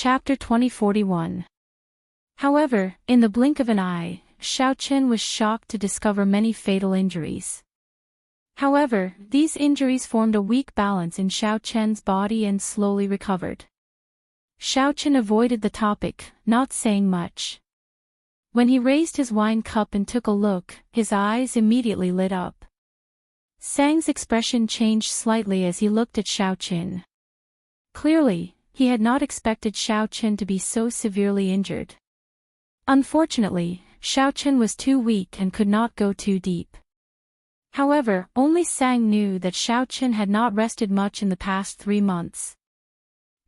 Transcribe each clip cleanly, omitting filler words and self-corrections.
Chapter 2041. However, in the blink of an eye, Xiao Chen was shocked to discover many fatal injuries. However, these injuries formed a weak balance in Xiao Chen's body and slowly recovered. Xiao Chen avoided the topic, not saying much. When he raised his wine cup and took a look, his eyes immediately lit up. Sang's expression changed slightly as he looked at Xiao Chen. Clearly, he had not expected Xiao Chen to be so severely injured. Unfortunately, Xiao Chen was too weak and could not go too deep. However, only Sang knew that Xiao Chen had not rested much in the past 3 months.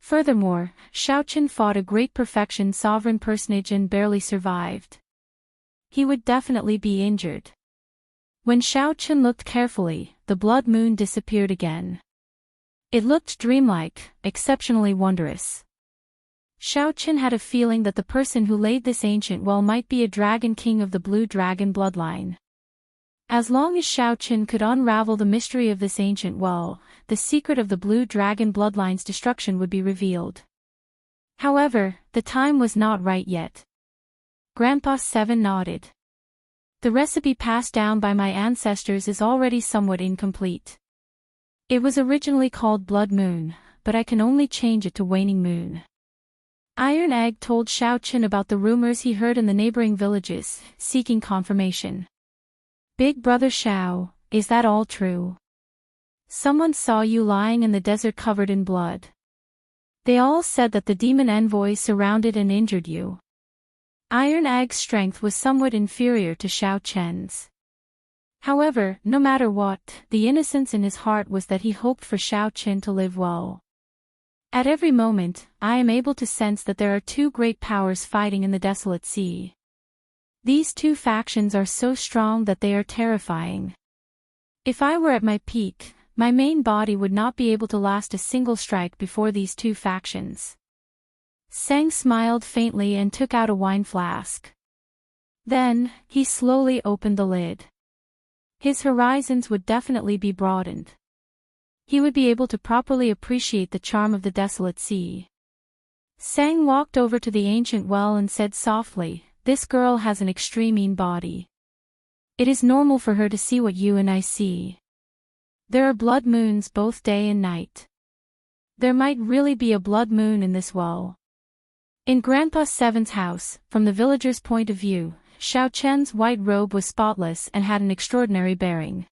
Furthermore, Xiao Chen fought a great perfection sovereign personage and barely survived. He would definitely be injured. When Xiao Chen looked carefully, the blood moon disappeared again. It looked dreamlike, exceptionally wondrous. Xiao Chen had a feeling that the person who laid this ancient well might be a dragon king of the blue dragon bloodline. As long as Xiao Chen could unravel the mystery of this ancient well, the secret of the blue dragon bloodline's destruction would be revealed. However, the time was not right yet. Grandpa Seven nodded. The recipe passed down by my ancestors is already somewhat incomplete. It was originally called Blood Moon, but I can only change it to Waning Moon. Iron Egg told Xiao Chen about the rumors he heard in the neighboring villages, seeking confirmation. Big brother Xiao, is that all true? Someone saw you lying in the desert covered in blood. They all said that the demon envoy surrounded and injured you. Iron Egg's strength was somewhat inferior to Xiao Chen's. However, no matter what, the innocence in his heart was that he hoped for Xiao Chen to live well. At every moment, I am able to sense that there are 2 great powers fighting in the desolate sea. These 2 factions are so strong that they are terrifying. If I were at my peak, my main body would not be able to last a single strike before these 2 factions. Sang smiled faintly and took out a wine flask. Then, he slowly opened the lid. His horizons would definitely be broadened. He would be able to properly appreciate the charm of the desolate sea. Sang walked over to the ancient well and said softly, "This girl has an extreme body. It is normal for her to see what you and I see. There are blood moons both day and night. There might really be a blood moon in this well." In Grandpa Seven's house, from the villagers' point of view, Xiao Chen's white robe was spotless and had an extraordinary bearing.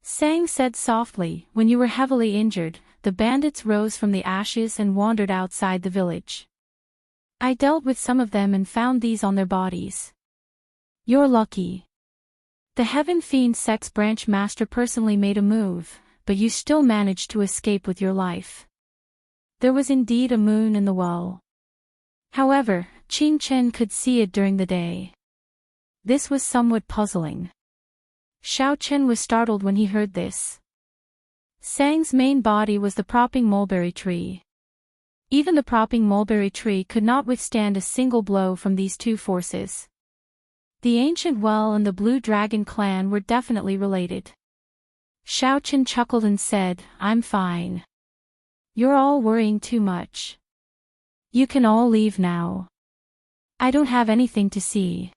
Sang said softly, "When you were heavily injured, the bandits rose from the ashes and wandered outside the village. I dealt with some of them and found these on their bodies. You're lucky. The Heaven Fiend Sex Branch Master personally made a move, but you still managed to escape with your life." There was indeed a moon in the well. However, Qing Chen could see it during the day. This was somewhat puzzling. Xiao Chen was startled when he heard this. Sang's main body was the propping mulberry tree. Even the propping mulberry tree could not withstand a single blow from these 2 forces. The ancient well and the Blue Dragon clan were definitely related. Xiao Chen chuckled and said, "I'm fine. You're all worrying too much. You can all leave now. I don't have anything to see.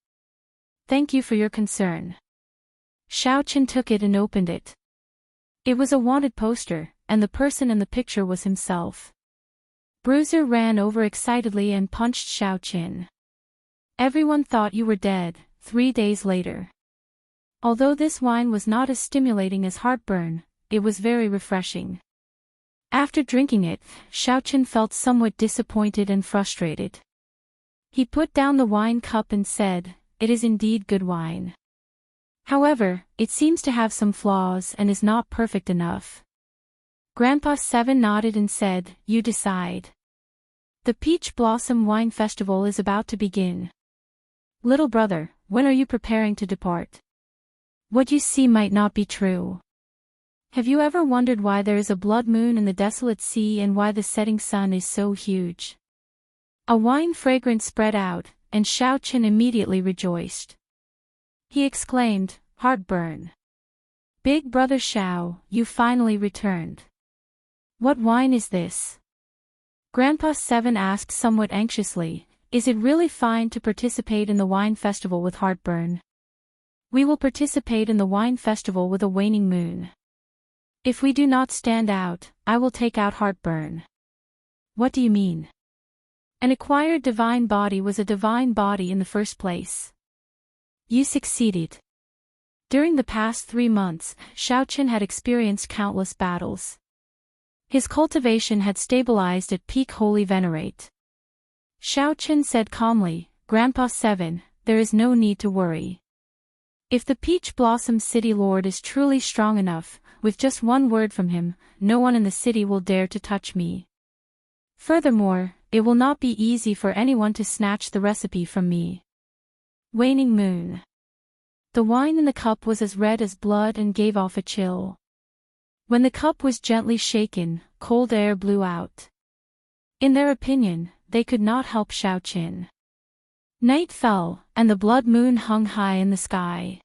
Thank you for your concern." Xiao Chen took it and opened it. It was a wanted poster, and the person in the picture was himself. Bruiser ran over excitedly and punched Xiao Chen. "Everyone thought you were dead, 3 days later." Although this wine was not as stimulating as heartburn, it was very refreshing. After drinking it, Xiao Chen felt somewhat disappointed and frustrated. He put down the wine cup and said, "It is indeed good wine. However, it seems to have some flaws and is not perfect enough." Grandpa Seven nodded and said, "You decide. The Peach Blossom Wine Festival is about to begin. Little brother, when are you preparing to depart? What you see might not be true. Have you ever wondered why there is a blood moon in the desolate sea and why the setting sun is so huge?" A wine fragrance spread out, and Xiao Chen immediately rejoiced. He exclaimed, "Heartburn. Big brother Xiao, you finally returned. What wine is this?" Grandpa 7 asked somewhat anxiously, "Is it really fine to participate in the wine festival with heartburn?" "We will participate in the wine festival with a waning moon. If we do not stand out, I will take out heartburn." "What do you mean?" "An acquired divine body was a divine body in the first place." "You succeeded." During the past 3 months, Xiaoqin had experienced countless battles. His cultivation had stabilized at peak holy venerate. Xiaoqin said calmly, "Grandpa 7, there is no need to worry. If the Peach Blossom City Lord is truly strong enough, with just one word from him, no one in the city will dare to touch me. Furthermore, it will not be easy for anyone to snatch the recipe from me." Waning moon. The wine in the cup was as red as blood and gave off a chill. When the cup was gently shaken, cold air blew out. In their opinion, they could not help Xiaoqin. Night fell, and the blood moon hung high in the sky.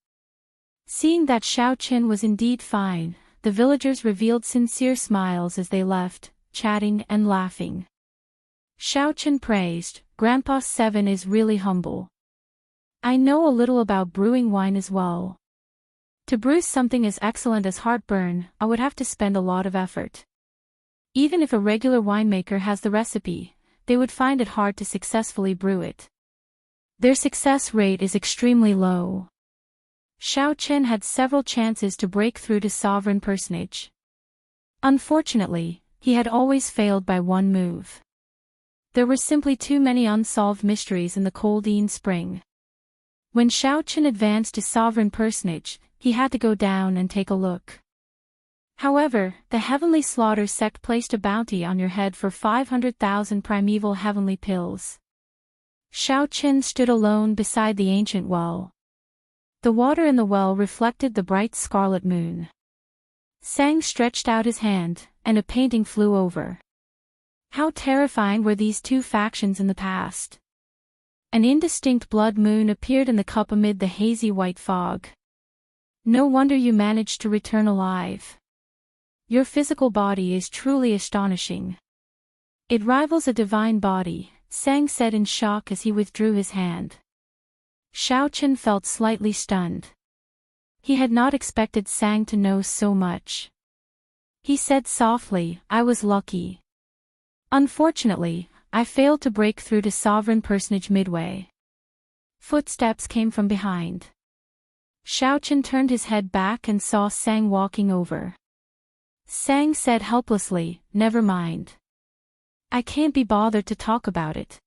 Seeing that Xiaoqin was indeed fine, the villagers revealed sincere smiles as they left, chatting and laughing. Xiaoqin praised, "Grandpa 7 is really humble. I know a little about brewing wine as well. To brew something as excellent as heartburn, I would have to spend a lot of effort. Even if a regular winemaker has the recipe, they would find it hard to successfully brew it. Their success rate is extremely low." Xiaoqin had several chances to break through to sovereign personage. Unfortunately, he had always failed by one move. There were simply too many unsolved mysteries in the Coldine Spring. When Xiaoqin advanced to sovereign personage, he had to go down and take a look. However, the Heavenly Slaughter sect placed a bounty on your head for 500,000 primeval heavenly pills. Xiaoqin stood alone beside the ancient well. The water in the well reflected the bright scarlet moon. Sang stretched out his hand, and a painting flew over. How terrifying were these two factions in the past! An indistinct blood moon appeared in the cup amid the hazy white fog. "No wonder you managed to return alive. Your physical body is truly astonishing. It rivals a divine body," Sang said in shock as he withdrew his hand. Xiaoqin felt slightly stunned. He had not expected Sang to know so much. He said softly, "I was lucky. Unfortunately, I failed to break through to sovereign personage midway." Footsteps came from behind. Xiaoqin turned his head back and saw Sang walking over. Sang said helplessly, "Never mind. I can't be bothered to talk about it.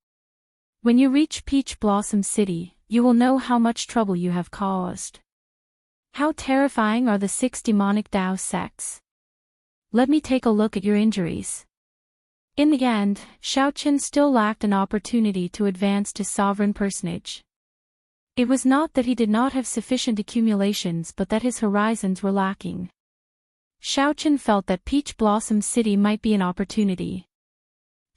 When you reach Peach Blossom City, you will know how much trouble you have caused. How terrifying are the 6 demonic Tao sects. Let me take a look at your injuries." In the end, Xiaoqin still lacked an opportunity to advance to sovereign personage. It was not that he did not have sufficient accumulations but that his horizons were lacking. Xiaoqin felt that Peach Blossom City might be an opportunity.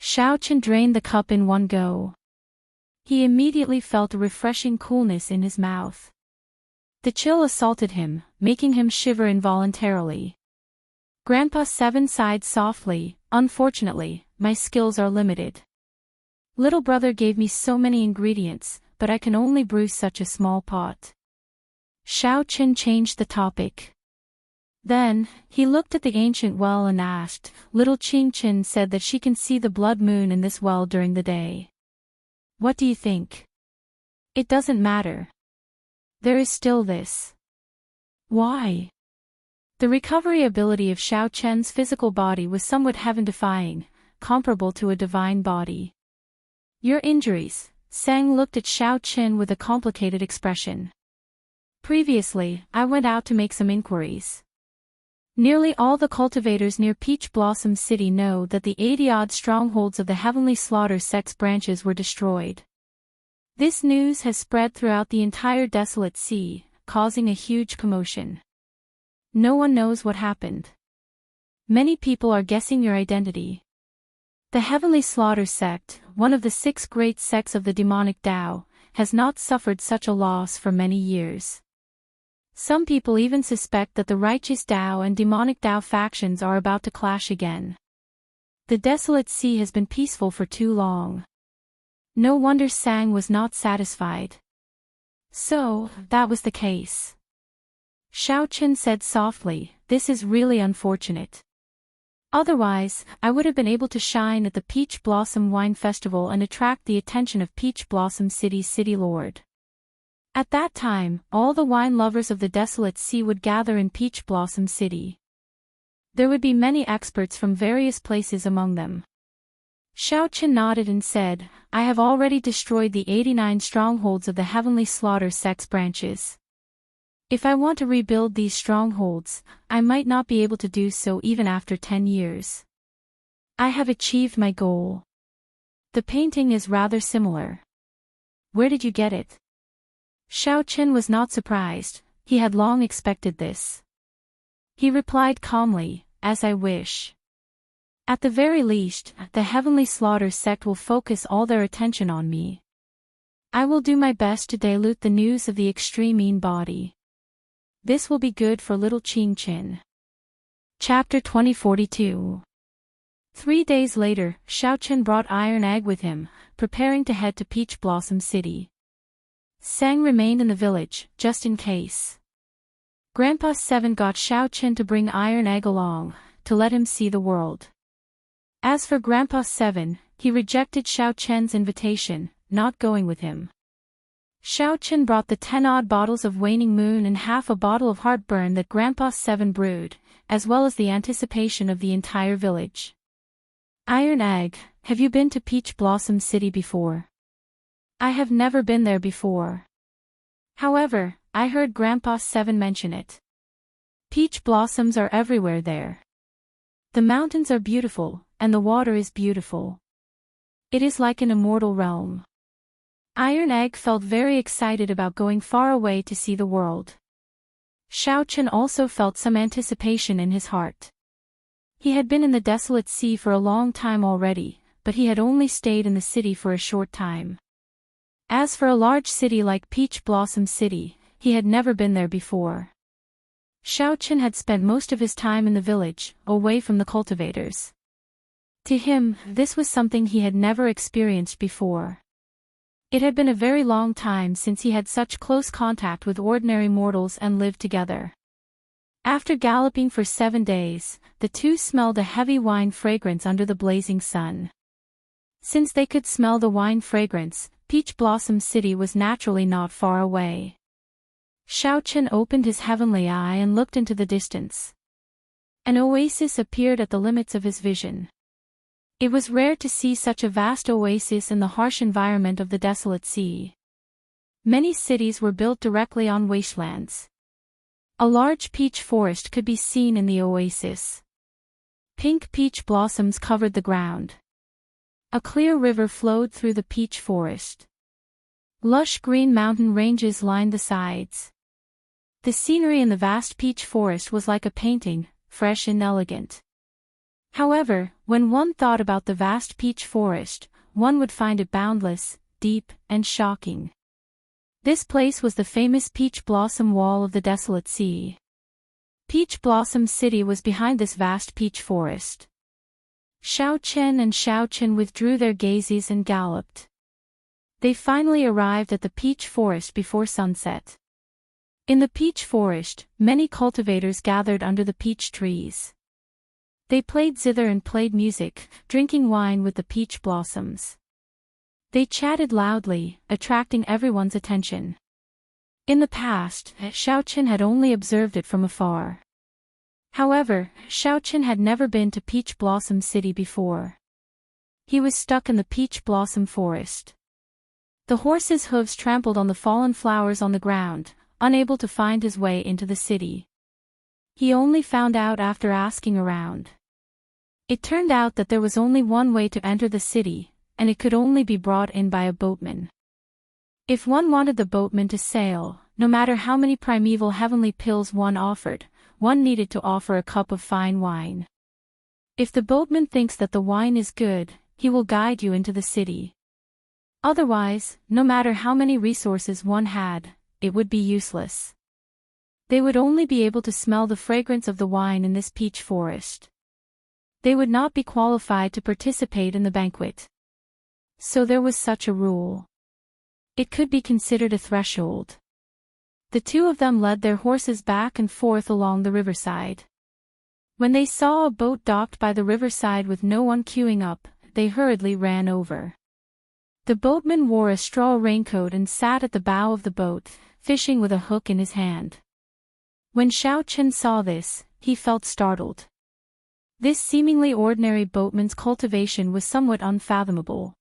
Xiaoqin drained the cup in one go. He immediately felt a refreshing coolness in his mouth. The chill assaulted him, making him shiver involuntarily. Grandpa 7 sighed softly, "Unfortunately, my skills are limited. Little brother gave me so many ingredients, but I can only brew such a small pot." Xiaoqin changed the topic. Then, he looked at the ancient well and asked, "Little Qingqin said that she can see the blood moon in this well during the day. What do you think?" "It doesn't matter. There is still this." "Why?" The recovery ability of Xiaoqin's physical body was somewhat heaven-defying, comparable to a divine body. "Your injuries," Sang looked at Xiaoqin with a complicated expression. "Previously, I went out to make some inquiries. Nearly all the cultivators near Peach Blossom City know that the 80-odd strongholds of the Heavenly Slaughter sect's branches were destroyed. This news has spread throughout the entire desolate sea, causing a huge commotion. No one knows what happened. Many people are guessing your identity. The Heavenly Slaughter sect, one of the 6 great sects of the demonic Tao, has not suffered such a loss for many years. Some people even suspect that the righteous Tao and demonic Tao factions are about to clash again. The desolate sea has been peaceful for too long. No wonder Sang was not satisfied. So, that was the case. Xiao Chen said softly, "This is really unfortunate. Otherwise, I would have been able to shine at the Peach Blossom Wine Festival and attract the attention of Peach Blossom City's city lord. At that time, all the wine lovers of the desolate sea would gather in Peach Blossom City. There would be many experts from various places among them." Xiao Chen nodded and said, "I have already destroyed the 89 strongholds of the Heavenly Slaughter sect's branches. If I want to rebuild these strongholds, I might not be able to do so even after 10 years. I have achieved my goal. The painting is rather similar. Where did you get it?" Xiao Chen was not surprised, he had long expected this. He replied calmly, "As I wish. At the very least, the Heavenly Slaughter sect will focus all their attention on me. I will do my best to dilute the news of the extreme mean body. This will be good for little Qing Qin." Chapter 2042. 3 days later, Xiao Chen brought Iron Egg with him, preparing to head to Peach Blossom City. Sang remained in the village, just in case. Grandpa Seven got Xiao Chen to bring Iron Egg along, to let him see the world. As for Grandpa Seven, he rejected Xiao Chen's invitation, not going with him. Xiao Chen brought the 10-odd bottles of Waning Moon and half a bottle of heartburn that Grandpa Seven brewed, as well as the anticipation of the entire village. "Iron Egg, have you been to Peach Blossom City before?" "I have never been there before. However, I heard Grandpa Seven mention it. Peach blossoms are everywhere there. The mountains are beautiful, and the water is beautiful. It is like an immortal realm." Iron Egg felt very excited about going far away to see the world. Xiao Chen also felt some anticipation in his heart. He had been in the desolate sea for a long time already, but he had only stayed in the city for a short time. As for a large city like Peach Blossom City, he had never been there before. Xiao Chen had spent most of his time in the village, away from the cultivators. To him, this was something he had never experienced before. It had been a very long time since he had such close contact with ordinary mortals and lived together. After galloping for 7 days, the two smelled a heavy wine fragrance under the blazing sun. Since they could smell the wine fragrance, Peach Blossom City was naturally not far away. Xiao Chen opened his heavenly eye and looked into the distance. An oasis appeared at the limits of his vision. It was rare to see such a vast oasis in the harsh environment of the desolate sea. Many cities were built directly on wastelands. A large peach forest could be seen in the oasis. Pink peach blossoms covered the ground. A clear river flowed through the peach forest. Lush green mountain ranges lined the sides. The scenery in the vast peach forest was like a painting, fresh and elegant. However, when one thought about the vast peach forest, one would find it boundless, deep, and shocking. This place was the famous Peach Blossom Wall of the desolate sea. Peach Blossom City was behind this vast peach forest. Xiao Chen withdrew their gazes and galloped. They finally arrived at the peach forest before sunset. In the peach forest, many cultivators gathered under the peach trees. They played zither and played music, drinking wine with the peach blossoms. They chatted loudly, attracting everyone's attention. In the past, Xiao Chen had only observed it from afar. However, Xiao Chen had never been to Peach Blossom City before. He was stuck in the peach blossom forest. The horse's hooves trampled on the fallen flowers on the ground, unable to find his way into the city. He only found out after asking around. It turned out that there was only one way to enter the city, and it could only be brought in by a boatman. If one wanted the boatman to sail, no matter how many primeval heavenly pills one offered, one needed to offer a cup of fine wine. If the boatman thinks that the wine is good, he will guide you into the city. Otherwise, no matter how many resources one had, it would be useless. They would only be able to smell the fragrance of the wine in this peach forest. They would not be qualified to participate in the banquet. So there was such a rule. It could be considered a threshold. The two of them led their horses back and forth along the riverside. When they saw a boat docked by the riverside with no one queuing up, they hurriedly ran over. The boatman wore a straw raincoat and sat at the bow of the boat, fishing with a hook in his hand. When Xiao Chen saw this, he felt startled. This seemingly ordinary boatman's cultivation was somewhat unfathomable.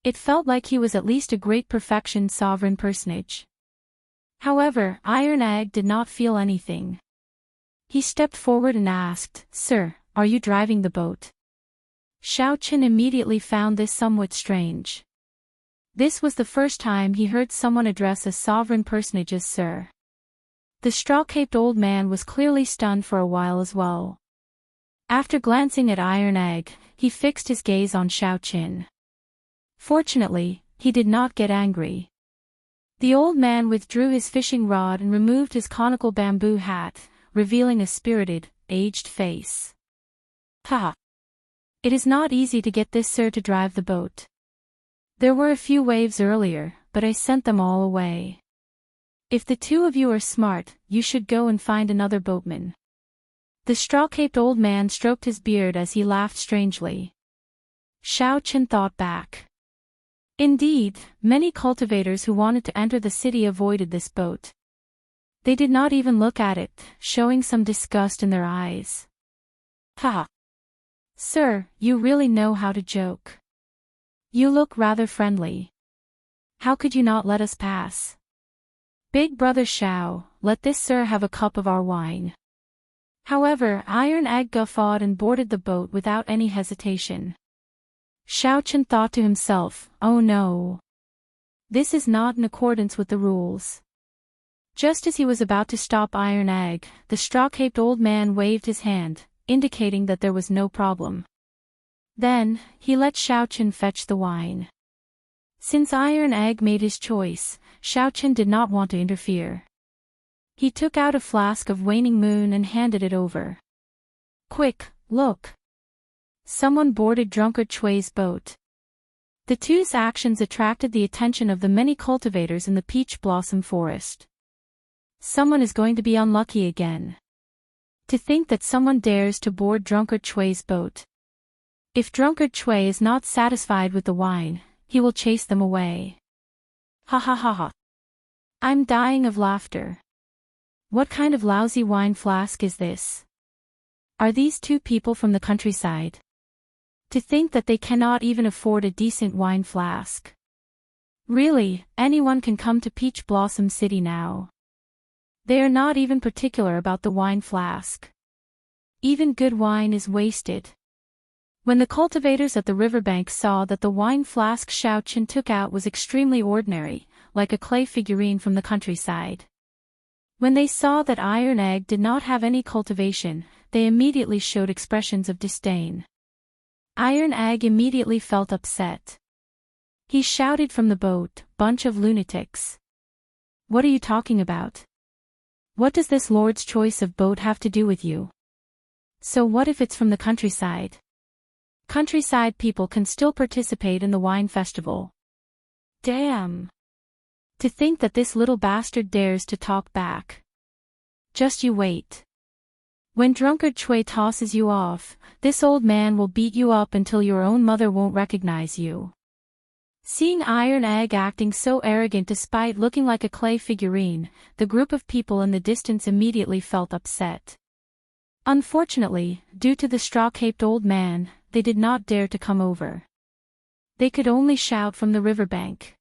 It felt like he was at least a great perfection sovereign personage. However, Iron Egg did not feel anything. He stepped forward and asked, "Sir, are you driving the boat?" Xiao Chen immediately found this somewhat strange. This was the first time he heard someone address a sovereign personage as Sir. The straw-caped old man was clearly stunned for a while as well. After glancing at Iron Egg, he fixed his gaze on Xiao Chen. Fortunately, he did not get angry. The old man withdrew his fishing rod and removed his conical bamboo hat, revealing a spirited, aged face. "Ha! It is not easy to get this sir to drive the boat. There were a few waves earlier, but I sent them all away. If the two of you are smart, you should go and find another boatman." The straw-caped old man stroked his beard as he laughed strangely. Xiao Chen thought back. Indeed, many cultivators who wanted to enter the city avoided this boat. They did not even look at it, showing some disgust in their eyes. "Ha! Sir, you really know how to joke. You look rather friendly. How could you not let us pass? Big brother Xiao, let this sir have a cup of our wine." However, Iron Egg guffawed and boarded the boat without any hesitation. Xiao Chen thought to himself, "Oh no. This is not in accordance with the rules." Just as he was about to stop Iron Egg, the straw-caped old man waved his hand, indicating that there was no problem. Then, he let Xiao Chen fetch the wine. Since Iron Egg made his choice, Xiao Chen did not want to interfere. He took out a flask of waning moon and handed it over. "Quick, look! Someone boarded drunkard Chui's boat." The two's actions attracted the attention of the many cultivators in the peach blossom forest. Someone is going to be unlucky again. To think that someone dares to board drunkard Chui's boat. If drunkard Chui is not satisfied with the wine, he will chase them away. Ha ha ha ha. I'm dying of laughter. What kind of lousy wine flask is this? Are these two people from the countryside? To think that they cannot even afford a decent wine flask. Really, anyone can come to Peach Blossom City now. They are not even particular about the wine flask. Even good wine is wasted. When the cultivators at the riverbank saw that the wine flask Xiao Chen took out was extremely ordinary, like a clay figurine from the countryside. When they saw that Iron Egg did not have any cultivation, they immediately showed expressions of disdain. Iron Egg immediately felt upset. He shouted from the boat, "Bunch of lunatics. What are you talking about? What does this Lord's choice of boat have to do with you? So what if it's from the countryside? Countryside people can still participate in the wine festival." Damn! To think that this little bastard dares to talk back. Just you wait. When drunkard Chui tosses you off, this old man will beat you up until your own mother won't recognize you. Seeing Iron Egg acting so arrogant despite looking like a clay figurine, the group of people in the distance immediately felt upset. Unfortunately, due to the straw-caped old man, they did not dare to come over. They could only shout from the riverbank.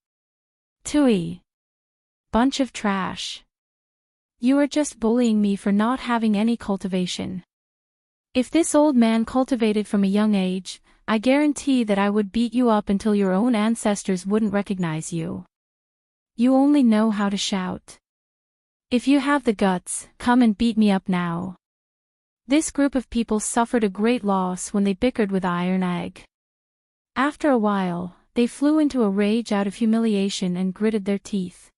"Tui! Bunch of trash. You are just bullying me for not having any cultivation. If this old man cultivated from a young age, I guarantee that I would beat you up until your own ancestors wouldn't recognize you. You only know how to shout. If you have the guts, come and beat me up now." This group of people suffered a great loss when they bickered with Iron Egg. After a while, they flew into a rage out of humiliation and gritted their teeth.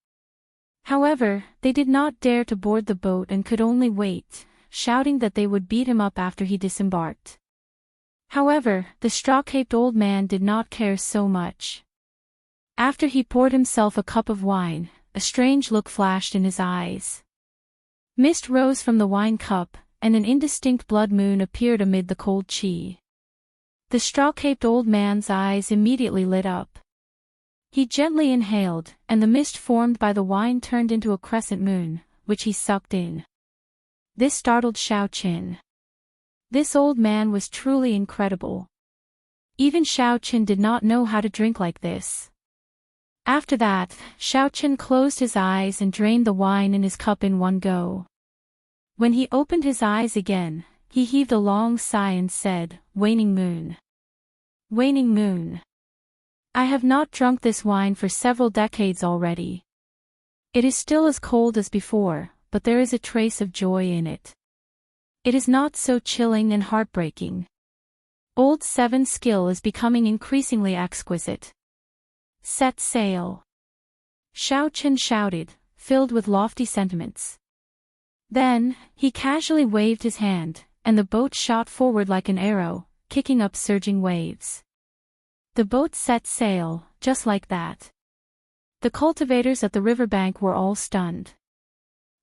However, they did not dare to board the boat and could only wait, shouting that they would beat him up after he disembarked. However, the straw-caped old man did not care so much. After he poured himself a cup of wine, a strange look flashed in his eyes. Mist rose from the wine cup, and an indistinct blood moon appeared amid the cold chi. The straw-caped old man's eyes immediately lit up. He gently inhaled, and the mist formed by the wine turned into a crescent moon, which he sucked in. This startled Xiao Qin. This old man was truly incredible. Even Xiao Qin did not know how to drink like this. After that, Xiao Qin closed his eyes and drained the wine in his cup in one go. When he opened his eyes again, he heaved a long sigh and said, "Waning moon. Waning moon. I have not drunk this wine for several decades already. It is still as cold as before, but there is a trace of joy in it. It is not so chilling and heartbreaking. Old Seven's skill is becoming increasingly exquisite. Set sail." Xiao Qin shouted, filled with lofty sentiments. Then, he casually waved his hand, and the boat shot forward like an arrow, kicking up surging waves. The boat set sail, just like that. The cultivators at the riverbank were all stunned.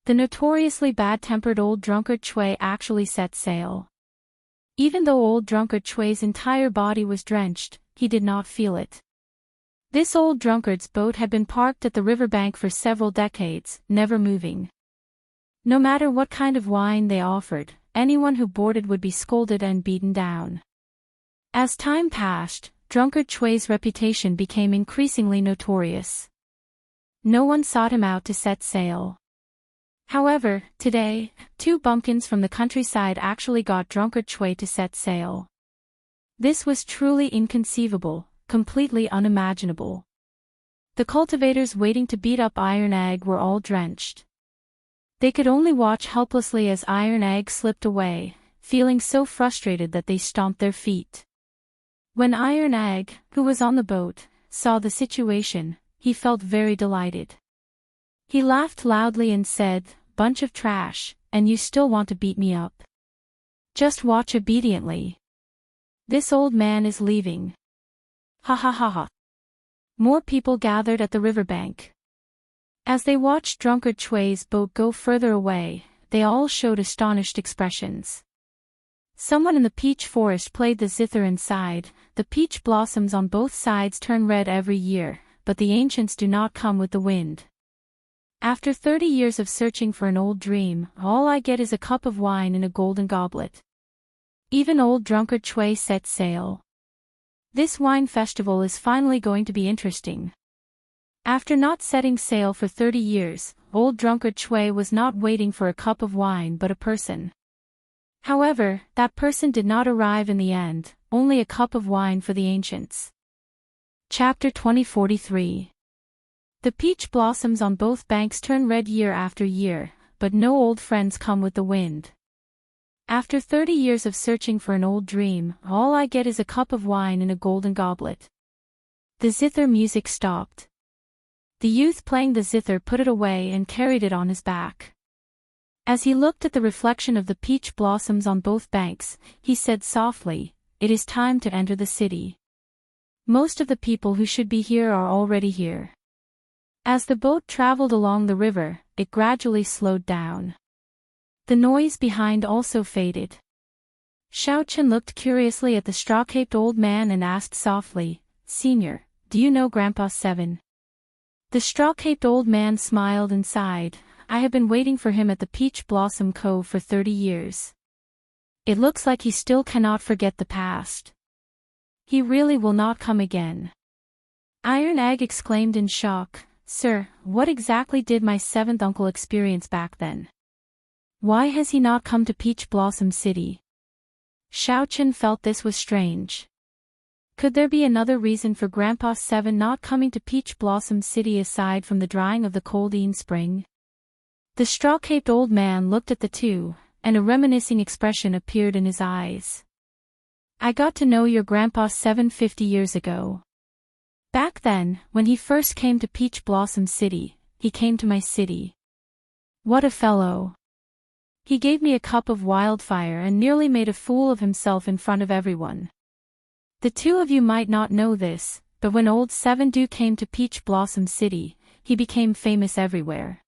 The notoriously bad-tempered old drunkard Chui actually set sail. Even though old drunkard Chui's entire body was drenched, he did not feel it. This old drunkard's boat had been parked at the riverbank for several decades, never moving. No matter what kind of wine they offered, anyone who boarded would be scolded and beaten down. As time passed, drunkard Chui's reputation became increasingly notorious. No one sought him out to set sail. However, today, 2 bumpkins from the countryside actually got drunkard Chui to set sail. This was truly inconceivable, completely unimaginable. The cultivators waiting to beat up Iron Egg were all drenched. They could only watch helplessly as Iron Egg slipped away, feeling so frustrated that they stomped their feet. When Iron Egg, who was on the boat, saw the situation, he felt very delighted. He laughed loudly and said, "Bunch of trash, and you still want to beat me up? Just watch obediently. This old man is leaving." Ha ha ha ha. More people gathered at the riverbank. As they watched drunkard Chui's boat go further away, they all showed astonished expressions. Someone in the peach forest played the zither and sighed. The peach blossoms on both sides turn red every year, but the ancients do not come with the wind. After 30 years of searching for an old dream, all I get is a cup of wine in a golden goblet. Even old drunkard Chui set sail. This wine festival is finally going to be interesting. After not setting sail for 30 years, old drunkard Chui was not waiting for a cup of wine but a person. However, that person did not arrive in the end, only a cup of wine for the ancients. Chapter 2043. The peach blossoms on both banks turn red year after year, but no old friends come with the wind. After 30 years of searching for an old dream, all I get is a cup of wine in a golden goblet. The zither music stopped. The youth playing the zither put it away and carried it on his back. As he looked at the reflection of the peach blossoms on both banks, he said softly, "It is time to enter the city. Most of the people who should be here are already here." As the boat traveled along the river, it gradually slowed down. The noise behind also faded. Xiao Qin looked curiously at the straw-caped old man and asked softly, "Senior, do you know Grandpa Seven?" The straw-caped old man smiled and sighed, "I have been waiting for him at the Peach Blossom Cove for 30 years. It looks like he still cannot forget the past. He really will not come again." Iron Egg exclaimed in shock, "Sir, what exactly did my 7th uncle experience back then? Why has he not come to Peach Blossom City?" Xiao Qin felt this was strange. Could there be another reason for Grandpa Seven not coming to Peach Blossom City aside from the drying of the Coldine Spring? The straw-caped old man looked at the two, and a reminiscing expression appeared in his eyes. "I got to know your Grandpa 50 years ago. Back then, when he first came to Peach Blossom City, he came to my city. What a fellow. He gave me a cup of wildfire and nearly made a fool of himself in front of everyone, The two of you might not know this, but when old Seven Dew came to Peach Blossom City, he became famous everywhere.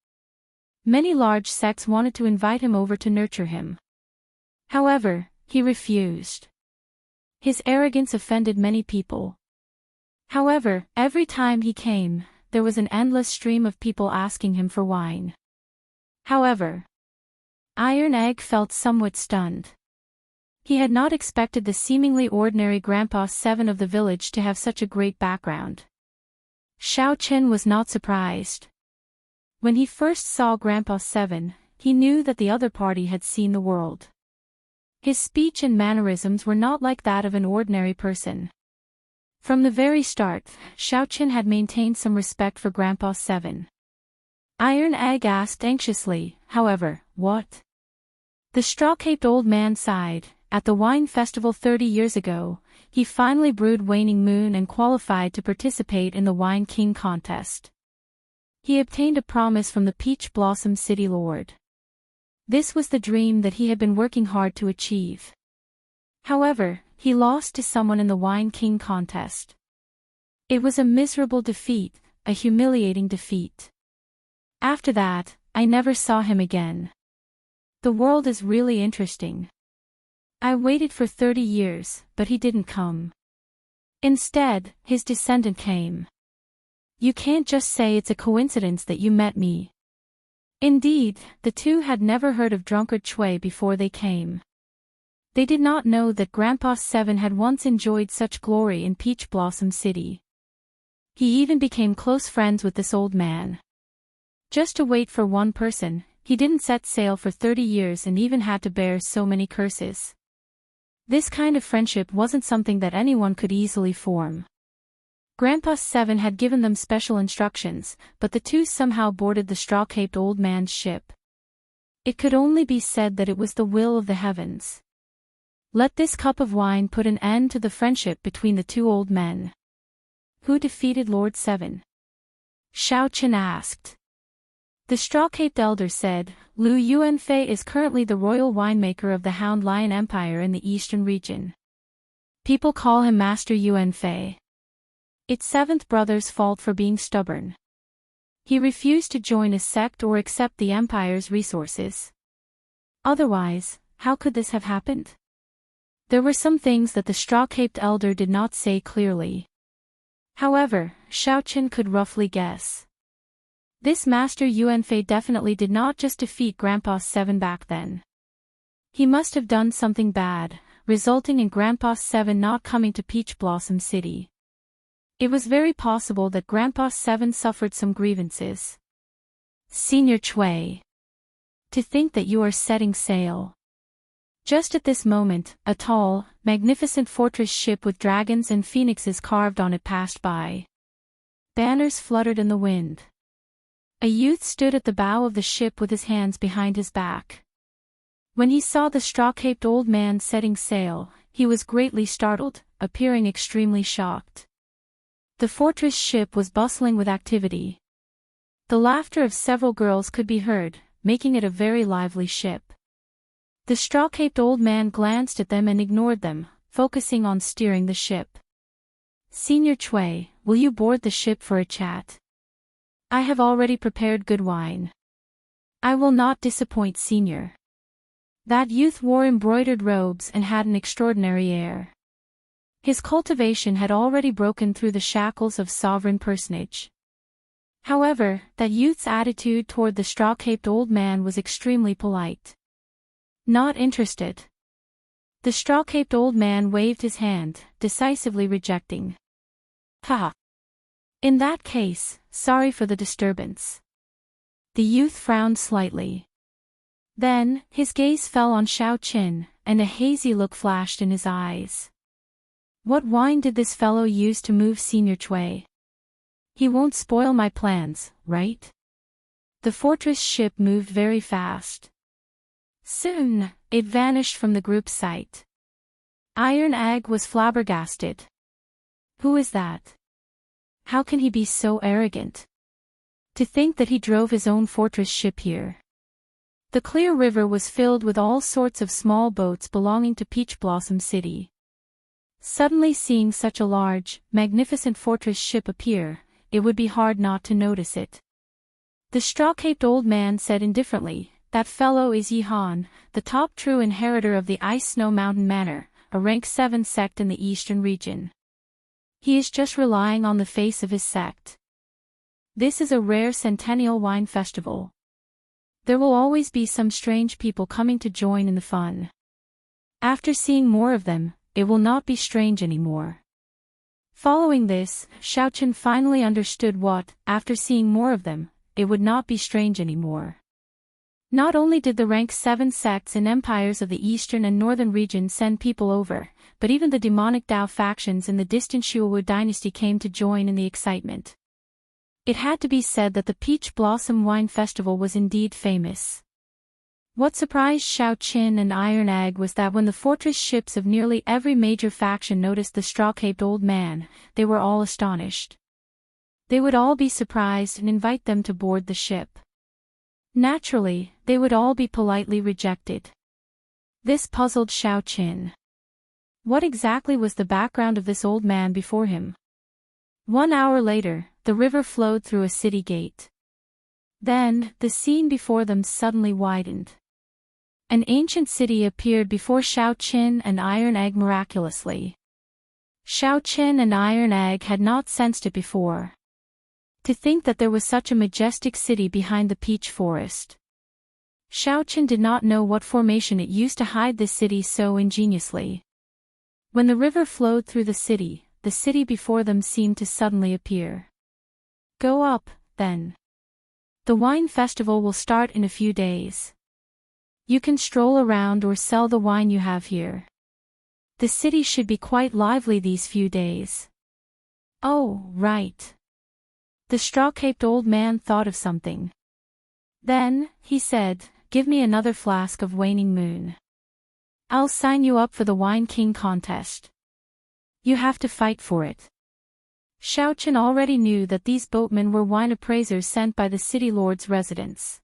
Many large sects wanted to invite him over to nurture him. However, he refused. His arrogance offended many people. However, every time he came, there was an endless stream of people asking him for wine. However, Iron Egg felt somewhat stunned. He had not expected the seemingly ordinary Grandpa Seven of the village to have such a great background. Xiao Qin was not surprised. When he first saw Grandpa Seven, he knew that the other party had seen the world. His speech and mannerisms were not like that of an ordinary person. From the very start, Xiao Qin had maintained some respect for Grandpa Seven. Iron Egg asked anxiously, however, what? The straw-caped old man sighed. At the wine festival 30 years ago, he finally brewed Waning Moon and qualified to participate in the Wine King contest. He obtained a promise from the Peach Blossom City Lord. This was the dream that he had been working hard to achieve. However, he lost to someone in the Wine King contest. It was a miserable defeat, a humiliating defeat. After that, I never saw him again. The world is really interesting. I waited for 30 years, but he didn't come. Instead, his descendant came. You can't just say it's a coincidence that you met me. Indeed, the two had never heard of drunkard Chui before they came. They did not know that Grandpa Seven had once enjoyed such glory in Peach Blossom City. He even became close friends with this old man. Just to wait for one person, he didn't set sail for 30 years and even had to bear so many curses. This kind of friendship wasn't something that anyone could easily form. Grandpa Seven had given them special instructions, but the two somehow boarded the straw-caped old man's ship. It could only be said that it was the will of the heavens. Let this cup of wine put an end to the friendship between the two old men. Who defeated Lord Seven? Xiao Qin asked. The straw-caped elder said, Lu Yuanfei is currently the royal winemaker of the Hound Lion Empire in the eastern region. People call him Master Yuanfei. It's seventh brother's fault for being stubborn. He refused to join a sect or accept the empire's resources. Otherwise, how could this have happened? There were some things that the straw-caped elder did not say clearly. However, Xiao Qin could roughly guess. This Master Yuanfei definitely did not just defeat Grandpa Seven back then. He must have done something bad, resulting in Grandpa Seven not coming to Peach Blossom City. It was very possible that Grandpa Seven suffered some grievances. Senior Chui. To think that you are setting sail. Just at this moment, a tall, magnificent fortress ship with dragons and phoenixes carved on it passed by. Banners fluttered in the wind. A youth stood at the bow of the ship with his hands behind his back. When he saw the straw-caped old man setting sail, he was greatly startled, appearing extremely shocked. The fortress ship was bustling with activity. The laughter of several girls could be heard, making it a very lively ship. The straw-caped old man glanced at them and ignored them, focusing on steering the ship. Senior Chui, will you board the ship for a chat? I have already prepared good wine. I will not disappoint, Senior. That youth wore embroidered robes and had an extraordinary air. His cultivation had already broken through the shackles of sovereign personage. However, that youth's attitude toward the straw-caped old man was extremely polite. Not interested. The straw-caped old man waved his hand, decisively rejecting. Haha. In that case, sorry for the disturbance. The youth frowned slightly. Then, his gaze fell on Xiao Qin, and a hazy look flashed in his eyes. What wine did this fellow use to move Senior Chui? He won't spoil my plans, right? The fortress ship moved very fast. Soon, it vanished from the group's sight. Iron Egg was flabbergasted. Who is that? How can he be so arrogant? To think that he drove his own fortress ship here. The clear river was filled with all sorts of small boats belonging to Peach Blossom City. Suddenly seeing such a large, magnificent fortress ship appear, it would be hard not to notice it. The straw-caped old man said indifferently, "That fellow is Yihan, the top true inheritor of the Ice Snow Mountain Manor, a rank 7 sect in the eastern region. He is just relying on the face of his sect. This is a rare centennial wine festival. There will always be some strange people coming to join in the fun. After seeing more of them, it will not be strange anymore." Following this, Xiaochen finally understood what, after seeing more of them, it would not be strange anymore. Not only did the rank 7 sects and empires of the eastern and northern region send people over, but even the demonic Dao factions in the distant Shuowu dynasty came to join in the excitement. It had to be said that the Peach Blossom Wine Festival was indeed famous. What surprised Xiao Qin and Iron Egg was that when the fortress ships of nearly every major faction noticed the straw-caped old man, they were all astonished. They would all be surprised and invite them to board the ship. Naturally, they would all be politely rejected. This puzzled Xiao Qin. What exactly was the background of this old man before him? 1 hour later, the river flowed through a city gate. Then, the scene before them suddenly widened. An ancient city appeared before Xiao Qin and Iron Egg miraculously. Xiao Qin and Iron Egg had not sensed it before. To think that there was such a majestic city behind the peach forest. Xiao Qin did not know what formation it used to hide this city so ingeniously. When the river flowed through the city before them seemed to suddenly appear. Go up, then. The wine festival will start in a few days. You can stroll around or sell the wine you have here. The city should be quite lively these few days. Oh, right. The straw-caped old man thought of something. Then, he said, "Give me another flask of waning moon. I'll sign you up for the Wine King contest. You have to fight for it." Xiao Qin already knew that these boatmen were wine appraisers sent by the city lord's residence.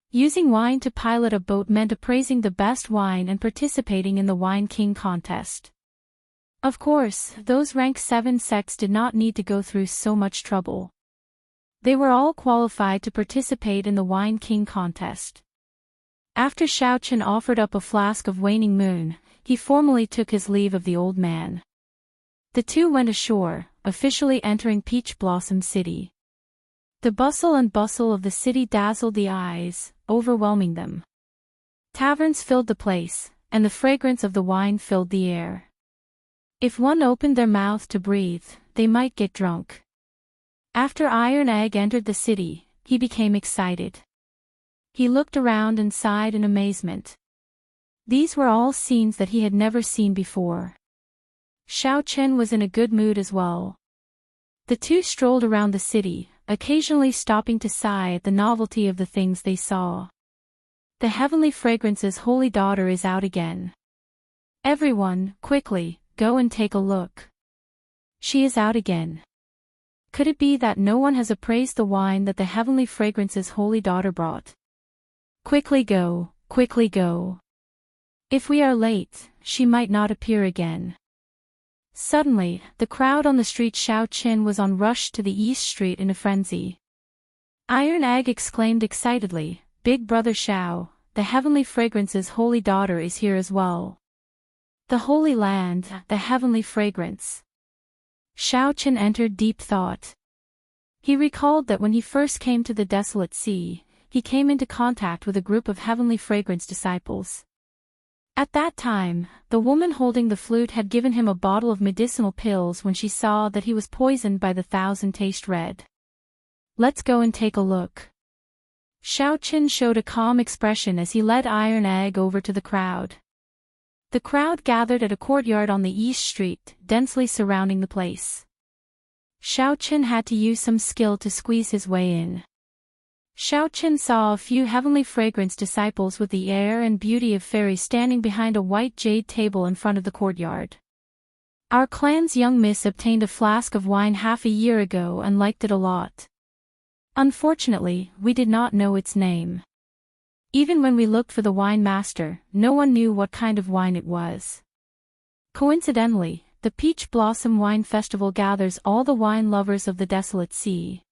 Using wine to pilot a boat meant appraising the best wine and participating in the Wine King contest. Of course, those rank 7 sects did not need to go through so much trouble. They were all qualified to participate in the Wine King contest. After Xiao Qin offered up a flask of waning moon, he formally took his leave of the old man. The two went ashore, officially entering Peach Blossom City. The bustle of the city dazzled the eyes, overwhelming them. Taverns filled the place, and the fragrance of the wine filled the air. If one opened their mouth to breathe, they might get drunk. After Iron Egg entered the city, he became excited. He looked around and sighed in amazement. These were all scenes that he had never seen before. Xiao Qin was in a good mood as well. The two strolled around the city, occasionally stopping to sigh at the novelty of the things they saw. The Heavenly Fragrance's holy daughter is out again. Everyone, quickly, go and take a look. She is out again. Could it be that no one has appraised the wine that the Heavenly Fragrance's holy daughter brought? Quickly go, quickly go. If we are late, she might not appear again. Suddenly, the crowd on the street Xiao Qin was on rushed to the East Street in a frenzy. Iron Egg exclaimed excitedly, "Big brother Xiao, the Heavenly Fragrance's holy daughter is here as well. The Holy Land, the Heavenly Fragrance." Xiao Qin entered deep thought. He recalled that when he first came to the desolate sea, he came into contact with a group of Heavenly Fragrance disciples. At that time, the woman holding the flute had given him a bottle of medicinal pills when she saw that he was poisoned by the Thousand Taste Red. "Let's go and take a look." Xiao Qin showed a calm expression as he led Iron Egg over to the crowd. The crowd gathered at a courtyard on the East Street, densely surrounding the place. Xiao Qin had to use some skill to squeeze his way in. Xiao Qin saw a few Heavenly Fragrance disciples with the air and beauty of fairies standing behind a white jade table in front of the courtyard. "Our clan's young miss obtained a flask of wine half a year ago and liked it a lot. Unfortunately, we did not know its name. Even when we looked for the wine master, no one knew what kind of wine it was. Coincidentally, the Peach Blossom Wine Festival gathers all the wine lovers of the desolate sea.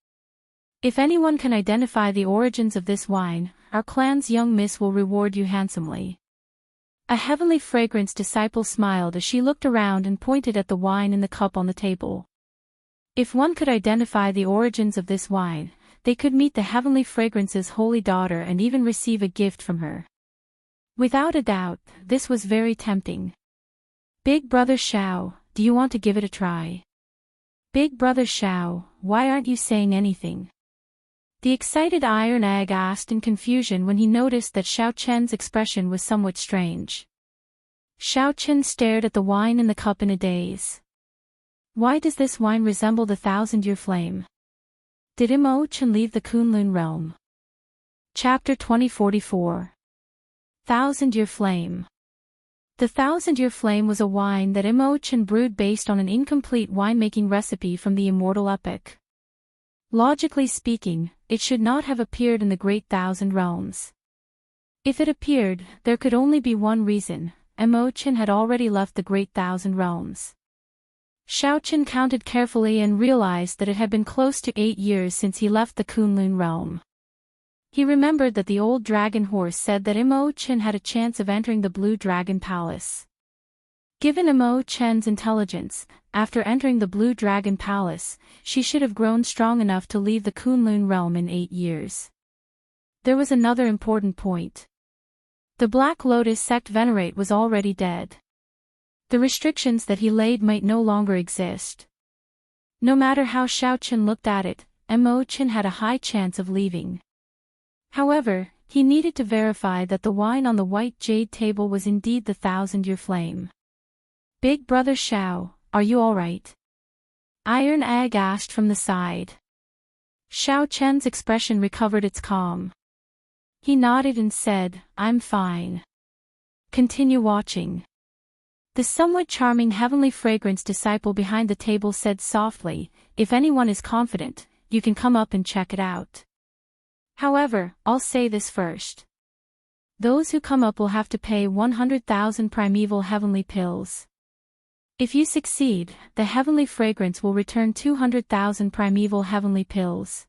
If anyone can identify the origins of this wine, our clan's young miss will reward you handsomely. A heavenly fragrance disciple smiled as she looked around and pointed at the wine in the cup on the table. If one could identify the origins of this wine, they could meet the heavenly fragrance's holy daughter and even receive a gift from her. Without a doubt, this was very tempting. Big Brother Xiao, do you want to give it a try? Big Brother Xiao, why aren't you saying anything? The excited Iron Egg asked in confusion when he noticed that Xiao Chen's expression was somewhat strange. Xiao Chen stared at the wine in the cup in a daze. Why does this wine resemble the 1,000-year flame? Did Imo-chen leave the Kunlun realm? Chapter 2044. 1,000-year flame. The 1,000-year flame was a wine that Imo-chen brewed based on an incomplete winemaking recipe from the Immortal epic. Logically speaking, it should not have appeared in the Great Thousand Realms. If it appeared, there could only be one reason: Imo-chen had already left the Great Thousand Realms. Xiao Chen counted carefully and realized that it had been close to 8 years since he left the Kunlun realm. He remembered that the old dragon horse said that Imo-chen had a chance of entering the Blue Dragon Palace. Given Imo-chen's intelligence, after entering the Blue Dragon Palace, she should have grown strong enough to leave the Kunlun realm in 8 years. There was another important point. The Black Lotus sect venerate was already dead. The restrictions that he laid might no longer exist. No matter how Xiao Chen looked at it, Imo-chen had a high chance of leaving. However, he needed to verify that the wine on the white jade table was indeed the 1,000-year flame. Big Brother Xiao, are you alright? Iron Egg asked from the side. Xiao Chen's expression recovered its calm. He nodded and said, I'm fine. Continue watching. The somewhat charming heavenly fragrance disciple behind the table said softly, if anyone is confident, you can come up and check it out. However, I'll say this first. Those who come up will have to pay 100,000 primeval heavenly pills. If you succeed, the heavenly fragrance will return 200,000 primeval heavenly pills.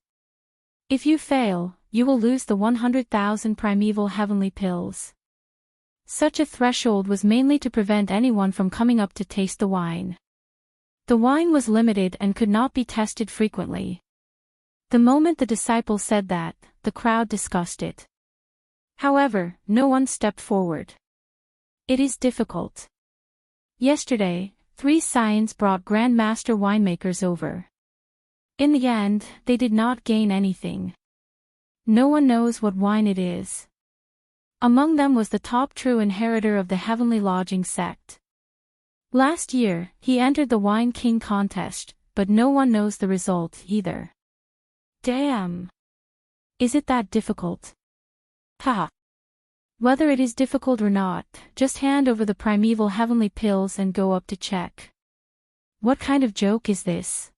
If you fail, you will lose the 100,000 primeval heavenly pills. Such a threshold was mainly to prevent anyone from coming up to taste the wine. The wine was limited and could not be tested frequently. The moment the disciple said that, the crowd discussed it. However, no one stepped forward. It is difficult. Yesterday, 3 scions brought Grandmaster winemakers over. In the end, they did not gain anything. No one knows what wine it is. Among them was the top true inheritor of the Heavenly Lodging sect. Last year, he entered the Wine King contest, but no one knows the result either. Damn! Is it that difficult? Haha! Whether it is difficult or not, just hand over the primeval heavenly pills and go up to check. What kind of joke is this?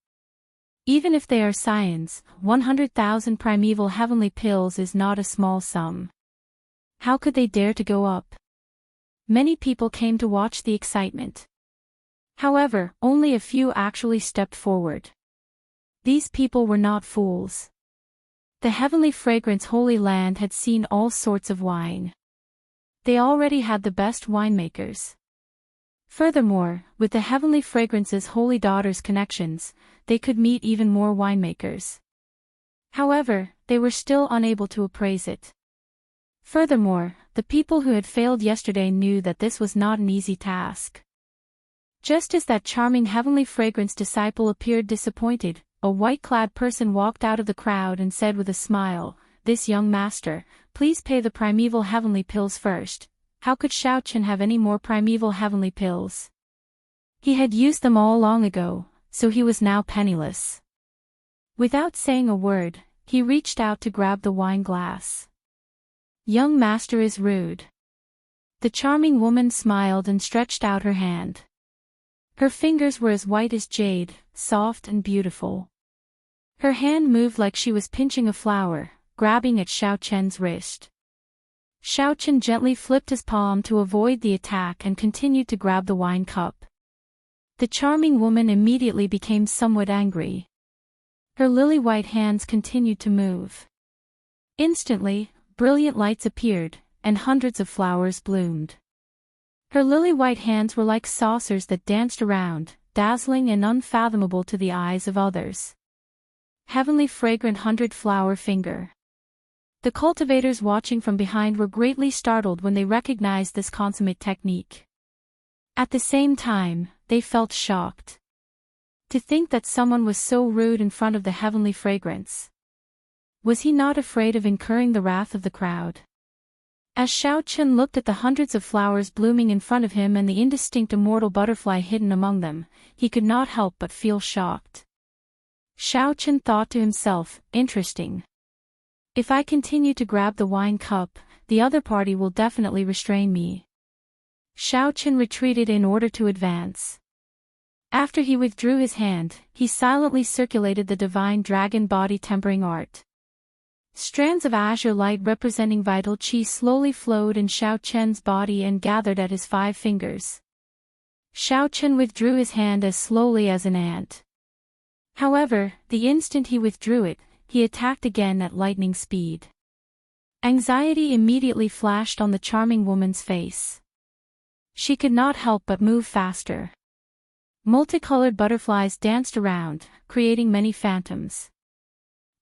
Even if they are scions, 100,000 primeval heavenly pills is not a small sum. How could they dare to go up? Many people came to watch the excitement. However, only a few actually stepped forward. These people were not fools. The heavenly fragrance Holy Land had seen all sorts of wine. They already had the best winemakers. Furthermore, with the heavenly fragrance's holy daughter's connections, they could meet even more winemakers. However, they were still unable to appraise it. Furthermore, the people who had failed yesterday knew that this was not an easy task. Just as that charming heavenly fragrance disciple appeared disappointed, a white-clad person walked out of the crowd and said with a smile, "This young master, please pay the primeval heavenly pills first." How could Xiao Chen have any more primeval heavenly pills? He had used them all long ago, so he was now penniless. Without saying a word, he reached out to grab the wine glass. Young master is rude. The charming woman smiled and stretched out her hand. Her fingers were as white as jade, soft and beautiful. Her hand moved like she was pinching a flower, grabbing at Xiao Chen's wrist. Xiao Chen gently flipped his palm to avoid the attack and continued to grab the wine cup. The charming woman immediately became somewhat angry. Her lily-white hands continued to move. Instantly, brilliant lights appeared, and hundreds of flowers bloomed. Her lily-white hands were like saucers that danced around, dazzling and unfathomable to the eyes of others. Heavenly fragrant 100-flower finger. The cultivators watching from behind were greatly startled when they recognized this consummate technique. At the same time, they felt shocked. To think that someone was so rude in front of the heavenly fragrance. Was he not afraid of incurring the wrath of the crowd? As Xiao Chen looked at the hundreds of flowers blooming in front of him and the indistinct immortal butterfly hidden among them, he could not help but feel shocked. Xiao Chen thought to himself, interesting. If I continue to grab the wine cup, the other party will definitely restrain me. Xiao Chen retreated in order to advance. After he withdrew his hand, he silently circulated the divine dragon body tempering art. Strands of azure light representing vital qi slowly flowed in Xiao Chen's body and gathered at his 5 fingers. Xiao Chen withdrew his hand as slowly as an ant. However, the instant he withdrew it, he attacked again at lightning speed. Anxiety immediately flashed on the charming woman's face. She could not help but move faster. Multicolored butterflies danced around, creating many phantoms.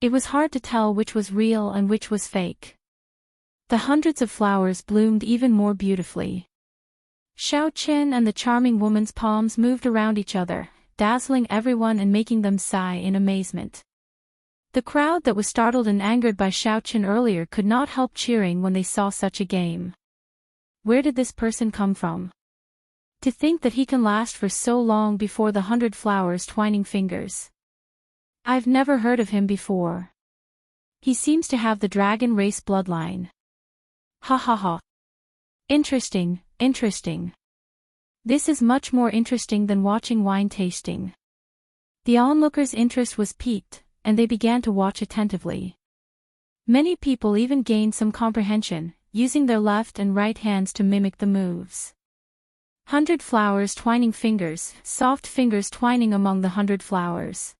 It was hard to tell which was real and which was fake. The hundreds of flowers bloomed even more beautifully. Xiao Chen and the charming woman's palms moved around each other, dazzling everyone and making them sigh in amazement. The crowd that was startled and angered by Xiao Chen earlier could not help cheering when they saw such a game. Where did this person come from? To think that he can last for so long before the 100 flowers twining fingers. I've never heard of him before. He seems to have the dragon race bloodline. Ha ha ha. Interesting, interesting. This is much more interesting than watching wine tasting. The onlookers' interest was piqued, and they began to watch attentively. Many people even gained some comprehension, using their left and right hands to mimic the moves. 100 flowers twining fingers, soft fingers twining among the 100 flowers.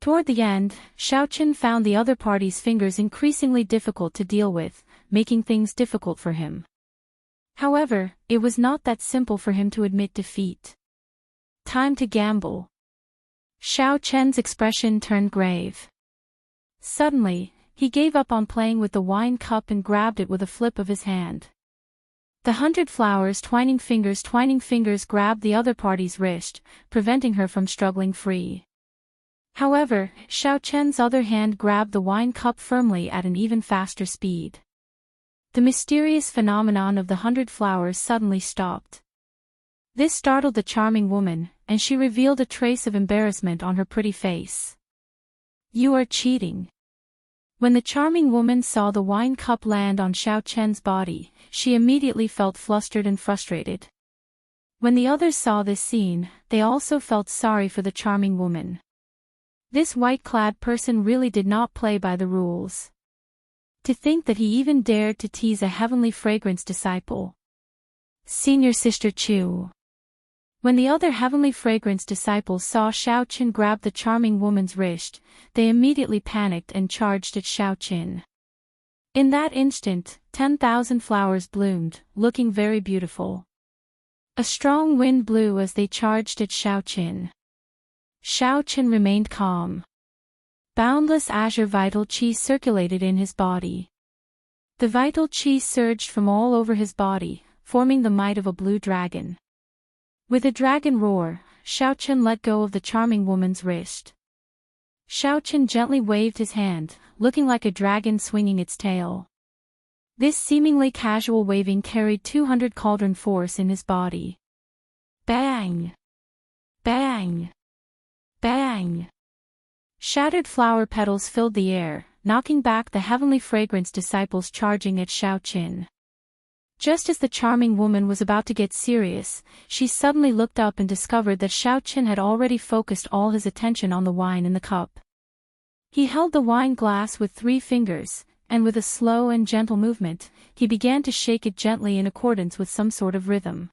Toward the end, Xiao Chen found the other party's fingers increasingly difficult to deal with, making things difficult for him. However, it was not that simple for him to admit defeat. Time to gamble. Xiao Chen's expression turned grave. Suddenly, he gave up on playing with the wine cup and grabbed it with a flip of his hand. The 100 flowers twining fingers grabbed the other party's wrist, preventing her from struggling free. However, Xiao Chen's other hand grabbed the wine cup firmly at an even faster speed. The mysterious phenomenon of the 100 flowers suddenly stopped. This startled the charming woman, and she revealed a trace of embarrassment on her pretty face. You are cheating. When the charming woman saw the wine cup land on Xiao Chen's body, she immediately felt flustered and frustrated. When the others saw this scene, they also felt sorry for the charming woman. This white-clad person really did not play by the rules. To think that he even dared to tease a heavenly fragrance disciple. Senior Sister Chu. When the other heavenly fragrance disciples saw Xiao Chen grab the charming woman's wrist, they immediately panicked and charged at Xiao Chen. In that instant, 10,000 flowers bloomed, looking very beautiful. A strong wind blew as they charged at Xiao Chen. Xiao Chen remained calm. Boundless azure vital qi circulated in his body. The vital qi surged from all over his body, forming the might of a blue dragon. With a dragon roar, Xiao Chen let go of the charming woman's wrist. Xiao Chen gently waved his hand, looking like a dragon swinging its tail. This seemingly casual waving carried 200 cauldron force in his body. Bang! Bang! Bang! Shattered flower petals filled the air, knocking back the heavenly fragrance disciples charging at Xiao Chen. Just as the charming woman was about to get serious, she suddenly looked up and discovered that Xiao Chen had already focused all his attention on the wine in the cup. He held the wine glass with 3 fingers, and with a slow and gentle movement, he began to shake it gently in accordance with some sort of rhythm.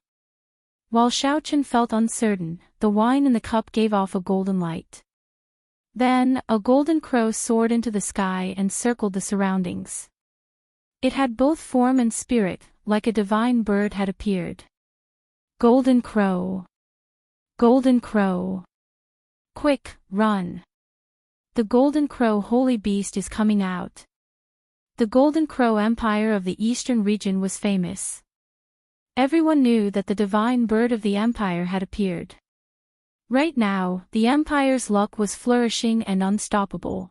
While Xiaochen felt uncertain, the wine in the cup gave off a golden light. Then, a golden crow soared into the sky and circled the surroundings. It had both form and spirit, like a divine bird had appeared. Golden crow! Golden crow! Quick, run! The golden crow holy beast is coming out. The golden crow empire of the eastern region was famous. Everyone knew that the divine bird of the empire had appeared. Right now, the empire's luck was flourishing and unstoppable.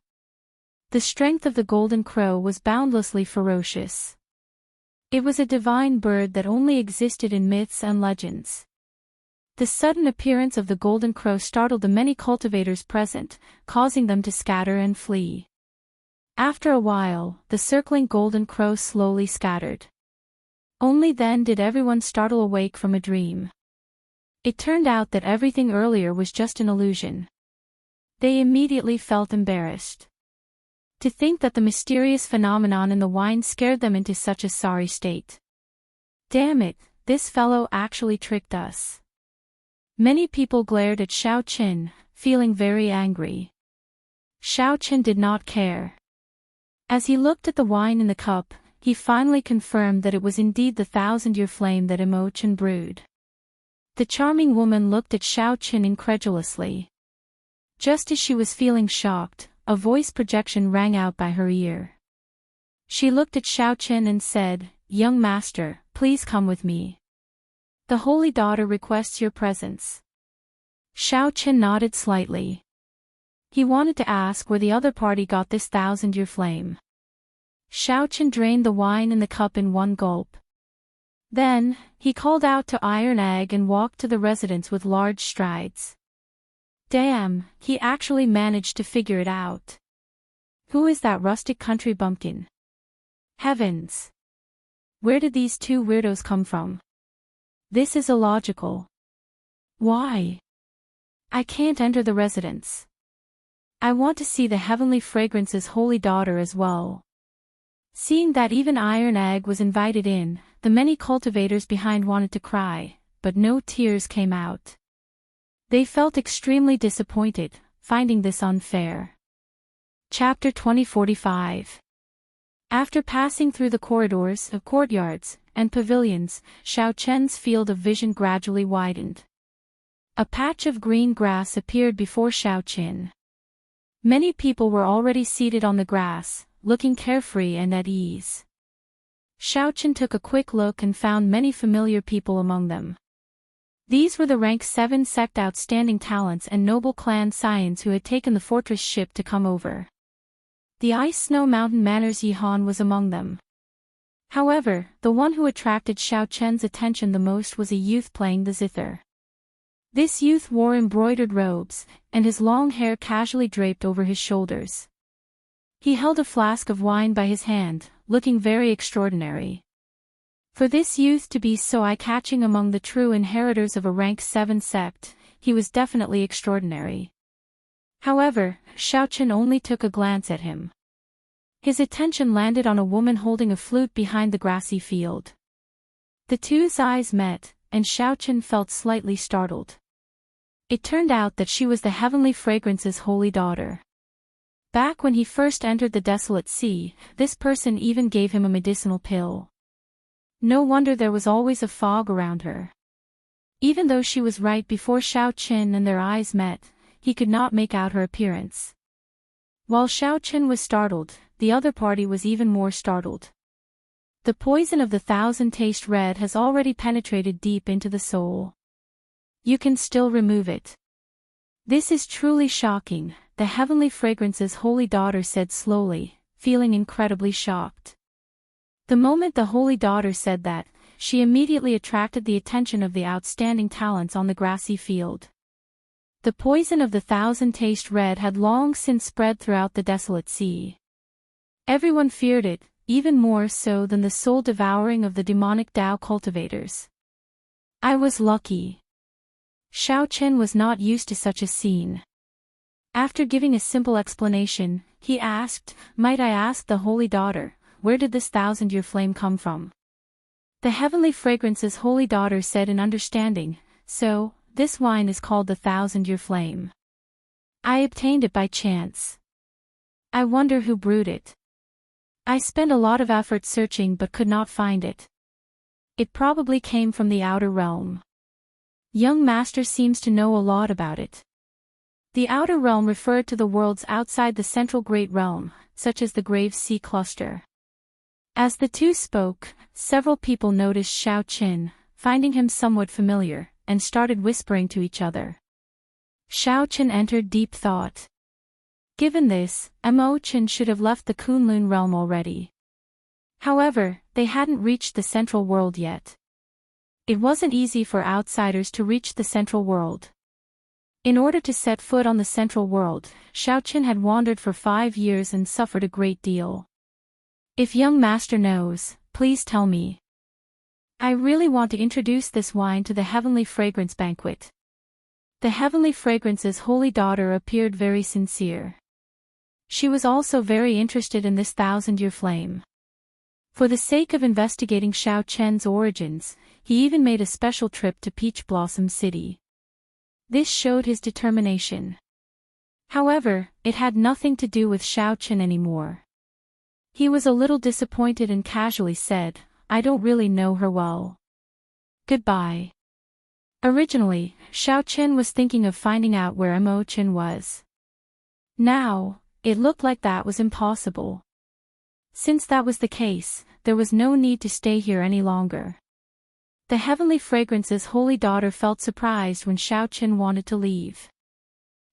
The strength of the golden crow was boundlessly ferocious. It was a divine bird that only existed in myths and legends. The sudden appearance of the golden crow startled the many cultivators present, causing them to scatter and flee. After a while, the circling golden crow slowly scattered. Only then did everyone startle awake from a dream. It turned out that everything earlier was just an illusion. They immediately felt embarrassed. To think that the mysterious phenomenon in the wine scared them into such a sorry state. Damn it, this fellow actually tricked us. Many people glared at Xiaochen, feeling very angry. Xiaochen did not care. As he looked at the wine in the cup, he finally confirmed that it was indeed the 1,000-year flame that Imochen brewed. The charming woman looked at Xiaochen incredulously. Just as she was feeling shocked, a voice projection rang out by her ear. She looked at Xiaochen and said, "Young master, please come with me. The holy daughter requests your presence." Xiaochen nodded slightly. He wanted to ask where the other party got this 1,000-year flame. Xiaochen drained the wine in the cup in one gulp. Then, he called out to Iron Egg and walked to the residence with large strides. Damn, he actually managed to figure it out. Who is that rustic country bumpkin? Heavens! Where did these two weirdos come from? This is illogical. Why? I can't enter the residence. I want to see the heavenly fragrance's holy daughter as well. Seeing that even Iron Egg was invited in, the many cultivators behind wanted to cry, but no tears came out. They felt extremely disappointed, finding this unfair. Chapter 2045. After passing through the corridors, courtyards, and pavilions, Xiaochen's field of vision gradually widened. A patch of green grass appeared before Xiaochen. Many people were already seated on the grass, looking carefree and at ease. Xiaochen took a quick look and found many familiar people among them. These were the rank 7 sect outstanding talents and noble clan scions who had taken the fortress ship to come over. The Ice Snow Mountain Manor's Yihan was among them. However, the one who attracted Xiaochen's attention the most was a youth playing the zither. This youth wore embroidered robes, and his long hair casually draped over his shoulders. He held a flask of wine by his hand, looking very extraordinary. For this youth to be so eye-catching among the true inheritors of a rank 7 sect, he was definitely extraordinary. However, Xiaochen only took a glance at him. His attention landed on a woman holding a flute behind the grassy field. The two's eyes met, and Xiaochen felt slightly startled. It turned out that she was the heavenly fragrance's holy daughter. Back when he first entered the desolate sea, this person even gave him a medicinal pill. No wonder there was always a fog around her. Even though she was right before Xiaochen and their eyes met, he could not make out her appearance. While Xiaochen was startled, the other party was even more startled. The poison of the 1,000 taste red has already penetrated deep into the soul. You can still remove it. This is truly shocking, the heavenly fragrance's holy daughter said slowly, feeling incredibly shocked. The moment the holy daughter said that, she immediately attracted the attention of the outstanding talents on the grassy field. The poison of the 1,000 taste red had long since spread throughout the desolate sea. Everyone feared it, even more so than the soul devouring of the demonic Tao cultivators. I was lucky. Xiaochen was not used to such a scene. After giving a simple explanation, he asked, "Might I ask the holy daughter, where did this 1,000-year flame come from?" The heavenly fragrance's holy daughter said in understanding, So, this wine is called the 1,000-Year Flame. I obtained it by chance. I wonder who brewed it. I spent a lot of effort searching but could not find it. It probably came from the outer realm. Young master seems to know a lot about it. The outer realm referred to the worlds outside the central great realm, such as the Grave Sea Cluster. As the two spoke, several people noticed Xiao Qin, finding him somewhat familiar, and started whispering to each other. Xiao Qin entered deep thought. Given this, Mo Qin should have left the Kunlun realm already. However, they hadn't reached the central world yet. It wasn't easy for outsiders to reach the central world. In order to set foot on the central world, Xiao Qin had wandered for 5 years and suffered a great deal. If young master knows, please tell me. I really want to introduce this wine to the Heavenly Fragrance Banquet. The Heavenly Fragrance's holy daughter appeared very sincere. She was also very interested in this 1,000-year flame. For the sake of investigating Xiao Chen's origins, he even made a special trip to Peach Blossom City. This showed his determination. However, it had nothing to do with Xiao Chen anymore. He was a little disappointed and casually said, I don't really know her well. Goodbye. Originally, Xiao Chen was thinking of finding out where Mo Chen was. Now, it looked like that was impossible. Since that was the case, there was no need to stay here any longer. The Heavenly Fragrance's holy daughter felt surprised when Xiao Chen wanted to leave.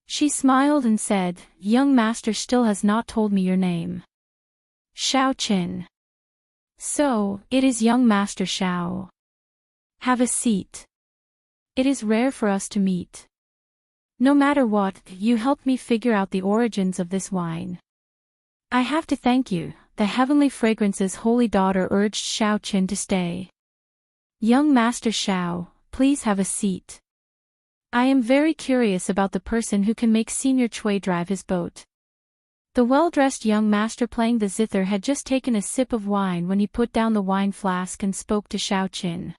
She smiled and said, Young master still has not told me your name. Xiao Chen. So, it is young master Xiao. Have a seat. It is rare for us to meet. No matter what, you helped me figure out the origins of this wine. I have to thank you. The Heavenly Fragrance's holy daughter urged Xiao Chen to stay. Young master Xiao, please have a seat. I am very curious about the person who can make Senior Chui drive his boat. The well-dressed young master playing the zither had just taken a sip of wine when he put down the wine flask and spoke to Xiao Chen.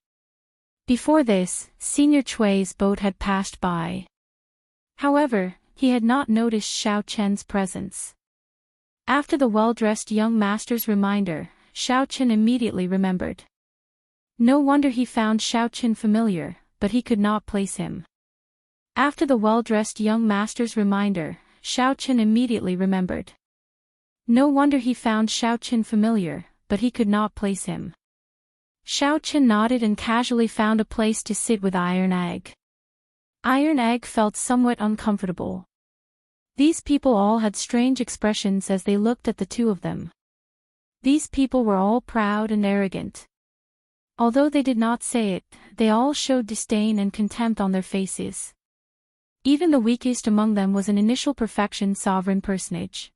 Before this, Senior Chui's boat had passed by. However, he had not noticed Xiao Chen's presence. After the well-dressed young master's reminder, Xiao Chen immediately remembered. No wonder he found Xiao Chen familiar, but he could not place him. After the well-dressed young master's reminder, Xiao Chen immediately remembered. No wonder he found Xiao Chen familiar, but he could not place him. Xiao Chen nodded and casually found a place to sit with Iron Egg. Iron Egg felt somewhat uncomfortable. These people all had strange expressions as they looked at the two of them. These people were all proud and arrogant. Although they did not say it, they all showed disdain and contempt on their faces. Even the weakest among them was an initial perfection sovereign personage.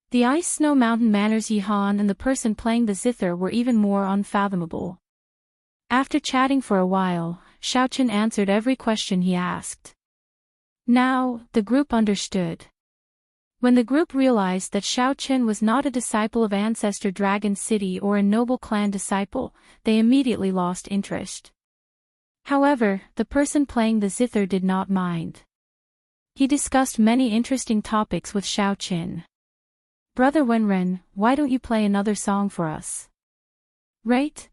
The Ice Snow Mountain Manor's Yihan and the person playing the zither were even more unfathomable. After chatting for a while, Xiao Chen answered every question he asked. Now, the group understood. When the group realized that Xiao Chen was not a disciple of Ancestor Dragon City or a noble clan disciple, they immediately lost interest. However, the person playing the zither did not mind. He discussed many interesting topics with Xiao Chen. Brother Wenren, why don't you play another song for us? Right.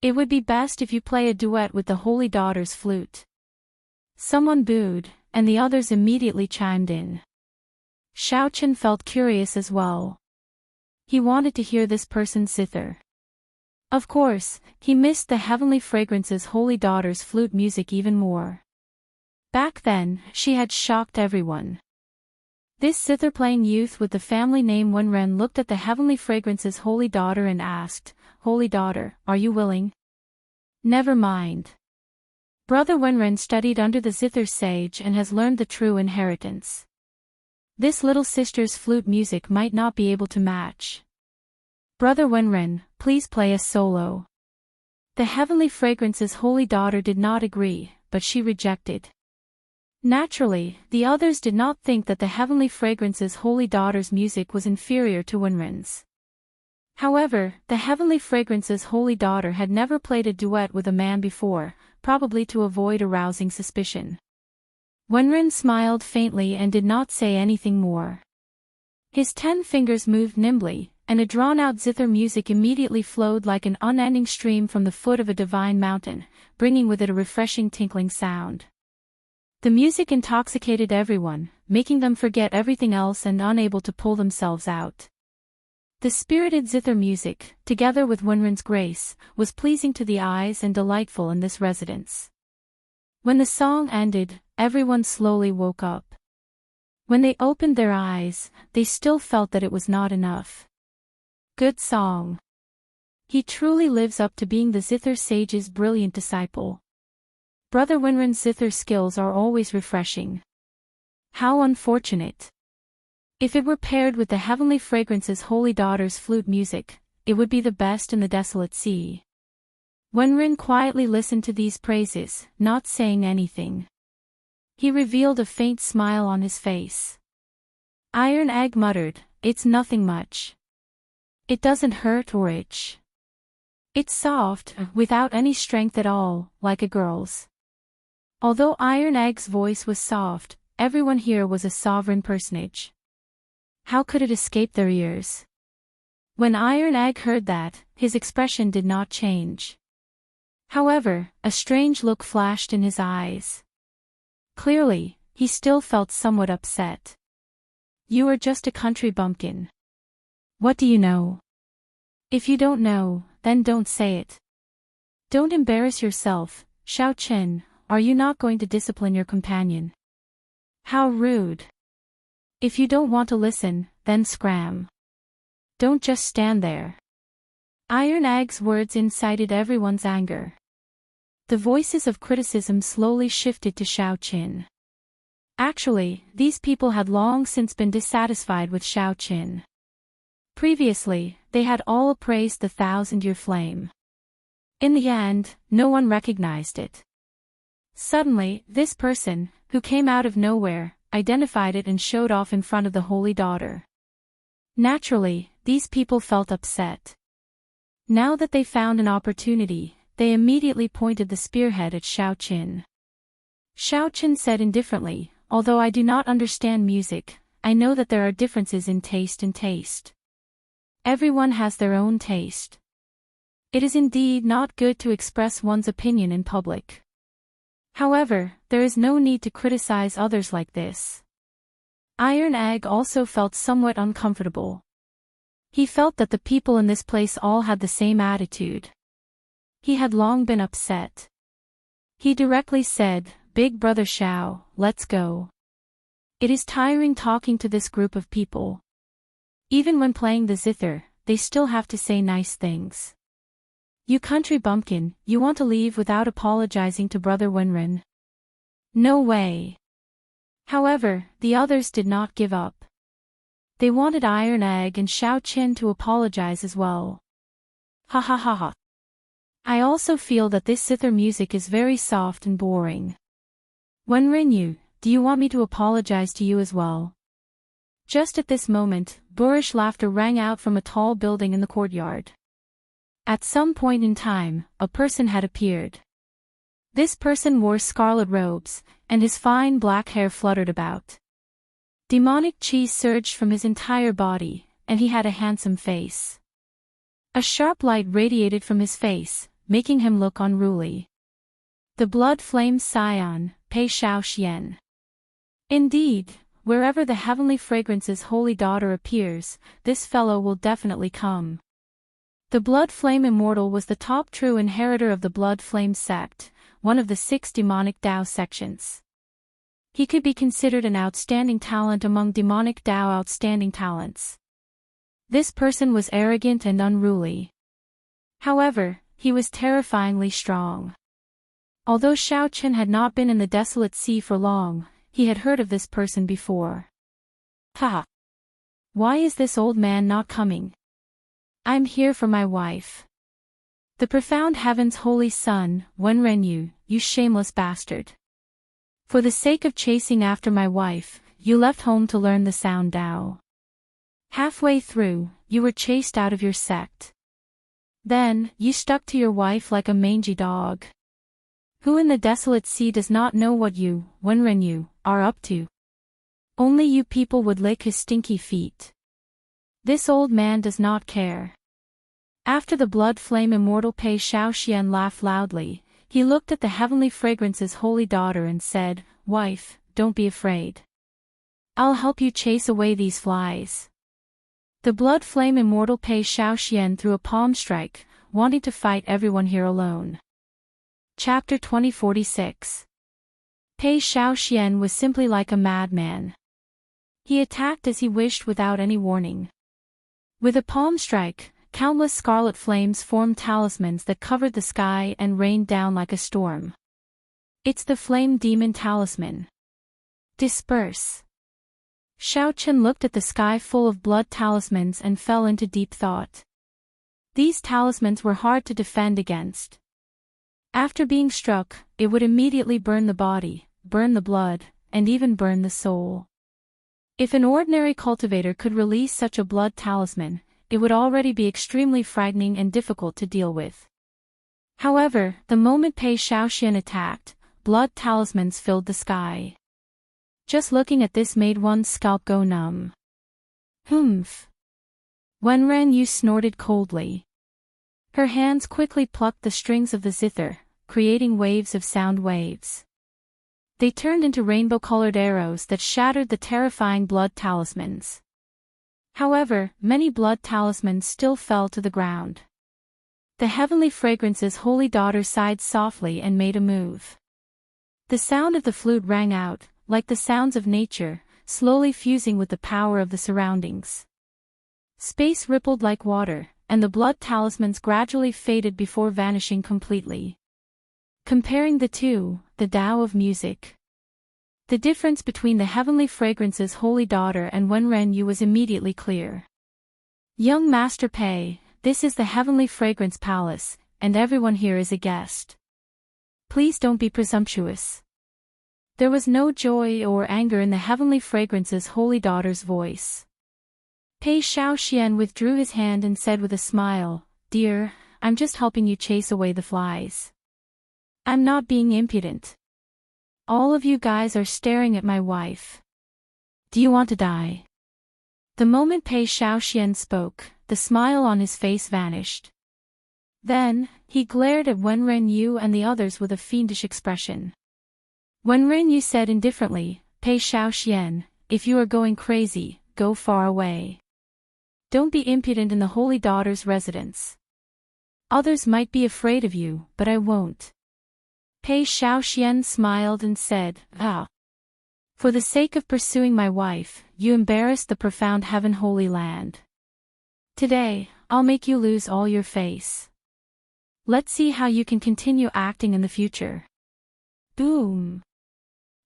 It would be best if you play a duet with the Holy Daughter's flute. Someone booed, and the others immediately chimed in. Xiao Chen felt curious as well. He wanted to hear this person's zither. Of course, he missed the Heavenly Fragrance's Holy Daughter's flute music even more. Back then, she had shocked everyone. This zither-playing youth with the family name Wenren looked at the Heavenly Fragrance's Holy Daughter and asked, Holy Daughter, are you willing? Never mind. Brother Wenren studied under the zither sage and has learned the true inheritance. This little sister's flute music might not be able to match. Brother Wenren, please play a solo. The Heavenly Fragrance's Holy Daughter did not agree, but she rejected. Naturally, the others did not think that the Heavenly Fragrance's Holy Daughter's music was inferior to Wenren's. However, the heavenly fragrance's holy daughter had never played a duet with a man before, probably to avoid arousing suspicion. Wenren smiled faintly and did not say anything more. His 10 fingers moved nimbly, and a drawn-out zither music immediately flowed like an unending stream from the foot of a divine mountain, bringing with it a refreshing tinkling sound. The music intoxicated everyone, making them forget everything else and unable to pull themselves out. The spirited zither music, together with Wenren's grace, was pleasing to the eyes and delightful in this residence. When the song ended, everyone slowly woke up. When they opened their eyes, they still felt that it was not enough. Good song. He truly lives up to being the zither sage's brilliant disciple. Brother Wenren's zither skills are always refreshing. How unfortunate. If it were paired with the heavenly fragrance's holy daughter's flute music, it would be the best in the desolate sea. Wenren quietly listened to these praises, not saying anything. He revealed a faint smile on his face. Iron Egg muttered, "It's nothing much. It doesn't hurt or itch. It's soft, without any strength at all, like a girl's." Although Iron Egg's voice was soft, everyone here was a sovereign personage. How could it escape their ears? When Iron Egg heard that, his expression did not change. However, a strange look flashed in his eyes. Clearly, he still felt somewhat upset. "You are just a country bumpkin. What do you know? If you don't know, then don't say it. Don't embarrass yourself, Xiao Qin. Are you not going to discipline your companion? How rude. If you don't want to listen, then scram. Don't just stand there." Iron Egg's words incited everyone's anger. The voices of criticism slowly shifted to Xiao Qin. Actually, these people had long since been dissatisfied with Xiao Qin. Previously, they had all praised the 1,000-year flame. In the end, no one recognized it. Suddenly, this person, who came out of nowhere, identified it and showed off in front of the holy daughter. Naturally, these people felt upset. Now that they found an opportunity, they immediately pointed the spearhead at Xiao Qin. Xiao Qin said indifferently, "Although I do not understand music, I know that there are differences in taste and taste. Everyone has their own taste. It is indeed not good to express one's opinion in public. However, there is no need to criticize others like this." Iron Egg also felt somewhat uncomfortable. He felt that the people in this place all had the same attitude. He had long been upset. He directly said, "Big brother Xiao, let's go. It is tiring talking to this group of people. Even when playing the zither, they still have to say nice things. You country bumpkin, you want to leave without apologizing to Brother Wenren? No way." However, the others did not give up. They wanted Iron Egg and Xiao Qin to apologize as well. Ha ha ha ha. I also feel that this zither music is very soft and boring. Wenren, do you want me to apologize to you as well? Just at this moment, boorish laughter rang out from a tall building in the courtyard. At some point in time, a person had appeared. This person wore scarlet robes, and his fine black hair fluttered about. Demonic chi surged from his entire body, and he had a handsome face. A sharp light radiated from his face, making him look unruly. The blood flame scion, Pei Xiao Xian. Indeed, wherever the heavenly fragrance's holy daughter appears, this fellow will definitely come. The blood flame Immortal was the top true inheritor of the blood flame sect, one of the 6 demonic Dao sections. He could be considered an outstanding talent among demonic Dao outstanding talents. This person was arrogant and unruly. However, he was terrifyingly strong. Although Xiao Qin had not been in the desolate sea for long, he had heard of this person before. Ha! Why is this old man not coming? I'm here for my wife. The profound heaven's holy son, Wenren, you shameless bastard. For the sake of chasing after my wife, you left home to learn the sound Dao. Halfway through, you were chased out of your sect. Then, you stuck to your wife like a mangy dog. Who in the desolate sea does not know what you, Wenren, are up to? Only you people would lick his stinky feet. This old man does not care. After the blood flame immortal Pei Shaoxian laughed loudly, he looked at the heavenly fragrance's holy daughter and said, "Wife, don't be afraid. I'll help you chase away these flies." The blood flame immortal Pei Shaoxian threw a palm strike, wanting to fight everyone here alone. Chapter 2046. Pei Shaoxian was simply like a madman. He attacked as he wished without any warning. With a palm strike, countless scarlet flames formed talismans that covered the sky and rained down like a storm. It's the flame demon talisman. Disperse. Xiao Chen looked at the sky full of blood talismans and fell into deep thought. These talismans were hard to defend against. After being struck, it would immediately burn the body, burn the blood, and even burn the soul. If an ordinary cultivator could release such a blood talisman, it would already be extremely frightening and difficult to deal with. However, the moment Pei Shaoxian attacked, blood talismans filled the sky. Just looking at this made one's scalp go numb. Humph. Wenren Yu snorted coldly. Her hands quickly plucked the strings of the zither, creating waves of sound waves. They turned into rainbow-colored arrows that shattered the terrifying blood talismans. However, many blood talismans still fell to the ground. The heavenly fragrance's holy daughter sighed softly and made a move. The sound of the flute rang out, like the sounds of nature, slowly fusing with the power of the surroundings. Space rippled like water, and the blood talismans gradually faded before vanishing completely. Comparing the two, the Tao of music. The difference between the heavenly fragrance's holy daughter and Wenren Yu was immediately clear. Young Master Pei, this is the heavenly fragrance palace, and everyone here is a guest. Please don't be presumptuous. There was no joy or anger in the heavenly fragrance's holy daughter's voice. Pei Shaoxian withdrew his hand and said with a smile, "Dear, I'm just helping you chase away the flies. I'm not being impudent. All of you guys are staring at my wife. Do you want to die?" The moment Pei Shaoxian spoke, the smile on his face vanished. Then, he glared at Wenren Yu and the others with a fiendish expression. Wenren Yu said indifferently, "Pei Shaoxian, if you are going crazy, go far away. Don't be impudent in the holy daughter's residence. Others might be afraid of you, but I won't." Pei Shaoxian smiled and said, "Ah. For the sake of pursuing my wife, you embarrassed the profound heaven holy land. Today, I'll make you lose all your face. Let's see how you can continue acting in the future." Boom!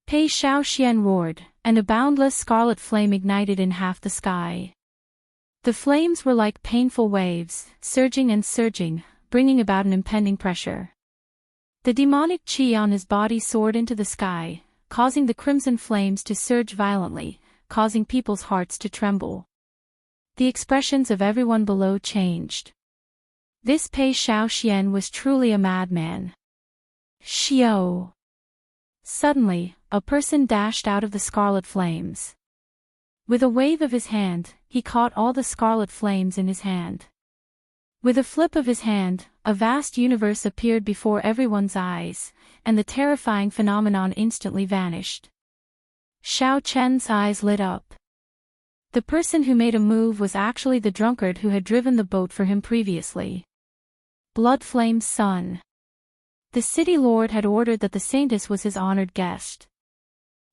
Pei Shaoxian roared, and a boundless scarlet flame ignited in half the sky. The flames were like painful waves, surging and surging, bringing about an impending pressure. The demonic chi on his body soared into the sky, causing the crimson flames to surge violently, causing people's hearts to tremble. The expressions of everyone below changed. This Pei Shaoxian was truly a madman. Xiao! Suddenly, a person dashed out of the scarlet flames. With a wave of his hand, he caught all the scarlet flames in his hand. With a flip of his hand, a vast universe appeared before everyone's eyes, and the terrifying phenomenon instantly vanished. Xiao Chen's eyes lit up. The person who made a move was actually the drunkard who had driven the boat for him previously. Bloodflame's son. The city lord had ordered that the saintess was his honored guest.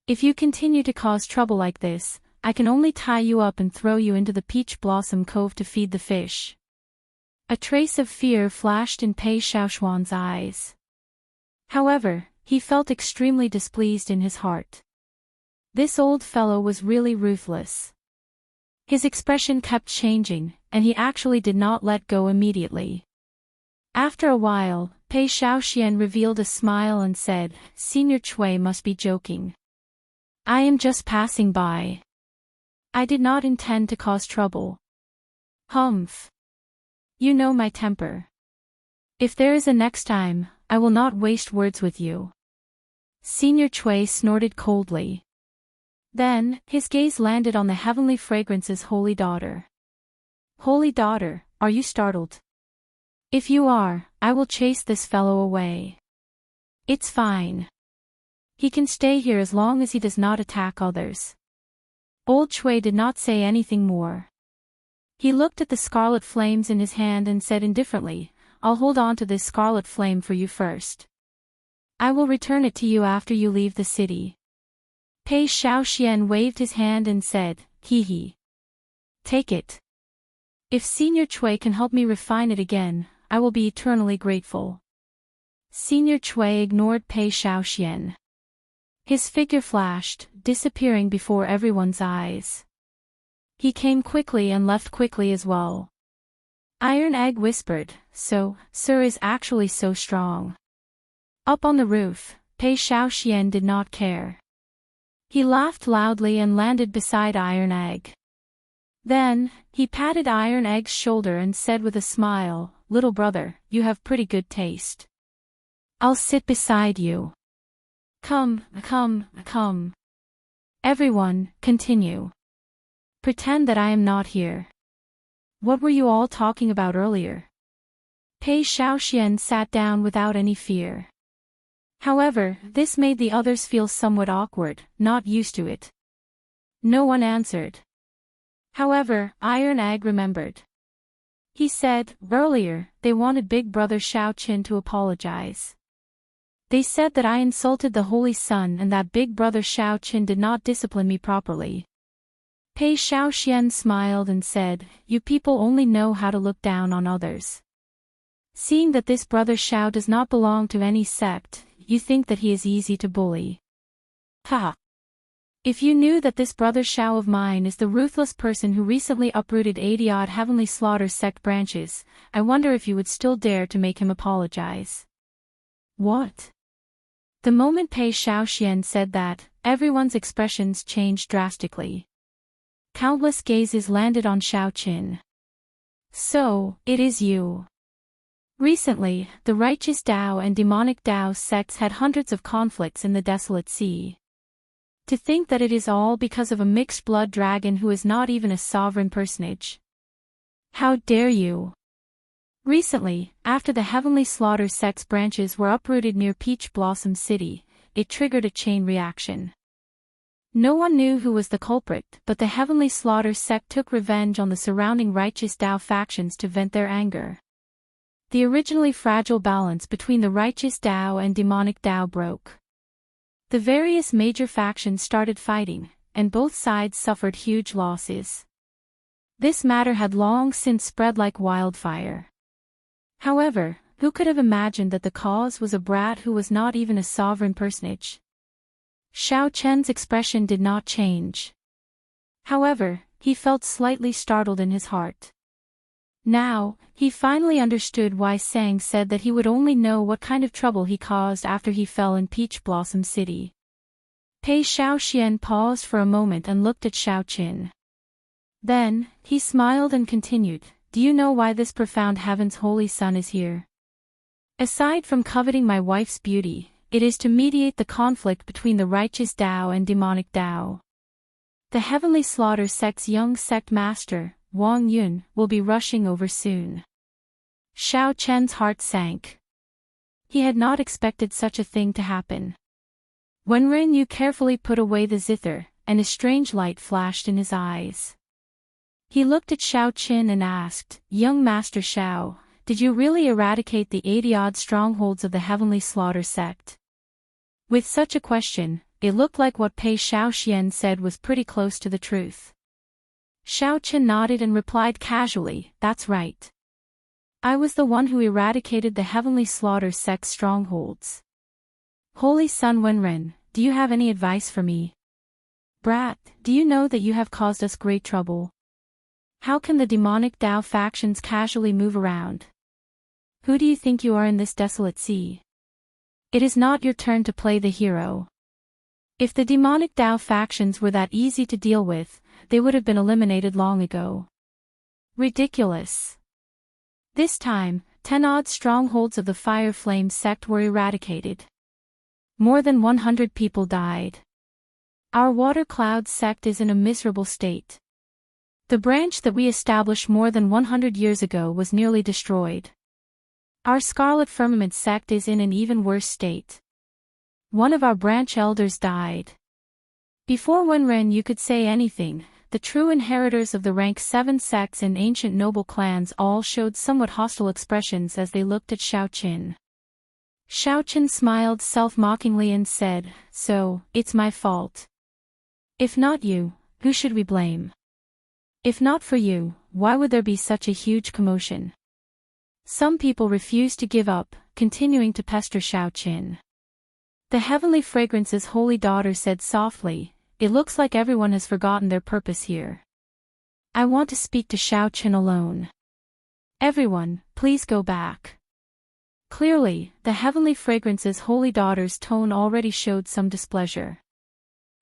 "If you continue to cause trouble like this, I can only tie you up and throw you into the Peach Blossom Cove to feed the fish." A trace of fear flashed in Pei Shaoxian's eyes. However, he felt extremely displeased in his heart. This old fellow was really ruthless. His expression kept changing, and he actually did not let go immediately. After a while, Pei Shaoxian revealed a smile and said, "Senior Chui must be joking. I am just passing by. I did not intend to cause trouble." Humph. You know my temper. If there is a next time, I will not waste words with you. Senior Chui snorted coldly. Then, his gaze landed on the heavenly fragrance's holy daughter. Holy daughter, are you startled? If you are, I will chase this fellow away. It's fine. He can stay here as long as he does not attack others. Old Chui did not say anything more. He looked at the scarlet flames in his hand and said indifferently, I'll hold on to this scarlet flame for you first. I will return it to you after you leave the city. Pei Xiaoxian waved his hand and said, hee hee. Take it. If Senior Chui can help me refine it again, I will be eternally grateful. Senior Chui ignored Pei Xiaoxian. His figure flashed, disappearing before everyone's eyes. He came quickly and left quickly as well. Iron Egg whispered, so, Sir is actually so strong. Up on the roof, Pei Xiaoxian did not care. He laughed loudly and landed beside Iron Egg. Then, he patted Iron Egg's shoulder and said with a smile, Little brother, you have pretty good taste. I'll sit beside you. Come, come, come. Everyone, continue. Pretend that I am not here. What were you all talking about earlier? Pei Xiaoxian sat down without any fear. However, this made the others feel somewhat awkward, not used to it. No one answered. However, Iron Egg remembered. He said, earlier, they wanted Big Brother Xiao Qin to apologize. They said that I insulted the Holy Sun and that Big Brother Xiao Qin did not discipline me properly. Pei Xiaoxian smiled and said, you people only know how to look down on others. Seeing that this Brother Xiao does not belong to any sect, you think that he is easy to bully. Ha! If you knew that this Brother Xiao of mine is the ruthless person who recently uprooted 80-odd Heavenly Slaughter sect branches, I wonder if you would still dare to make him apologize. What? The moment Pei Xiaoxian said that, everyone's expressions changed drastically. Countless gazes landed on Xiao Qin. So, it is you. Recently, the righteous Dao and demonic Dao sects had hundreds of conflicts in the Desolate Sea. To think that it is all because of a mixed-blood dragon who is not even a sovereign personage. How dare you! Recently, after the Heavenly Slaughter sect's branches were uprooted near Peach Blossom City, it triggered a chain reaction. No one knew who was the culprit, but the Heavenly Slaughter sect took revenge on the surrounding righteous Dao factions to vent their anger. The originally fragile balance between the righteous Dao and demonic Dao broke. The various major factions started fighting, and both sides suffered huge losses. This matter had long since spread like wildfire. However, who could have imagined that the cause was a brat who was not even a sovereign personage? Xiao Chen's expression did not change. However, he felt slightly startled in his heart. Now, he finally understood why Sang said that he would only know what kind of trouble he caused after he fell in Peach Blossom City. Pei Xiaoxian paused for a moment and looked at Xiao Qin. Then, he smiled and continued, do you know why this profound heaven's holy sun is here? Aside from coveting my wife's beauty, it is to mediate the conflict between the righteous Dao and demonic Dao. The Heavenly Slaughter sect's young sect master, Wang Yun, will be rushing over soon. Xiao Chen's heart sank. He had not expected such a thing to happen. When Ren Yu carefully put away the zither, and a strange light flashed in his eyes. He looked at Xiao Qin and asked, Young Master Xiao, did you really eradicate the 80-odd strongholds of the Heavenly Slaughter sect? With such a question, it looked like what Pei Xiaoxian said was pretty close to the truth. Xiao Qin nodded and replied casually, that's right. I was the one who eradicated the Heavenly Slaughter sect's strongholds. Holy Sun Wenren, do you have any advice for me? Brat, do you know that you have caused us great trouble? How can the demonic Dao factions casually move around? Who do you think you are in this desolate sea? It is not your turn to play the hero. If the demonic Dao factions were that easy to deal with, they would have been eliminated long ago. Ridiculous. This time, 10 odd strongholds of the Fire Flame sect were eradicated. More than 100 people died. Our Water Cloud sect is in a miserable state. The branch that we established more than 100 years ago was nearly destroyed. Our Scarlet Firmament sect is in an even worse state. One of our branch elders died. Before Wenren you could say anything, the true inheritors of the rank 7 sects and ancient noble clans all showed somewhat hostile expressions as they looked at Xiaoqin. Xiaoqin smiled self-mockingly and said, "So, it's my fault. If not you, who should we blame? If not for you, why would there be such a huge commotion?" Some people refused to give up, continuing to pester Xiaoqin. The Heavenly Fragrance's holy daughter said softly, "It looks like everyone has forgotten their purpose here. I want to speak to Xiaoqin alone. Everyone, please go back." Clearly, the Heavenly Fragrance's holy daughter's tone already showed some displeasure.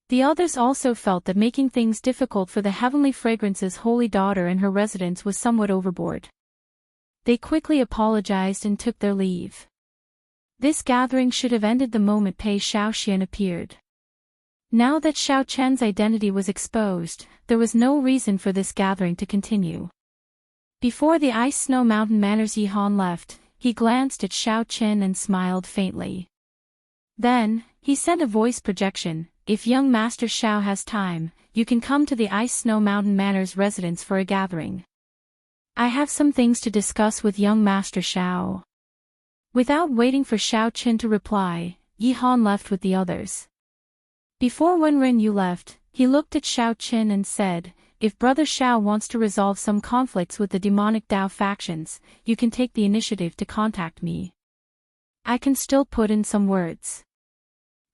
The others also felt that making things difficult for the Heavenly Fragrance's holy daughter and her residents was somewhat overboard. They quickly apologized and took their leave. This gathering should have ended the moment Pei Xiaoxian appeared. Now that Xiao Chen's identity was exposed, there was no reason for this gathering to continue. Before the Ice Snow Mountain Manor's Yihan left, he glanced at Xiao Chen and smiled faintly. Then, he sent a voice projection, "If young Master Xiao has time, you can come to the Ice Snow Mountain Manor's residence for a gathering. I have some things to discuss with young Master Xiao." Without waiting for Xiao Chen to reply, Yihan left with the others. Before Wenren Yu left, he looked at Xiao Chen and said, "If Brother Xiao wants to resolve some conflicts with the demonic Dao factions, you can take the initiative to contact me. I can still put in some words."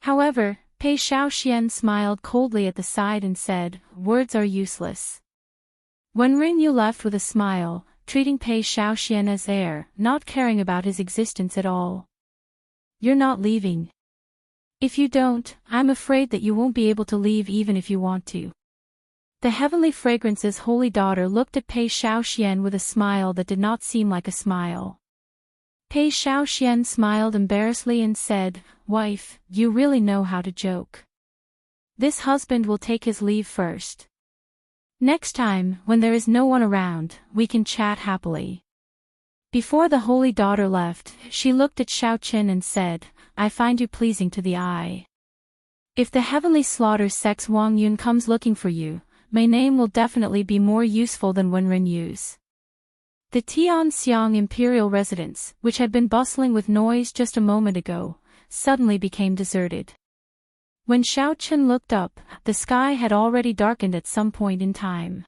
However, Pei Xiaoxian smiled coldly at the side and said, "Words are useless." Wenren Yu left with a smile, treating Pei Xiaoxian as heir, not caring about his existence at all. "You're not leaving. If you don't, I'm afraid that you won't be able to leave even if you want to." The Heavenly Fragrance's holy daughter looked at Pei Xiaoxian with a smile that did not seem like a smile. Pei Xiaoxian smiled embarrassedly and said, "Wife, you really know how to joke. This husband will take his leave first. Next time, when there is no one around, we can chat happily." Before the holy daughter left, she looked at Xiao Chen and said, "I find you pleasing to the eye. If the Heavenly Slaughter Sect's Wang Yun comes looking for you, my name will definitely be more useful than Wenren Yu's." The Tianxiang Imperial residence, which had been bustling with noise just a moment ago, suddenly became deserted. When Xiao Chen looked up, the sky had already darkened at some point in time.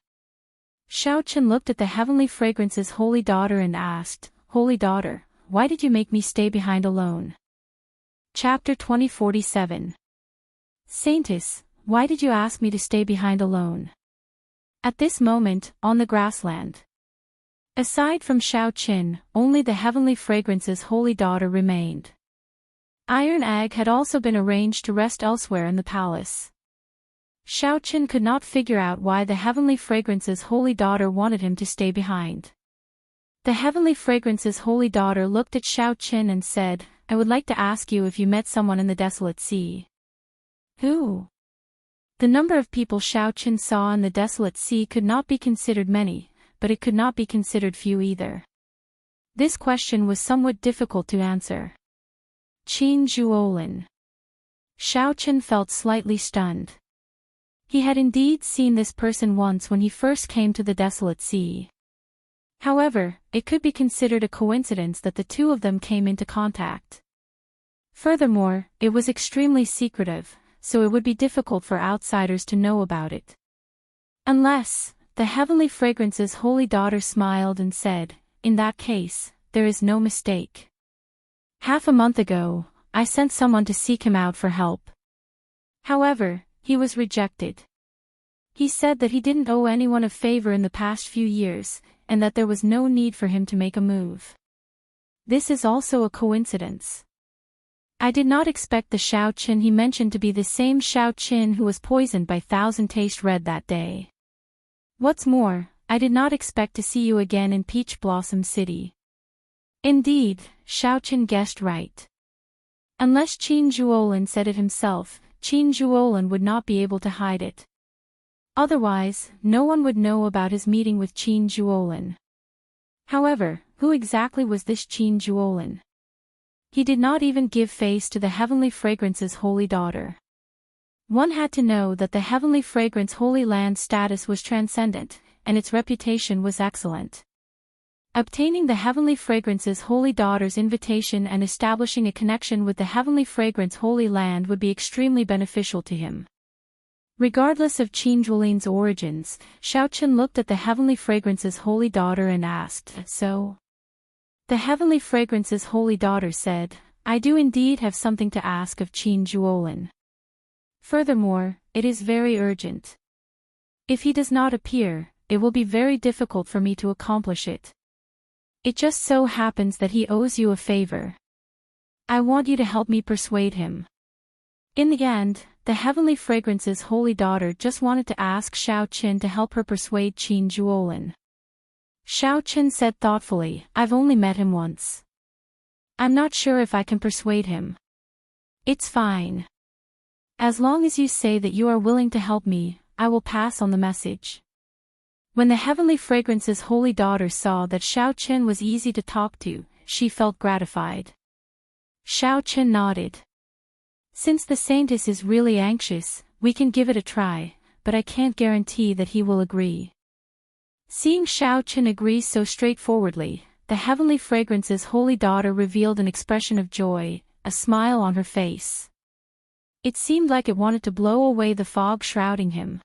Xiao Chen looked at the Heavenly Fragrance's holy daughter and asked, "Holy daughter, why did you make me stay behind alone?" Chapter 2047. Saintess, why did you ask me to stay behind alone? At this moment, on the grassland, aside from Xiao Chen, only the Heavenly Fragrance's holy daughter remained. Iron Egg had also been arranged to rest elsewhere in the palace. Xiao Chen could not figure out why the Heavenly Fragrance's holy daughter wanted him to stay behind. The Heavenly Fragrance's holy daughter looked at Xiao Chen and said, "I would like to ask you if you met someone in the Desolate Sea." "Who?" The number of people Xiao Chen saw in the Desolate Sea could not be considered many, but it could not be considered few either. This question was somewhat difficult to answer. Qin Zhuolin. Xiao Chen felt slightly stunned. He had indeed seen this person once when he first came to the Desolate Sea. However, it could be considered a coincidence that the two of them came into contact. Furthermore, it was extremely secretive, so it would be difficult for outsiders to know about it. Unless, the Heavenly Fragrance's holy daughter smiled and said, "In that case, there is no mistake. Half a month ago, I sent someone to seek him out for help. However, he was rejected. He said that he didn't owe anyone a favor in the past few years, and that there was no need for him to make a move. This is also a coincidence. I did not expect the Xiao Chen he mentioned to be the same Xiao Chen who was poisoned by Thousand Taste Red that day. What's more, I did not expect to see you again in Peach Blossom City. Indeed, Xiaochen guessed right. Unless Qin Zhuolin said it himself, Qin Zhuolin would not be able to hide it. Otherwise, no one would know about his meeting with Qin Zhuolin. However, who exactly was this Qin Zhuolin? He did not even give face to the Heavenly Fragrance's holy daughter. One had to know that the Heavenly Fragrance Holy Land status was transcendent, and its reputation was excellent. Obtaining the Heavenly Fragrance's holy daughter's invitation and establishing a connection with the Heavenly Fragrance Holy Land would be extremely beneficial to him. Regardless of Qin Zhuolin's origins, Xiaochen looked at the Heavenly Fragrance's holy daughter and asked, "So?" The Heavenly Fragrance's holy daughter said, "I do indeed have something to ask of Qin Zhuolin. Furthermore, it is very urgent. If he does not appear, it will be very difficult for me to accomplish it. It just so happens that he owes you a favor. I want you to help me persuade him." In the end, the Heavenly Fragrance's holy daughter just wanted to ask Xiaochen to help her persuade Qin Zhuolin. Xiaochen said thoughtfully, "I've only met him once. I'm not sure if I can persuade him." "It's fine. As long as you say that you are willing to help me, I will pass on the message." When the Heavenly Fragrance's holy daughter saw that Xiaochen was easy to talk to, she felt gratified. Xiaochen nodded. "Since the Saintess is really anxious, we can give it a try, but I can't guarantee that he will agree." Seeing Xiaochen agree so straightforwardly, the Heavenly Fragrance's holy daughter revealed an expression of joy, a smile on her face. It seemed like it wanted to blow away the fog shrouding him.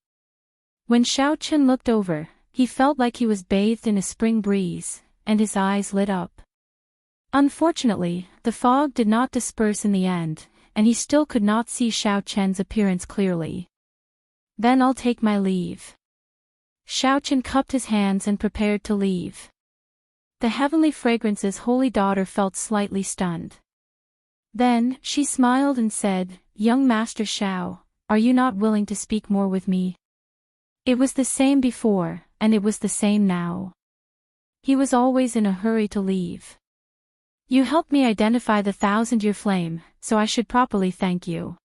When Xiaochen looked over, he felt like he was bathed in a spring breeze, and his eyes lit up. Unfortunately, the fog did not disperse in the end, and he still could not see Xiaochen's appearance clearly. "Then I'll take my leave." Xiaochen cupped his hands and prepared to leave. The Heavenly Fragrance's holy daughter felt slightly stunned. Then, she smiled and said, "Young Master Xiao, are you not willing to speak more with me?" It was the same before, and it was the same now. He was always in a hurry to leave. "You helped me identify the 1,000-year flame, so I should properly thank you.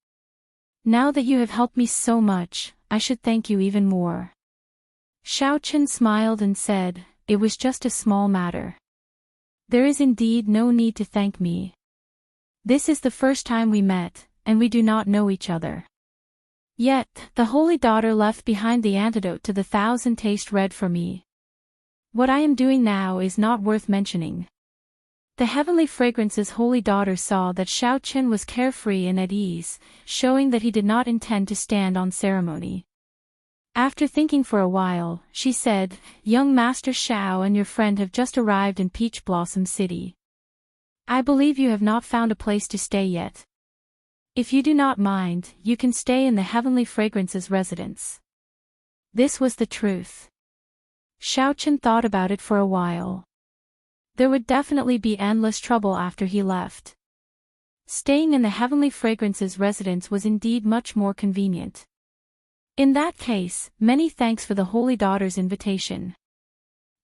Now that you have helped me so much, I should thank you even more." Xiaochen smiled and said, "It was just a small matter. There is indeed no need to thank me. This is the first time we met, and we do not know each other." Yet, the holy daughter left behind the antidote to the 1,000 taste red for me. What I am doing now is not worth mentioning. The Heavenly Fragrance's holy daughter saw that Xiaochen was carefree and at ease, showing that he did not intend to stand on ceremony. After thinking for a while, she said, "Young Master Xiao and your friend have just arrived in Peach Blossom City. I believe you have not found a place to stay yet. If you do not mind, you can stay in the Heavenly Fragrance's residence." This was the truth. Xiaochen thought about it for a while. There would definitely be endless trouble after he left. Staying in the Heavenly Fragrance's residence was indeed much more convenient. In that case, many thanks for the Holy Daughter's invitation.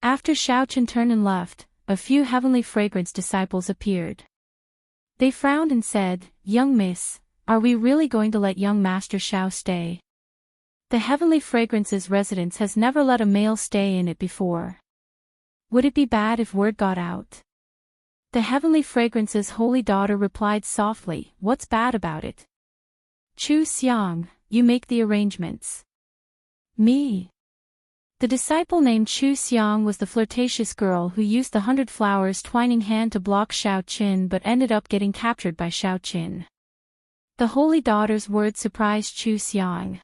After Xiaochen turned and left, a few Heavenly Fragrance disciples appeared. They frowned and said, "Young miss, are we really going to let young Master Xiao stay? The Heavenly Fragrance's residence has never let a male stay in it before. Would it be bad if word got out?" The Heavenly Fragrance's holy daughter replied softly, "What's bad about it? Chu Xiang, you make the arrangements." "Me?" The disciple named Chu Xiang was the flirtatious girl who used the 100 flowers twining hand to block Xiaochen but ended up getting captured by Xiaochen. The holy daughter's words surprised Chu Xiang.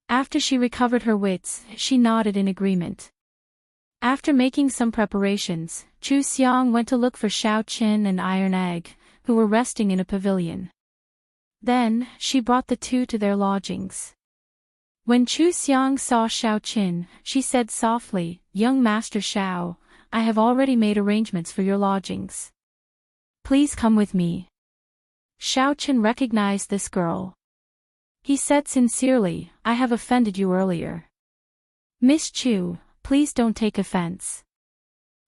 After she recovered her wits, she nodded in agreement. After making some preparations, Chu Xiang went to look for Xiaochen and Iron Egg, who were resting in a pavilion. Then, she brought the two to their lodgings. When Chu Xiang saw Xiaochen, she said softly, "Young Master Xiao, I have already made arrangements for your lodgings. Please come with me." Xiaochen recognized this girl. He said sincerely, "I have offended you earlier. Miss Chu, please don't take offense.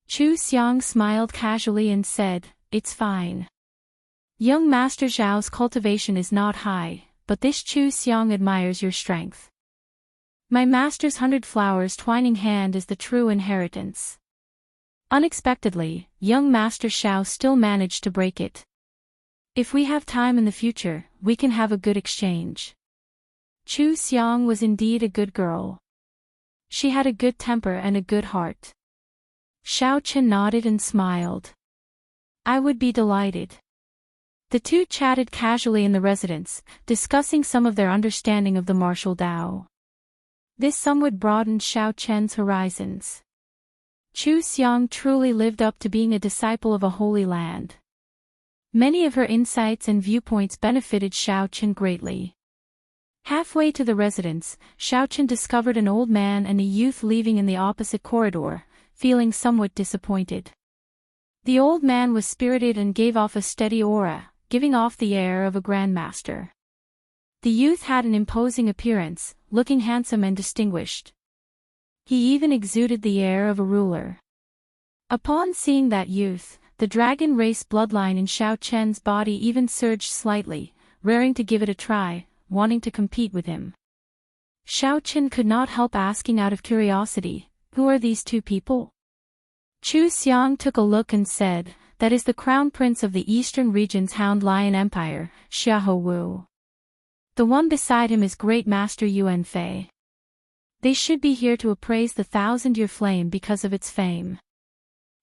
Chu Xiang smiled casually and said, "It's fine. Young Master Zhao's cultivation is not high, but this Chu Xiang admires your strength. My master's 100 flowers twining hand is the true inheritance." Unexpectedly, young Master Xiao still managed to break it. "If we have time in the future, we can have a good exchange." Chu Xiang was indeed a good girl. She had a good temper and a good heart. Xiao Chen nodded and smiled. "I would be delighted." The two chatted casually in the residence, discussing some of their understanding of the martial Tao. This somewhat broadened Xiao Chen's horizons. Chu Xiang truly lived up to being a disciple of a holy land. Many of her insights and viewpoints benefited Xiao Chen greatly. Halfway to the residence, Xiao Chen discovered an old man and a youth leaving in the opposite corridor, feeling somewhat disappointed. The old man was spirited and gave off a steady aura, giving off the air of a grandmaster. The youth had an imposing appearance, looking handsome and distinguished. He even exuded the air of a ruler. Upon seeing that youth, the dragon race bloodline in Xiao Chen's body even surged slightly, raring to give it a try, wanting to compete with him. Xiao Chen could not help asking out of curiosity, "Who are these two people?" Chu Xiang took a look and said, "That is the crown prince of the eastern region's Hound Lion Empire, Xiahou Wu. The one beside him is Great Master Yuan Fei. They should be here to appraise the 1,000-year flame because of its fame."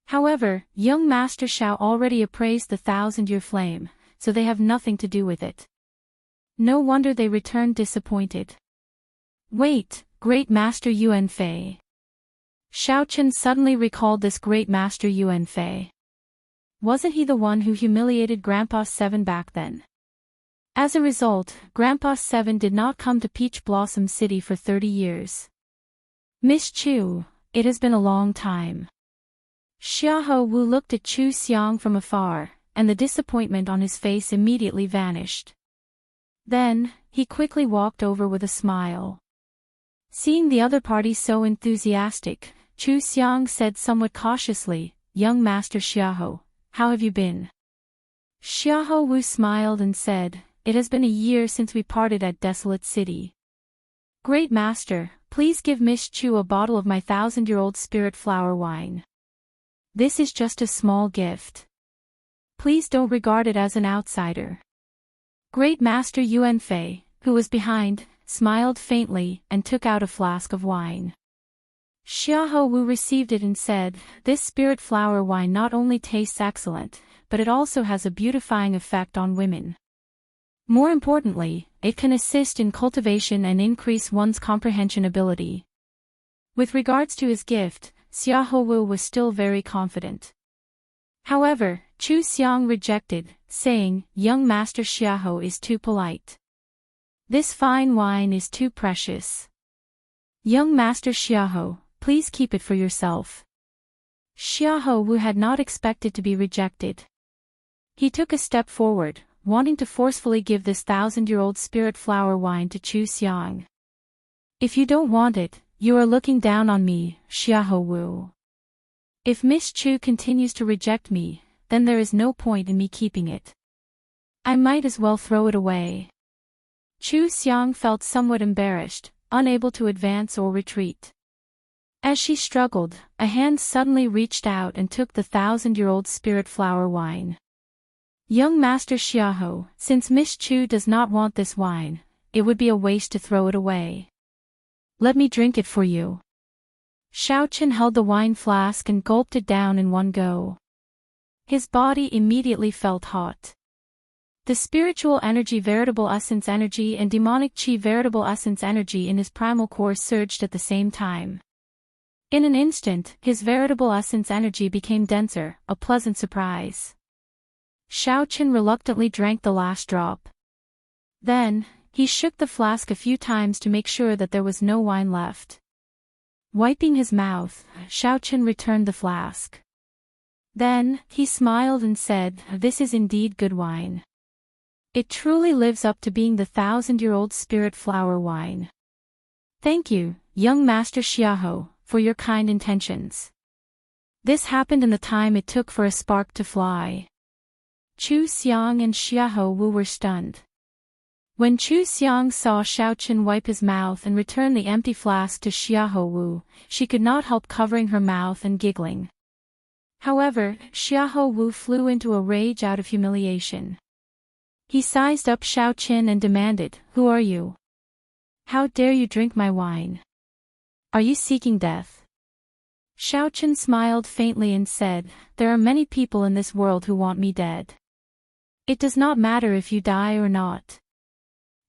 However, young Master Xiao already appraised the 1,000-year flame, so they have nothing to do with it. No wonder they returned disappointed. "Wait, Great Master Yuan Fei." Xiao Chen suddenly recalled this Great Master Yuan Fei. Wasn't he the one who humiliated Grandpa Seven back then? As a result, Grandpa Seven did not come to Peach Blossom City for 30 years. "Miss Chu, it has been a long time." Xiahou Wu looked at Chu Xiang from afar, and the disappointment on his face immediately vanished. Then, he quickly walked over with a smile. Seeing the other party so enthusiastic, Chu Xiang said somewhat cautiously, "Young Master Xiahou, how have you been?" Xiahou Wu smiled and said, "It has been a year since we parted at Desolate City. Great Master, please give Miss Chu a bottle of my 1,000-year-old spirit flower wine. This is just a small gift. Please don't regard it as an outsider." Great Master Yuan Fei, who was behind, smiled faintly and took out a flask of wine. Xiahou Wu received it and said, "This spirit flower wine not only tastes excellent, but it also has a beautifying effect on women. More importantly, it can assist in cultivation and increase one's comprehension ability." With regards to his gift, Xiahou Wu was still very confident. However, Chu Xiang rejected, saying, "Young Master Xiahou is too polite. This fine wine is too precious. Young Master Xiahou, please keep it for yourself." Xiahou Wu had not expected to be rejected. He took a step forward, wanting to forcefully give this 1,000-year-old spirit flower wine to Chu Xiang. "If you don't want it, you are looking down on me, Xiahou Wu. If Miss Chu continues to reject me, then there is no point in me keeping it. I might as well throw it away." Chu Xiang felt somewhat embarrassed, unable to advance or retreat. As she struggled, a hand suddenly reached out and took the 1,000-year-old spirit flower wine. "Young Master Xiahou, since Miss Chu does not want this wine, it would be a waste to throw it away. Let me drink it for you." Xiao Chen held the wine flask and gulped it down in one go. His body immediately felt hot. The spiritual energy veritable essence energy and demonic chi veritable essence energy in his primal core surged at the same time. In an instant, his veritable essence energy became denser, a pleasant surprise. Xiao Chen reluctantly drank the last drop. Then, he shook the flask a few times to make sure that there was no wine left. Wiping his mouth, Xiao Chen returned the flask. Then, he smiled and said, "This is indeed good wine. It truly lives up to being the 1,000-year-old spirit flower wine. Thank you, young Master Xiahou, for your kind intentions. This happened in the time it took for a spark to fly. Chu Xiang and Xiahou Wu were stunned. When Chu Xiang saw Xiao Qin wipe his mouth and return the empty flask to Xiahou Wu, she could not help covering her mouth and giggling. However, Xiahou Wu flew into a rage out of humiliation. He sized up Xiao Qin and demanded, "Who are you? How dare you drink my wine? Are you seeking death?" Xiao Qin smiled faintly and said, "There are many people in this world who want me dead. It does not matter if you die or not.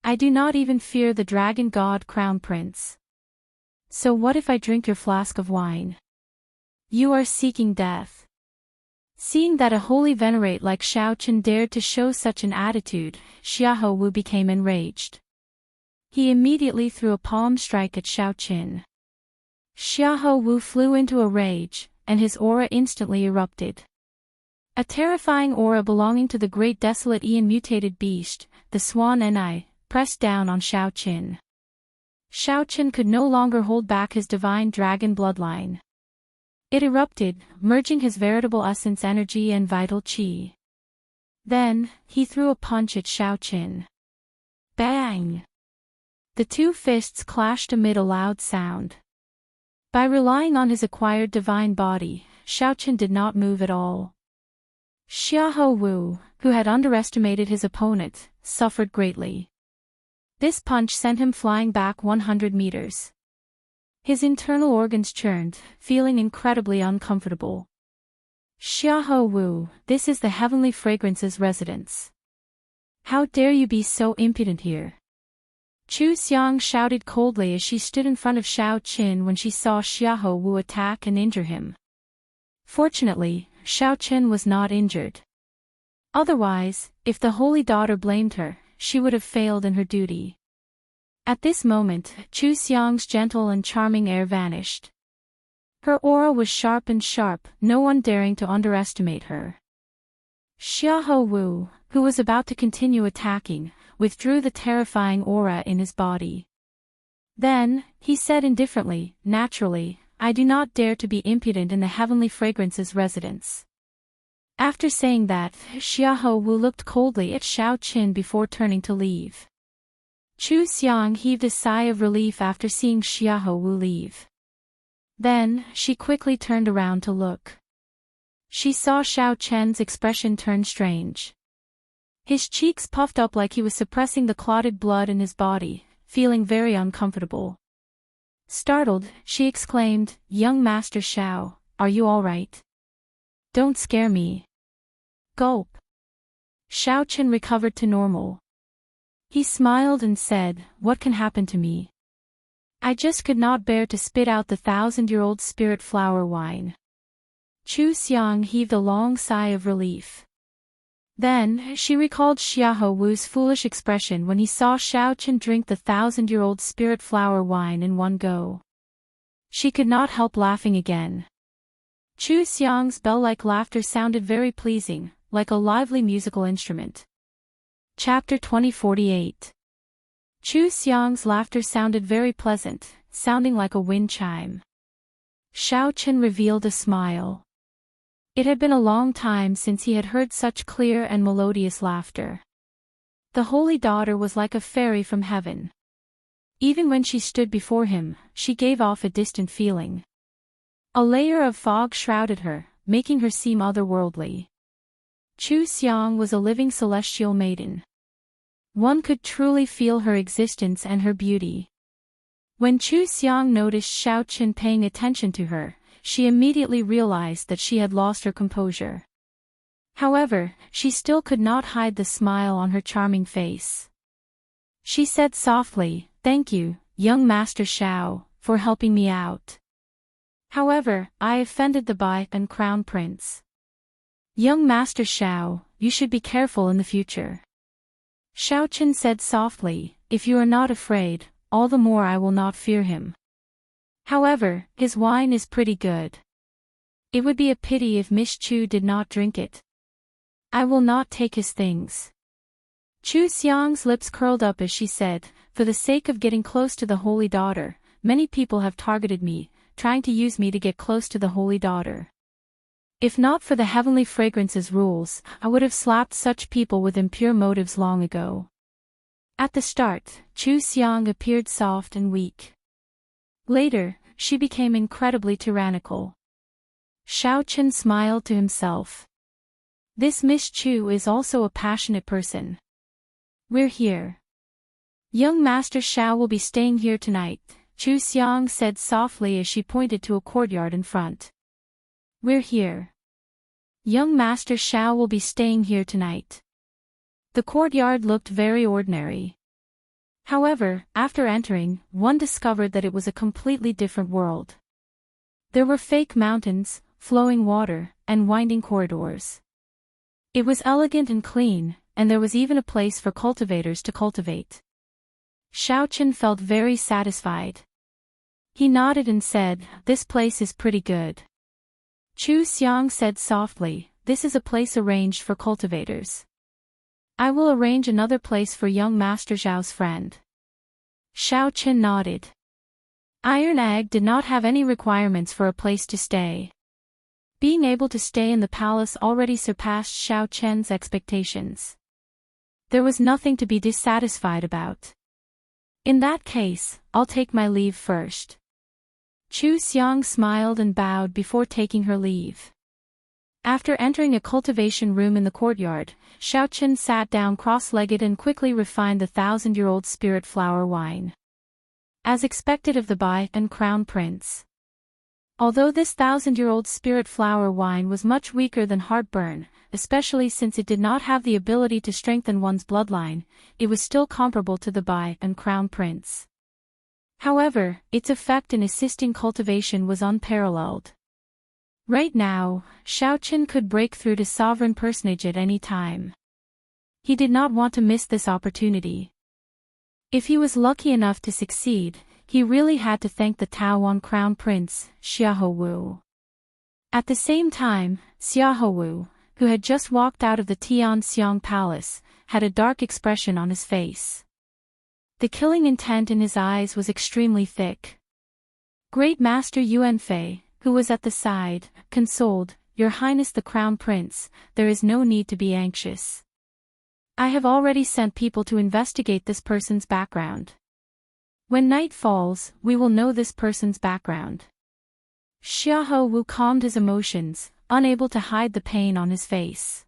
I do not even fear the dragon god crown prince. So what if I drink your flask of wine? You are seeking death." Seeing that a holy venerate like Xiao Qin dared to show such an attitude, Xiahou Wu became enraged. He immediately threw a palm strike at Xiao Qin. Xiahou Wu flew into a rage, and his aura instantly erupted. A terrifying aura belonging to the great desolate Ian mutated beast, the Swan Ni, pressed down on Xiao Qin. Xiao Qin could no longer hold back his divine dragon bloodline. It erupted, merging his veritable essence energy and vital qi. Then, he threw a punch at Xiao Qin. Bang! The two fists clashed amid a loud sound. By relying on his acquired divine body, Xiao Qin did not move at all. Xiahou Wu, who had underestimated his opponent, suffered greatly. This punch sent him flying back 100 meters. His internal organs churned, feeling incredibly uncomfortable. "Xiahou Wu, this is the Heavenly Fragrance's residence. How dare you be so impudent here?" Chu Xiang shouted coldly as she stood in front of Xiao Qin when she saw Xiahou Wu attack and injure him. Fortunately, Xiao Qin was not injured. Otherwise, if the holy daughter blamed her, she would have failed in her duty. At this moment, Chu Xiang's gentle and charming air vanished. Her aura was sharp, no one daring to underestimate her. Xiahou Wu, who was about to continue attacking, withdrew the terrifying aura in his body. Then, he said indifferently, "Naturally, I do not dare to be impudent in the Heavenly Fragrance's residence." After saying that, Xiahou Wu looked coldly at Xiao Qin before turning to leave. Chu Xiang heaved a sigh of relief after seeing Xiahou Wu leave. Then, she quickly turned around to look. She saw Xiao Qin's expression turn strange. His cheeks puffed up like he was suppressing the clotted blood in his body, feeling very uncomfortable. Startled, she exclaimed, "Young Master Xiao, are you all right? Don't scare me." Gulp. Xiao Qin recovered to normal. He smiled and said, "What can happen to me? I just could not bear to spit out the 1,000-year-old spirit flower wine." Chu Xiang heaved a long sigh of relief. Then, she recalled Xiahou Wu's foolish expression when he saw Xiao Qin drink the 1,000-year-old spirit flower wine in one go. She could not help laughing again. Chu Xiang's bell-like laughter sounded very pleasing, like a lively musical instrument. Chapter 2048. Chu Xiang's laughter sounded very pleasant, sounding like a wind chime. Xiao Qin revealed a smile. It had been a long time since he had heard such clear and melodious laughter. The holy daughter was like a fairy from heaven. Even when she stood before him, she gave off a distant feeling. A layer of fog shrouded her, making her seem otherworldly. Chu Xiang was a living celestial maiden. One could truly feel her existence and her beauty. When Chu Xiang noticed Xiao Qin paying attention to her, she immediately realized that she had lost her composure. However, she still could not hide the smile on her charming face. She said softly, "Thank you, young Master Xiao, for helping me out. However, I offended the Bai and Crown Prince. Young Master Xiao, you should be careful in the future." Xiao Qin said softly, "If you are not afraid, all the more I will not fear him. However, his wine is pretty good. It would be a pity if Miss Chu did not drink it. I will not take his things." Chu Xiang's lips curled up as she said, "For the sake of getting close to the holy daughter, many people have targeted me, trying to use me to get close to the holy daughter. If not for the heavenly fragrances rules, I would have slapped such people with impure motives long ago. At the start, Chu Xiang appeared soft and weak. Later, she became incredibly tyrannical. Xiao Chen smiled to himself. This Miss Chu is also a passionate person. We're here. Young Master Xiao will be staying here tonight, Chu Xiang said softly as she pointed to a courtyard in front. We're here. Young Master Xiao will be staying here tonight. The courtyard looked very ordinary. However, after entering, one discovered that it was a completely different world. There were fake mountains, flowing water, and winding corridors. It was elegant and clean, and there was even a place for cultivators to cultivate. Xiao Chen felt very satisfied. He nodded and said, "This place is pretty good." Chu Xiang said softly, "This is a place arranged for cultivators. I will arrange another place for young Master Zhao's friend." Xiao Chen nodded. Iron Egg did not have any requirements for a place to stay. Being able to stay in the palace already surpassed Xiao Chen's expectations. There was nothing to be dissatisfied about. In that case, I'll take my leave first. Chu Xiang smiled and bowed before taking her leave. After entering a cultivation room in the courtyard, Xiao Chen sat down cross-legged and quickly refined the 1,000-year-old spirit flower wine. As expected of the Bai and Crown Prince. Although this 1,000-year-old spirit flower wine was much weaker than heartburn, especially since it did not have the ability to strengthen one's bloodline, it was still comparable to the Bai and Crown Prince. However, its effect in assisting cultivation was unparalleled. Right now, Xiao Chen could break through to sovereign personage at any time. He did not want to miss this opportunity. If he was lucky enough to succeed, he really had to thank the Taoan Crown Prince, Xiaohu. At the same time, Xiaohu, who had just walked out of the Tianxiang Palace, had a dark expression on his face. The killing intent in his eyes was extremely thick. Great Master Yuanfei, who was at the side, consoled, "Your Highness the Crown Prince, there is no need to be anxious. I have already sent people to investigate this person's background. When night falls, we will know this person's background." Xiaohu calmed his emotions, unable to hide the pain on his face.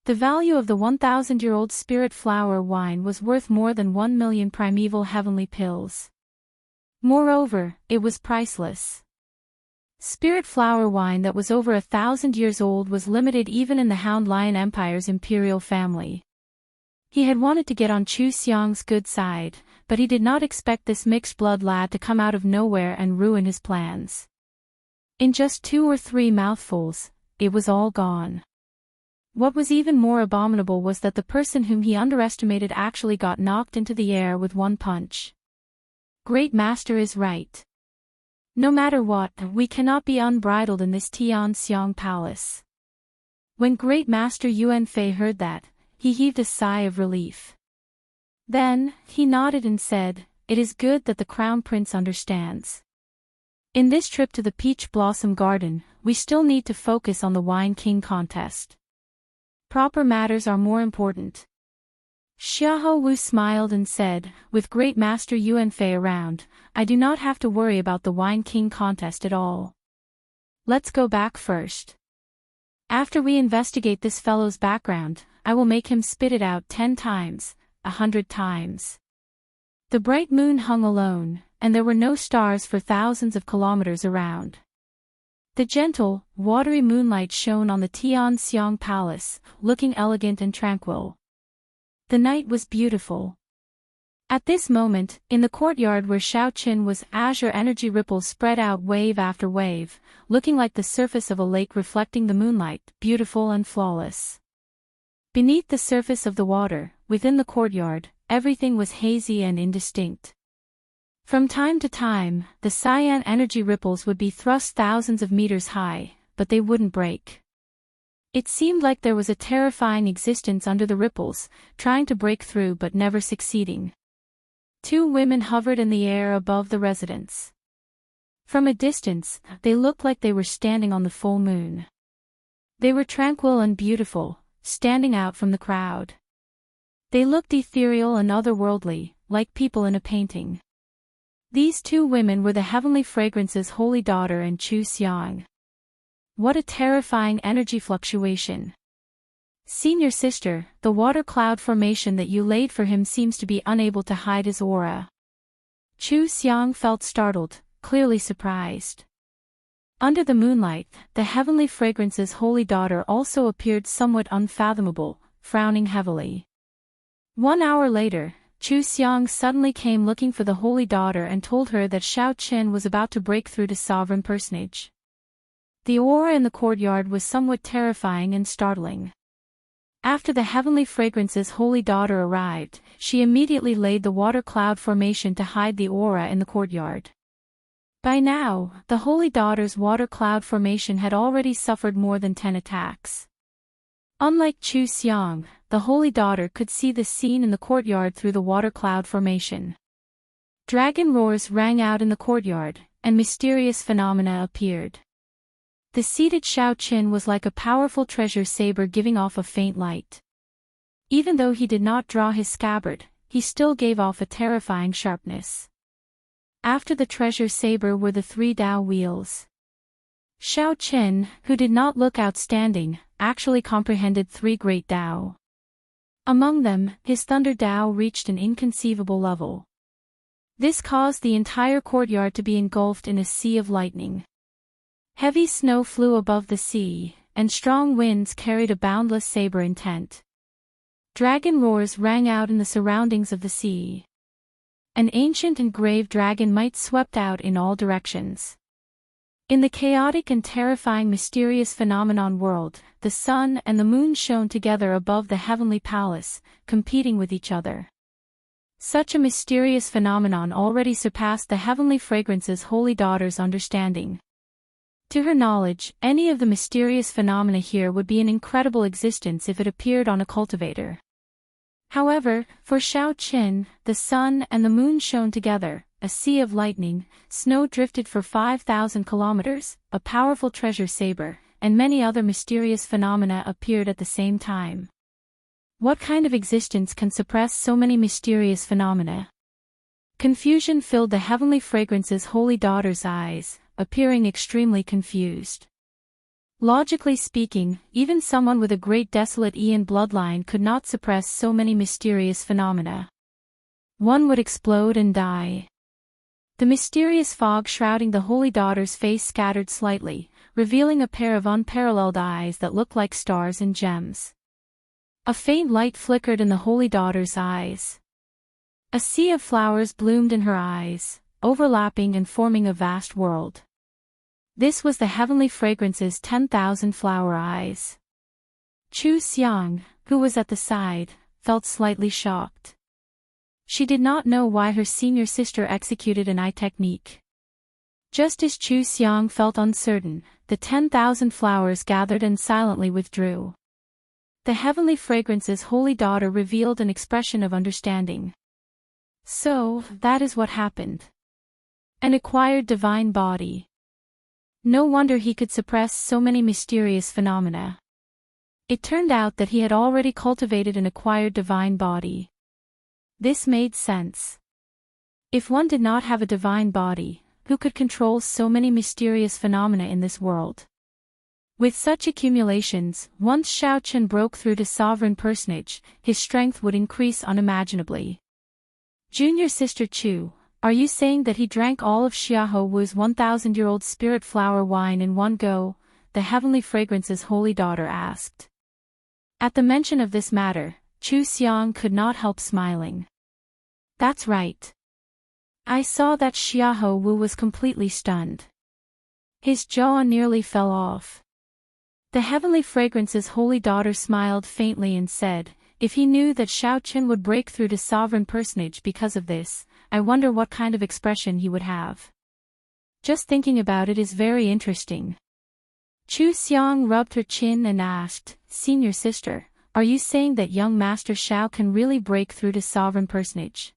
The value of the 1,000-year-old spirit flower wine was worth more than 1 million primeval heavenly pills. Moreover, it was priceless. Spirit flower wine that was over 1,000 years old was limited even in the Hound Lion Empire's imperial family. He had wanted to get on Chu Xiang's good side, but he did not expect this mixed-blood lad to come out of nowhere and ruin his plans. In just 2 or 3 mouthfuls, it was all gone. What was even more abominable was that the person whom he underestimated actually got knocked into the air with one punch. Great Master is right. No matter what, we cannot be unbridled in this Tianxiang Palace. When Great Master Yuanfei heard that, he heaved a sigh of relief. Then, he nodded and said, "It is good that the Crown Prince understands. In this trip to the Peach Blossom Garden, we still need to focus on the Wine King contest. Proper matters are more important." Xiaohu smiled and said, "With Great Master Yuanfei around, I do not have to worry about the Wine King contest at all. Let's go back first. After we investigate this fellow's background, I will make him spit it out 10 times, 100 times." The bright moon hung alone, and there were no stars for thousands of kilometers around. The gentle, watery moonlight shone on the Tianxiang Palace, looking elegant and tranquil. The night was beautiful. At this moment, in the courtyard where Xiao Chen was, azure energy ripples spread out wave after wave, looking like the surface of a lake reflecting the moonlight, beautiful and flawless. Beneath the surface of the water, within the courtyard, everything was hazy and indistinct. From time to time, the cyan energy ripples would be thrust thousands of meters high, but they wouldn't break. It seemed like there was a terrifying existence under the ripples, trying to break through but never succeeding. 2 women hovered in the air above the residence. From a distance, they looked like they were standing on the full moon. They were tranquil and beautiful, standing out from the crowd. They looked ethereal and otherworldly, like people in a painting. These two women were the Heavenly Fragrance's holy daughter and Chu Xiang. What a terrifying energy fluctuation. Senior sister, the water cloud formation that you laid for him seems to be unable to hide his aura. Chu Xiang felt startled, clearly surprised. Under the moonlight, the Heavenly Fragrance's holy daughter also appeared somewhat unfathomable, frowning heavily. 1 hour later, Chu Xiang suddenly came looking for the holy daughter and told her that Xiao Qin was about to break through to sovereign personage. The aura in the courtyard was somewhat terrifying and startling. After the Heavenly Fragrance's holy daughter arrived, she immediately laid the water cloud formation to hide the aura in the courtyard. By now, the holy daughter's water cloud formation had already suffered more than 10 attacks. Unlike Chu Xiang, the holy daughter could see the scene in the courtyard through the water cloud formation. Dragon roars rang out in the courtyard, and mysterious phenomena appeared. The seated Xiao Qin was like a powerful treasure saber giving off a faint light. Even though he did not draw his scabbard, he still gave off a terrifying sharpness. After the treasure saber were the 3 Dao wheels. Xiao Qin, who did not look outstanding, actually comprehended 3 great Dao. Among them, his Thunder Dao reached an inconceivable level. This caused the entire courtyard to be engulfed in a sea of lightning. Heavy snow flew above the sea, and strong winds carried a boundless saber intent. Dragon roars rang out in the surroundings of the sea. An ancient and grave dragon might swept out in all directions. In the chaotic and terrifying mysterious phenomenon world, the sun and the moon shone together above the heavenly palace, competing with each other. Such a mysterious phenomenon already surpassed the Heavenly Fragrance's holy daughter's understanding. To her knowledge, any of the mysterious phenomena here would be an incredible existence if it appeared on a cultivator. However, for Xiao Qin, the sun and the moon shone together, a sea of lightning, snow drifted for 5,000 kilometers, a powerful treasure saber, and many other mysterious phenomena appeared at the same time. What kind of existence can suppress so many mysterious phenomena? Confusion filled the Heavenly Fragrance's holy daughter's eyes, appearing extremely confused. Logically speaking, even someone with a great desolate Ian bloodline could not suppress so many mysterious phenomena. One would explode and die. The mysterious fog shrouding the holy daughter's face scattered slightly, revealing a pair of unparalleled eyes that looked like stars and gems. A faint light flickered in the holy daughter's eyes. A sea of flowers bloomed in her eyes, overlapping and forming a vast world. This was the Heavenly Fragrance's 10,000 flower eyes. Chu Xiang, who was at the side, felt slightly shocked. She did not know why her senior sister executed an eye technique. Just as Chu Xiang felt uncertain, the 10,000 flowers gathered and silently withdrew. The Heavenly Fragrance's holy daughter revealed an expression of understanding. So, that is what happened. An acquired divine body. No wonder he could suppress so many mysterious phenomena. It turned out that he had already cultivated an acquired divine body. This made sense. If one did not have a divine body, who could control so many mysterious phenomena in this world? With such accumulations, once Xiao Qin broke through to sovereign personage, his strength would increase unimaginably. Junior sister Chu, are you saying that he drank all of Xiahou Wu's 1,000-year-old spirit flower wine in one go? The Heavenly Fragrance's holy daughter asked. At the mention of this matter, Chu Xiang could not help smiling. That's right. I saw that Xiahou Wu was completely stunned. His jaw nearly fell off. The Heavenly Fragrance's holy daughter smiled faintly and said, if he knew that Xiao Qin would break through to sovereign personage because of this, I wonder what kind of expression he would have. Just thinking about it is very interesting. Chu Xiang rubbed her chin and asked, Senior sister, are you saying that young Master Xiao can really break through to sovereign personage?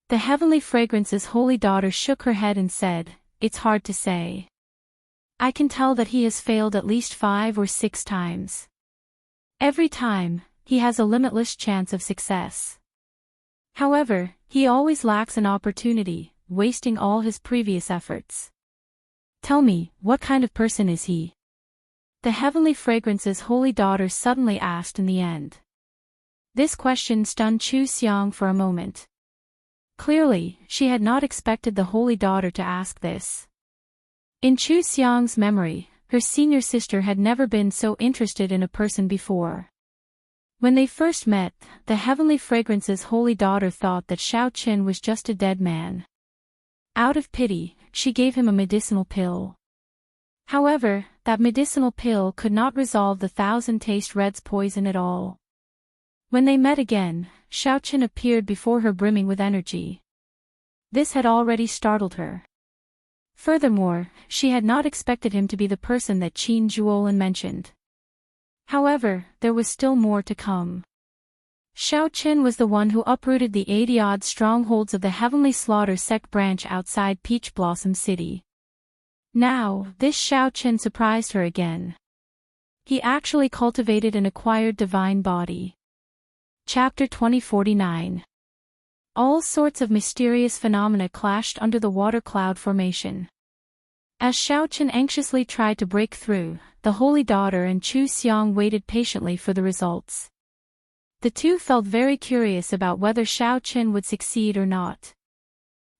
The Heavenly Fragrance's holy daughter shook her head and said, it's hard to say. I can tell that he has failed at least 5 or 6 times. Every time, he has a limitless chance of success. However, he always lacks an opportunity, wasting all his previous efforts. Tell me, what kind of person is he? The Heavenly Fragrance's holy daughter suddenly asked in the end. This question stunned Chu Xiang for a moment. Clearly, she had not expected the holy daughter to ask this. In Chu Xiang's memory, her senior sister had never been so interested in a person before. When they first met, the Heavenly Fragrance's holy daughter thought that Xiao Qin was just a dead man. Out of pity, she gave him a medicinal pill. However, that medicinal pill could not resolve the 1,000-taste red's poison at all. When they met again, Xiao Qin appeared before her brimming with energy. This had already startled her. Furthermore, she had not expected him to be the person that Qin Zhuolin mentioned. However, there was still more to come. Xiao Qin was the one who uprooted the 80-odd strongholds of the Heavenly Slaughter sect branch outside Peach Blossom City. Now, this Xiao Qin surprised her again. He actually cultivated an acquired divine body. Chapter 2049. All sorts of mysterious phenomena clashed under the water cloud formation. As Xiao Qin anxiously tried to break through, the holy daughter and Chu Xiang waited patiently for the results. The two felt very curious about whether Xiao Qin would succeed or not.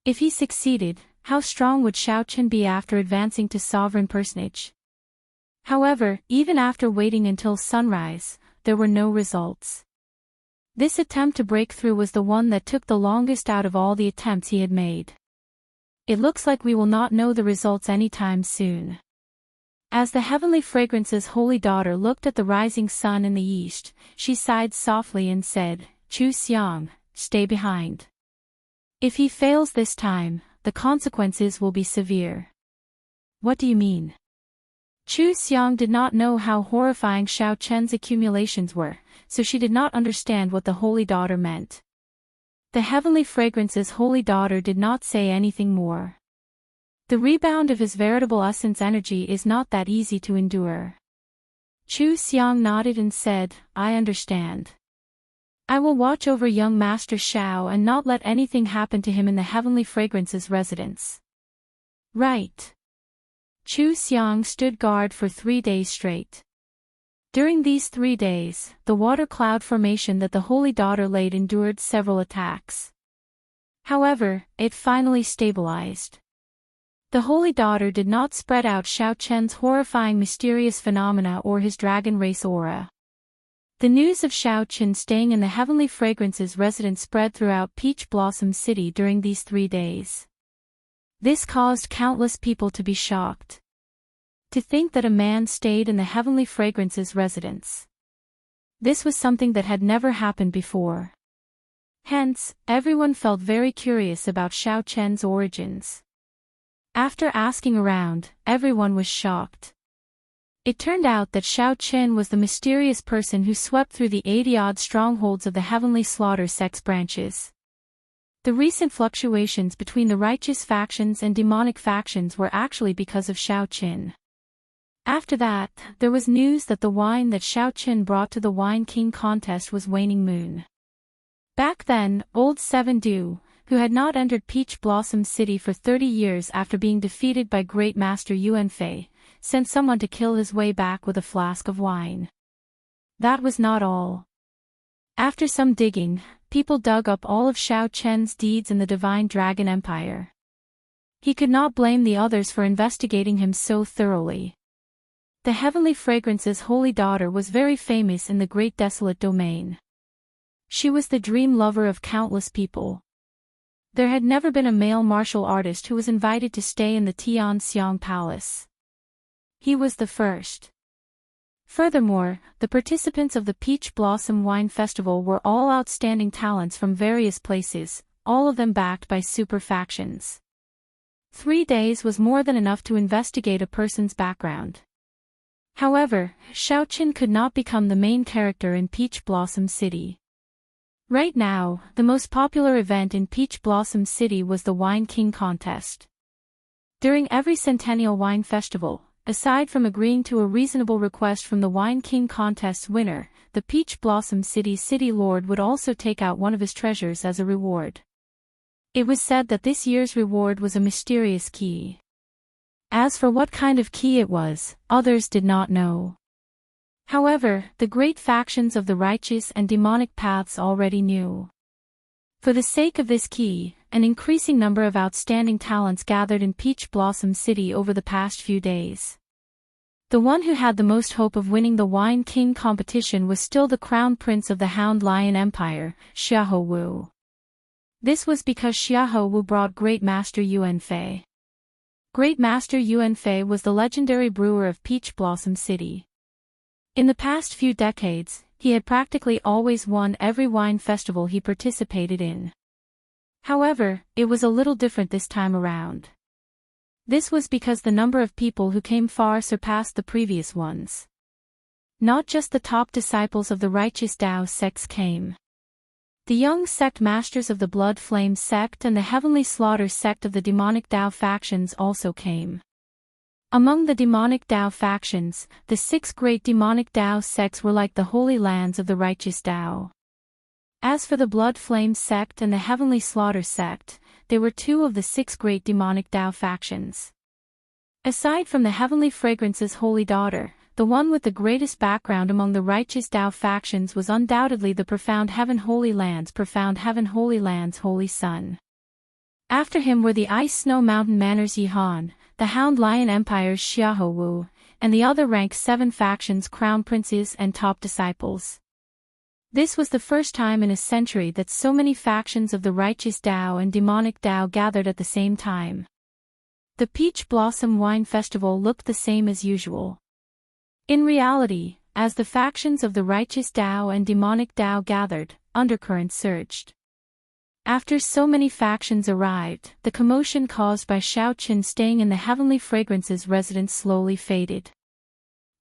If he succeeded, how strong would Xiao Qin be after advancing to sovereign personage? However, even after waiting until sunrise, there were no results. This attempt to break through was the one that took the longest out of all the attempts he had made. It looks like we will not know the results anytime soon. As the Heavenly Fragrance's holy daughter looked at the rising sun in the east, she sighed softly and said, Chu Xiang, stay behind. If he fails this time, the consequences will be severe. What do you mean? Chu Xiang did not know how horrifying Xiao Qin's accumulations were, so she did not understand what the holy daughter meant. The Heavenly Fragrance's holy daughter did not say anything more. The rebound of his veritable essence energy is not that easy to endure. Chu Xiang nodded and said, I understand. I will watch over young Master Xiao and not let anything happen to him in the Heavenly Fragrance's residence. Right. Chu Xiang stood guard for 3 days straight. During these 3 days, the water cloud formation that the holy daughter laid endured several attacks. However, it finally stabilized. The holy daughter did not spread out Xiao Qin's horrifying mysterious phenomena or his dragon race aura. The news of Xiao Qin staying in the Heavenly Fragrance's residence spread throughout Peach Blossom City during these 3 days. This caused countless people to be shocked. To think that a man stayed in the Heavenly Fragrance's residence. This was something that had never happened before. Hence, everyone felt very curious about Xiao Qin's origins. After asking around, everyone was shocked. It turned out that Xiao Qin was the mysterious person who swept through the 80-odd strongholds of the Heavenly Slaughter sect's branches. The recent fluctuations between the righteous factions and demonic factions were actually because of Xiao Qin. After that, there was news that the wine that Xiao Qin brought to the Wine King contest was Waning Moon. Back then, old Seven Du, who had not entered Peach Blossom City for 30 years after being defeated by Great Master Yuan Fei, sent someone to kill his way back with a flask of wine. That was not all. After some digging, people dug up all of Xiao Qin's deeds in the Divine Dragon Empire. He could not blame the others for investigating him so thoroughly. The Heavenly Fragrance's holy daughter was very famous in the Great Desolate Domain. She was the dream lover of countless people. There had never been a male martial artist who was invited to stay in the Tianxiang Palace. He was the first. Furthermore, the participants of the Peach Blossom Wine Festival were all outstanding talents from various places, all of them backed by super factions. 3 days was more than enough to investigate a person's background. However, Xiao Qin could not become the main character in Peach Blossom City. Right now, the most popular event in Peach Blossom City was the Wine King contest. During every centennial wine festival, aside from agreeing to a reasonable request from the Wine King contest's winner, the Peach Blossom City's city lord would also take out one of his treasures as a reward. It was said that this year's reward was a mysterious key. As for what kind of key it was, others did not know. However, the great factions of the righteous and demonic paths already knew. For the sake of this key, an increasing number of outstanding talents gathered in Peach Blossom City over the past few days. The one who had the most hope of winning the Wine King competition was still the crown prince of the Hound Lion Empire, Xiahou Wu. This was because Xiahou Wu brought Great Master Yuan Fei. Great Master Yuan Fei was the legendary brewer of Peach Blossom City. In the past few decades, he had practically always won every wine festival he participated in. However, it was a little different this time around. This was because the number of people who came far surpassed the previous ones. Not just the top disciples of the righteous Tao sects came. The young sect masters of the Blood Flame sect and the Heavenly Slaughter sect of the demonic Tao factions also came. Among the demonic Tao factions, the 6 great demonic Tao sects were like the holy lands of the righteous Tao. As for the Blood Flame sect and the Heavenly Slaughter sect, they were 2 of the 6 great demonic Tao factions. Aside from the Heavenly Fragrance's holy daughter, the one with the greatest background among the righteous Tao factions was undoubtedly the Profound Heaven Holy Lands Holy Sun. After him were the Ice Snow Mountain Manors Yihan, the Hound Lion Empire's Xiahou Wu, and the other rank 7 factions' crown princes and top disciples. This was the first time in a century that so many factions of the righteous Tao and demonic Tao gathered at the same time. The Peach Blossom Wine Festival looked the same as usual. In reality, as the factions of the righteous Tao and demonic Tao gathered, undercurrents surged. After so many factions arrived, the commotion caused by Xiao Qin staying in the Heavenly Fragrance's residence slowly faded.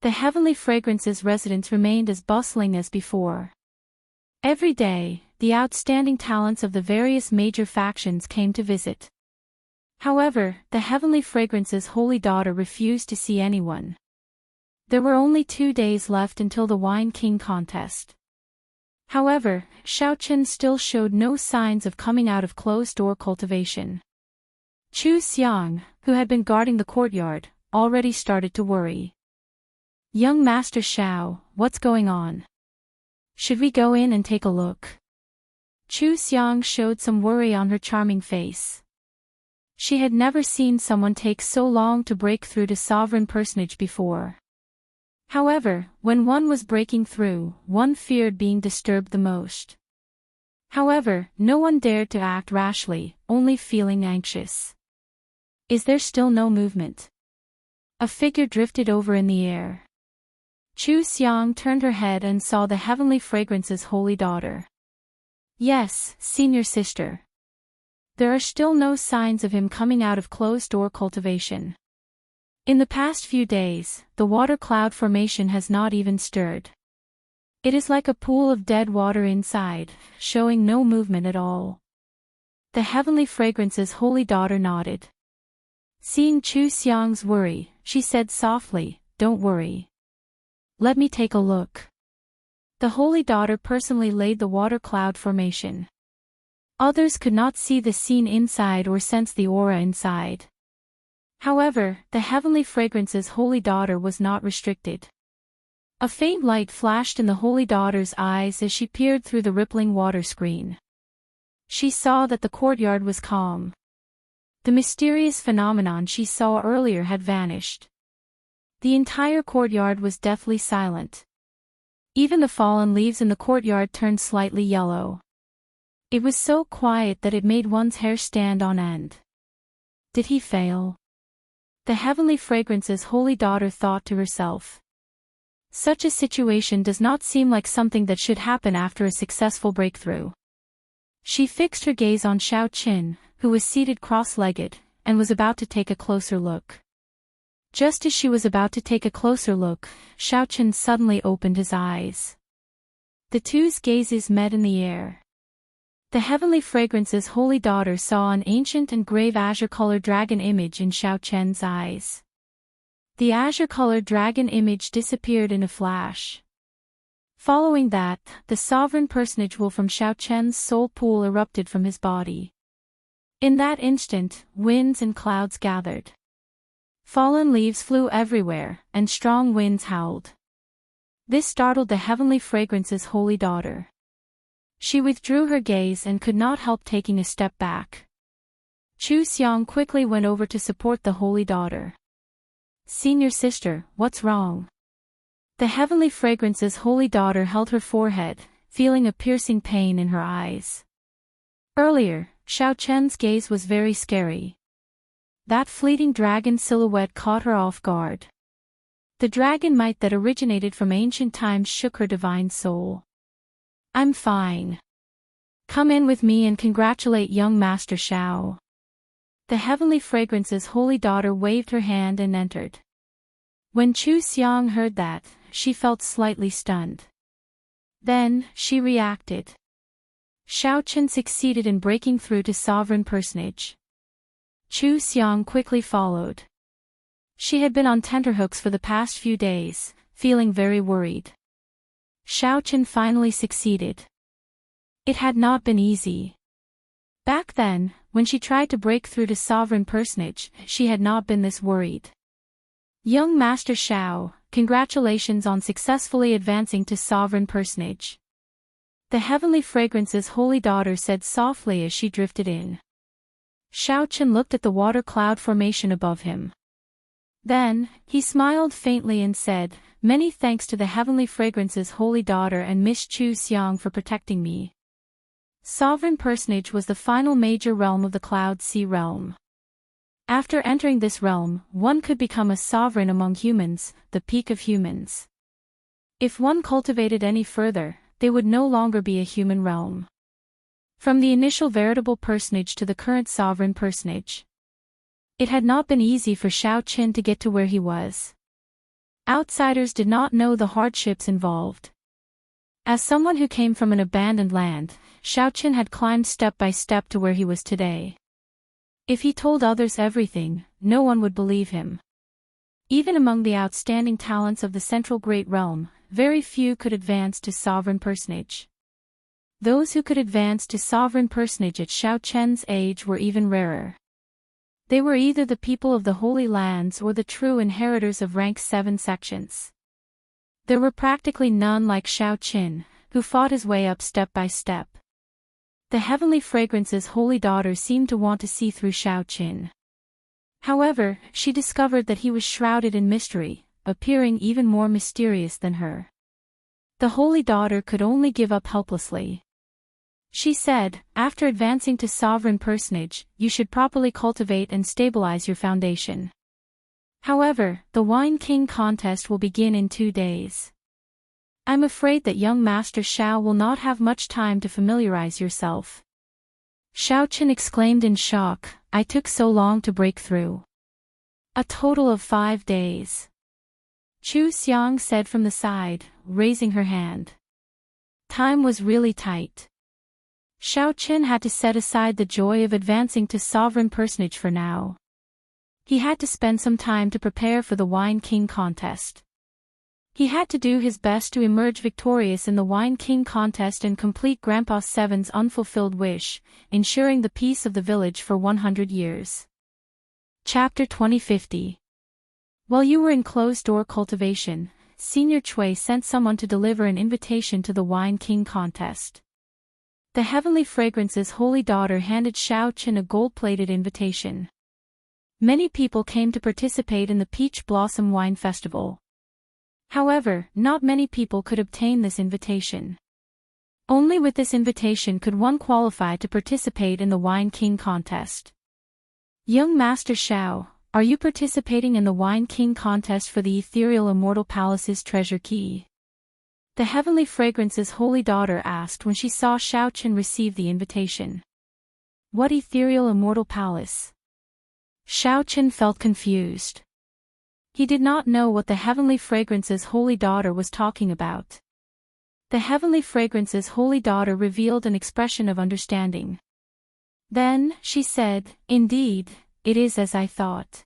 The Heavenly Fragrance's residence remained as bustling as before. Every day, the outstanding talents of the various major factions came to visit. However, the Heavenly Fragrance's holy daughter refused to see anyone. There were only 2 days left until the Wine King contest. However, Xiao Qin still showed no signs of coming out of closed-door cultivation. Chu Xiang, who had been guarding the courtyard, already started to worry. "Young Master Xiao, what's going on? Should we go in and take a look?" Chu Xiang showed some worry on her charming face. She had never seen someone take so long to break through to sovereign personage before. However, when one was breaking through, one feared being disturbed the most. However, no one dared to act rashly, only feeling anxious. "Is there still no movement?" A figure drifted over in the air. Chu Xiang turned her head and saw the Heavenly Fragrance's holy daughter. "Yes, senior sister. There are still no signs of him coming out of closed-door cultivation. In the past few days, the water cloud formation has not even stirred. It is like a pool of dead water inside, showing no movement at all." The Heavenly Fragrance's holy daughter nodded. Seeing Chu Xiang's worry, she said softly, "Don't worry. Let me take a look." The holy daughter personally laid the water cloud formation. Others could not see the scene inside or sense the aura inside. However, the Heavenly Fragrance's holy daughter was not restricted. A faint light flashed in the holy daughter's eyes as she peered through the rippling water screen. She saw that the courtyard was calm. The mysterious phenomenon she saw earlier had vanished. The entire courtyard was deathly silent. Even the fallen leaves in the courtyard turned slightly yellow. It was so quiet that it made one's hair stand on end. Did he fail? The Heavenly Fragrance's holy daughter thought to herself. Such a situation does not seem like something that should happen after a successful breakthrough. She fixed her gaze on Xiao Qin, who was seated cross-legged, and was about to take a closer look. Just as she was about to take a closer look, Xiao Qin suddenly opened his eyes. The two's gazes met in the air. The Heavenly Fragrance's holy daughter saw an ancient and grave azure-colored dragon image in Xiao Chen's eyes. The azure-colored dragon image disappeared in a flash. Following that, the sovereign personage will from Xiao Chen's soul pool erupted from his body. In that instant, winds and clouds gathered. Fallen leaves flew everywhere, and strong winds howled. This startled the Heavenly Fragrance's holy daughter. She withdrew her gaze and could not help taking a step back. Chu Xiang quickly went over to support the holy daughter. "Senior sister, what's wrong?" The Heavenly Fragrance's holy daughter held her forehead, feeling a piercing pain in her eyes. Earlier, Xiao Chen's gaze was very scary. That fleeting dragon silhouette caught her off guard. The dragon might that originated from ancient times shook her divine soul. "I'm fine. Come in with me and congratulate young Master Xiao." The Heavenly Fragrance's holy daughter waved her hand and entered. When Chu Xiang heard that, she felt slightly stunned. Then, she reacted. Xiao Chen succeeded in breaking through to sovereign personage. Chu Xiang quickly followed. She had been on tenterhooks for the past few days, feeling very worried. Xiao Chen finally succeeded. It had not been easy. Back then, when she tried to break through to sovereign personage, she had not been this worried. "Young Master Xiao, congratulations on successfully advancing to sovereign personage," the Heavenly Fragrance's holy daughter said softly as she drifted in. Xiao Chen looked at the water cloud formation above him. Then, he smiled faintly and said, "Many thanks to the Heavenly Fragrance's holy daughter and Miss Chu Xiang for protecting me." Sovereign personage was the final major realm of the Cloud Sea realm. After entering this realm, one could become a sovereign among humans, the peak of humans. If one cultivated any further, they would no longer be a human realm. From the initial veritable personage to the current sovereign personage, it had not been easy for Xiao Chen to get to where he was. Outsiders did not know the hardships involved. As someone who came from an abandoned land, Xiao Chen had climbed step by step to where he was today. If he told others everything, no one would believe him. Even among the outstanding talents of the Central Great Realm, very few could advance to sovereign personage. Those who could advance to sovereign personage at Xiao Chen's age were even rarer. They were either the people of the Holy Lands or the true inheritors of rank 7 sections. There were practically none like Xiao Chen, who fought his way up step by step. The Heavenly Fragrance's holy daughter seemed to want to see through Xiao Chen. However, she discovered that he was shrouded in mystery, appearing even more mysterious than her. The holy daughter could only give up helplessly. She said, "After advancing to sovereign personage, you should properly cultivate and stabilize your foundation. However, the Wine King contest will begin in 2 days. I'm afraid that young Master Xiao will not have much time to familiarize yourself." Xiao Chen exclaimed in shock, "I took so long to break through." "A total of 5 days. Chu Xiang said from the side, raising her hand. Time was really tight. Xiao Chen had to set aside the joy of advancing to sovereign personage for now. He had to spend some time to prepare for the Wine King contest. He had to do his best to emerge victorious in the Wine King contest and complete Grandpa Seven's unfulfilled wish, ensuring the peace of the village for 100 years. Chapter 2050. While you were in closed-door cultivation, Senior Chui sent someone to deliver an invitation to the Wine King contest. The Heavenly Fragrance's holy daughter handed Xiao Chen a gold-plated invitation. Many people came to participate in the Peach Blossom Wine Festival. However, not many people could obtain this invitation. Only with this invitation could one qualify to participate in the Wine King contest. Young Master Xiao, are you participating in the Wine King contest for the ethereal Immortal Palace's treasure key? The Heavenly Fragrance's holy daughter asked when she saw Xiao Chen receive the invitation. What ethereal Immortal Palace? Xiao Chen felt confused. He did not know what the Heavenly Fragrance's holy daughter was talking about. The heavenly fragrance's holy daughter revealed an expression of understanding. Then, she said, "Indeed, it is as I thought.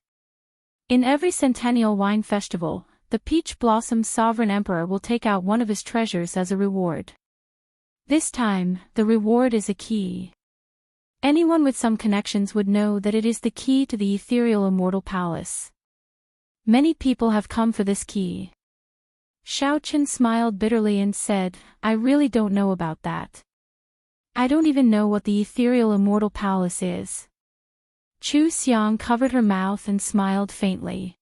In every centennial wine festival, the Peach Blossom's sovereign emperor will take out one of his treasures as a reward. This time, the reward is a key. Anyone with some connections would know that it is the key to the ethereal immortal palace. Many people have come for this key." Xiaoqin smiled bitterly and said, "I really don't know about that. I don't even know what the ethereal immortal palace is." Chu Xiang covered her mouth and smiled faintly.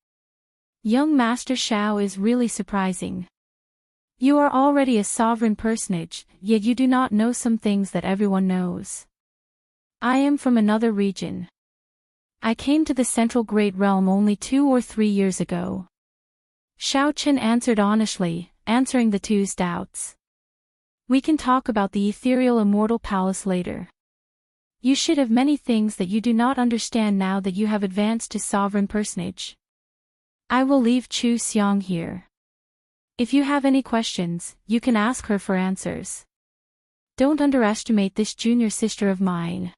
"Young Master Xiao is really surprising. You are already a sovereign personage, yet you do not know some things that everyone knows. I am from another region. I came to the Central Great Realm only 2 or 3 years ago." Xiaoqin answered honestly, answering the two's doubts. "We can talk about the ethereal immortal palace later. You should have many things that you do not understand now that you have advanced to sovereign personage. I will leave Chu Xiang here. If you have any questions, you can ask her for answers. Don't underestimate this junior sister of mine.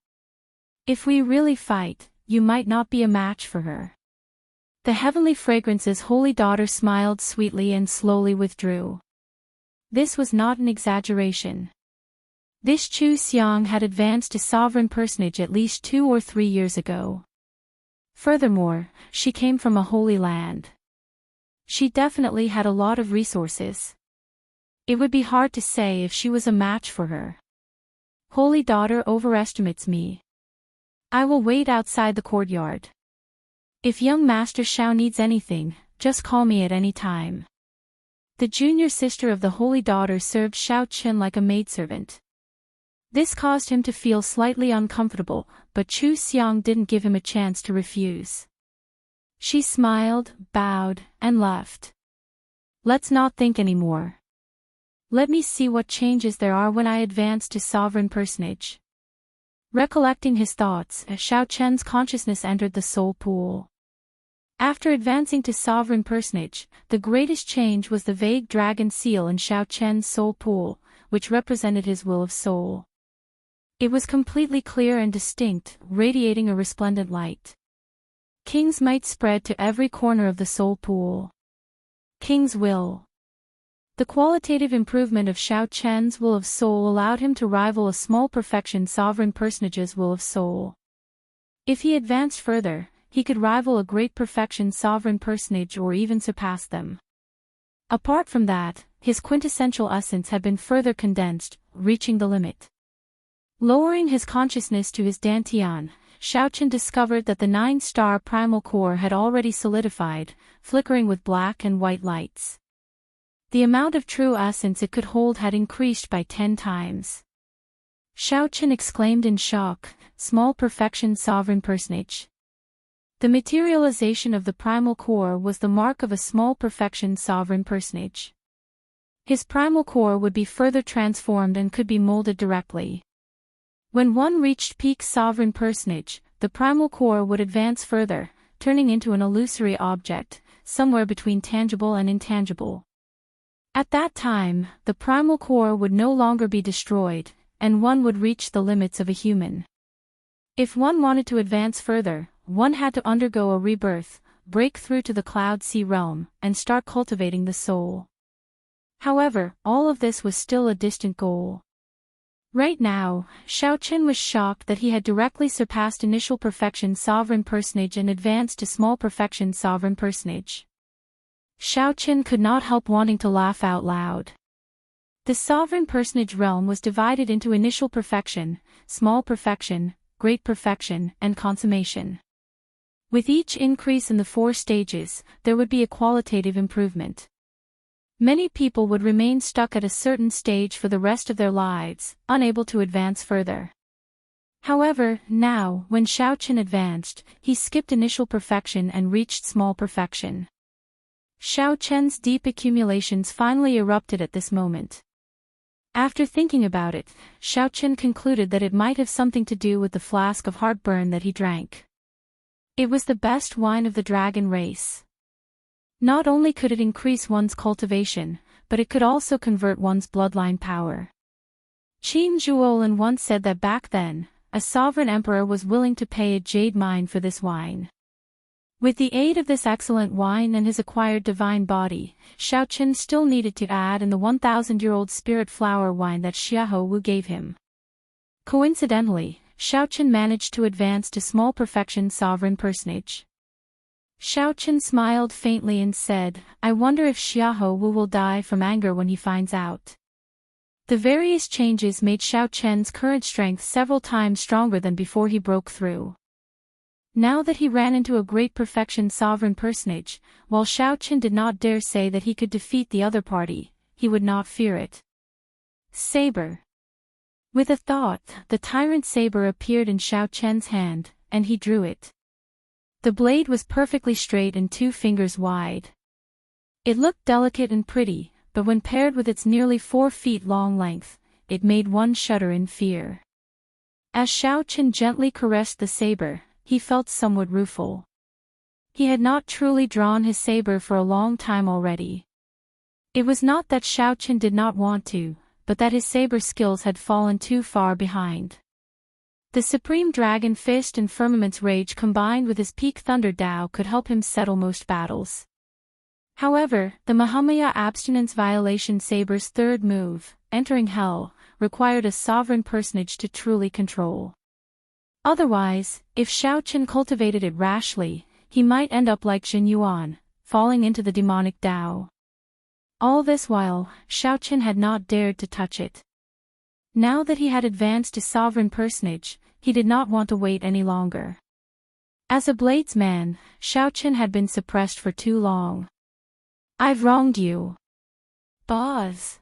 If we really fight, you might not be a match for her." The heavenly fragrance's holy daughter smiled sweetly and slowly withdrew. This was not an exaggeration. This Chu Xiang had advanced to sovereign personage at least 2 or 3 years ago. Furthermore, she came from a holy land. She definitely had a lot of resources. It would be hard to say if she was a match for her. Holy daughter overestimates me. I will wait outside the courtyard. If young Master Xiao needs anything, just call me at any time. The junior sister of the holy daughter served Xiaoqin like a maidservant. This caused him to feel slightly uncomfortable, but Chu Xiang didn't give him a chance to refuse. She smiled, bowed, and left. "Let's not think anymore. Let me see what changes there are when I advance to sovereign personage." Recollecting his thoughts, Xiaoqian's consciousness entered the soul pool. After advancing to sovereign personage, the greatest change was the vague dragon seal in Xiaoqian's soul pool, which represented his will of soul. It was completely clear and distinct, radiating a resplendent light. King's might spread to every corner of the soul pool. King's will. The qualitative improvement of Xiaoqian's will of soul allowed him to rival a small perfection sovereign personage's will of soul. If he advanced further, he could rival a great perfection sovereign personage or even surpass them. Apart from that, his quintessential essence had been further condensed, reaching the limit. Lowering his consciousness to his dantian, Xiaoqin discovered that the 9-star primal core had already solidified, flickering with black and white lights. The amount of true essence it could hold had increased by 10 times. Xiaoqin exclaimed in shock, "Small perfection sovereign personage." The materialization of the primal core was the mark of a small perfection sovereign personage. His primal core would be further transformed and could be molded directly. When one reached peak sovereign personage, the primal core would advance further, turning into an illusory object, somewhere between tangible and intangible. At that time, the primal core would no longer be destroyed, and one would reach the limits of a human. If one wanted to advance further, one had to undergo a rebirth, break through to the Cloud Sea realm, and start cultivating the soul. However, all of this was still a distant goal. Right now, Xiaoqin was shocked that he had directly surpassed initial perfection sovereign personage and advanced to small perfection sovereign personage. Xiaoqin could not help wanting to laugh out loud. The sovereign personage realm was divided into initial perfection, small perfection, great perfection, and consummation. With each increase in the 4 stages, there would be a qualitative improvement. Many people would remain stuck at a certain stage for the rest of their lives, unable to advance further. However, now, when Xiaoqin advanced, he skipped initial perfection and reached small perfection. Xiaoqian's deep accumulations finally erupted at this moment. After thinking about it, Xiaoqin concluded that it might have something to do with the flask of heartburn that he drank. It was the best wine of the dragon race. Not only could it increase one's cultivation, but it could also convert one's bloodline power. Qin Zhuolin once said that back then, a sovereign emperor was willing to pay a jade mine for this wine. With the aid of this excellent wine and his acquired divine body, Xiaoqin still needed to add in the 1,000-year-old spirit flower wine that Xiahou Wu gave him. Coincidentally, Xiaoqin managed to advance to small perfection sovereign personage. Xiaoqin smiled faintly and said, "I wonder if Xiahou Wu will die from anger when he finds out." The various changes made Xiaoqin's current strength several times stronger than before he broke through. Now that he ran into a great perfection sovereign personage, while Xiaoqin did not dare say that he could defeat the other party, he would not fear it. Saber. With a thought, the tyrant saber appeared in Xiaoqin's hand, and he drew it. The blade was perfectly straight and 2 fingers wide. It looked delicate and pretty, but when paired with its nearly 4 feet long length, it made one shudder in fear. As Xiaoqin gently caressed the saber, he felt somewhat rueful. He had not truly drawn his saber for a long time already. It was not that Xiaoqin did not want to, but that his saber skills had fallen too far behind. The Supreme Dragon Fist and Firmament's Rage combined with his Peak Thunder Dao could help him settle most battles. However, the Mahamaya Abstinence Violation Saber's third move, Entering Hell, required a sovereign personage to truly control. Otherwise, if Xiaoqin cultivated it rashly, he might end up like Jin Yuan, falling into the demonic Dao. All this while, Xiaoqin had not dared to touch it. Now that he had advanced to sovereign personage, he did not want to wait any longer. As a bladesman, Xiaoqin had been suppressed for too long. "I've wronged you." Boz.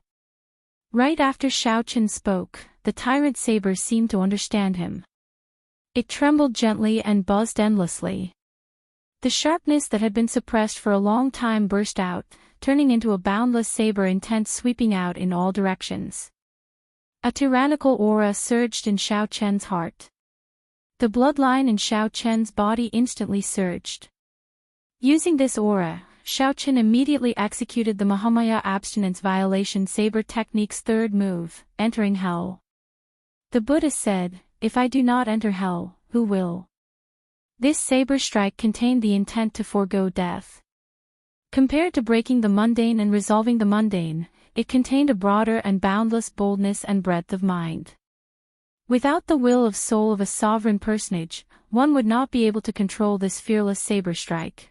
Right after Xiaoqin spoke, the tyrant saber seemed to understand him. It trembled gently and buzzed endlessly. The sharpness that had been suppressed for a long time burst out, turning into a boundless saber intent sweeping out in all directions. A tyrannical aura surged in Xiaoqin's heart. The bloodline in Xiaoqin's body instantly surged. Using this aura, Xiaoqin immediately executed the Mahamaya Abstinence Violation Saber Technique's third move, Entering Hell. The Buddha said, "If I do not enter hell, who will?" This saber strike contained the intent to forego death. Compared to breaking the mundane and resolving the mundane, it contained a broader and boundless boldness and breadth of mind. Without the will of soul of a sovereign personage, one would not be able to control this fearless saber strike.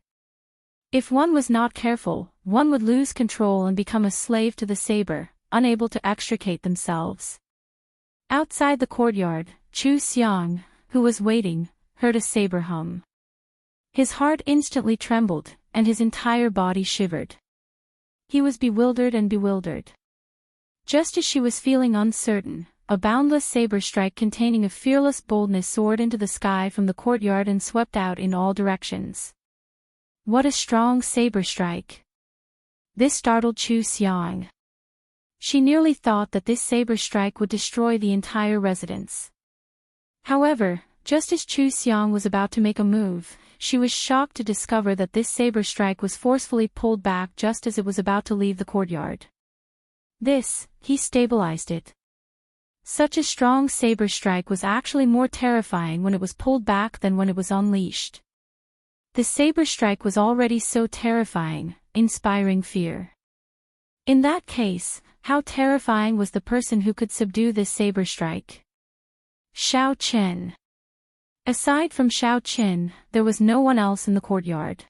If one was not careful, one would lose control and become a slave to the saber, unable to extricate themselves. Outside the courtyard, Chu Xiang, who was waiting, heard a saber hum. His heart instantly trembled, and his entire body shivered. He was bewildered and bewildered. Just as she was feeling uncertain, a boundless saber strike containing a fearless boldness soared into the sky from the courtyard and swept out in all directions. What a strong saber strike! This startled Chu Xiang. She nearly thought that this saber strike would destroy the entire residence. However, just as Chu Xiang was about to make a move, she was shocked to discover that this saber strike was forcefully pulled back just as it was about to leave the courtyard. He stabilized it. Such a strong saber strike was actually more terrifying when it was pulled back than when it was unleashed. The saber strike was already so terrifying, inspiring fear. In that case, how terrifying was the person who could subdue this saber strike? Xiaoqin. Aside from Xiaoqin, there was no one else in the courtyard.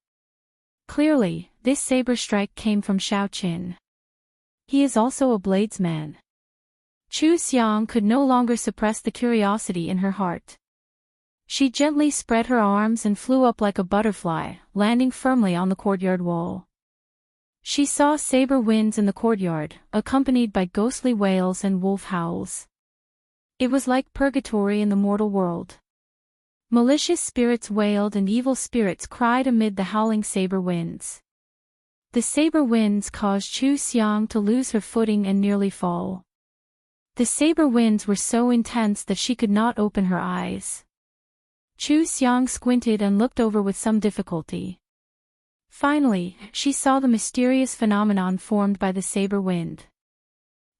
Clearly, this saber strike came from Xiaoqin. He is also a bladesman. Chu Xiang could no longer suppress the curiosity in her heart. She gently spread her arms and flew up like a butterfly, landing firmly on the courtyard wall. She saw saber winds in the courtyard, accompanied by ghostly wails and wolf howls. It was like purgatory in the mortal world. Malicious spirits wailed and evil spirits cried amid the howling saber winds. The saber winds caused Chu Xiang to lose her footing and nearly fall. The saber winds were so intense that she could not open her eyes. Chu Xiang squinted and looked over with some difficulty. Finally, she saw the mysterious phenomenon formed by the saber wind.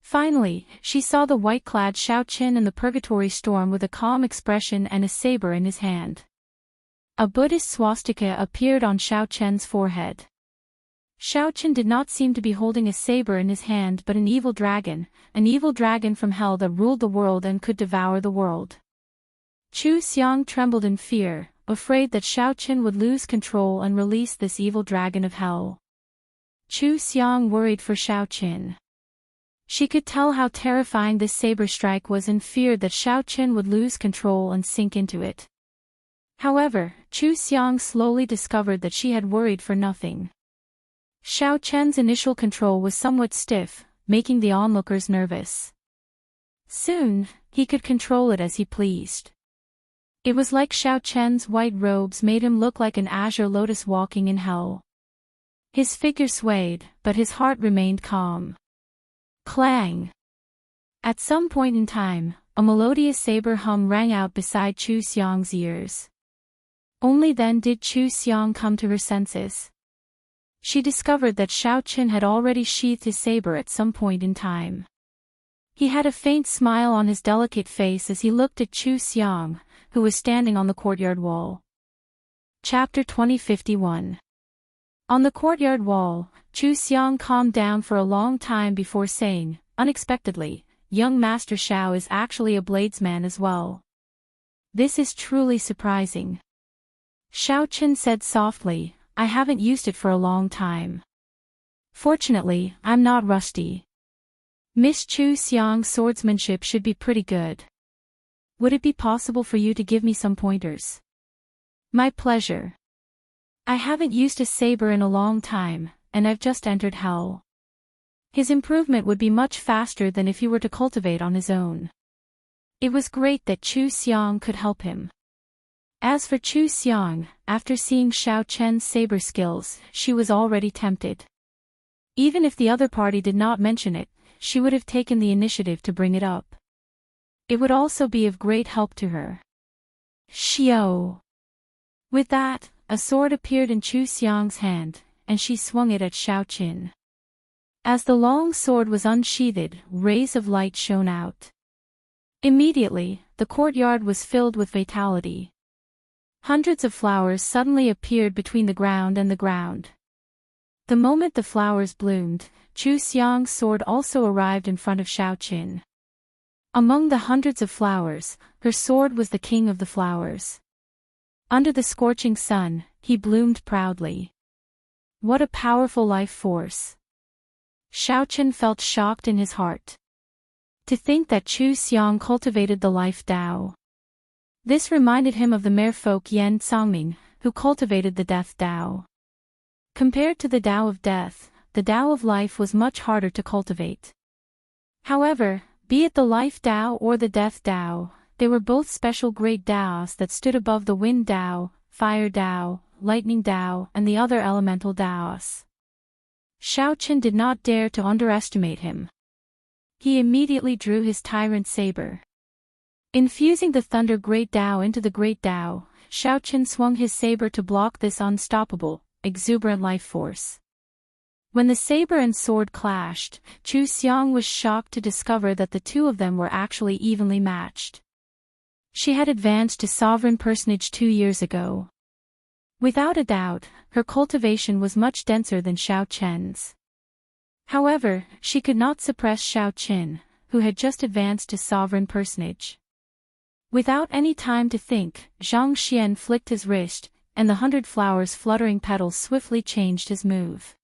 Finally, she saw the white-clad Xiao Qin in the purgatory storm with a calm expression and a saber in his hand. A Buddhist swastika appeared on Xiao Qian's forehead. Xiao Qin did not seem to be holding a saber in his hand but an evil dragon from hell that ruled the world and could devour the world. Chu Xiang trembled in fear, afraid that Xiao Qin would lose control and release this evil dragon of hell. Chu Xiang worried for Xiao Qin. She could tell how terrifying this saber strike was and feared that Xiao Qin would lose control and sink into it. However, Chu Xiang slowly discovered that she had worried for nothing. Xiao Qian's initial control was somewhat stiff, making the onlookers nervous. Soon, he could control it as he pleased. It was like Xiao Qian's white robes made him look like an azure lotus walking in hell. His figure swayed, but his heart remained calm. Clang! At some point in time, a melodious saber hum rang out beside Chu Xiang's ears. Only then did Chu Xiang come to her senses. She discovered that Xiao Qin had already sheathed his saber at some point in time. He had a faint smile on his delicate face as he looked at Chu Xiang, who was standing on the courtyard wall. Chapter 2051. On the courtyard wall, Chu Xiang calmed down for a long time before saying, unexpectedly, young Master Xiao is actually a bladesman as well. This is truly surprising. Xiao Qin said softly, I haven't used it for a long time. Fortunately, I'm not rusty. Miss Chu Xiang's swordsmanship should be pretty good. Would it be possible for you to give me some pointers? My pleasure. I haven't used a saber in a long time, and I've just entered hell. His improvement would be much faster than if he were to cultivate on his own. It was great that Chu Xiang could help him. As for Chu Xiang, after seeing Xiao Qian's saber skills, she was already tempted. Even if the other party did not mention it, she would have taken the initiative to bring it up. It would also be of great help to her. Xiao! With that, a sword appeared in Chu Xiang's hand, and she swung it at Xiao Qin. As the long sword was unsheathed, rays of light shone out. Immediately, the courtyard was filled with vitality. Hundreds of flowers suddenly appeared between the ground and the ground. The moment the flowers bloomed, Chu Xiang's sword also arrived in front of Xiao Qin. Among the hundreds of flowers, her sword was the king of the flowers. Under the scorching sun, he bloomed proudly. What a powerful life force! Xiao Qin felt shocked in his heart. To think that Chu Xiang cultivated the life Tao. This reminded him of the merfolk Yan Cangming, who cultivated the death Tao. Compared to the Tao of death, the Tao of life was much harder to cultivate. However, be it the life Tao or the death Tao, they were both special great Taos that stood above the wind Tao, fire Tao, lightning Tao, and the other elemental Taos. Xiao Qin did not dare to underestimate him. He immediately drew his tyrant saber. Infusing the thunder great Tao into the great Tao, Xiao Qin swung his saber to block this unstoppable, exuberant life force. When the saber and sword clashed, Chu Xiang was shocked to discover that the two of them were actually evenly matched. She had advanced to sovereign personage 2 years ago. Without a doubt, her cultivation was much denser than Xiao Qian's. However, she could not suppress Xiao Qin, who had just advanced to sovereign personage. Without any time to think, Zhang Xian flicked his wrist, and the 100 flowers fluttering petals swiftly changed his move.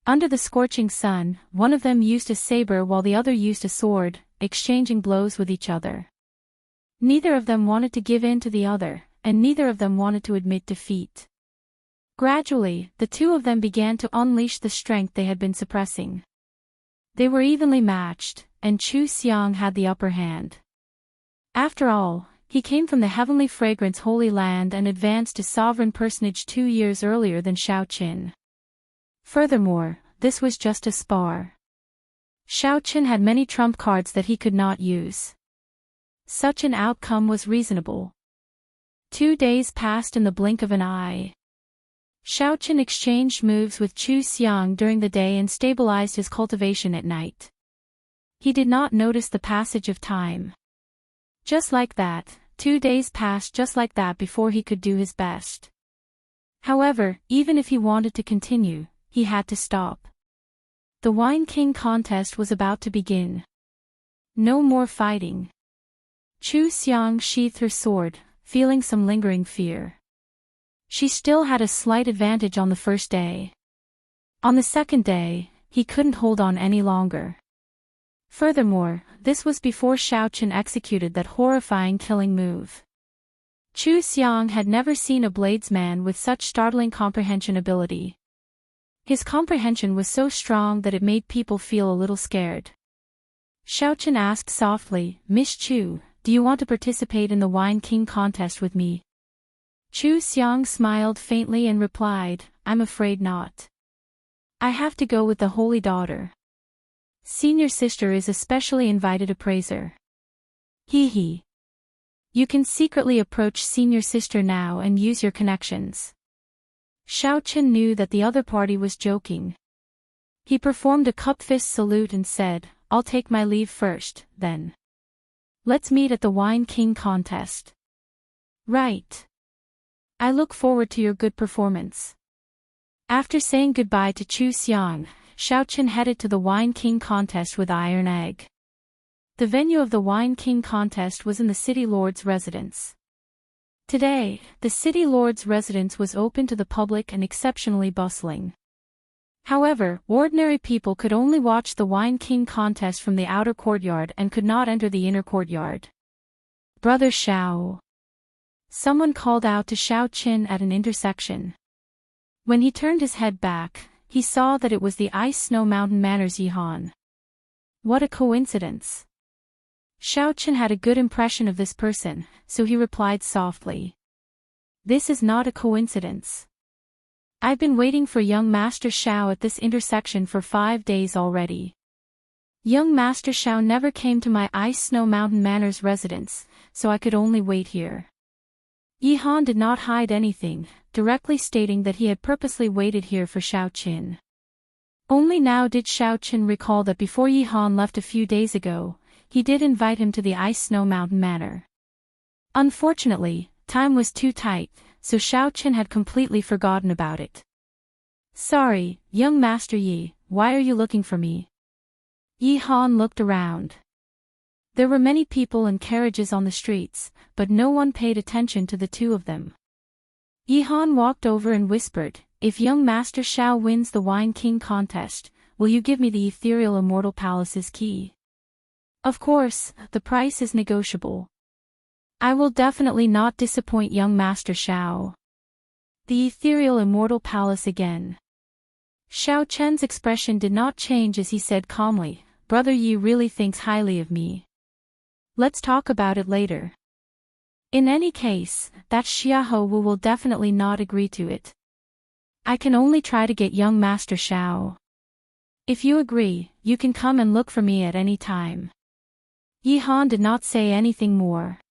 Under the scorching sun, one of them used a saber while the other used a sword, exchanging blows with each other. Neither of them wanted to give in to the other, and neither of them wanted to admit defeat. Gradually, the two of them began to unleash the strength they had been suppressing. They were evenly matched, and Chu Xiang had the upper hand. After all, he came from the heavenly fragrance Holy Land and advanced to sovereign personage 2 years earlier than Xiao Qin. Furthermore, this was just a spar. Xiao Qin had many trump cards that he could not use. Such an outcome was reasonable. 2 days passed in the blink of an eye. Xiao Qin exchanged moves with Chu Xiang during the day and stabilized his cultivation at night. He did not notice the passage of time. Just like that, 2 days passed just like that before he could do his best. However, even if he wanted to continue, he had to stop. The Wine King contest was about to begin. No more fighting. Chu Xiang sheathed her sword, feeling some lingering fear. She still had a slight advantage on the first day. On the second day, he couldn't hold on any longer. Furthermore, this was before Xiao Qin executed that horrifying killing move. Chu Xiang had never seen a bladesman with such startling comprehension ability. His comprehension was so strong that it made people feel a little scared. Xiao Qin asked softly, "Miss Chu, do you want to participate in the Wine King contest with me?" Chu Xiang smiled faintly and replied, "I'm afraid not. I have to go with the Holy Daughter. Senior sister is a specially invited appraiser." Hee hee. You can secretly approach senior sister now and use your connections. Xiao Qin knew that the other party was joking. He performed a cup-fist salute and said, "I'll take my leave first, then. Let's meet at the Wine King contest." "Right. I look forward to your good performance." After saying goodbye to Chu Xiang, Xiao Qin headed to the Wine King contest with Iron Egg. The venue of the Wine King contest was in the City Lord's residence. Today, the City Lord's residence was open to the public and exceptionally bustling. However, ordinary people could only watch the Wine King contest from the outer courtyard and could not enter the inner courtyard. "Brother Xiao." Someone called out to Xiao Qin at an intersection. When he turned his head back, he saw that it was the Ice Snow Mountain Manor's Yihan. What a coincidence. Xiao Qin had a good impression of this person, so he replied softly. "This is not a coincidence. I've been waiting for young Master Xiao at this intersection for 5 days already. Young Master Xiao never came to my Ice Snow Mountain Manor's residence, so I could only wait here." Yihan did not hide anything, directly stating that he had purposely waited here for Xiao Qin. Only now did Xiao Qin recall that before Yihan left a few days ago, he did invite him to the Ice Snow Mountain Manor. Unfortunately, time was too tight, so Xiao Qin had completely forgotten about it. "Sorry, young Master Yi, why are you looking for me?" Yihan looked around. There were many people and carriages on the streets, but no one paid attention to the two of them. Yihan walked over and whispered, "If young Master Xiao wins the Wine King contest, will you give me the ethereal Immortal Palace's key? Of course, the price is negotiable. I will definitely not disappoint young Master Xiao." The ethereal Immortal Palace again. Xiao Chen's expression did not change as he said calmly, "Brother Yi really thinks highly of me. Let's talk about it later. In any case, that Xiahou Wu will definitely not agree to it. I can only try to get young Master Xiao. If you agree, you can come and look for me at any time." Yihan did not say anything more.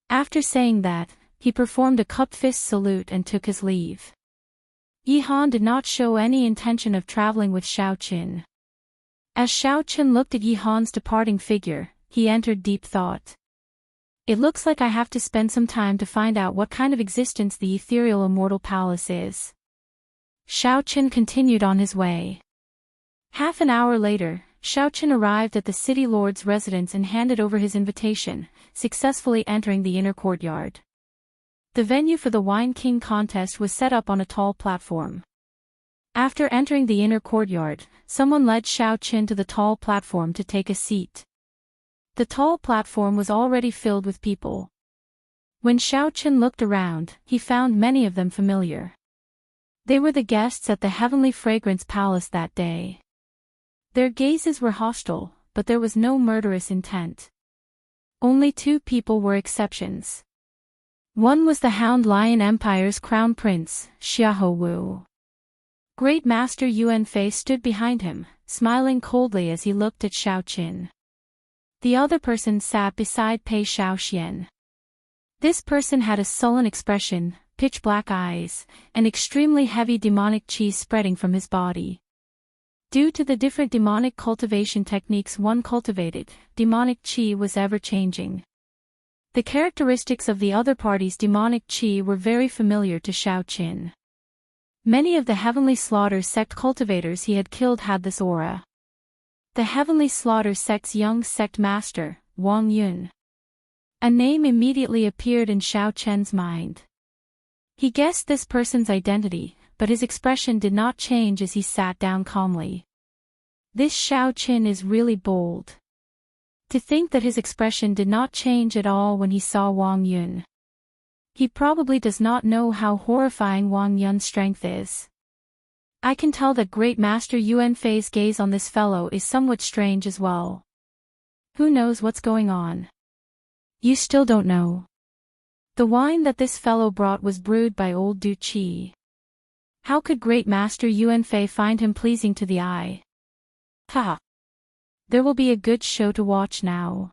After saying that, he performed a cup-fist salute and took his leave. Yihan did not show any intention of traveling with Xiao Qin. As Xiao Qin looked at Yihan's departing figure, he entered deep thought. It looks like I have to spend some time to find out what kind of existence the ethereal Immortal Palace is. Xiao Qin continued on his way. Half an hour later, Xiao Qin arrived at the City Lord's residence and handed over his invitation, successfully entering the inner courtyard. The venue for the Wine King contest was set up on a tall platform. After entering the inner courtyard, someone led Xiao Qin to the tall platform to take a seat. The tall platform was already filled with people. When Xiao Qin looked around, he found many of them familiar. They were the guests at the Heavenly Fragrance Palace that day. Their gazes were hostile, but there was no murderous intent. Only 2 people were exceptions. One was the Hound Lion Empire's crown prince, Xiahou Wu. Great Master Yuan Fei stood behind him, smiling coldly as he looked at Xiao Qin. The other person sat beside Pei Xiaoxian. This person had a sullen expression, pitch-black eyes, and extremely heavy demonic chi spreading from his body. Due to the different demonic cultivation techniques one cultivated, demonic chi was ever-changing. The characteristics of the other party's demonic chi were very familiar to Xiao Qin. Many of the Heavenly Slaughter sect cultivators he had killed had this aura. The Heavenly Slaughter sect's young sect master, Wang Yun. A name immediately appeared in Xiao Chen's mind. He guessed this person's identity, but his expression did not change as he sat down calmly. This Xiao Qin is really bold. To think that his expression did not change at all when he saw Wang Yun. He probably does not know how horrifying Wang Yun's strength is. I can tell that Great Master Yuan Fei's gaze on this fellow is somewhat strange as well. Who knows what's going on? You still don't know. The wine that this fellow brought was brewed by old Du Qi. How could Great Master Yuan Fei find him pleasing to the eye? Ha! There will be a good show to watch now.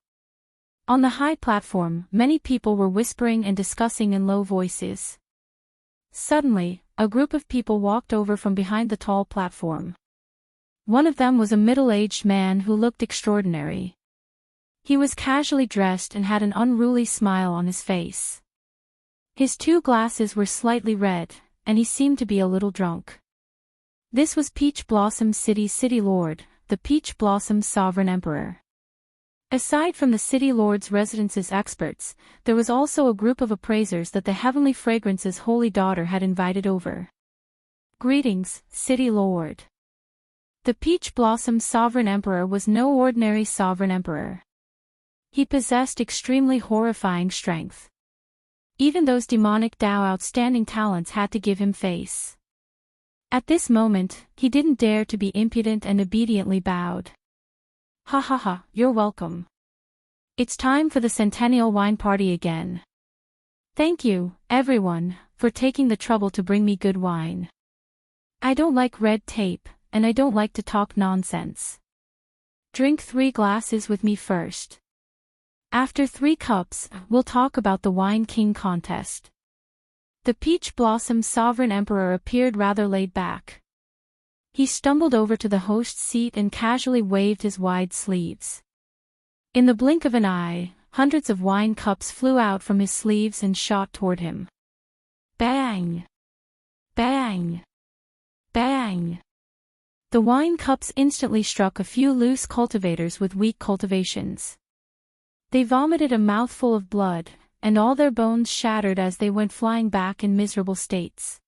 On the high platform, many people were whispering and discussing in low voices. Suddenly, a group of people walked over from behind the tall platform. One of them was a middle-aged man who looked extraordinary. He was casually dressed and had an unruly smile on his face. His two glasses were slightly red, and he seemed to be a little drunk. This was Peach Blossom City's City Lord, the Peach Blossom Sovereign Emperor. Aside from the City Lord's residence's experts, there was also a group of appraisers that the Heavenly Fragrance's Holy Daughter had invited over. Greetings, City Lord. The Peach Blossom Sovereign Emperor was no ordinary Sovereign Emperor. He possessed extremely horrifying strength. Even those demonic Dao outstanding talents had to give him face. At this moment, he didn't dare to be impudent and obediently bowed. Ha ha ha, you're welcome. It's time for the Centennial Wine Party again. Thank you, everyone, for taking the trouble to bring me good wine. I don't like red tape, and I don't like to talk nonsense. Drink 3 glasses with me first. After 3 cups, we'll talk about the Wine King contest. The Peach Blossom Sovereign Emperor appeared rather laid back. He stumbled over to the host's seat and casually waved his wide sleeves. In the blink of an eye, hundreds of wine cups flew out from his sleeves and shot toward him. Bang! Bang! Bang! The wine cups instantly struck a few loose cultivators with weak cultivations. They vomited a mouthful of blood, and all their bones shattered as they went flying back in miserable states.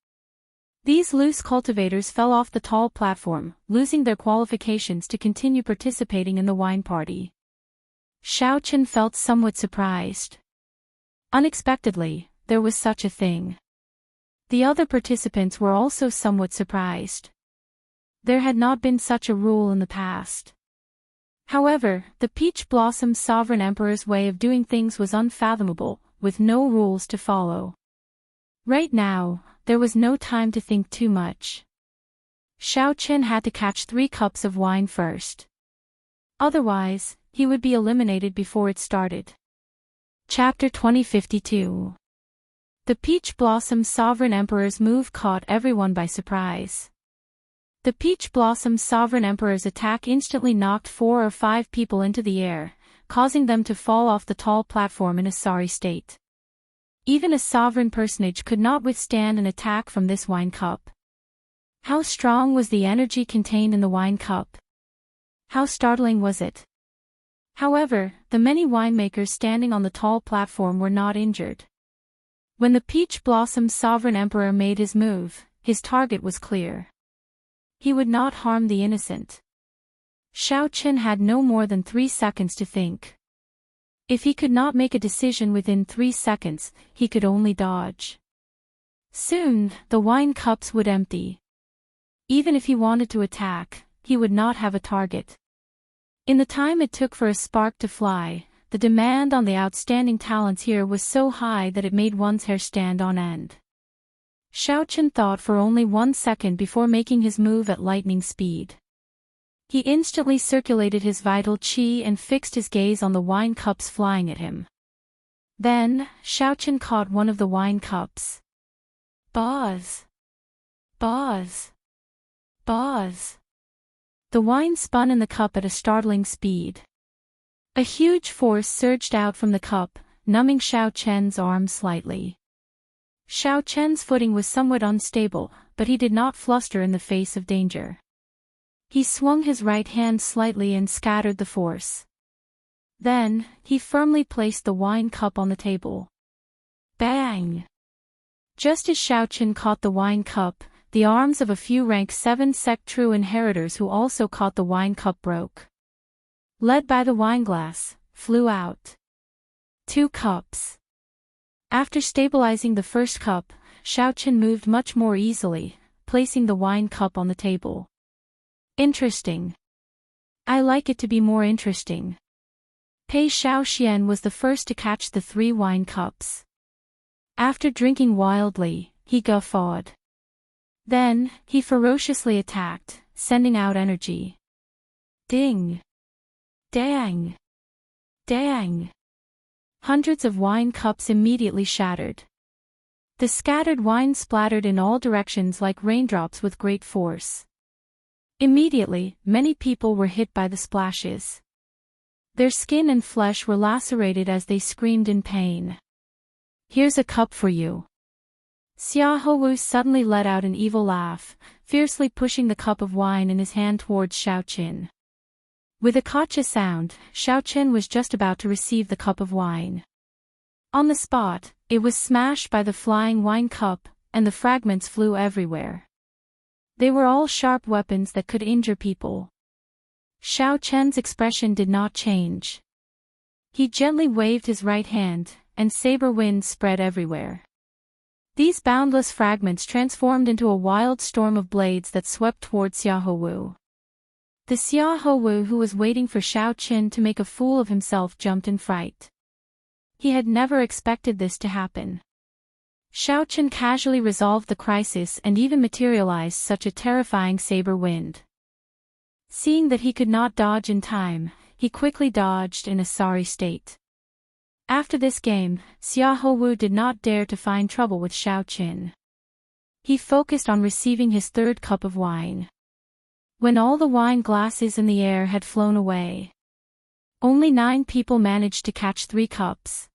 These loose cultivators fell off the tall platform, losing their qualifications to continue participating in the wine party. Xiao Qin felt somewhat surprised. Unexpectedly, there was such a thing. The other participants were also somewhat surprised. There had not been such a rule in the past. However, the Peach Blossom Sovereign Emperor's way of doing things was unfathomable, with no rules to follow. Right now, there was no time to think too much. Xiao Qin had to catch 3 cups of wine first. Otherwise, he would be eliminated before it started. Chapter 2052. The Peach Blossom Sovereign Emperor's move caught everyone by surprise. The Peach Blossom Sovereign Emperor's attack instantly knocked 4 or 5 people into the air, causing them to fall off the tall platform in a sorry state. Even a sovereign personage could not withstand an attack from this wine cup. How strong was the energy contained in the wine cup? How startling was it? However, the many winemakers standing on the tall platform were not injured. When the Peach Blossom Sovereign Emperor made his move, his target was clear. He would not harm the innocent. Xiao Qin had no more than 3 seconds to think. If he could not make a decision within 3 seconds, he could only dodge. Soon, the wine cups would empty. Even if he wanted to attack, he would not have a target. In the time it took for a spark to fly, the demand on the outstanding talents here was so high that it made one's hair stand on end. Xiao Qin thought for only 1 second before making his move at lightning speed. He instantly circulated his vital qi and fixed his gaze on the wine cups flying at him. Then, Xiao Qin caught one of the wine cups. Buzz. Buzz. Buzz. The wine spun in the cup at a startling speed. A huge force surged out from the cup, numbing Xiao Chen's arm slightly. Xiao Chen's footing was somewhat unstable, but he did not fluster in the face of danger. He swung his right hand slightly and scattered the force. Then, he firmly placed the wine cup on the table. Bang! Just as Xiao Chen caught the wine cup, the arms of a few rank 7 sect true inheritors who also caught the wine cup broke. Led by the wineglass, flew out. 2 cups. After stabilizing the first cup, Xiao Chen moved much more easily, placing the wine cup on the table. Interesting. I like it to be more interesting. Pei Xiaoxian was the first to catch the 3 wine cups. After drinking wildly, he guffawed. Then, he ferociously attacked, sending out energy. Ding! Dang! Dang! Hundreds of wine cups immediately shattered. The scattered wine splattered in all directions like raindrops with great force. Immediately, many people were hit by the splashes. Their skin and flesh were lacerated as they screamed in pain. Here's a cup for you. Xia Hou suddenly let out an evil laugh, fiercely pushing the cup of wine in his hand towards Xiao Qin. With a gotcha sound, Xiao Qin was just about to receive the cup of wine. On the spot, it was smashed by the flying wine cup, and the fragments flew everywhere. They were all sharp weapons that could injure people. Xiao Chen's expression did not change. He gently waved his right hand, and saber winds spread everywhere. These boundless fragments transformed into a wild storm of blades that swept towards Xia Hou. The Xia Hou who was waiting for Xiao Qin to make a fool of himself jumped in fright. He had never expected this to happen. Xiao Qin casually resolved the crisis and even materialized such a terrifying saber wind. Seeing that he could not dodge in time, he quickly dodged in a sorry state. After this game, Xia Hou did not dare to find trouble with Xiao Qin. He focused on receiving his 3rd cup of wine. When all the wine glasses in the air had flown away, only 9 people managed to catch 3 cups.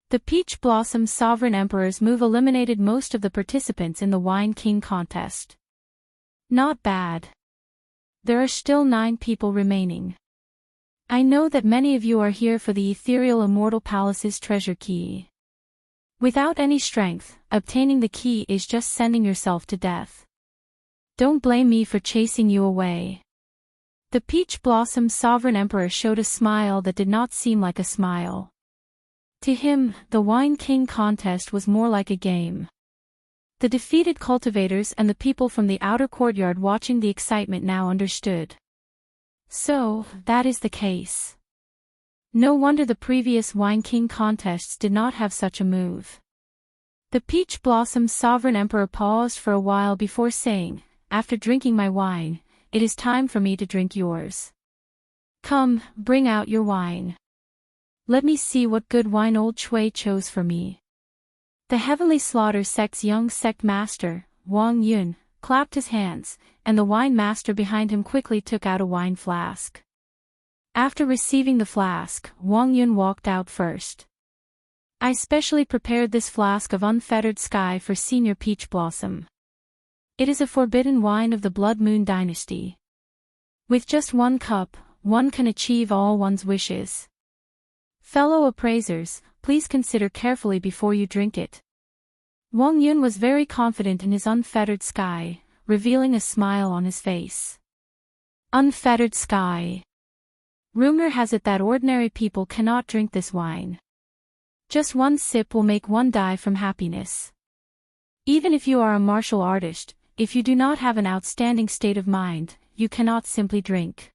The Peach Blossom Sovereign Emperor's move eliminated most of the participants in the Wine King contest. Not bad. There are still 9 people remaining. I know that many of you are here for the ethereal Immortal Palace's treasure key. Without any strength, obtaining the key is just sending yourself to death. Don't blame me for chasing you away. The Peach Blossom Sovereign Emperor showed a smile that did not seem like a smile. To him, the Wine King contest was more like a game. The defeated cultivators and the people from the outer courtyard watching the excitement now understood. So, that is the case. No wonder the previous Wine King contests did not have such a move. The Peach Blossom Sovereign Emperor paused for a while before saying, "After drinking my wine, it is time for me to drink yours. Come, bring out your wine. Let me see what good wine old Chui chose for me." The Heavenly Slaughter Sect's young sect master, Wang Yun, clapped his hands, and the wine master behind him quickly took out a wine flask. After receiving the flask, Wang Yun walked out first. "I specially prepared this flask of unfettered sky for Senior Peach Blossom. It is a forbidden wine of the Blood Moon Dynasty. With just 1 cup, one can achieve all one's wishes. Fellow appraisers, please consider carefully before you drink it." Wang Yun was very confident in his unfettered sky, revealing a smile on his face. Unfettered sky. Rumor has it that ordinary people cannot drink this wine. Just 1 sip will make one die from happiness. Even if you are a martial artist, if you do not have an outstanding state of mind, you cannot simply drink.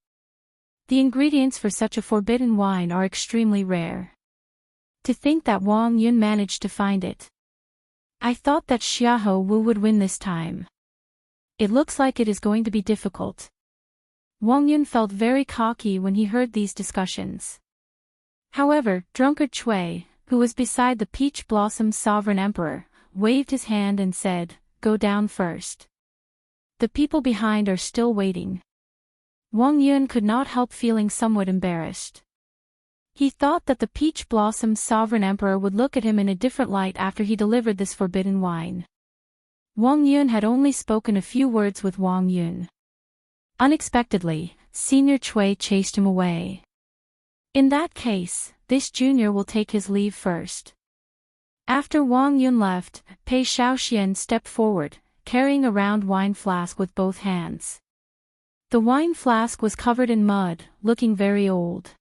The ingredients for such a forbidden wine are extremely rare. To think that Wang Yun managed to find it. I thought that Xia Hou would win this time. It looks like it is going to be difficult. Wang Yun felt very cocky when he heard these discussions. However, drunkard Chui, who was beside the Peach Blossom Sovereign Emperor, waved his hand and said, "Go down first. The people behind are still waiting." Wang Yun could not help feeling somewhat embarrassed. He thought that the Peach Blossom's sovereign emperor would look at him in a different light after he delivered this forbidden wine. Wang Yun had only spoken a few words with Wang Yun. Unexpectedly, Senior Cui chased him away. "In that case, this junior will take his leave first." After Wang Yun left, Pei Shaoxian stepped forward, carrying a round wine flask with both hands. The wine flask was covered in mud, looking very old.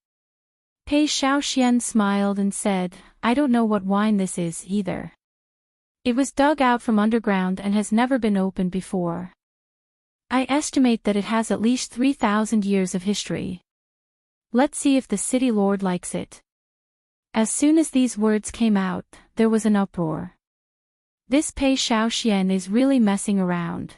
Pei Shaoxian smiled and said, "I don't know what wine this is either. It was dug out from underground and has never been opened before. I estimate that it has at least 3,000 years of history. Let's see if the city lord likes it." As soon as these words came out, there was an uproar. This Pei Shaoxian is really messing around.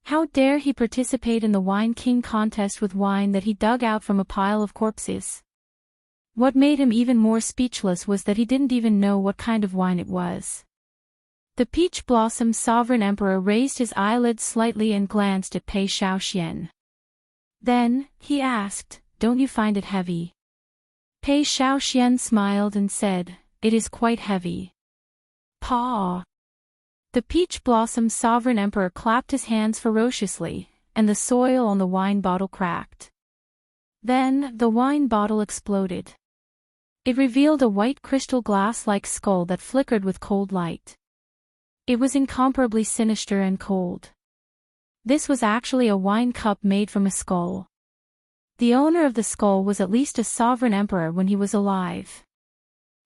How dare he participate in the Wine King contest with wine that he dug out from a pile of corpses? What made him even more speechless was that he didn't even know what kind of wine it was. The Peach Blossom's sovereign emperor raised his eyelids slightly and glanced at Pei Shaoxian. Then, he asked, "Don't you find it heavy?" Pei Shaoxian smiled and said, "It is quite heavy." "Paw!" The Peach Blossom's sovereign emperor clapped his hands ferociously, and the soil on the wine bottle cracked. Then, the wine bottle exploded. It revealed a white crystal glass-like skull that flickered with cold light. It was incomparably sinister and cold. This was actually a wine cup made from a skull. The owner of the skull was at least a sovereign emperor when he was alive.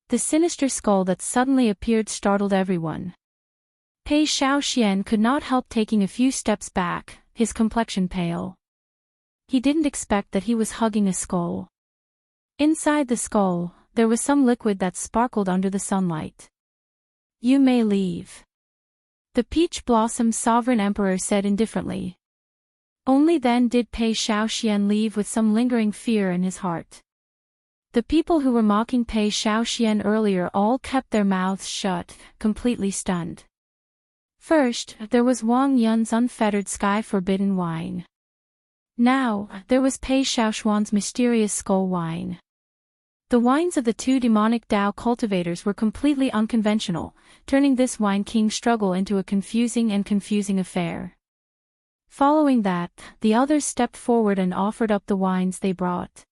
The sinister skull that suddenly appeared startled everyone. Pei Shaoxian could not help taking a few steps back, his complexion pale. He didn't expect that he was hugging a skull. Inside the skull, there was some liquid that sparkled under the sunlight. "You may leave," the Peach Blossom's sovereign emperor said indifferently. Only then did Pei Shaoxian leave with some lingering fear in his heart. The people who were mocking Pei Shaoxian earlier all kept their mouths shut, completely stunned. First, there was Wang Yun's unfettered sky-forbidden wine. Now, there was Pei Shaoxuan's mysterious skull wine. The wines of the two demonic Dao cultivators were completely unconventional, turning this Wine King struggle into a confusing affair. Following that, the others stepped forward and offered up the wines they brought.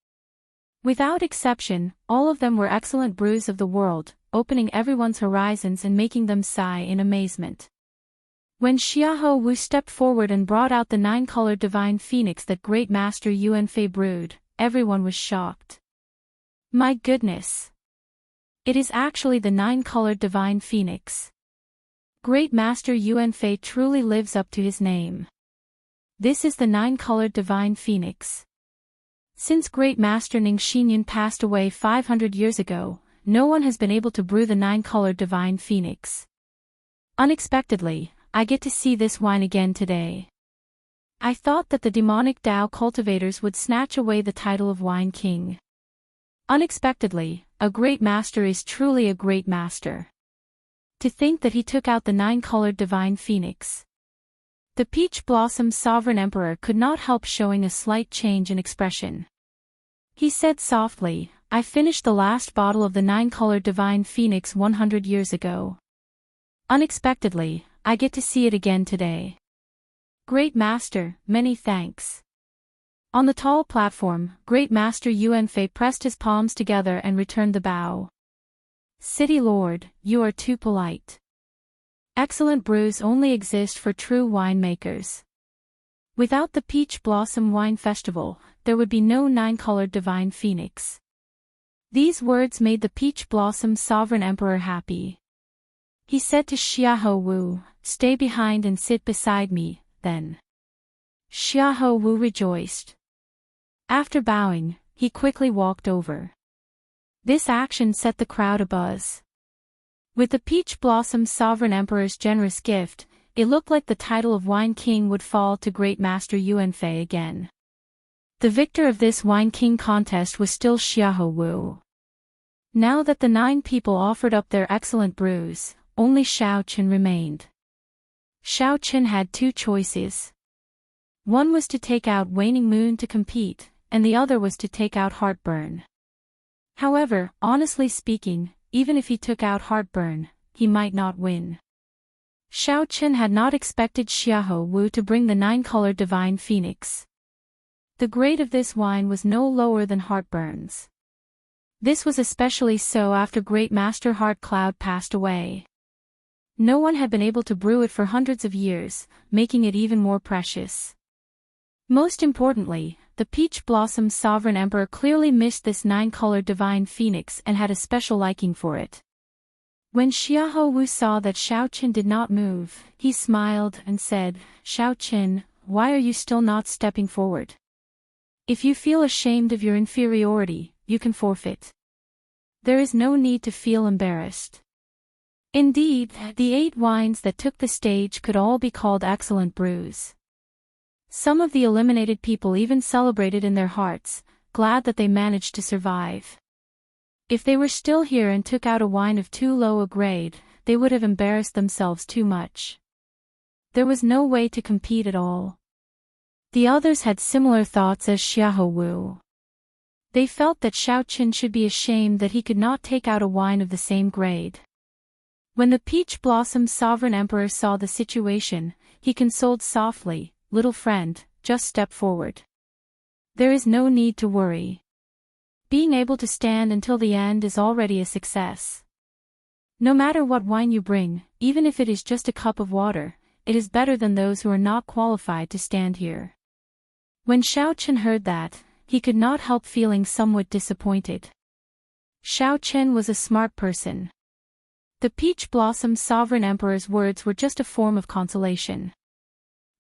Without exception, all of them were excellent brews of the world, opening everyone's horizons and making them sigh in amazement. When Xiahou Wu stepped forward and brought out the 9-colored divine phoenix that Great Master Yuan Fei brewed, everyone was shocked. My goodness! It is actually the 9-colored divine phoenix. Great Master Yuan Fei truly lives up to his name. This is the 9-colored divine phoenix. Since Great Master Ning Xinyan passed away 500 years ago, no one has been able to brew the 9-colored divine phoenix. Unexpectedly, I get to see this wine again today. I thought that the demonic Dao cultivators would snatch away the title of Wine King. Unexpectedly, a great master is truly a great master. To think that he took out the 9-colored divine phoenix. The Peach Blossom's sovereign emperor could not help showing a slight change in expression. He said softly, "I finished the last bottle of the 9-colored divine phoenix 100 years ago. Unexpectedly, I get to see it again today. Great Master, many thanks." On the tall platform, Great Master Yuan Fei pressed his palms together and returned the bow. "City Lord, you are too polite. Excellent brews only exist for true winemakers. Without the Peach Blossom Wine Festival, there would be no 9-colored divine phoenix." These words made the Peach Blossom's sovereign emperor happy. He said to Xiahou Wu, "Stay behind and sit beside me, then." Xiahou Wu rejoiced. After bowing, he quickly walked over. This action set the crowd abuzz. With the Peach Blossom's sovereign emperor's generous gift, it looked like the title of Wine King would fall to Great Master Yuan Fei again. The victor of this Wine King contest was still Xiahou Wu. Now that the 9 people offered up their excellent brews, only Xiao Chen remained. Xiao Chen had two choices. One was to take out Waning Moon to compete, and the other was to take out Heartburn. However, honestly speaking, even if he took out Heartburn, he might not win. Xiao Chen had not expected Xiahou Wu to bring the 9-colored Divine Phoenix. The grade of this wine was no lower than Heartburn's. This was especially so after Great Master Heart Cloud passed away. No one had been able to brew it for hundreds of years, making it even more precious. Most importantly, the Peach Blossom Sovereign Emperor clearly missed this 9-colored Divine Phoenix and had a special liking for it. When Xiahou Wu saw that Xiao Chen did not move, he smiled and said, "Xiao Chen, why are you still not stepping forward? If you feel ashamed of your inferiority, you can forfeit. There is no need to feel embarrassed." Indeed, the 8 wines that took the stage could all be called excellent brews. Some of the eliminated people even celebrated in their hearts, glad that they managed to survive. If they were still here and took out a wine of too low a grade, they would have embarrassed themselves too much. There was no way to compete at all. The others had similar thoughts as Xiahou Wu. They felt that Xiao Chen should be ashamed that he could not take out a wine of the same grade. When the Peach Blossom Sovereign Emperor saw the situation, he consoled softly, "Little friend, just step forward. There is no need to worry. Being able to stand until the end is already a success. No matter what wine you bring, even if it is just a cup of water, it is better than those who are not qualified to stand here." When Xiao Chen heard that, he could not help feeling somewhat disappointed. Xiao Chen was a smart person. The Peach Blossom Sovereign Emperor's words were just a form of consolation.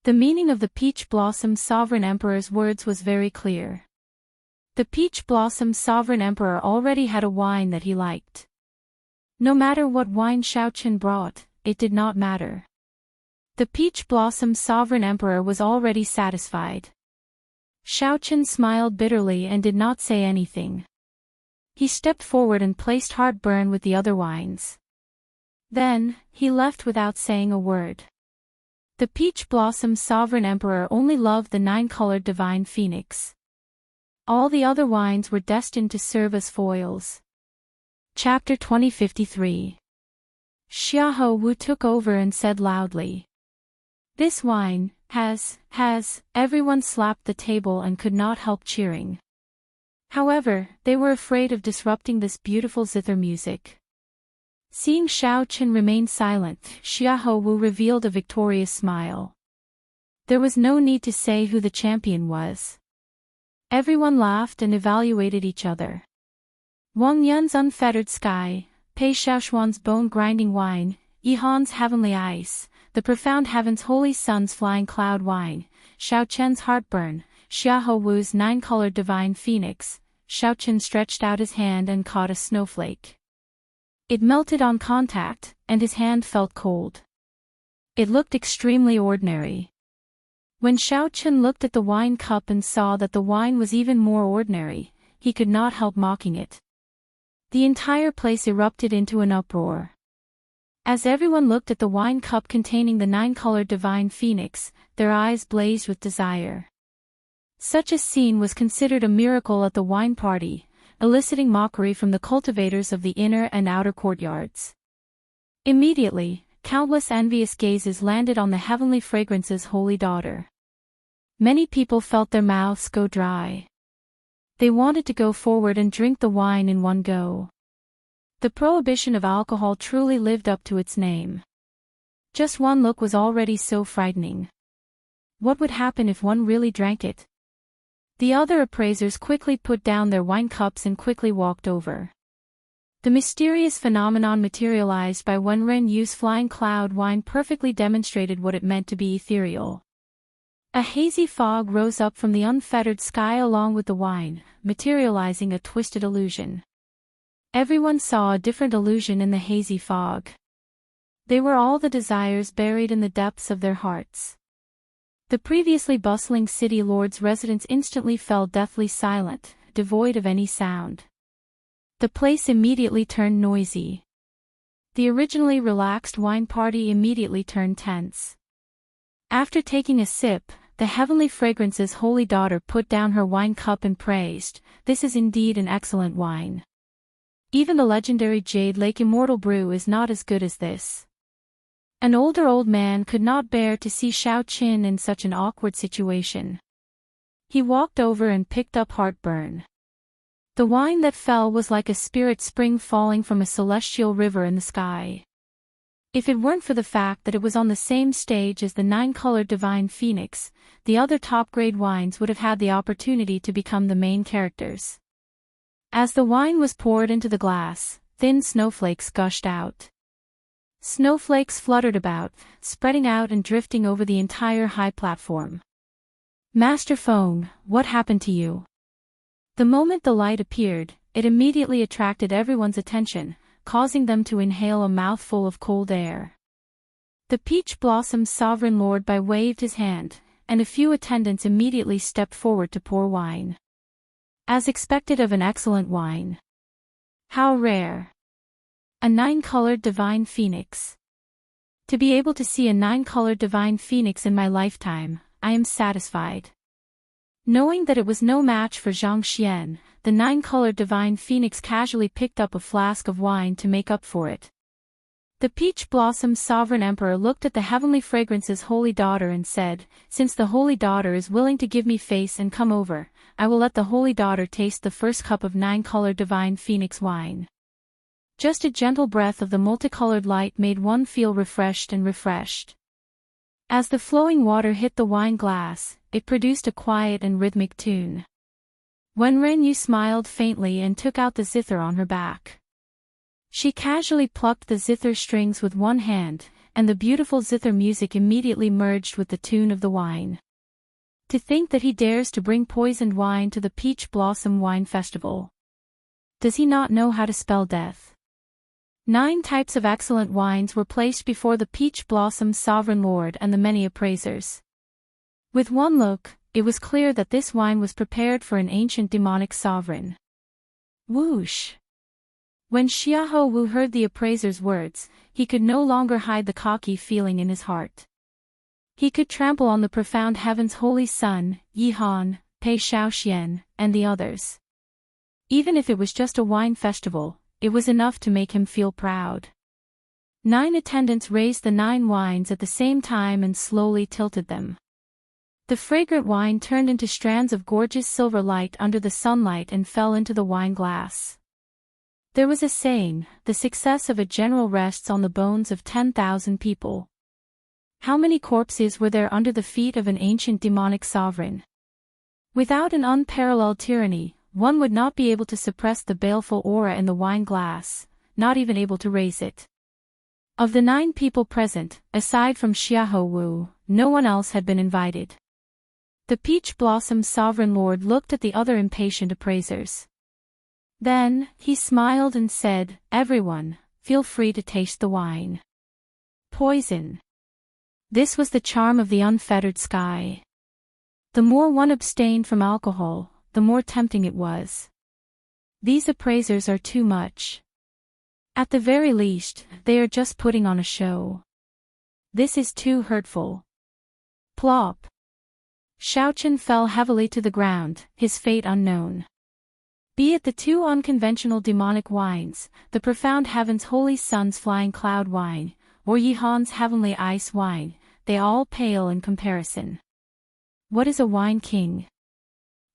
The meaning of the Peach Blossom Sovereign Emperor's words was very clear. The Peach Blossom Sovereign Emperor already had a wine that he liked. No matter what wine Xiao Chen brought, it did not matter. The Peach Blossom Sovereign Emperor was already satisfied. Xiao Chen smiled bitterly and did not say anything. He stepped forward and placed Heartburn with the other wines. Then, he left without saying a word. The Peach Blossom Sovereign Emperor only loved the 9-colored Divine Phoenix. All the other wines were destined to serve as foils. Chapter 2053. Xiahou Wu took over and said loudly, "This wine has, everyone slapped the table and could not help cheering. However, they were afraid of disrupting this beautiful zither music. Seeing Xiao Chen remain silent, Xiahou Wu revealed a victorious smile. There was no need to say who the champion was. Everyone laughed and evaluated each other. Wang Yun's Unfettered Sky, Pei Xiaoshuan's Bone-Grinding Wine, Yihan's Heavenly Ice, the Profound Heaven's Holy Sun's Flying Cloud Wine, Xiao Chen's Heartburn, Xiahou Wu's 9-colored Divine Phoenix. Xiao Chen stretched out his hand and caught a snowflake. It melted on contact, and his hand felt cold. It looked extremely ordinary. When Xiao Chen looked at the wine cup and saw that the wine was even more ordinary, he could not help mocking it. The entire place erupted into an uproar. As everyone looked at the wine cup containing the 9-colored Divine Phoenix, their eyes blazed with desire. Such a scene was considered a miracle at the wine party, eliciting mockery from the cultivators of the inner and outer courtyards. Immediately, countless envious gazes landed on the heavenly fragrance's holy daughter. Many people felt their mouths go dry. They wanted to go forward and drink the wine in one go. The prohibition of alcohol truly lived up to its name. Just one look was already so frightening. What would happen if one really drank it? The other appraisers quickly put down their wine cups and quickly walked over. The mysterious phenomenon materialized by Wenren Yu's flying cloud wine perfectly demonstrated what it meant to be ethereal. A hazy fog rose up from the unfettered sky along with the wine, materializing a twisted illusion. Everyone saw a different illusion in the hazy fog. They were all the desires buried in the depths of their hearts. The previously bustling city lord's residence instantly fell deathly silent, devoid of any sound. The place immediately turned noisy. the originally relaxed wine party immediately turned tense. After taking a sip, the heavenly fragrance's holy daughter put down her wine cup and praised, "This is indeed an excellent wine. Even the legendary Jade Lake Immortal brew is not as good as this." An older old man could not bear to see Xiao Qin in such an awkward situation. He walked over and picked up Heartburn. The wine that fell was like a spirit spring falling from a celestial river in the sky. If it weren't for the fact that it was on the same stage as the 9-colored Divine Phoenix, the other top-grade wines would have had the opportunity to become the main characters. As the wine was poured into the glass, thin snowflakes gushed out. Snowflakes fluttered about, spreading out and drifting over the entire high platform. "Master Feng, what happened to you?" The moment the light appeared, it immediately attracted everyone's attention, causing them to inhale a mouthful of cold air. The Peach Blossom's sovereign lord waved his hand, and a few attendants immediately stepped forward to pour wine. As expected of an excellent wine. How rare! A 9-colored Divine Phoenix. To be able to see a 9-colored Divine Phoenix in my lifetime, I am satisfied. Knowing that it was no match for Zhang Xian, the 9-colored Divine Phoenix casually picked up a flask of wine to make up for it. The Peach Blossom's sovereign emperor looked at the heavenly fragrance's holy daughter and said, "Since the holy daughter is willing to give me face and come over, I will let the holy daughter taste the first cup of 9-colored Divine Phoenix wine." Just a gentle breath of the multicolored light made one feel refreshed and refreshed. As the flowing water hit the wine glass, it produced a quiet and rhythmic tune. Wen Renyu smiled faintly and took out the zither on her back. She casually plucked the zither strings with one hand, and the beautiful zither music immediately merged with the tune of the wine. To think that he dares to bring poisoned wine to the Peach Blossom Wine Festival. Does he not know how to spell death? 9 types of excellent wines were placed before the Peach Blossom's sovereign lord and the many appraisers. With one look, it was clear that this wine was prepared for an ancient demonic sovereign. Whoosh! When Xiahou Wu heard the appraiser's words, he could no longer hide the cocky feeling in his heart. He could trample on the profound heaven's holy son, Yi Han, Pei Shaoxian, and the others. Even if it was just a wine festival, it was enough to make him feel proud. 9 attendants raised the 9 wines at the same time and slowly tilted them. The fragrant wine turned into strands of gorgeous silver light under the sunlight and fell into the wine glass. There was a saying, "The success of a general rests on the bones of 10,000 people." How many corpses were there under the feet of an ancient demonic sovereign? Without an unparalleled tyranny, one would not be able to suppress the baleful aura in the wine glass, not even able to raise it. Of the 9 people present, aside from Xiahou Wu, no one else had been invited. The Peach Blossom's sovereign lord looked at the other impatient appraisers. Then, he smiled and said, "Everyone, feel free to taste the wine." Poison. This was the charm of the unfettered sky. The more one abstained from alcohol, the more tempting it was. These appraisers are too much. At the very least, they are just putting on a show. This is too hurtful. Plop. Xiaoqian fell heavily to the ground, his fate unknown. Be it the 2 unconventional demonic wines, the profound heaven's holy sun's flying cloud wine, or Yi Han's heavenly ice wine, they all pale in comparison. What is a wine king?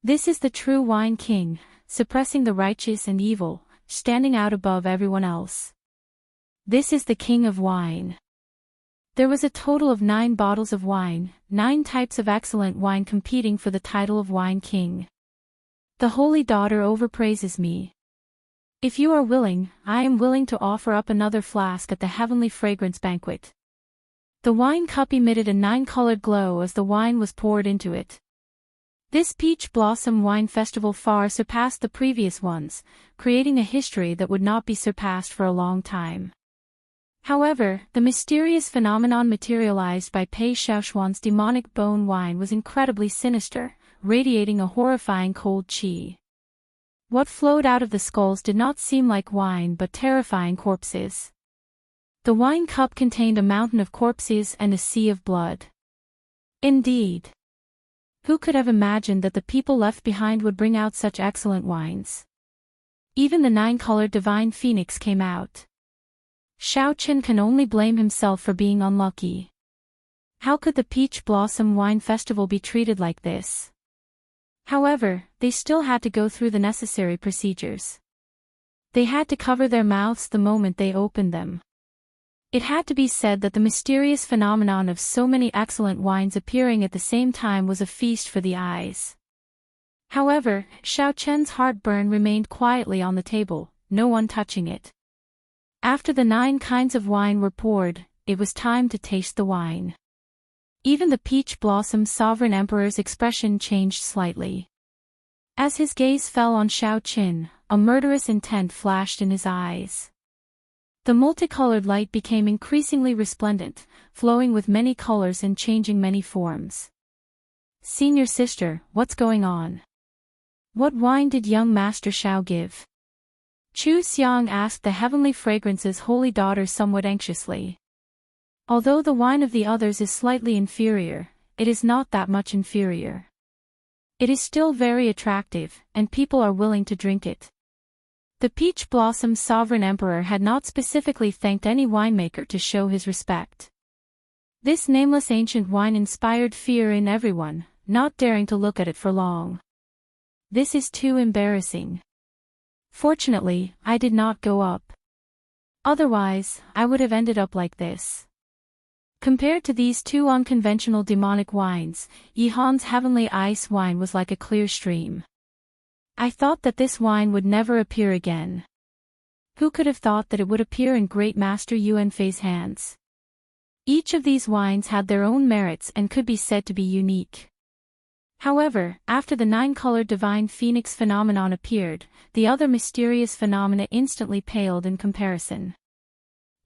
This is the true wine king, suppressing the righteous and evil, standing out above everyone else. This is the king of wine. There was a total of 9 bottles of wine, 9 types of excellent wine competing for the title of wine king. The holy daughter overpraises me. If you are willing, I am willing to offer up another flask at the heavenly fragrance banquet. The wine cup emitted a 9-colored glow as the wine was poured into it. This Peach Blossom Wine Festival far surpassed the previous ones, creating a history that would not be surpassed for a long time. However, the mysterious phenomenon materialized by Pei Shaoxuan's demonic bone wine was incredibly sinister, radiating a horrifying cold qi. What flowed out of the skulls did not seem like wine but terrifying corpses. The wine cup contained a mountain of corpses and a sea of blood. Indeed. Who could have imagined that the people left behind would bring out such excellent wines? Even the 9-colored divine phoenix came out. Xiao Qin can only blame himself for being unlucky. How could the Peach Blossom Wine Festival be treated like this? However, they still had to go through the necessary procedures. They had to cover their mouths the moment they opened them. It had to be said that the mysterious phenomenon of so many excellent wines appearing at the same time was a feast for the eyes. However, Xiao Chen's heartburn remained quietly on the table, no one touching it. After the 9 kinds of wine were poured, it was time to taste the wine. Even the Peach Blossom Sovereign Emperor's expression changed slightly. As his gaze fell on Xiao Qin, a murderous intent flashed in his eyes. The multicolored light became increasingly resplendent, flowing with many colors and changing many forms. "Senior sister, what's going on? What wine did young Master Xiao give?" Chu Xiang asked the Heavenly Fragrance's holy daughter somewhat anxiously. Although the wine of the others is slightly inferior, it is not that much inferior. It is still very attractive, and people are willing to drink it. The Peach Blossom Sovereign Emperor had not specifically thanked any winemaker to show his respect. This nameless ancient wine inspired fear in everyone, not daring to look at it for long. "This is too embarrassing. Fortunately, I did not go up. Otherwise, I would have ended up like this." Compared to these 2 unconventional demonic wines, Yihan's heavenly ice wine was like a clear stream. "I thought that this wine would never appear again. Who could have thought that it would appear in Great Master Yuanfei's hands?" Each of these wines had their own merits and could be said to be unique. However, after the 9-colored divine phoenix phenomenon appeared, the other mysterious phenomena instantly paled in comparison.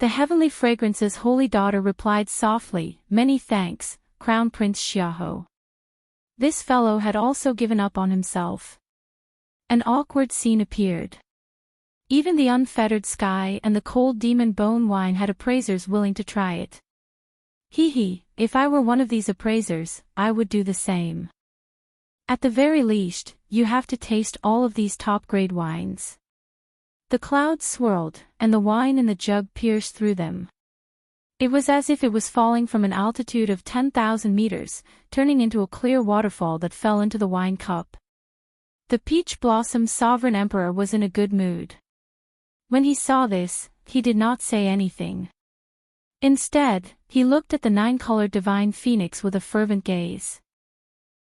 The Heavenly Fragrance's holy daughter replied softly, "Many thanks, Crown Prince Xiaoho." This fellow had also given up on himself. An awkward scene appeared. Even the unfettered sky and the cold demon bone wine had appraisers willing to try it. If I were one of these appraisers, I would do the same. At the very least, you have to taste all of these top-grade wines. The clouds swirled, and the wine in the jug pierced through them. It was as if it was falling from an altitude of 10,000 meters, turning into a clear waterfall that fell into the wine cup. The Peach Blossom Sovereign Emperor was in a good mood. When he saw this, he did not say anything. Instead, he looked at the 9-colored divine phoenix with a fervent gaze.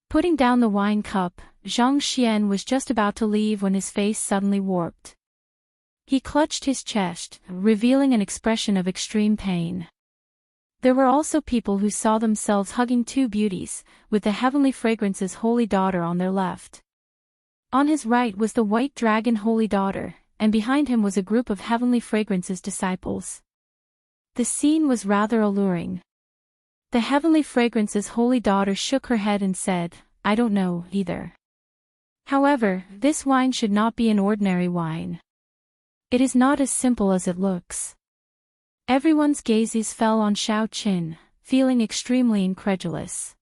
Putting down the wine cup, Zhang Xian was just about to leave when his face suddenly warped. He clutched his chest, revealing an expression of extreme pain. There were also people who saw themselves hugging 2 beauties, with the Heavenly Fragrance's holy daughter on their left. On his right was the White Dragon Holy Daughter, and behind him was a group of Heavenly Fragrance's disciples. The scene was rather alluring. The Heavenly Fragrance's holy daughter shook her head and said, "I don't know, either. However, this wine should not be an ordinary wine. It is not as simple as it looks." Everyone's gazes fell on Xiao Qin, feeling extremely incredulous.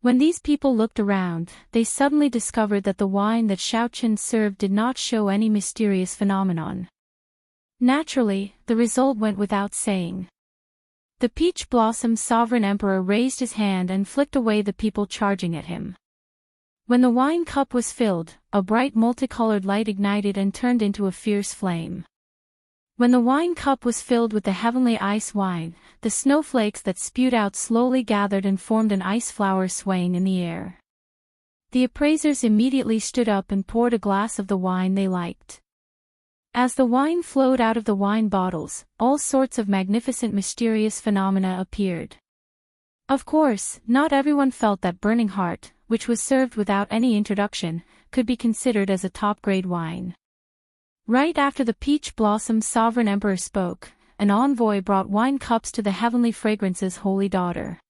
When these people looked around, they suddenly discovered that the wine that Xiao Qin served did not show any mysterious phenomenon. Naturally, the result went without saying. The Peach Blossom Sovereign Emperor raised his hand and flicked away the people charging at him. When the wine cup was filled, a bright multicolored light ignited and turned into a fierce flame. When the wine cup was filled with the heavenly ice wine, the snowflakes that spewed out slowly gathered and formed an ice flower swaying in the air. The appraisers immediately stood up and poured a glass of the wine they liked. As the wine flowed out of the wine bottles, all sorts of magnificent mysterious phenomena appeared. Of course, not everyone felt that Burning Heart, which was served without any introduction, could be considered as a top-grade wine. Right after the Peach Blossom Sovereign Emperor spoke, an envoy brought wine cups to the Heavenly Fragrance's holy daughter.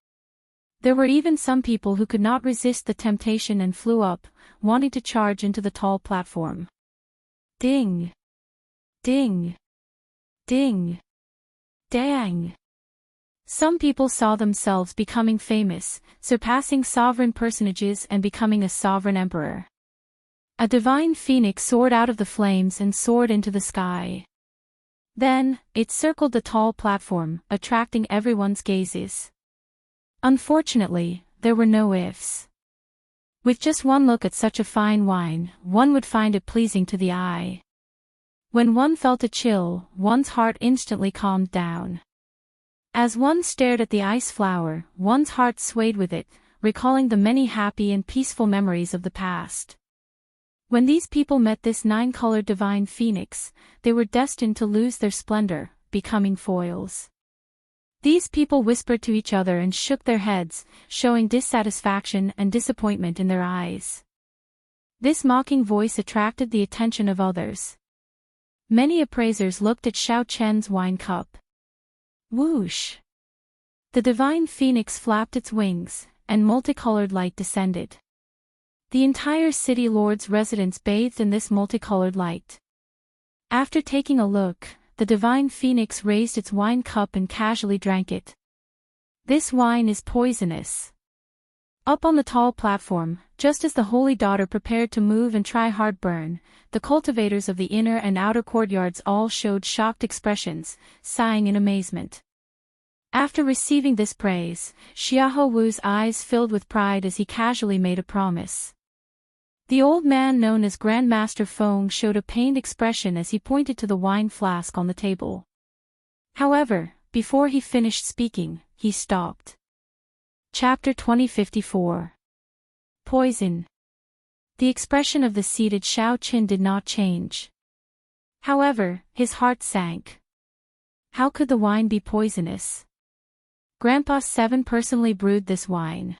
There were even some people who could not resist the temptation and flew up, wanting to charge into the tall platform. Ding! Ding! Ding! Dang! Some people saw themselves becoming famous, surpassing sovereign personages and becoming a sovereign emperor. A divine phoenix soared out of the flames and soared into the sky. Then, it circled the tall platform, attracting everyone's gazes. Unfortunately, there were no ifs. With just one look at such a fine wine, one would find it pleasing to the eye. When one felt a chill, one's heart instantly calmed down. As one stared at the ice flower, one's heart swayed with it, recalling the many happy and peaceful memories of the past. When these people met this nine-colored divine phoenix, they were destined to lose their splendor, becoming foils. These people whispered to each other and shook their heads, showing dissatisfaction and disappointment in their eyes. This mocking voice attracted the attention of others. Many appraisers looked at Xiao Chen's wine cup. Whoosh! The divine phoenix flapped its wings, and multicolored light descended. The entire city lord's residence bathed in this multicolored light. After taking a look, the divine phoenix raised its wine cup and casually drank it. This wine is poisonous. Up on the tall platform, just as the holy daughter prepared to move and try heartburn, the cultivators of the inner and outer courtyards all showed shocked expressions, sighing in amazement. After receiving this praise, Xiahou Wu's eyes filled with pride as he casually made a promise. The old man known as Grandmaster Feng showed a pained expression as he pointed to the wine flask on the table. However, before he finished speaking, he stopped. Chapter 2054. Poison. The expression of the seated Xiao Qin did not change. However, his heart sank. How could the wine be poisonous? Grandpa Seven personally brewed this wine.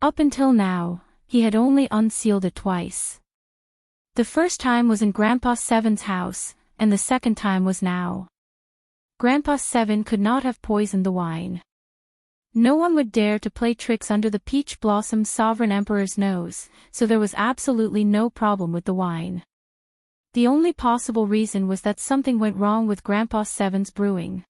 Up until now, he had only unsealed it twice. The first time was in Grandpa Seven's house, and the second time was now. Grandpa Seven could not have poisoned the wine. No one would dare to play tricks under the Peach Blossom Sovereign Emperor's nose, so there was absolutely no problem with the wine. The only possible reason was that something went wrong with Grandpa Seven's brewing.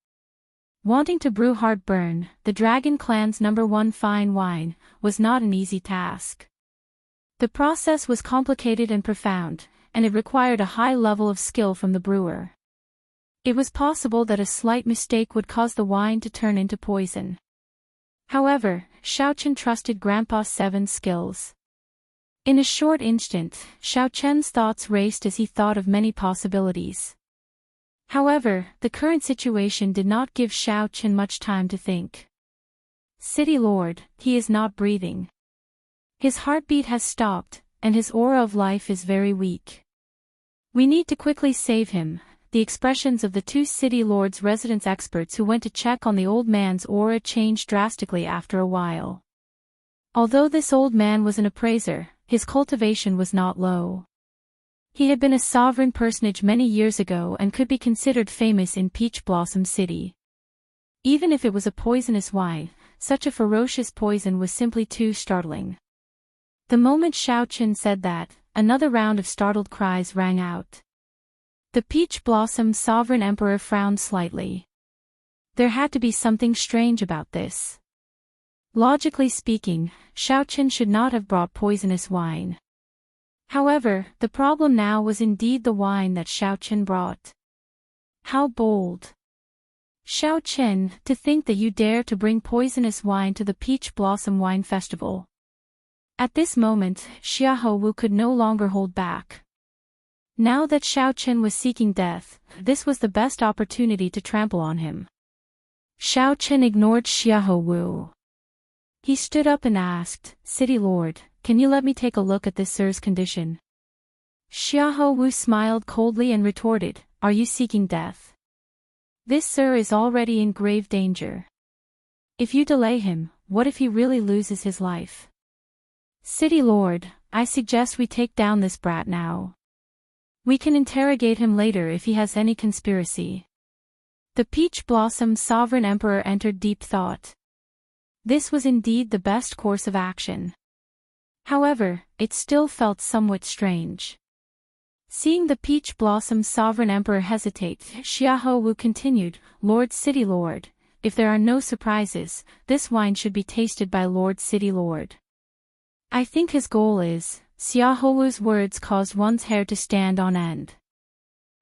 Wanting to brew heartburn, the Dragon Clan's #1 fine wine, was not an easy task. The process was complicated and profound, and it required a high level of skill from the brewer. It was possible that a slight mistake would cause the wine to turn into poison. However, Xiao Chen trusted Grandpa Seven's skills. In a short instant, Xiao Chen's thoughts raced as he thought of many possibilities. However, the current situation did not give Xiao Chen much time to think. City Lord, he is not breathing. His heartbeat has stopped, and his aura of life is very weak. We need to quickly save him. The expressions of the two City Lord's residence experts who went to check on the old man's aura changed drastically after a while. Although this old man was an appraiser, his cultivation was not low. He had been a sovereign personage many years ago and could be considered famous in Peach Blossom City. Even if it was a poisonous wine, such a ferocious poison was simply too startling. The moment Xiao Chen said that, another round of startled cries rang out. The Peach Blossom Sovereign Emperor frowned slightly. There had to be something strange about this. Logically speaking, Xiao Chen should not have brought poisonous wine. However, the problem now was indeed the wine that Xiao Chen brought. How bold! Xiao Chen, to think that you dare to bring poisonous wine to the Peach Blossom Wine Festival. At this moment, Xiahou Wu could no longer hold back. Now that Xiao Chen was seeking death, this was the best opportunity to trample on him. Xiao Chen ignored Xiahou Wu. He stood up and asked, "City Lord, can you let me take a look at this sir's condition?" Xiahou Wu smiled coldly and retorted, "Are you seeking death? This sir is already in grave danger. If you delay him, what if he really loses his life? City Lord, I suggest we take down this brat now. We can interrogate him later if he has any conspiracy." The Peach Blossom Sovereign Emperor entered deep thought. This was indeed the best course of action. However, it still felt somewhat strange. Seeing the Peach Blossom's sovereign emperor hesitate, Xiahou Wu continued, Lord City Lord, if there are no surprises, this wine should be tasted by Lord City Lord. I think his goal is. Xiahou Wu's words caused one's hair to stand on end.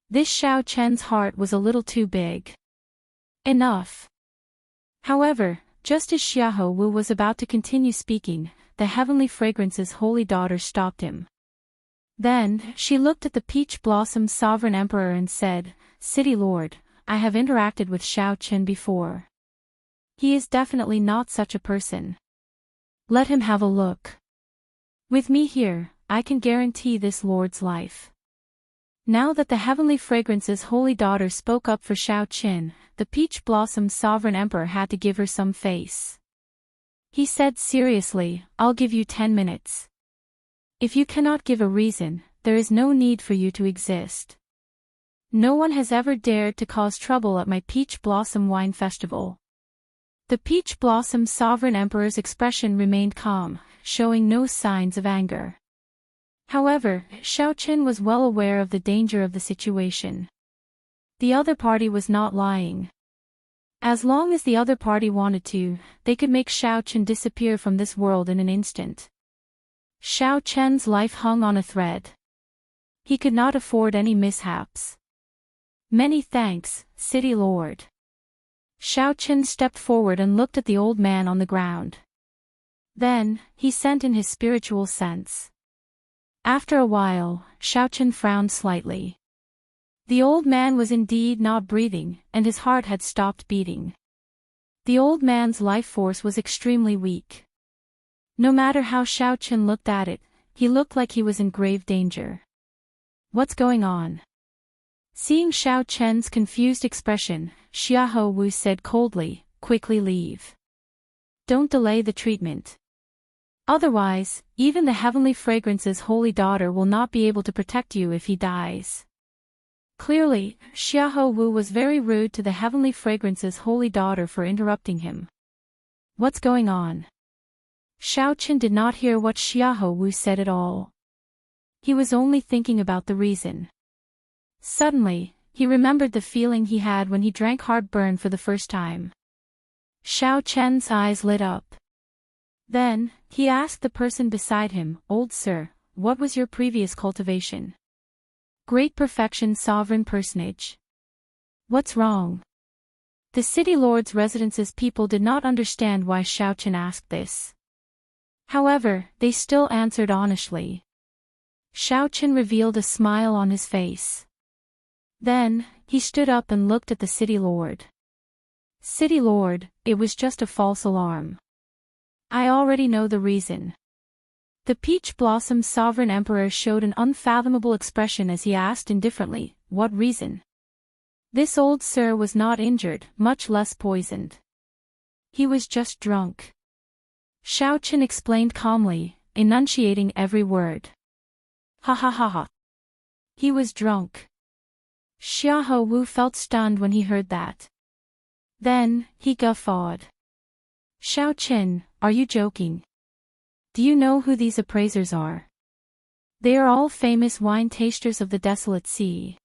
This Xiao Chen's heart was a little too big. Enough. However, just as Xiahou Wu was about to continue speaking, the Heavenly Fragrance's holy daughter stopped him. Then, she looked at the Peach Blossom's sovereign emperor and said, City Lord, I have interacted with Xiao Chen before. He is definitely not such a person. Let him have a look. With me here, I can guarantee this lord's life. Now that the Heavenly Fragrance's holy daughter spoke up for Xiao Chen, the Peach Blossom's sovereign emperor had to give her some face. He said seriously, I'll give you 10 minutes. If you cannot give a reason, there is no need for you to exist. No one has ever dared to cause trouble at my Peach Blossom Wine Festival. The Peach Blossom's sovereign emperor's expression remained calm, showing no signs of anger. However, Xiao Chen was well aware of the danger of the situation. The other party was not lying. As long as the other party wanted to, they could make Xiao Chen disappear from this world in an instant. Xiao Chen's life hung on a thread. He could not afford any mishaps. Many thanks, City Lord. Xiao Chen stepped forward and looked at the old man on the ground. Then, he sent in his spiritual sense. After a while, Xiao Chen frowned slightly. The old man was indeed not breathing, and his heart had stopped beating. The old man's life force was extremely weak. No matter how Xiao Chen looked at it, he looked like he was in grave danger. What's going on? Seeing Xiao Chen's confused expression, Xiahou Wu said coldly, quickly leave. Don't delay the treatment. Otherwise, even the Heavenly Fragrance's holy daughter will not be able to protect you if he dies. Clearly, Xiahou Wu was very rude to the Heavenly Fragrance's holy daughter for interrupting him. What's going on? Xiao Chen did not hear what Xiahou Wu said at all. He was only thinking about the reason. Suddenly, he remembered the feeling he had when he drank heartburn for the first time. Xiao Chen's eyes lit up. Then, he asked the person beside him, Old sir, what was your previous cultivation? Great perfection sovereign personage. What's wrong? The city lord's residence's people did not understand why Xiao Chen asked this. However, they still answered honestly. Xiao Chen revealed a smile on his face. Then, he stood up and looked at the city lord. City Lord, it was just a false alarm. I already know the reason. The Peach Blossom's sovereign emperor showed an unfathomable expression as he asked indifferently, what reason? This old sir was not injured, much less poisoned. He was just drunk. Xiao Chen explained calmly, enunciating every word. Ha ha ha ha. He was drunk. Xiahou Wu felt stunned when he heard that. Then, he guffawed. Xiao Chen, are you joking? Do you know who these appraisers are? They are all famous wine tasters of the desolate sea.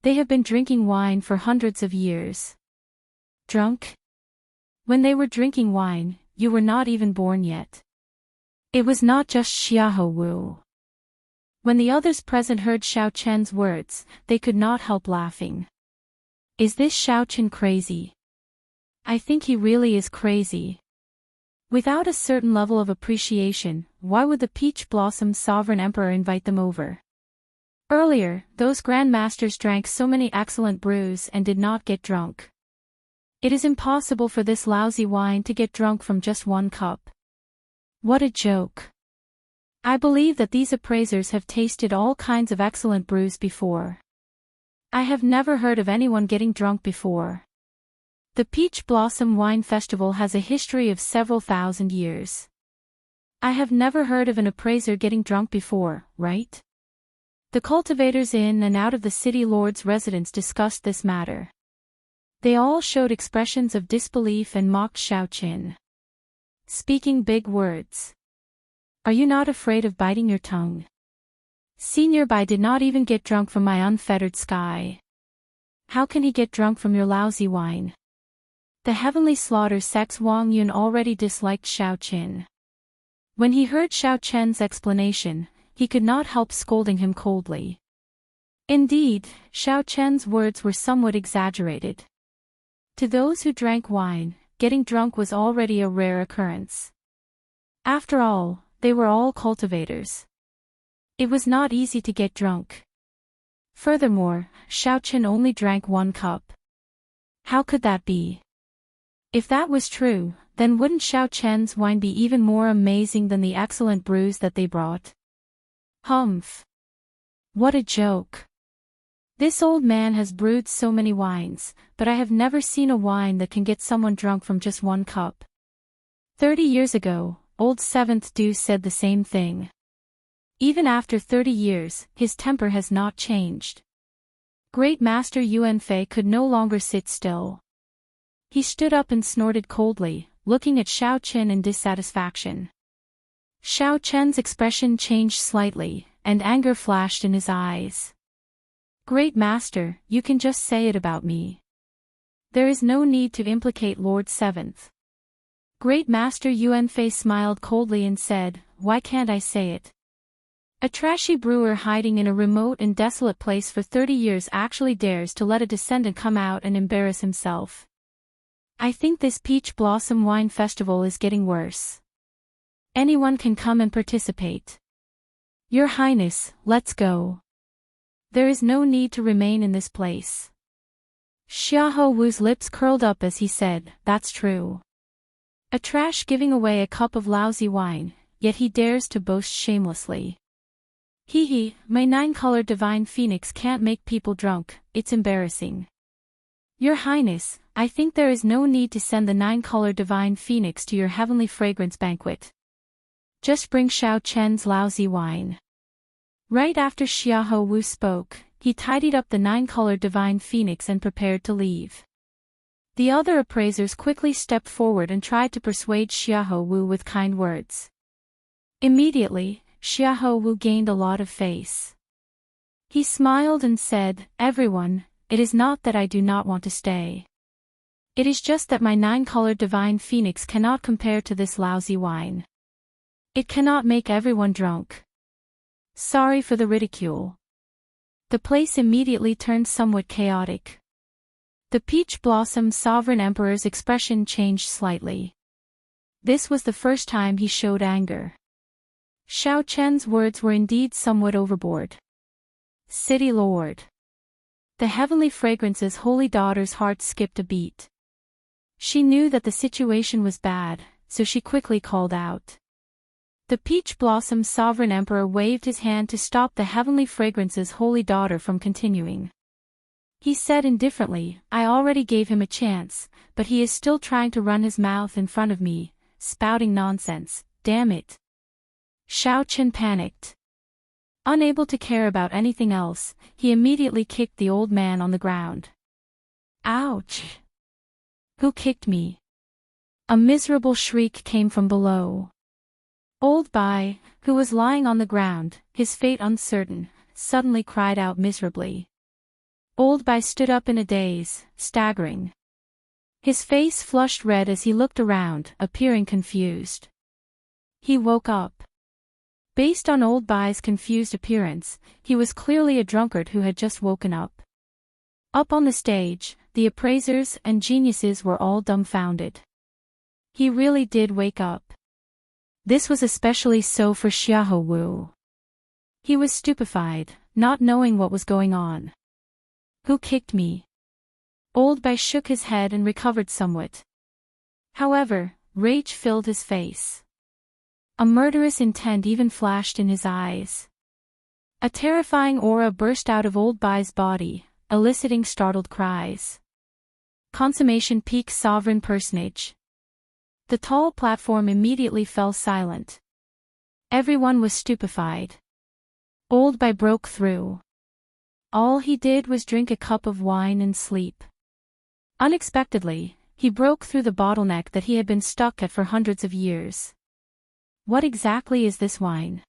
They have been drinking wine for hundreds of years. Drunk? When they were drinking wine, you were not even born yet. It was not just Xiahou Wu. When the others present heard Xiao Chen's words, they could not help laughing. Is this Xiao Chen crazy? I think he really is crazy. Without a certain level of appreciation, why would the Peach Blossom Sovereign Emperor invite them over? Earlier, those grandmasters drank so many excellent brews and did not get drunk. It is impossible for this lousy wine to get drunk from just one cup. What a joke. I believe that these appraisers have tasted all kinds of excellent brews before. I have never heard of anyone getting drunk before. The Peach Blossom Wine Festival has a history of several thousand years. I have never heard of an appraiser getting drunk before, right? The cultivators in and out of the city lord's residence discussed this matter. They all showed expressions of disbelief and mocked Xiao Chen. Speaking big words. Are you not afraid of biting your tongue? Senior Bai did not even get drunk from my unfettered sky. How can he get drunk from your lousy wine? The heavenly slaughter sex Wang Yun already disliked Xiao Qin. When he heard Xiao Chen's explanation, he could not help scolding him coldly. Indeed, Xiao Chen's words were somewhat exaggerated. To those who drank wine, getting drunk was already a rare occurrence. After all, they were all cultivators. It was not easy to get drunk. Furthermore, Xiao Chen only drank 1 cup. How could that be? If that was true, then wouldn't Xiao Chen's wine be even more amazing than the excellent brews that they brought? Humph! What a joke! This old man has brewed so many wines, but I have never seen a wine that can get someone drunk from just 1 cup. 30 years ago, old Seventh Du said the same thing. Even after 30 years, his temper has not changed. Great Master Yuan Fei could no longer sit still. He stood up and snorted coldly, looking at Xiao Chen in dissatisfaction. Xiao Chen's expression changed slightly, and anger flashed in his eyes. Great Master, you can just say it about me. There is no need to implicate Lord Seventh. Great Master Yuan Fei smiled coldly and said, why can't I say it? A trashy brewer hiding in a remote and desolate place for 30 years actually dares to let a descendant come out and embarrass himself. I think this Peach Blossom Wine Festival is getting worse. Anyone can come and participate. Your Highness, let's go. There is no need to remain in this place. Xiahou Wu's lips curled up as he said, that's true. A trash giving away a cup of lousy wine, yet he dares to boast shamelessly. Hee, my 9-colored divine phoenix can't make people drunk, it's embarrassing. Your Highness, I think there is no need to send the 9-colored divine phoenix to your heavenly fragrance banquet. Just bring Xiao Chen's lousy wine. Right after Xiahou Wu spoke, he tidied up the 9-colored divine phoenix and prepared to leave. The other appraisers quickly stepped forward and tried to persuade Xiahou Wu with kind words. Immediately, Xiahou Wu gained a lot of face. He smiled and said, everyone, it is not that I do not want to stay. It is just that my 9-colored divine phoenix cannot compare to this lousy wine. It cannot make everyone drunk. Sorry for the ridicule. The place immediately turned somewhat chaotic. The Peach Blossom Sovereign Emperor's expression changed slightly. This was the first time he showed anger. Xiao Chen's words were indeed somewhat overboard. City Lord. The heavenly fragrance's holy daughter's heart skipped a beat. She knew that the situation was bad, so she quickly called out. The Peach Blossom Sovereign Emperor waved his hand to stop the heavenly fragrance's holy daughter from continuing. He said indifferently, I already gave him a chance, but he is still trying to run his mouth in front of me, spouting nonsense, damn it. Xiao Chen panicked. Unable to care about anything else, he immediately kicked the old man on the ground. Ouch! Who kicked me? A miserable shriek came from below. Old Bai, who was lying on the ground, his fate uncertain, suddenly cried out miserably. Old Bai stood up in a daze, staggering. His face flushed red as he looked around, appearing confused. He woke up. Based on Old Bai's confused appearance, he was clearly a drunkard who had just woken up. Up on the stage, the appraisers and geniuses were all dumbfounded. He really did wake up. This was especially so for Xiahou Wu. He was stupefied, not knowing what was going on. Who kicked me? Old Bai shook his head and recovered somewhat. However, rage filled his face. A murderous intent even flashed in his eyes. A terrifying aura burst out of Old Bai's body, eliciting startled cries. Consummation Peak Sovereign Personage. The tall platform immediately fell silent. Everyone was stupefied. Old Bai broke through. All he did was drink a cup of wine and sleep. Unexpectedly, he broke through the bottleneck that he had been stuck at for hundreds of years. What exactly is this wine?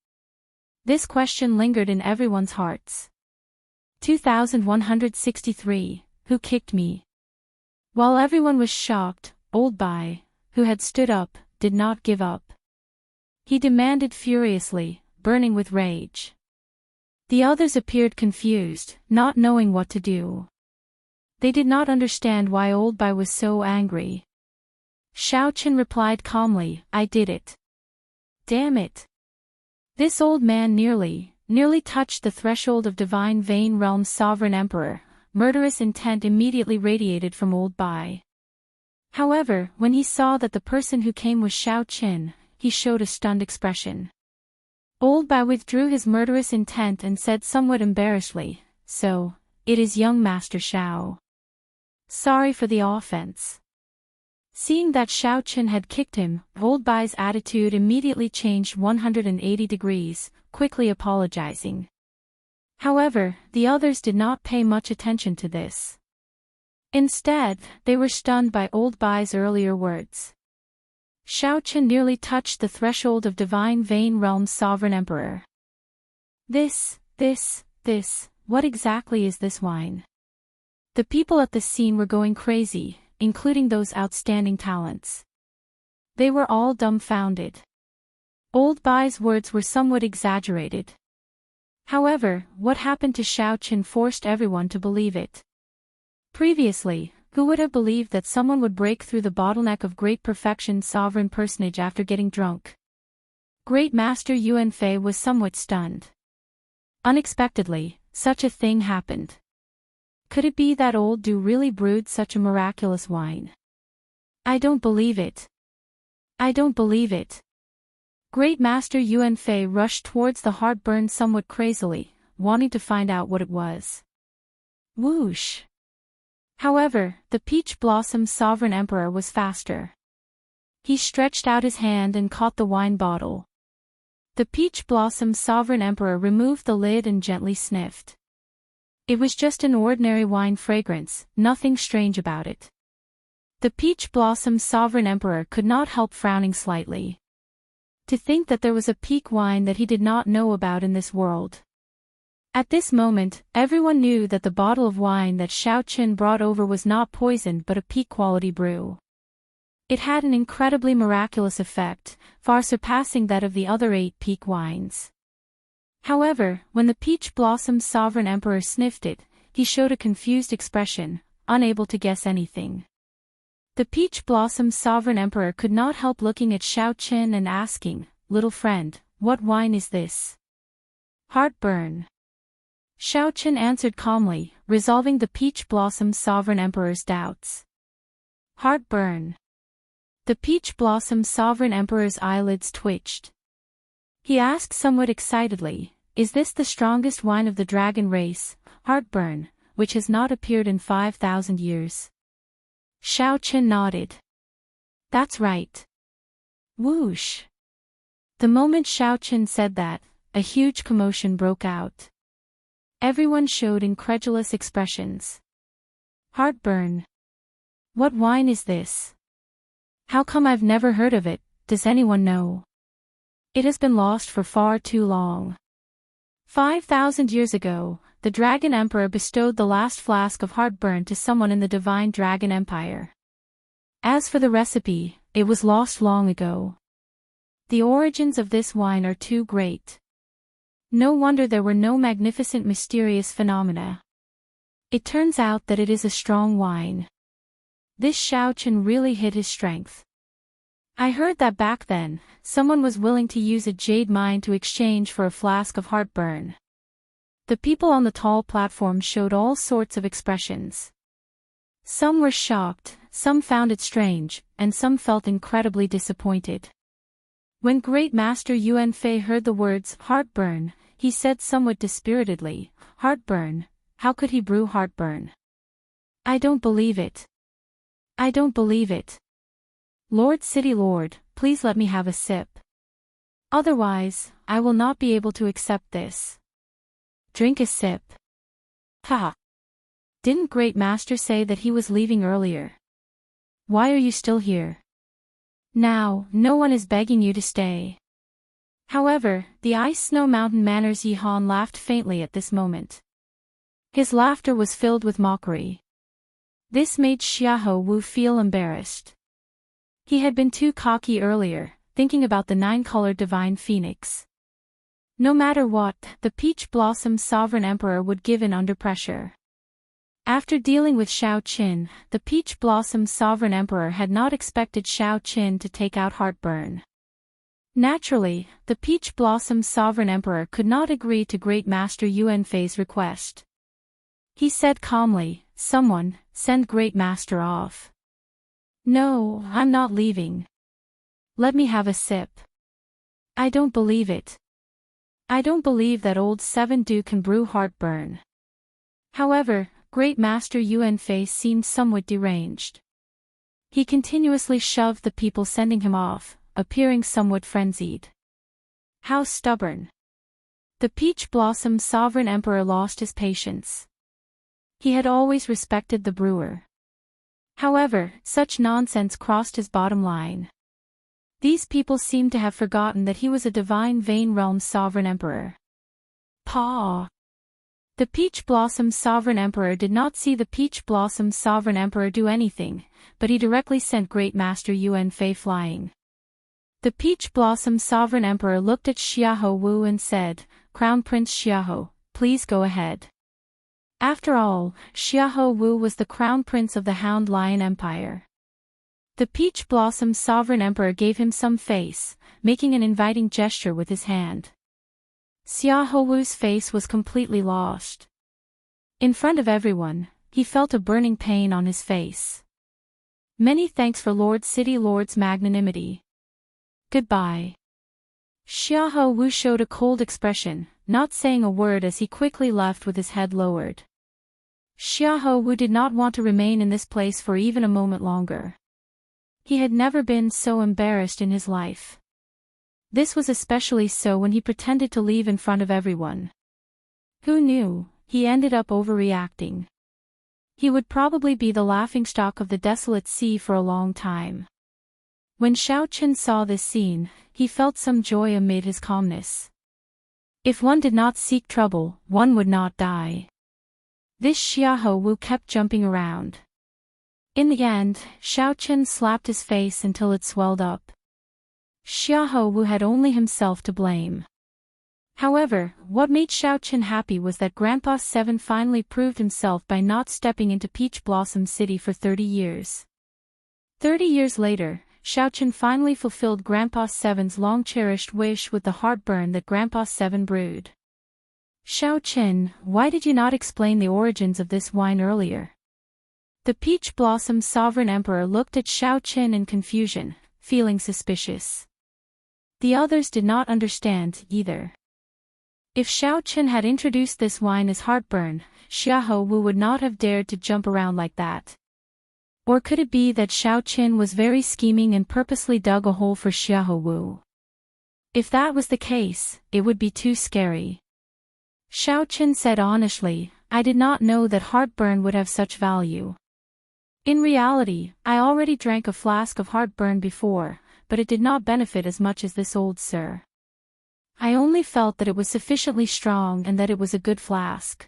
This question lingered in everyone's hearts. 2163, who kicked me? While everyone was shocked, Old Bai, who had stood up, did not give up. He demanded furiously, burning with rage. The others appeared confused, not knowing what to do. They did not understand why Old Bai was so angry. Xiao Qin replied calmly, I did it. Damn it. This old man nearly touched the threshold of Divine Vein Realm's sovereign emperor. Murderous intent immediately radiated from Old Bai. However, when he saw that the person who came was Xiao Qin, he showed a stunned expression. Old Bai withdrew his murderous intent and said somewhat embarrassedly, So, it is young Master Xiao. Sorry for the offense. Seeing that Xiao Qin had kicked him, Old Bai's attitude immediately changed 180 degrees, quickly apologizing. However, the others did not pay much attention to this. Instead, they were stunned by Old Bai's earlier words. Xiao Qin nearly touched the threshold of Divine Vein Realm's sovereign emperor. This, what exactly is this wine? The people at the scene were going crazy, including those outstanding talents. They were all dumbfounded. Old Bai's words were somewhat exaggerated. However, what happened to Xiao Qin forced everyone to believe it. Previously, who would have believed that someone would break through the bottleneck of great perfection sovereign personage after getting drunk? Great Master Yuan Fei was somewhat stunned. Unexpectedly, such a thing happened. Could it be that old Du really brewed such a miraculous wine? I don't believe it. I don't believe it. Great Master Yuan Fei rushed towards the heartburn somewhat crazily, wanting to find out what it was. Whoosh! However, the Peach Blossom Sovereign Emperor was faster. He stretched out his hand and caught the wine bottle. The Peach Blossom Sovereign Emperor removed the lid and gently sniffed. It was just an ordinary wine fragrance, nothing strange about it. The Peach Blossom Sovereign Emperor could not help frowning slightly. To think that there was a peak wine that he did not know about in this world. At this moment, everyone knew that the bottle of wine that Xiao Qin brought over was not poisoned but a peak quality brew. It had an incredibly miraculous effect, far surpassing that of the other 8 peak wines. However, when the Peach Blossom Sovereign Emperor sniffed it, he showed a confused expression, unable to guess anything. The Peach Blossom Sovereign Emperor could not help looking at Xiao Qin and asking, Little friend, what wine is this? Heartburn. Xiao Qin answered calmly, resolving the Peach Blossom Sovereign Emperor's doubts. Heartburn. The Peach Blossom Sovereign Emperor's eyelids twitched. He asked somewhat excitedly, Is this the strongest wine of the dragon race, Heartburn, which has not appeared in 5,000 years? Xiao Qin nodded. That's right. Whoosh. The moment Xiao Qin said that, a huge commotion broke out. Everyone showed incredulous expressions. Heartburn. What wine is this? How come I've never heard of it, does anyone know? It has been lost for far too long. 5,000 years ago, the Dragon Emperor bestowed the last flask of heartburn to someone in the Divine Dragon Empire. As for the recipe, it was lost long ago. The origins of this wine are too great. No wonder there were no magnificent mysterious phenomena. It turns out that it is a strong wine. This Xiao Qin really hid his strength. I heard that back then, someone was willing to use a jade mine to exchange for a flask of heartburn. The people on the tall platform showed all sorts of expressions. Some were shocked, some found it strange, and some felt incredibly disappointed. When Great Master Yuan Fei heard the words heartburn, he said somewhat dispiritedly, Heartburn, how could he brew heartburn? I don't believe it. I don't believe it. Lord City Lord, please let me have a sip. Otherwise, I will not be able to accept this. Drink a sip. Ha! Didn't Great Master say that he was leaving earlier? Why are you still here? Now, no one is begging you to stay. However, the Ice Snow Mountain Manor's Yihan laughed faintly at this moment. His laughter was filled with mockery. This made Xiahou Wu feel embarrassed. He had been too cocky earlier, thinking about the 9-colored divine phoenix. No matter what, the Peach Blossom Sovereign Emperor would give in under pressure. After dealing with Xiao Qin, the Peach Blossom Sovereign Emperor had not expected Xiao Qin to take out Heartburn. Naturally, the Peach Blossom Sovereign Emperor could not agree to Great Master Yuan Fei's request. He said calmly, "Someone, send Great Master off." "No, I'm not leaving. Let me have a sip." "I don't believe it. I don't believe that old Seven Dew can brew Heartburn." However, Great Master Yuan Fei seemed somewhat deranged. He continuously shoved the people sending him off, appearing somewhat frenzied. How stubborn! The Peach Blossom Sovereign Emperor lost his patience. He had always respected the brewer. However, such nonsense crossed his bottom line. These people seemed to have forgotten that he was a divine Vein Realm Sovereign Emperor. Paw! The Peach Blossom Sovereign Emperor did not see the Peach Blossom Sovereign Emperor do anything, but he directly sent Great Master Yuan Fei flying. The Peach Blossom Sovereign Emperor looked at Xiahou Wu and said, "Crown Prince Xiahou, please go ahead." After all, Xiahou Wu was the Crown Prince of the Hound Lion Empire. The Peach Blossom Sovereign Emperor gave him some face, making an inviting gesture with his hand. Xiahou Wu's face was completely lost. In front of everyone, he felt a burning pain on his face. "Many thanks for Lord City Lord's magnanimity. Goodbye." Xiahou Wu showed a cold expression, not saying a word as he quickly left with his head lowered. Xiahou Wu did not want to remain in this place for even a moment longer. He had never been so embarrassed in his life. This was especially so when he pretended to leave in front of everyone. Who knew, he ended up overreacting. He would probably be the laughingstock of the desolate sea for a long time. When Xiao Qin saw this scene, he felt some joy amid his calmness. If one did not seek trouble, one would not die. This Xiahou Wu kept jumping around. In the end, Xiao Qin slapped his face until it swelled up. Xiahou Wu had only himself to blame. However, what made Xiao Qin happy was that Grandpa Seven finally proved himself by not stepping into Peach Blossom City for 30 years. 30 years later, Xiao Qin finally fulfilled Grandpa Seven's long-cherished wish with the heartburn that Grandpa Seven brewed. "Xiao Qin, why did you not explain the origins of this wine earlier?" The Peach Blossom Sovereign Emperor looked at Xiao Qin in confusion, feeling suspicious. The others did not understand, either. If Xiao Qin had introduced this wine as heartburn, Xiahou Wu would not have dared to jump around like that. Or could it be that Xiao Qin was very scheming and purposely dug a hole for Xiahou Wu? If that was the case, it would be too scary. Xiao Qin said honestly, "I did not know that heartburn would have such value. In reality, I already drank a flask of heartburn before, but it did not benefit as much as this old sir. I only felt that it was sufficiently strong and that it was a good flask."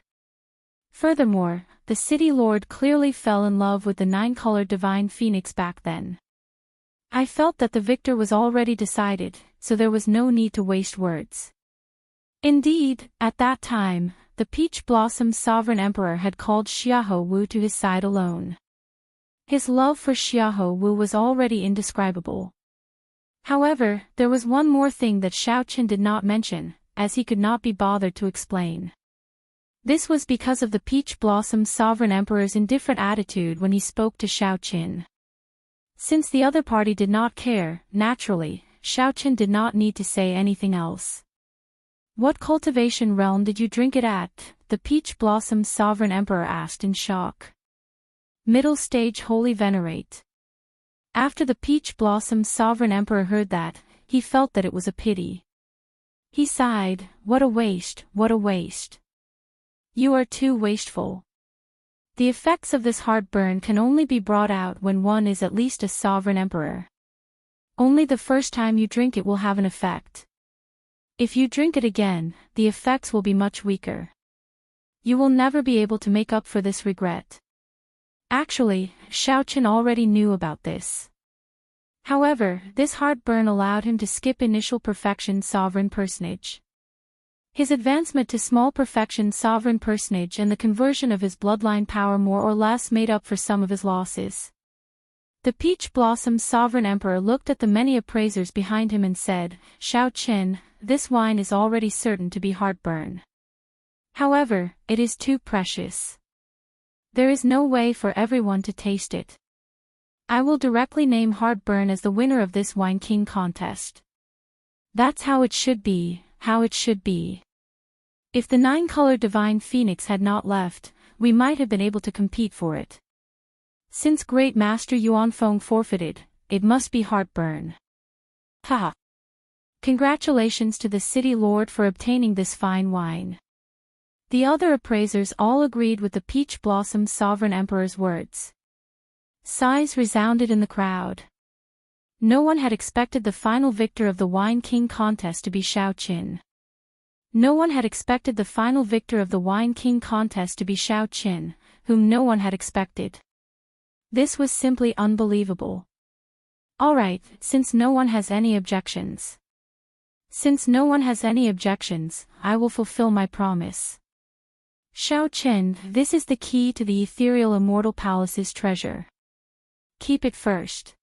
Furthermore, the city lord clearly fell in love with the 9-colored divine phoenix back then. I felt that the victor was already decided, so there was no need to waste words. Indeed, at that time, the Peach Blossom Sovereign Emperor had called Xiahou Wu to his side alone. His love for Xiahou Wu was already indescribable. However, there was one more thing that Xiao Qin did not mention, as he could not be bothered to explain. This was because of the Peach Blossom Sovereign Emperor's indifferent attitude when he spoke to Xiao Qin. Since the other party did not care, naturally, Xiao Qin did not need to say anything else. "What cultivation realm did you drink it at?" the Peach Blossom Sovereign Emperor asked in shock. "Middle stage Holy Venerate." After the Peach Blossom Sovereign Emperor heard that, he felt that it was a pity. He sighed, "What a waste, what a waste. You are too wasteful. The effects of this heartburn can only be brought out when one is at least a sovereign emperor. Only the first time you drink it will have an effect. If you drink it again, the effects will be much weaker. You will never be able to make up for this regret. Actually, Xiaoqin already knew about this. However, this heartburn allowed him to skip initial perfection sovereign personage. His advancement to small perfection sovereign personage and the conversion of his bloodline power more or less made up for some of his losses. The Peach Blossom Sovereign Emperor looked at the many appraisers behind him and said, Xiaoqin, this wine is already certain to be heartburn. However, it is too precious. There is no way for everyone to taste it. I will directly name heartburn as the winner of this Wine King contest. That's how it should be, how it should be. If the 9-color Divine Phoenix had not left, we might have been able to compete for it. Since Great Master Yuanfeng forfeited, it must be heartburn. Haha. Congratulations to the city lord for obtaining this fine wine. The other appraisers all agreed with the Peach Blossom Sovereign Emperor's words. Sighs resounded in the crowd. No one had expected the final victor of the Wine King contest to be Xiaoqin. No one had expected the final victor of the Wine King contest to be Xiaoqin, whom no one had expected. This was simply unbelievable. Alright, since no one has any objections. Since no one has any objections, I will fulfill my promise. Xiaoqin, this is the key to the ethereal Immortal Palace's treasure. Keep it first.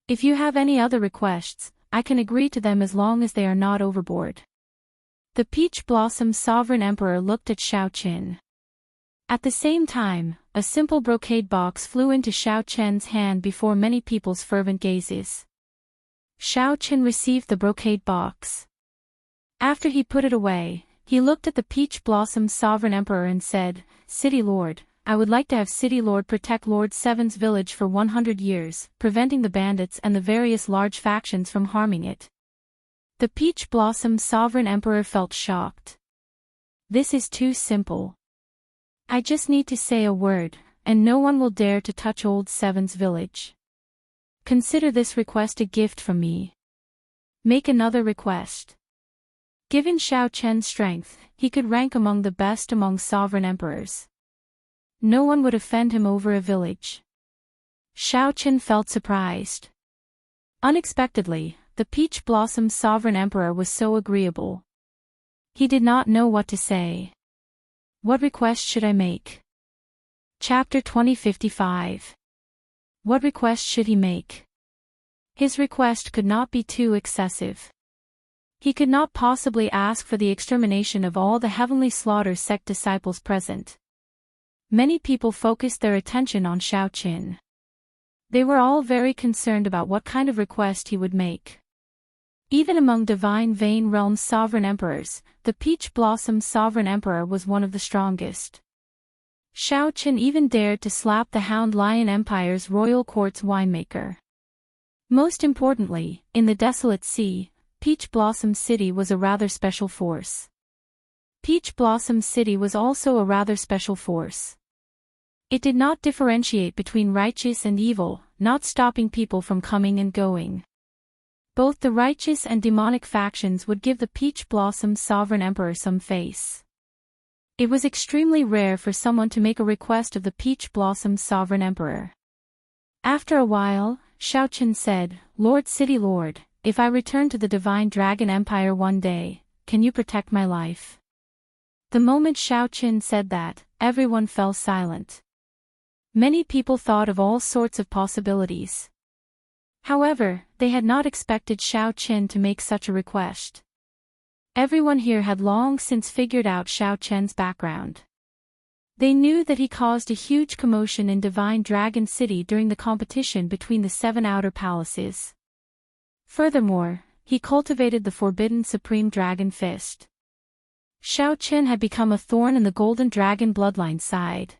If you have any other requests, I can agree to them as long as they are not overboard. The Peach Blossom Sovereign Emperor looked at Xiaoqin. At the same time, a simple brocade box flew into Xiaoqin's hand before many people's fervent gazes. Xiaoqin received the brocade box. After he put it away, he looked at the Peach Blossom Sovereign Emperor and said, City Lord, I would like to have City Lord protect Lord Seven's village for 100 years, preventing the bandits and the various large factions from harming it. The Peach Blossom Sovereign Emperor felt shocked. This is too simple. I just need to say a word, and no one will dare to touch Old Seven's village. Consider this request a gift from me. Make another request. Given Xiaoqin's strength, he could rank among the best among sovereign emperors. No one would offend him over a village. Xiaoqin felt surprised. Unexpectedly, the Peach Blossom Sovereign Emperor was so agreeable. He did not know what to say. What request should I make? Chapter 2055. What request should he make? His request could not be too excessive. He could not possibly ask for the extermination of all the Heavenly Slaughter sect disciples present. Many people focused their attention on Xiaoqin. They were all very concerned about what kind of request he would make. Even among Divine Vein Realm's sovereign emperors, the Peach Blossom Sovereign Emperor was one of the strongest. Xiaoqin even dared to slap the Hound Lion Empire's royal court's winemaker. Most importantly, in the Desolate Sea, Peach Blossom City was a rather special force. Peach Blossom City was also a rather special force. It did not differentiate between righteous and evil, not stopping people from coming and going. Both the righteous and demonic factions would give the Peach Blossom Sovereign Emperor some face. It was extremely rare for someone to make a request of the Peach Blossom Sovereign Emperor. After a while, Xiaoqin said, Lord City Lord, if I return to the Divine Dragon Empire one day, can you protect my life? The moment Xiaoqin said that, everyone fell silent. Many people thought of all sorts of possibilities. However, they had not expected Xiaoqin to make such a request. Everyone here had long since figured out Xiaoqin's background. They knew that he caused a huge commotion in Divine Dragon City during the competition between the 7 outer palaces. Furthermore, he cultivated the forbidden Supreme Dragon Fist. Xiaoqin had become a thorn in the Golden Dragon bloodline's side.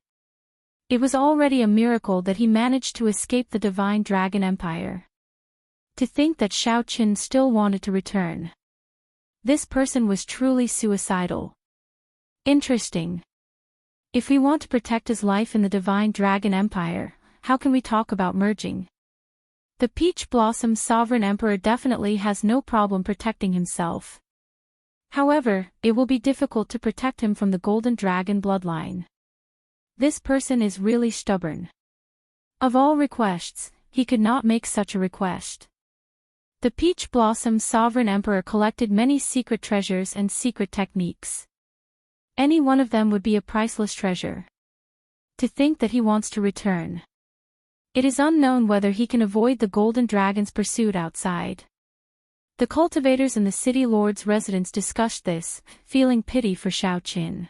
It was already a miracle that he managed to escape the Divine Dragon Empire. To think that Xiaoqin still wanted to return. This person was truly suicidal. Interesting. If we want to protect his life in the Divine Dragon Empire, how can we talk about merging? The Peach Blossom Sovereign Emperor definitely has no problem protecting himself. However, it will be difficult to protect him from the Golden Dragon bloodline. This person is really stubborn. Of all requests, he could not make such a request. The Peach Blossom Sovereign Emperor collected many secret treasures and secret techniques. Any one of them would be a priceless treasure. To think that he wants to return. It is unknown whether he can avoid the Golden Dragon's pursuit outside. The cultivators in the city lord's residence discussed this, feeling pity for Xiao Qin.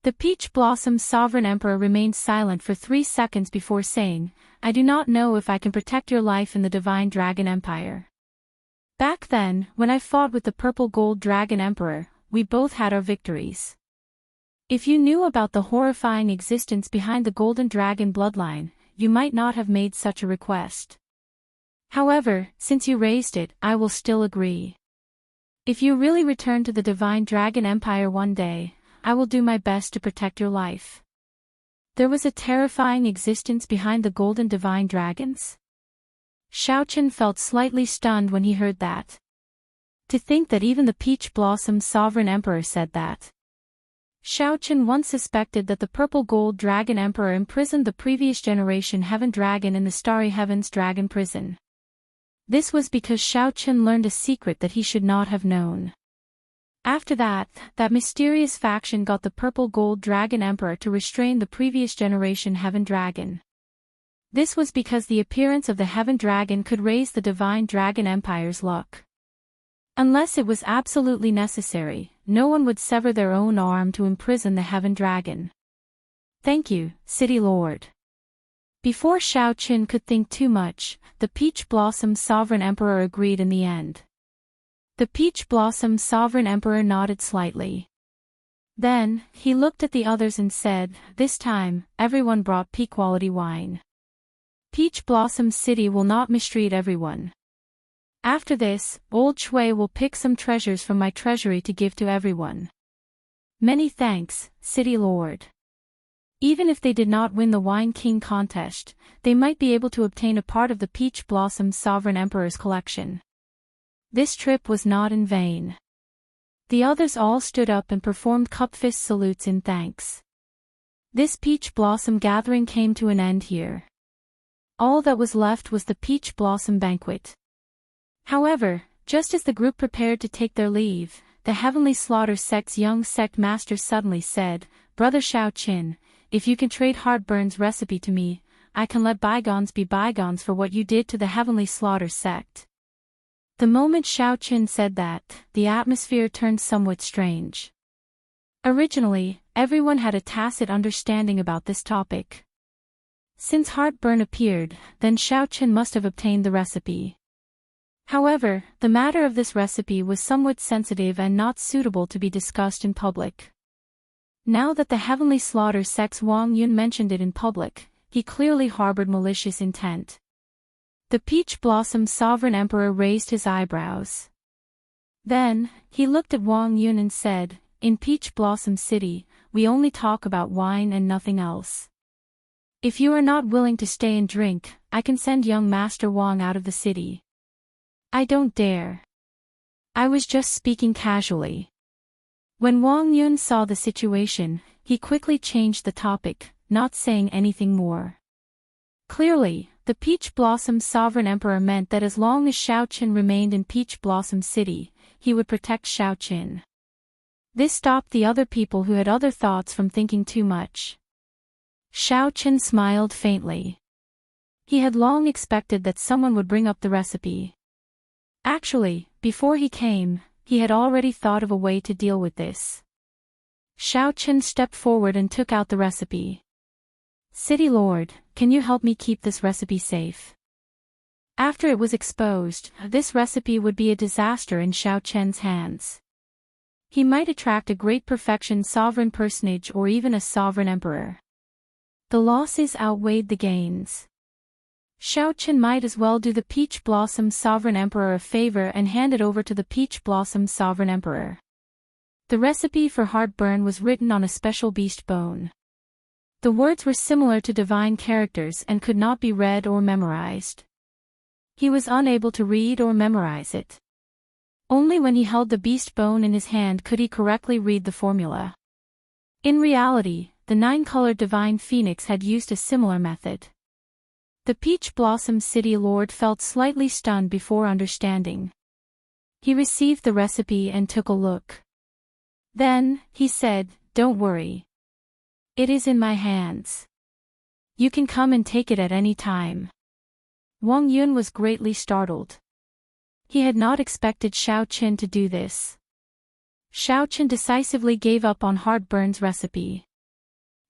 The Peach Blossom Sovereign Emperor remained silent for 3 seconds before saying, "I do not know if I can protect your life in the Divine Dragon Empire. Back then, when I fought with the Purple Gold Dragon Emperor, we both had our victories. If you knew about the horrifying existence behind the Golden Dragon bloodline, you might not have made such a request. However, since you raised it, I will still agree. If you really return to the Divine Dragon Empire one day, I will do my best to protect your life." There was a terrifying existence behind the Golden Divine Dragons? Xiao Qin felt slightly stunned when he heard that. To think that even the Peach Blossom Sovereign Emperor said that. Xiao Qin once suspected that the Purple Gold Dragon Emperor imprisoned the previous generation Heaven Dragon in the Starry Heavens Dragon Prison. This was because Xiao Qin learned a secret that he should not have known. After that mysterious faction got the Purple Gold Dragon Emperor to restrain the previous generation Heaven Dragon. This was because the appearance of the Heaven Dragon could raise the Divine Dragon Empire's luck. Unless it was absolutely necessary, no one would sever their own arm to imprison the Heaven Dragon. "Thank you, City Lord." Before Xiao Qin could think too much, the Peach Blossom Sovereign Emperor agreed in the end. The Peach Blossom Sovereign Emperor nodded slightly. Then, he looked at the others and said, "This time, everyone brought peak-quality wine. Peach Blossom City will not mistreat everyone. After this, Old Shui will pick some treasures from my treasury to give to everyone." "Many thanks, City Lord." Even if they did not win the Wine King contest, they might be able to obtain a part of the Peach Blossom Sovereign Emperor's collection. This trip was not in vain. The others all stood up and performed cup-fist salutes in thanks. This Peach Blossom gathering came to an end here. All that was left was the Peach Blossom banquet. However, just as the group prepared to take their leave, the Heavenly Slaughter Sect's young sect master suddenly said, "Brother Xiao Qin, if you can trade Heartburn's recipe to me, I can let bygones be bygones for what you did to the Heavenly Slaughter Sect." The moment Xiao Qin said that, the atmosphere turned somewhat strange. Originally, everyone had a tacit understanding about this topic. Since Heartburn appeared, then Xiao Qin must have obtained the recipe. However, the matter of this recipe was somewhat sensitive and not suitable to be discussed in public. Now that the Heavenly Slaughter Sect's Wang Yun mentioned it in public, he clearly harbored malicious intent. The Peach Blossom Sovereign Emperor raised his eyebrows. Then, he looked at Wang Yun and said, "In Peach Blossom City, we only talk about wine and nothing else. If you are not willing to stay and drink, I can send young Master Wang out of the city." "I don't dare. I was just speaking casually." When Wang Yun saw the situation, he quickly changed the topic, not saying anything more. Clearly, the Peach Blossom Sovereign Emperor meant that as long as Xiao Qin remained in Peach Blossom City, he would protect Xiao Qin. This stopped the other people who had other thoughts from thinking too much. Xiao Qin smiled faintly. He had long expected that someone would bring up the recipe. Actually, before he came, he had already thought of a way to deal with this. Xiao Qin stepped forward and took out the recipe. "City Lord, can you help me keep this recipe safe?" After it was exposed, this recipe would be a disaster in Xiao Qian's hands. He might attract a great perfection sovereign personage or even a sovereign emperor. The losses outweighed the gains. Xiao Qin might as well do the Peach Blossom Sovereign Emperor a favor and hand it over to the Peach Blossom Sovereign Emperor. The recipe for Heartburn was written on a special beast bone. The words were similar to divine characters and could not be read or memorized. He was unable to read or memorize it. Only when he held the beast bone in his hand could he correctly read the formula. In reality, the 9-colored divine phoenix had used a similar method. The Peach Blossom City Lord felt slightly stunned before understanding. He received the recipe and took a look. Then, he said, "Don't worry. It is in my hands. You can come and take it at any time." Wang Yun was greatly startled. He had not expected Xiao Qin to do this. Xiao Qin decisively gave up on Heartburn's recipe.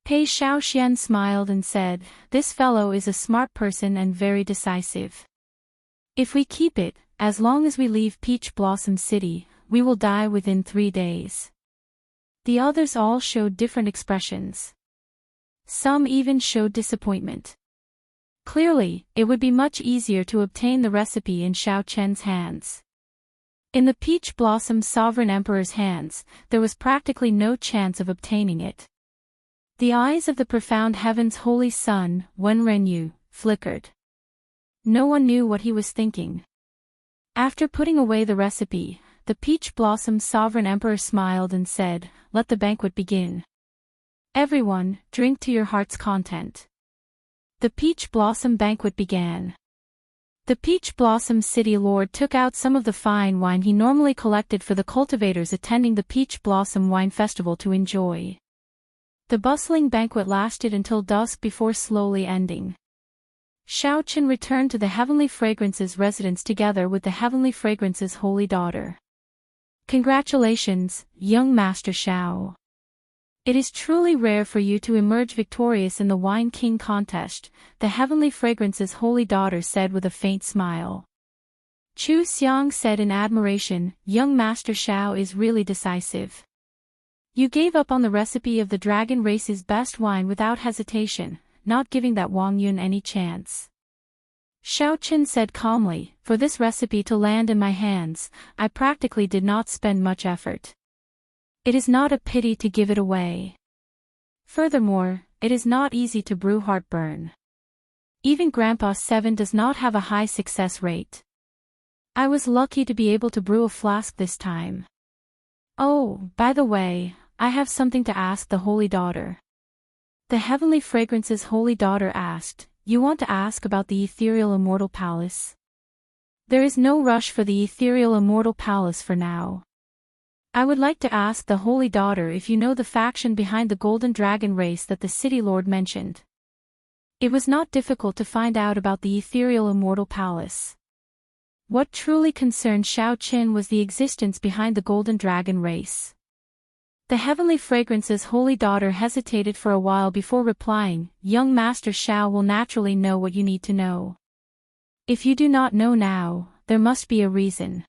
Pei Xiaoxian smiled and said, "This fellow is a smart person and very decisive. If we keep it, as long as we leave Peach Blossom City, we will die within 3 days." The others all showed different expressions. Some even showed disappointment. Clearly, it would be much easier to obtain the recipe in Xiao Qian's hands. In the Peach Blossom Sovereign Emperor's hands, there was practically no chance of obtaining it. The eyes of the profound heaven's holy son, Wen Renyu, flickered. No one knew what he was thinking. After putting away the recipe, the Peach Blossom Sovereign Emperor smiled and said, "Let the banquet begin. Everyone, drink to your heart's content." The Peach Blossom banquet began. The Peach Blossom City Lord took out some of the fine wine he normally collected for the cultivators attending the Peach Blossom Wine Festival to enjoy. The bustling banquet lasted until dusk before slowly ending. Xiao Qin returned to the Heavenly Fragrance's residence together with the Heavenly Fragrance's holy daughter. "Congratulations, young Master Xiao. It is truly rare for you to emerge victorious in the Wine King contest," the Heavenly Fragrance's holy daughter said with a faint smile. Chu Xiang said in admiration, "Young Master Xiao is really decisive. You gave up on the recipe of the dragon race's best wine without hesitation, not giving that Wang Yun any chance." Xiao Qin said calmly, "For this recipe to land in my hands, I practically did not spend much effort. It is not a pity to give it away. Furthermore, it is not easy to brew Heartburn. Even Grandpa 7 does not have a high success rate. I was lucky to be able to brew a flask this time. Oh, by the way, I have something to ask the Holy Daughter." The Heavenly Fragrance's Holy Daughter asked, "You want to ask about the Ethereal Immortal Palace?" "There is no rush for the Ethereal Immortal Palace for now. I would like to ask the Holy Daughter if you know the faction behind the Golden Dragon race that the City Lord mentioned." It was not difficult to find out about the Ethereal Immortal Palace. What truly concerned Xiao Qin was the existence behind the Golden Dragon race. The Heavenly Fragrance's Holy Daughter hesitated for a while before replying, "Young Master Xiao will naturally know what you need to know. If you do not know now, there must be a reason.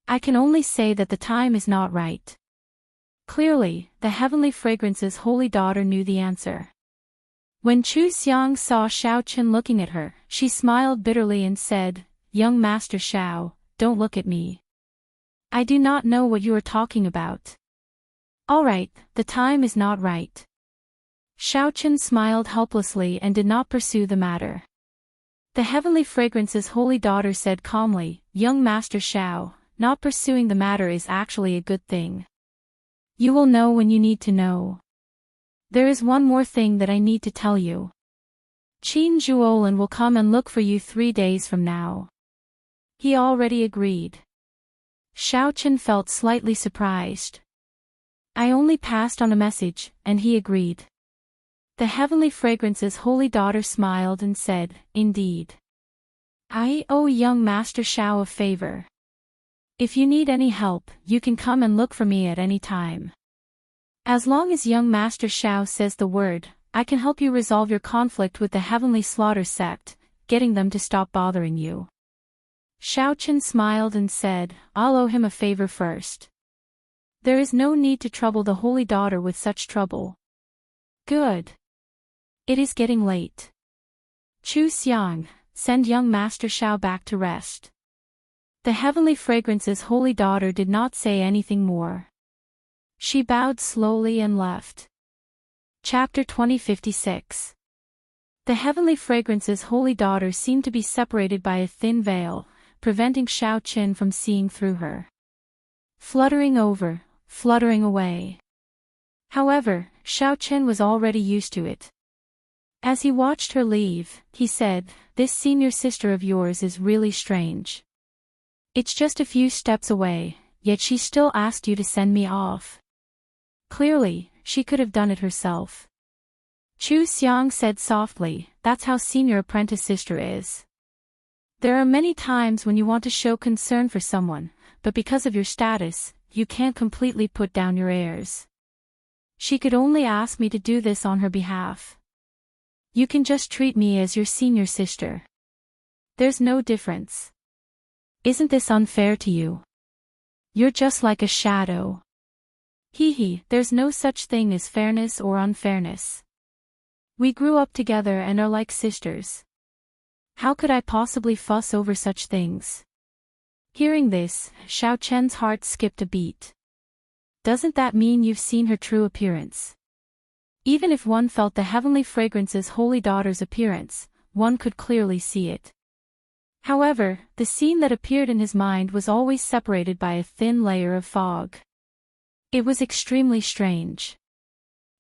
I can only say that the time is not right." Clearly, the Heavenly Fragrance's Holy Daughter knew the answer. When Chu Xiang saw Xiao Qin looking at her, she smiled bitterly and said, "Young Master Xiao, don't look at me. I do not know what you are talking about." "All right, the time is not right." Xiao Qin smiled helplessly and did not pursue the matter. The Heavenly Fragrance's Holy Daughter said calmly, "Young Master Xiao, not pursuing the matter is actually a good thing. You will know when you need to know. There is one more thing that I need to tell you. Qin Zhuolin will come and look for you 3 days from now." He already agreed. Xiao Qin felt slightly surprised. "I only passed on a message, and he agreed." The Heavenly Fragrance's Holy Daughter smiled and said, "Indeed. I owe young Master Xiao a favor. If you need any help, you can come and look for me at any time. As long as young Master Xiao says the word, I can help you resolve your conflict with the Heavenly Slaughter Sect, getting them to stop bothering you." Xiao Qin smiled and said, "I'll owe him a favor first. There is no need to trouble the Holy Daughter with such trouble." "Good. It is getting late. Chu Xiang, send young Master Xiao back to rest." The Heavenly Fragrance's Holy Daughter did not say anything more. She bowed slowly and left. Chapter 2056. The Heavenly Fragrance's Holy Daughter seemed to be separated by a thin veil, preventing Xiao Qin from seeing through her. fluttering over, fluttering away. However, Xiao Chen was already used to it. As he watched her leave, he said, "This senior sister of yours is really strange. It's just a few steps away, yet she still asked you to send me off. Clearly, she could have done it herself." Chu Xiang said softly, "That's how senior apprentice sister is. There are many times when you want to show concern for someone, but because of your status, you can't completely put down your airs. She could only ask me to do this on her behalf. You can just treat me as your senior sister. There's no difference. Isn't this unfair to you? You're just like a shadow." There's no such thing as fairness or unfairness. We grew up together and are like sisters. How could I possibly fuss over such things? Hearing this, Xiao Chen's heart skipped a beat. Doesn't that mean you've seen her true appearance? Even if one felt the heavenly fragrance's holy daughter's appearance, one could clearly see it. However, the scene that appeared in his mind was always separated by a thin layer of fog. It was extremely strange.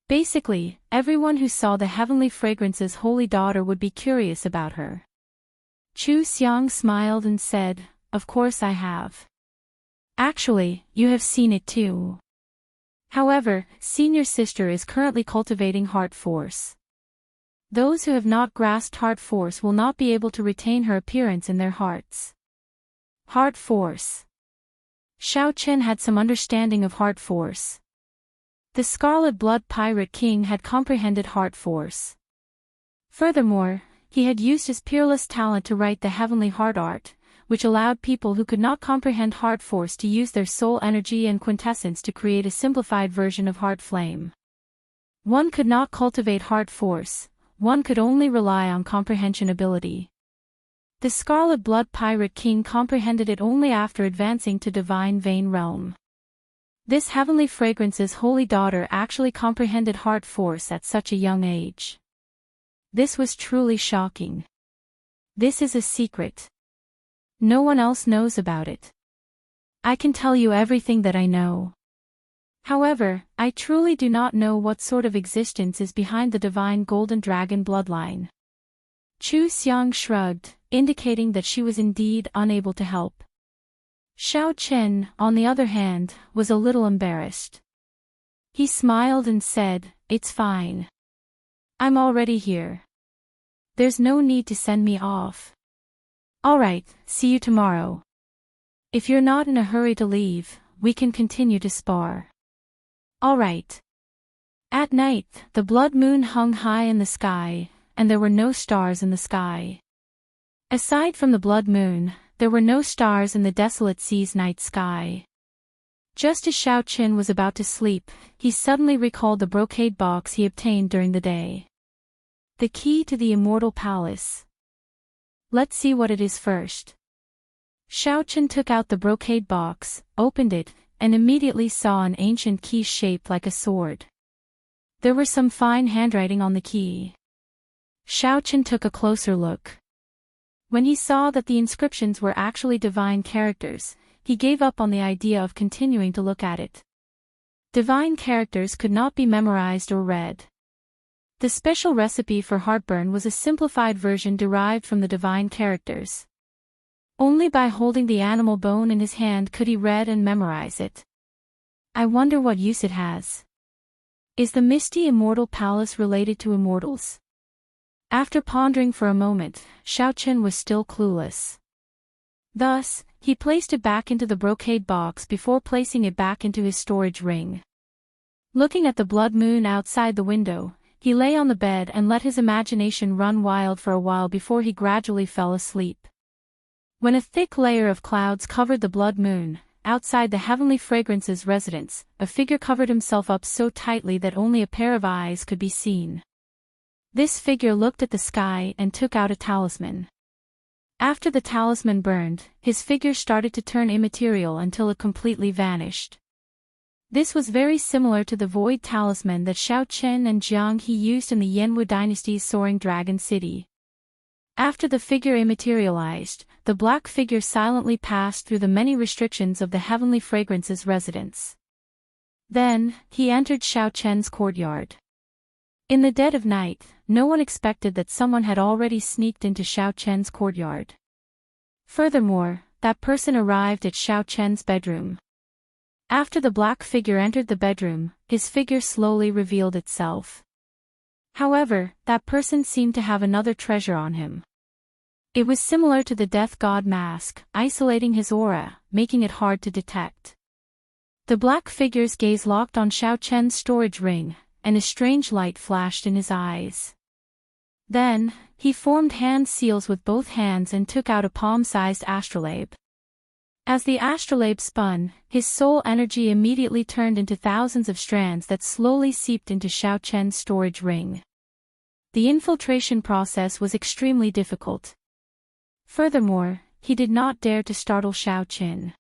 Basically, everyone who saw the heavenly fragrance's holy daughter would be curious about her. Chu Xiang smiled and said, "Of course I have. Actually, you have seen it too. However, senior sister is currently cultivating heart force. Those who have not grasped heart force will not be able to retain her appearance in their hearts." Heart force. Xiao Chen had some understanding of heart force. The Scarlet Blood Pirate King had comprehended heart force. Furthermore, he had used his peerless talent to write the heavenly heart art, which allowed people who could not comprehend heart force to use their soul energy and quintessence to create a simplified version of heart flame. One could not cultivate heart force, one could only rely on comprehension ability. The Scarlet Blood Pirate King comprehended it only after advancing to Divine Vein Realm. This heavenly fragrance's holy daughter actually comprehended heart force at such a young age. This was truly shocking. This is a secret. No one else knows about it. I can tell you everything that I know. However, I truly do not know what sort of existence is behind the divine golden dragon bloodline." Chu Xiang shrugged, indicating that she was indeed unable to help. Xiao Chen, on the other hand, was a little embarrassed. He smiled and said, "It's fine. I'm already here. There's no need to send me off. Alright, see you tomorrow. If you're not in a hurry to leave, we can continue to spar." Alright. At night, the blood moon hung high in the sky, and there were no stars in the sky. Aside from the blood moon, there were no stars in the desolate sea's night sky. Just as Xiao Chen was about to sleep, he suddenly recalled the brocade box he obtained during the day. The key to the Immortal Palace. Let's see what it is first. Xiao Chen took out the brocade box, opened it, and immediately saw an ancient key shaped like a sword. There was some fine handwriting on the key. Xiao Chen took a closer look. When he saw that the inscriptions were actually divine characters, he gave up on the idea of continuing to look at it. Divine characters could not be memorized or read. The special recipe for heartburn was a simplified version derived from the divine characters. Only by holding the animal bone in his hand could he read and memorize it. I wonder what use it has. Is the misty Immortal Palace related to immortals? After pondering for a moment, Xiao Chen was still clueless. Thus, he placed it back into the brocade box before placing it back into his storage ring. Looking at the blood moon outside the window, he lay on the bed and let his imagination run wild for a while before he gradually fell asleep. When a thick layer of clouds covered the blood moon, outside the heavenly fragrance's residence, a figure covered himself up so tightly that only a pair of eyes could be seen. This figure looked at the sky and took out a talisman. After the talisman burned, his figure started to turn immaterial until it completely vanished. This was very similar to the void talisman that Xiao Chen and Jiang He used in the Yanwu dynasty's soaring dragon city. After the figure immaterialized, the black figure silently passed through the many restrictions of the Heavenly Fragrance's residence. Then, he entered Xiao Chen's courtyard. In the dead of night, no one expected that someone had already sneaked into Xiao Chen's courtyard. Furthermore, that person arrived at Xiao Chen's bedroom. After the black figure entered the bedroom, his figure slowly revealed itself. However, that person seemed to have another treasure on him. It was similar to the death god mask, isolating his aura, making it hard to detect. The black figure's gaze locked on Xiao Chen's storage ring, and a strange light flashed in his eyes. Then, he formed hand seals with both hands and took out a palm-sized astrolabe. As the astrolabe spun, his soul energy immediately turned into thousands of strands that slowly seeped into Xiao Chen's storage ring. The infiltration process was extremely difficult. Furthermore, he did not dare to startle Xiao Chen.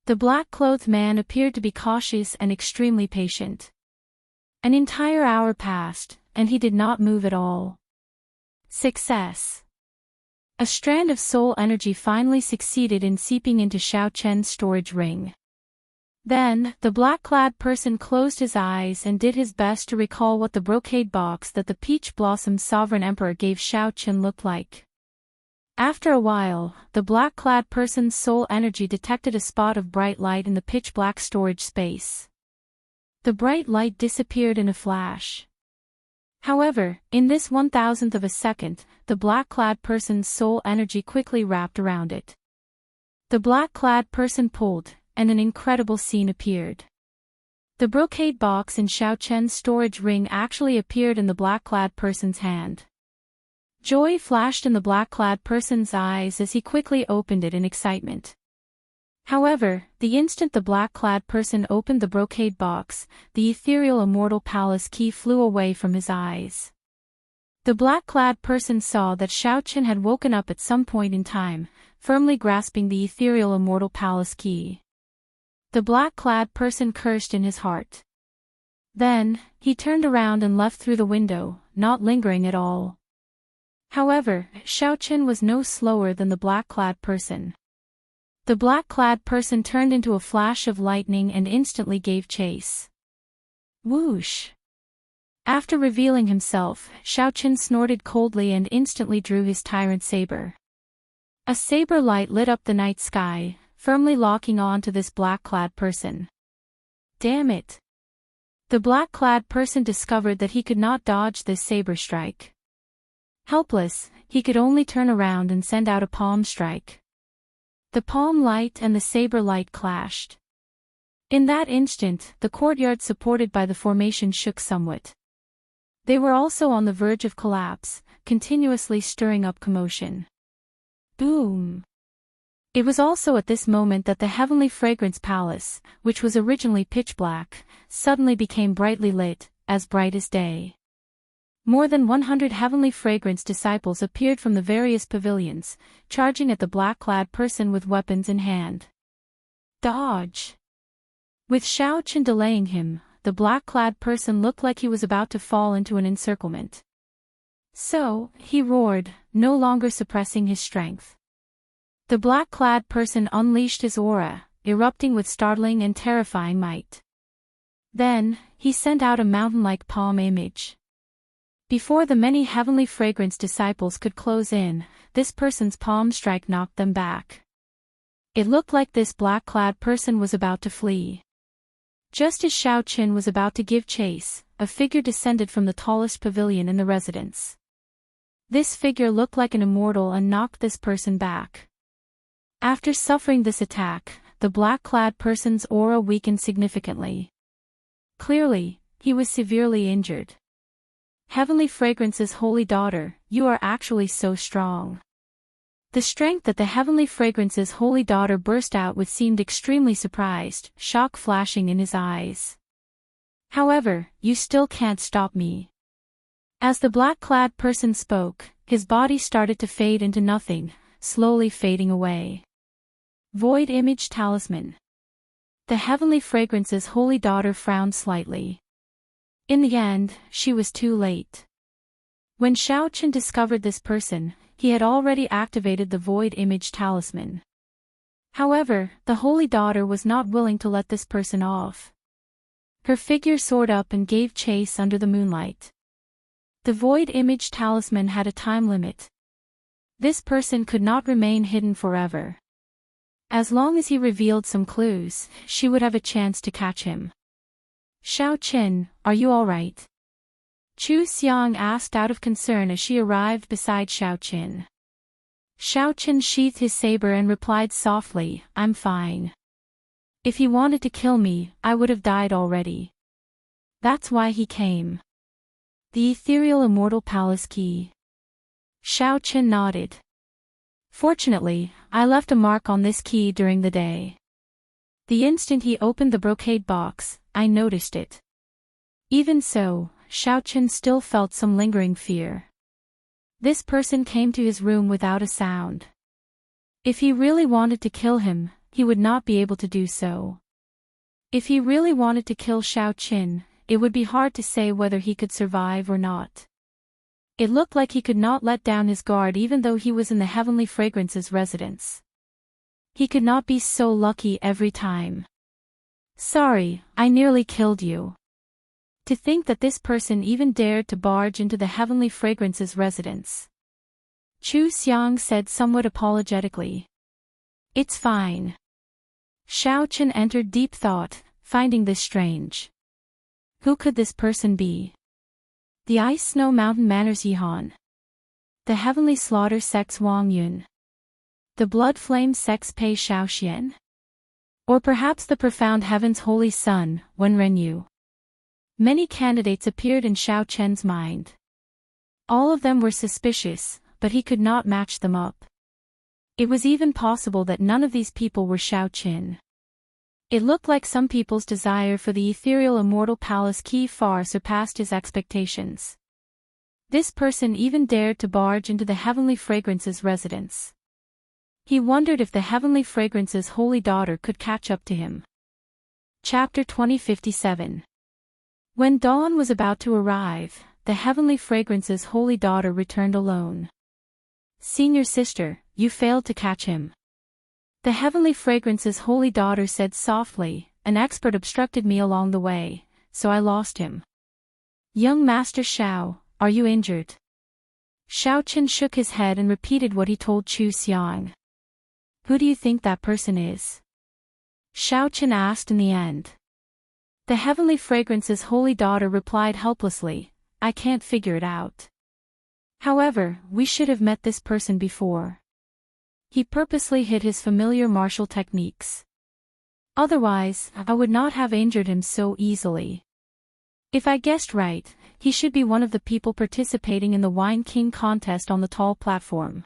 The black-clothed man appeared to be cautious and extremely patient. An entire hour passed, and he did not move at all. Success. A strand of soul energy finally succeeded in seeping into Xiao Chen's storage ring. Then, the black-clad person closed his eyes and did his best to recall what the brocade box that the Peach Blossom's sovereign emperor gave Xiao Chen looked like. After a while, the black-clad person's soul energy detected a spot of bright light in the pitch-black storage space. The bright light disappeared in a flash. However, in this 1,000th of a second, the black-clad person's soul energy quickly wrapped around it. The black-clad person pulled, and an incredible scene appeared. The brocade box in Xiao Chen's storage ring actually appeared in the black-clad person's hand. Joy flashed in the black-clad person's eyes as he quickly opened it in excitement. However, the instant the black-clad person opened the brocade box, the ethereal Immortal Palace key flew away from his eyes. The black-clad person saw that Xiao Chen had woken up at some point in time, firmly grasping the ethereal Immortal Palace key. The black-clad person cursed in his heart. Then, he turned around and left through the window, not lingering at all. However, Xiao Chen was no slower than the black-clad person. The black-clad person turned into a flash of lightning and instantly gave chase. Whoosh! After revealing himself, Xiao Chen snorted coldly and instantly drew his tyrant saber. A saber light lit up the night sky, firmly locking on to this black-clad person. Damn it! The black-clad person discovered that he could not dodge this saber strike. Helpless, he could only turn around and send out a palm strike. The palm light and the saber light clashed. In that instant, the courtyard supported by the formation shook somewhat. They were also on the verge of collapse, continuously stirring up commotion. Boom! It was also at this moment that the Heavenly Fragrance Palace, which was originally pitch black, suddenly became brightly lit, as bright as day. More than 100 Heavenly Fragrance disciples appeared from the various pavilions, charging at the black-clad person with weapons in hand. Dodge! With Xiao Chen delaying him, the black-clad person looked like he was about to fall into an encirclement. So, he roared, no longer suppressing his strength. The black-clad person unleashed his aura, erupting with startling and terrifying might. Then, he sent out a mountain-like palm image. Before the many Heavenly Fragrance disciples could close in, this person's palm strike knocked them back. It looked like this black-clad person was about to flee. Just as Xiao Chen was about to give chase, a figure descended from the tallest pavilion in the residence. This figure looked like an immortal and knocked this person back. After suffering this attack, the black-clad person's aura weakened significantly. Clearly, he was severely injured. Heavenly Fragrance's holy daughter, you are actually so strong. The strength that the Heavenly Fragrance's holy daughter burst out with seemed extremely surprised, shock flashing in his eyes. However, you still can't stop me. As the black-clad person spoke, his body started to fade into nothing, slowly fading away. Void Image Talisman. The Heavenly Fragrance's holy daughter frowned slightly. In the end, she was too late. When Xiao Chen discovered this person, he had already activated the void image talisman. However, the holy daughter was not willing to let this person off. Her figure soared up and gave chase under the moonlight. The void image talisman had a time limit. This person could not remain hidden forever. As long as he revealed some clues, she would have a chance to catch him. Xiao Qin, are you all right? Chu Xiang asked out of concern as she arrived beside Xiao Qin. Xiao Qin sheathed his saber and replied softly, I'm fine. If he wanted to kill me, I would have died already. That's why he came. The ethereal immortal palace key. Xiao Qin nodded. Fortunately, I left a mark on this key during the day. The instant he opened the brocade box, I noticed it. Even so, Xiao Qin still felt some lingering fear. This person came to his room without a sound. If he really wanted to kill him, he would not be able to do so. If he really wanted to kill Xiao Qin, it would be hard to say whether he could survive or not. It looked like he could not let down his guard even though he was in the Heavenly Fragrance's residence. He could not be so lucky every time. Sorry, I nearly killed you. To think that this person even dared to barge into the Heavenly Fragrance's residence. Chu Xiang said somewhat apologetically. It's fine. Xiao Qin entered deep thought, finding this strange. Who could this person be? The Ice Snow Mountain Manners Yihan. The Heavenly Slaughter Sex Wang Yun. The Blood Flame Sex Pei Shaoxian. Or perhaps the Profound Heaven's Holy Son, Wen Renyu. Many candidates appeared in Xiao Qin's mind. All of them were suspicious, but he could not match them up. It was even possible that none of these people were Xiao Qin. It looked like some people's desire for the ethereal immortal palace key far surpassed his expectations. This person even dared to barge into the Heavenly Fragrance's residence. He wondered if the Heavenly Fragrance's holy daughter could catch up to him. Chapter 2057. When dawn was about to arrive, the Heavenly Fragrance's holy daughter returned alone. Senior sister, you failed to catch him. The Heavenly Fragrance's holy daughter said softly, an expert obstructed me along the way, so I lost him. Young Master Xiao, are you injured? Xiao Qin shook his head and repeated what he told Chu Xiang. Who do you think that person is? Xiao Qin asked in the end. The Heavenly Fragrance's holy daughter replied helplessly, I can't figure it out. However, we should have met this person before. He purposely hid his familiar martial techniques. Otherwise, I would not have injured him so easily. If I guessed right, he should be one of the people participating in the Wine King contest on the tall platform.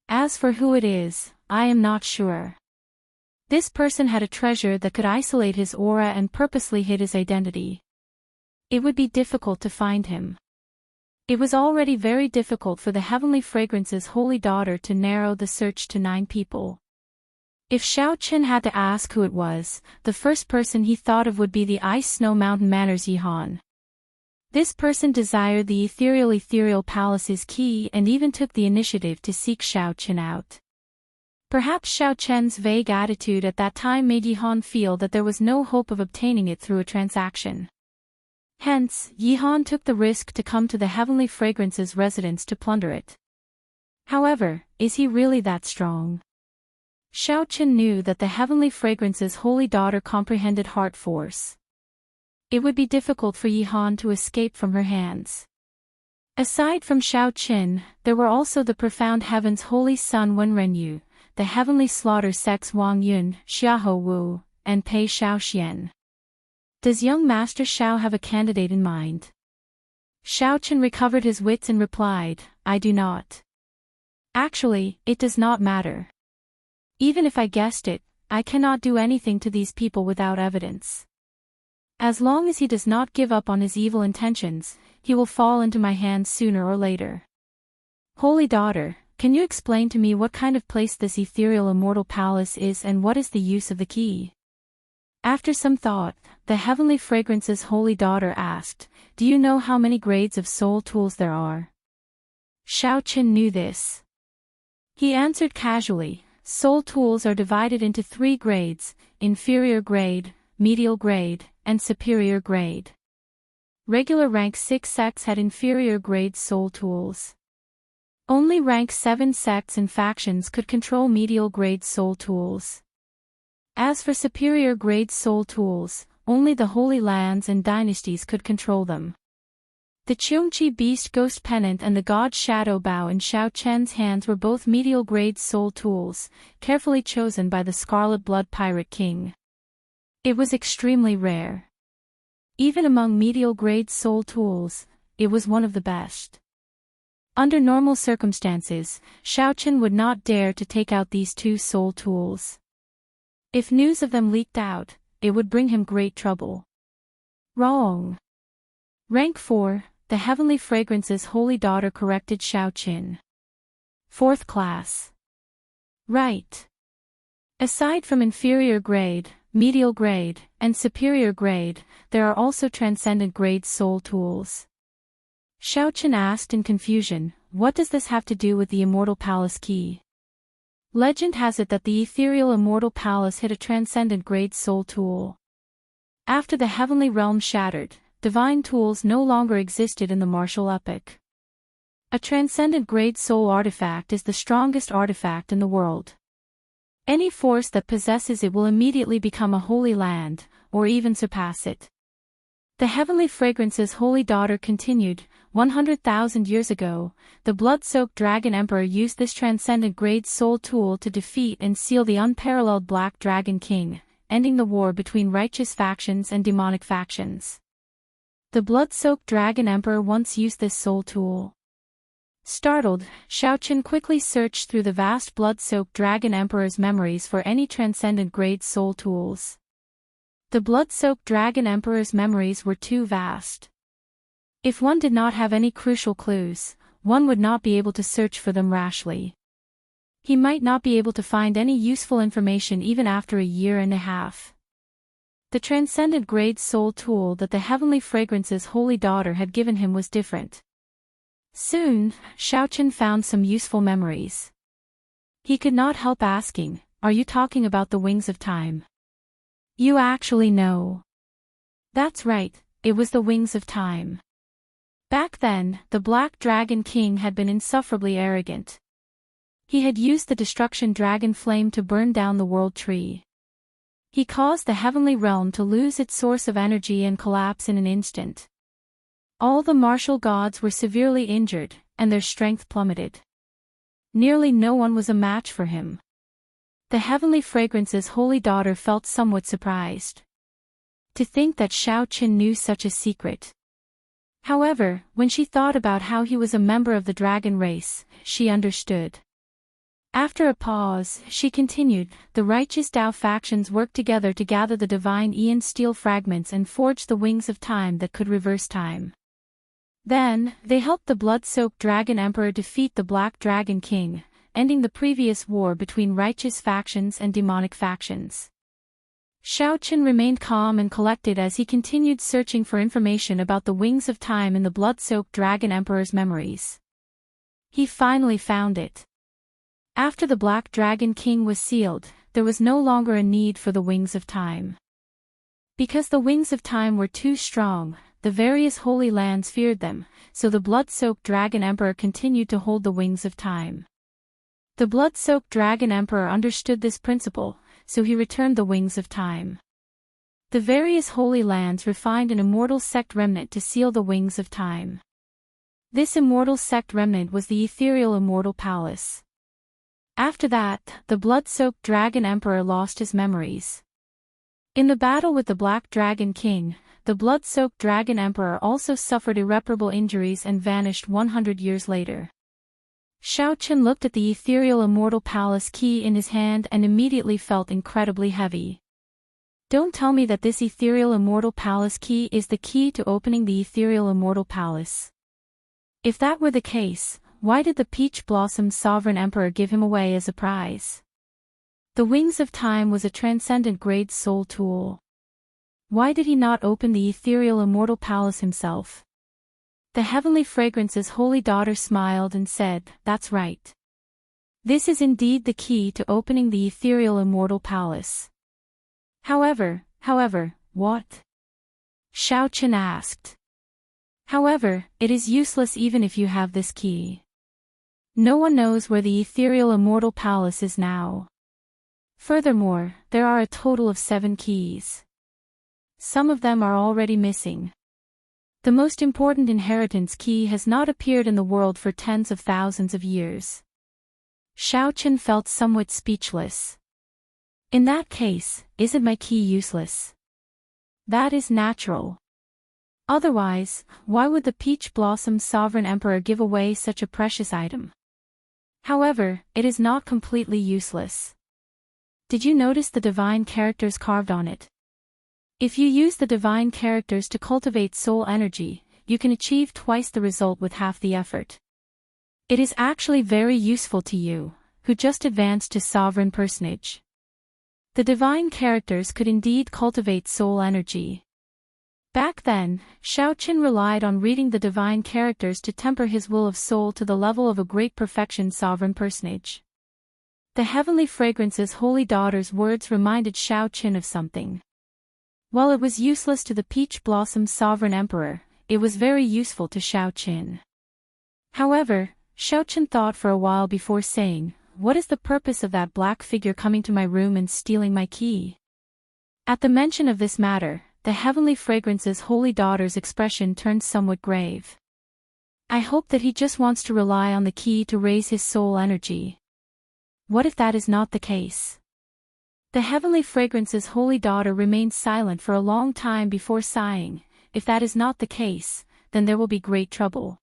As for who it is, I am not sure. This person had a treasure that could isolate his aura and purposely hid his identity. It would be difficult to find him. It was already very difficult for the Heavenly Fragrance's holy daughter to narrow the search to 9 people. If Xiao Qin had to ask who it was, the first person he thought of would be the Ice Snow Mountain Manners Yihan. This person desired the ethereal palace's key and even took the initiative to seek Xiao Qin out. Perhaps Xiao Qin's vague attitude at that time made Yihan feel that there was no hope of obtaining it through a transaction. Hence, Yihan took the risk to come to the Heavenly Fragrance's residence to plunder it. However, is he really that strong? Xiao Qin knew that the Heavenly Fragrance's holy daughter comprehended heart force. It would be difficult for Yihan to escape from her hands. Aside from Xiao Qin, there were also the Profound Heaven's Holy Son Wen Renyu, the Heavenly Slaughter Sex Wang Yun, Xiahou Wu, and Pei Shaoxian. Does young Master Xiao have a candidate in mind? Xiao Qin recovered his wits and replied, I do not. Actually, it does not matter. Even if I guessed it, I cannot do anything to these people without evidence. As long as he does not give up on his evil intentions, he will fall into my hands sooner or later. Holy daughter, can you explain to me what kind of place this ethereal immortal palace is and what is the use of the key? After some thought, the Heavenly Fragrance's holy daughter asked, do you know how many grades of soul tools there are? Xiao Qin knew this. He answered casually, "Soul tools are divided into 3 grades, inferior grade, medial grade, and superior grade. Regular rank 6 sects had inferior grade soul tools. Only rank 7 sects and factions could control medial grade soul tools. As for superior grade soul tools, only the Holy Lands and dynasties could control them." The Qiongqi Beast Ghost Pennant and the God Shadow Bow in Xiao Chen's hands were both medial grade soul tools, carefully chosen by the Scarlet Blood Pirate King. It was extremely rare. Even among medial grade soul tools, it was one of the best. Under normal circumstances, Xiao Chen would not dare to take out these 2 soul tools. If news of them leaked out, it would bring him great trouble. Wrong. Rank 4, the Heavenly Fragrance's Holy Daughter corrected Xiao Qin. 4th class. Right. Aside from inferior grade, medial grade, and superior grade, there are also transcendent grade soul tools. Xiao Qin asked in confusion, "What does this have to do with the Immortal Palace key?" Legend has it that the ethereal Immortal Palace hid a transcendent grade soul tool. After the heavenly realm shattered, divine tools no longer existed in the martial epoch. A transcendent grade soul artifact is the strongest artifact in the world. Any force that possesses it will immediately become a holy land, or even surpass it. The Heavenly Fragrance's Holy Daughter continued, 100,000 years ago, the blood-soaked Dragon Emperor used this transcendent grade soul tool to defeat and seal the unparalleled Black Dragon King, ending the war between righteous factions and demonic factions. The blood-soaked Dragon Emperor once used this soul tool. Startled, Xiao Qin quickly searched through the vast blood-soaked Dragon Emperor's memories for any transcendent grade soul tools. The blood-soaked Dragon Emperor's memories were too vast. If one did not have any crucial clues, one would not be able to search for them rashly. He might not be able to find any useful information even after a year and a half. The transcendent grade soul tool that the Heavenly Fragrance's Holy Daughter had given him was different. Soon, Xiao Qin found some useful memories. He could not help asking, "Are you talking about the Wings of Time?" "You actually know." "That's right, it was the Wings of Time." Back then, the Black Dragon King had been insufferably arrogant. He had used the destruction dragon flame to burn down the world tree. He caused the heavenly realm to lose its source of energy and collapse in an instant. All the martial gods were severely injured, and their strength plummeted. Nearly no one was a match for him. The Heavenly Fragrance's Holy Daughter felt somewhat surprised. To think that Xiao Qin knew such a secret. However, when she thought about how he was a member of the dragon race, she understood. After a pause, she continued, "The righteous Tao factions worked together to gather the divine Aeon steel fragments and forge the Wings of Time that could reverse time. Then, they helped the blood-soaked Dragon Emperor defeat the Black Dragon King, ending the previous war between righteous factions and demonic factions." Xiao Qin remained calm and collected as he continued searching for information about the Wings of Time in the blood-soaked Dragon Emperor's memories. He finally found it. After the Black Dragon King was sealed, there was no longer a need for the Wings of Time. Because the Wings of Time were too strong, the various holy lands feared them, so the blood-soaked Dragon Emperor continued to hold the Wings of Time. The blood-soaked Dragon Emperor understood this principle, so he returned the Wings of Time. The various holy lands refined an immortal sect remnant to seal the Wings of Time. This immortal sect remnant was the ethereal Immortal Palace. After that, the blood-soaked Dragon Emperor lost his memories. In the battle with the Black Dragon King, the blood-soaked Dragon Emperor also suffered irreparable injuries and vanished 100 years later. Xiao Qin looked at the ethereal Immortal Palace key in his hand and immediately felt incredibly heavy. Don't tell me that this ethereal Immortal Palace key is the key to opening the ethereal Immortal Palace. If that were the case, why did the Peach Blossom's Sovereign Emperor give him away as a prize? The Wings of Time was a transcendent grade soul tool. Why did he not open the ethereal Immortal Palace himself? The heavenly fragrance's holy daughter smiled and said, "That's right. This is indeed the key to opening the ethereal immortal palace." However, what? Xiao Qin asked. "However, it is useless even if you have this key. No one knows where the ethereal immortal palace is now. Furthermore, there are a total of 7 keys. Some of them are already missing. The most important inheritance key has not appeared in the world for tens of thousands of years." Xiao Qin felt somewhat speechless. "In that case, isn't my key useless?" "That is natural. Otherwise, why would the Peach Blossom Sovereign Emperor give away such a precious item? However, it is not completely useless. Did you notice the divine characters carved on it? If you use the divine characters to cultivate soul energy, you can achieve twice the result with half the effort. It is actually very useful to you, who just advanced to sovereign personage. The divine characters could indeed cultivate soul energy." Back then, Xiao Qin relied on reading the divine characters to temper his will of soul to the level of a great perfection sovereign personage. The heavenly fragrance's holy daughter's words reminded Xiao Qin of something. While it was useless to the Peach Blossom Sovereign Emperor, it was very useful to Xiao Qin. However, Xiao Qin thought for a while before saying, "What is the purpose of that black figure coming to my room and stealing my key?" At the mention of this matter, the heavenly fragrance's holy daughter's expression turned somewhat grave. "I hope that he just wants to rely on the key to raise his soul energy. What if that is not the case?" The heavenly fragrance's holy daughter remained silent for a long time before sighing. "If that is not the case, then there will be great trouble.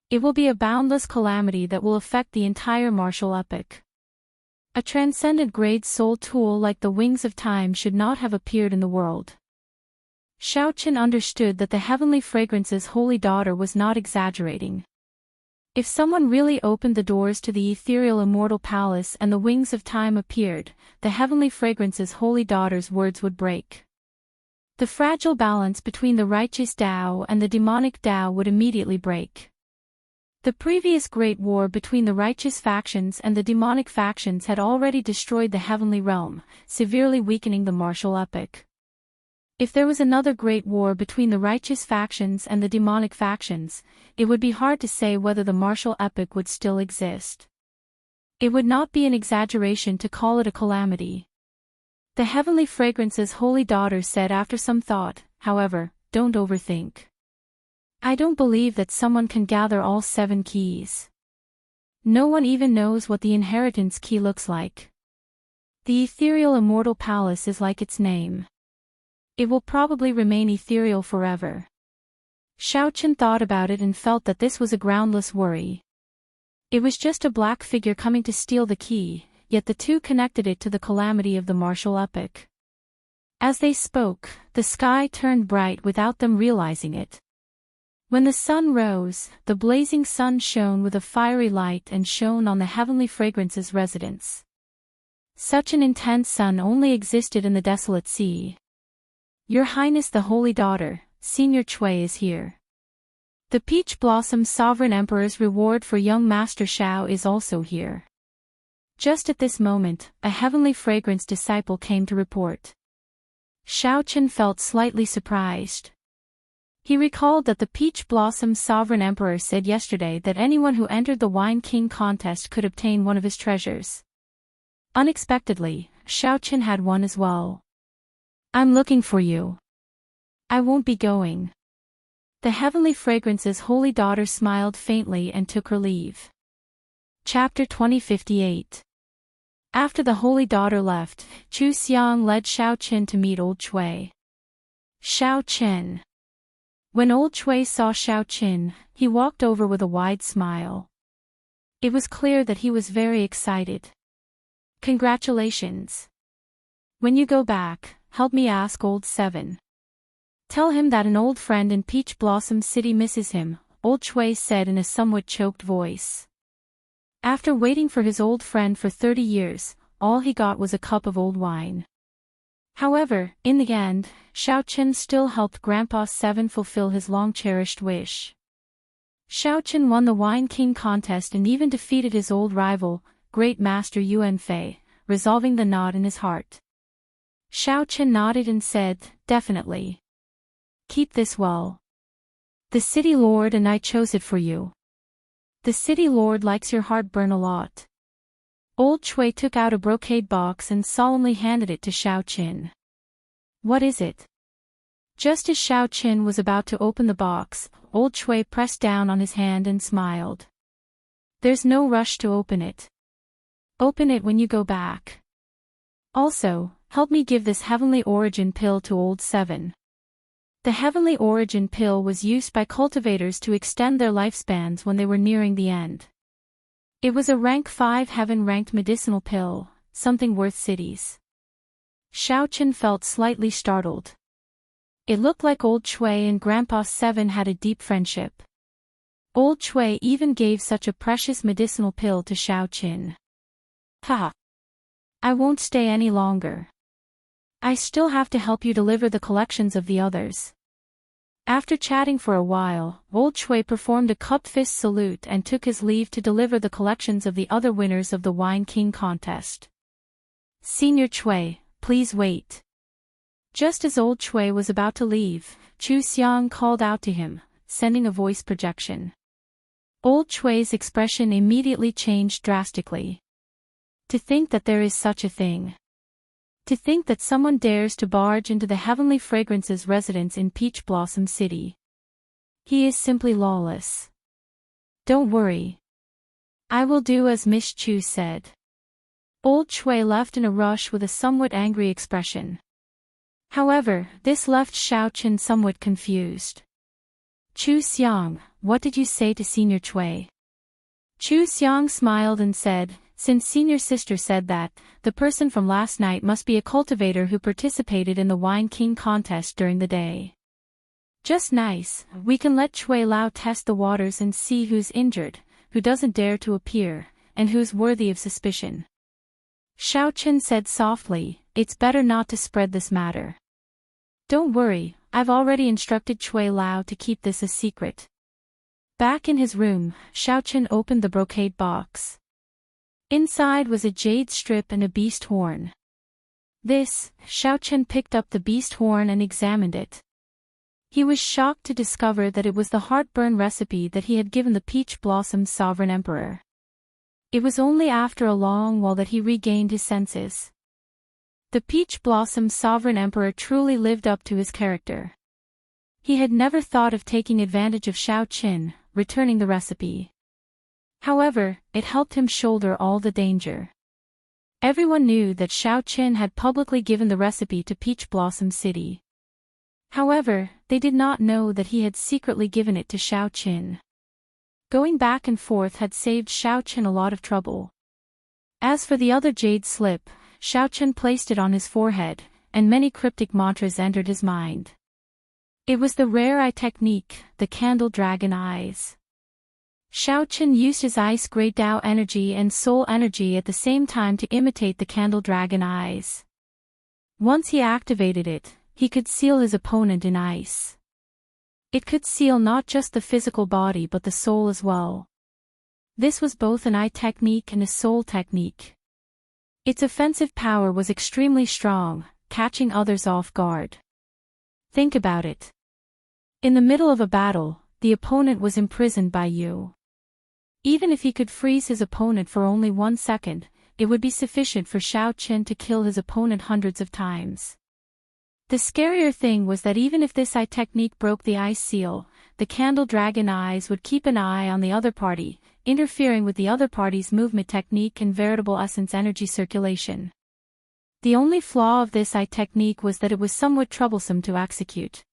It will be a boundless calamity that will affect the entire martial epoch. A transcendent grade soul tool like the Wings of Time should not have appeared in the world." Xiao Qin understood that the heavenly fragrance's holy daughter was not exaggerating. If someone really opened the doors to the ethereal immortal palace and the Wings of Time appeared, the heavenly fragrance's holy daughter's words would break. The fragile balance between the righteous Tao and the demonic Tao would immediately break. The previous great war between the righteous factions and the demonic factions had already destroyed the heavenly realm, severely weakening the martial epoch. If there was another great war between the righteous factions and the demonic factions, it would be hard to say whether the martial epoch would still exist. It would not be an exaggeration to call it a calamity. The heavenly fragrance's holy daughter said after some thought, "However, don't overthink. I don't believe that someone can gather all 7 keys. No one even knows what the inheritance key looks like. The ethereal immortal palace is like its name. It will probably remain ethereal forever." Xiao Qin thought about it and felt that this was a groundless worry. It was just a black figure coming to steal the key, yet the two connected it to the calamity of the martial epoch. As they spoke, the sky turned bright without them realizing it. When the sun rose, the blazing sun shone with a fiery light and shone on the heavenly fragrance's residence. Such an intense sun only existed in the desolate sea. "Your Highness the Holy Daughter, Senior Chui is here. The Peach Blossom Sovereign Emperor's reward for young Master Xiao is also here." Just at this moment, a heavenly fragrance disciple came to report. Xiao Qin felt slightly surprised. He recalled that the Peach Blossom Sovereign Emperor said yesterday that anyone who entered the Wine King contest could obtain one of his treasures. Unexpectedly, Xiao Qin had one as well. "I'm looking for you. I won't be going." The heavenly fragrance's holy daughter smiled faintly and took her leave. Chapter 2058. After the holy daughter left, Chu Xiang led Xiao Qin to meet old Chui. Xiao Qin. When old Chui saw Xiao Qin, he walked over with a wide smile. It was clear that he was very excited. "Congratulations. When you go back, help me ask old Seven. Tell him that an old friend in Peach Blossom City misses him," old Chui said in a somewhat choked voice. After waiting for his old friend for 30 years, all he got was a cup of old wine. However, in the end, Xiao Qin still helped Grandpa Seven fulfill his long-cherished wish. Xiao Qin won the Wine King contest and even defeated his old rival, Great Master Yuan Fei, resolving the knot in his heart. Xiao Qin nodded and said, "Definitely. Keep this well. The city lord and I chose it for you. The city lord likes your heartburn a lot." Old Chui took out a brocade box and solemnly handed it to Xiao Qin. "What is it?" Just as Xiao Qin was about to open the box, Old Chui pressed down on his hand and smiled. "There's no rush to open it. Open it when you go back. Also, help me give this Heavenly Origin pill to Old Seven." The Heavenly Origin pill was used by cultivators to extend their lifespans when they were nearing the end. It was a rank 5 heaven-ranked medicinal pill, something worth cities. Xiao Qin felt slightly startled. It looked like Old Chui and Grandpa Seven had a deep friendship. Old Chui even gave such a precious medicinal pill to Xiao Qin. "Haha. I won't stay any longer. I still have to help you deliver the collections of the others." After chatting for a while, Old Chui performed a cup fist salute and took his leave to deliver the collections of the other winners of the Wine King contest. "Senior Chui, please wait." Just as Old Chui was about to leave, Chu Xiang called out to him, sending a voice projection. Old Chui's expression immediately changed drastically. To think that there is such a thing. To think that someone dares to barge into the Heavenly Fragrance's residence in Peach Blossom City. He is simply lawless. "Don't worry. I will do as Miss Chu said." Old Chui left in a rush with a somewhat angry expression. However, this left Xiao Qin somewhat confused. "Chu Xiang, what did you say to Senior Chui?" Chu Xiang smiled and said, "Since Senior Sister said that, the person from last night must be a cultivator who participated in the Wine King contest during the day. Just nice, we can let Chui Lao test the waters and see who's injured, who doesn't dare to appear, and who's worthy of suspicion." Xiao Qin said softly, "It's better not to spread this matter. Don't worry, I've already instructed Chui Lao to keep this a secret." Back in his room, Xiao Qin opened the brocade box. Inside was a jade strip and a beast horn. Xiao Qin picked up the beast horn and examined it. He was shocked to discover that it was the heartburn recipe that he had given the Peach Blossom's sovereign emperor. It was only after a long while that he regained his senses. The Peach Blossom's sovereign emperor truly lived up to his character. He had never thought of taking advantage of Xiao Qin, returning the recipe. However, it helped him shoulder all the danger. Everyone knew that Xiao Qin had publicly given the recipe to Peach Blossom City. However, they did not know that he had secretly given it to Xiao Qin. Going back and forth had saved Xiao Qin a lot of trouble. As for the other jade slip, Xiao Qin placed it on his forehead, and many cryptic mantras entered his mind. It was the rare eye technique, the candle dragon eyes. Xiao Qin used his ice grey Tao energy and soul energy at the same time to imitate the candle dragon eyes. Once he activated it, he could seal his opponent in ice. It could seal not just the physical body but the soul as well. This was both an eye technique and a soul technique. Its offensive power was extremely strong, catching others off guard. Think about it. In the middle of a battle, the opponent was imprisoned by you. Even if he could freeze his opponent for only 1 second, it would be sufficient for Xiao Qin to kill his opponent hundreds of times. The scarier thing was that even if this eye technique broke the ice seal, the candle dragon eyes would keep an eye on the other party, interfering with the other party's movement technique and veritable essence energy circulation. The only flaw of this eye technique was that it was somewhat troublesome to execute.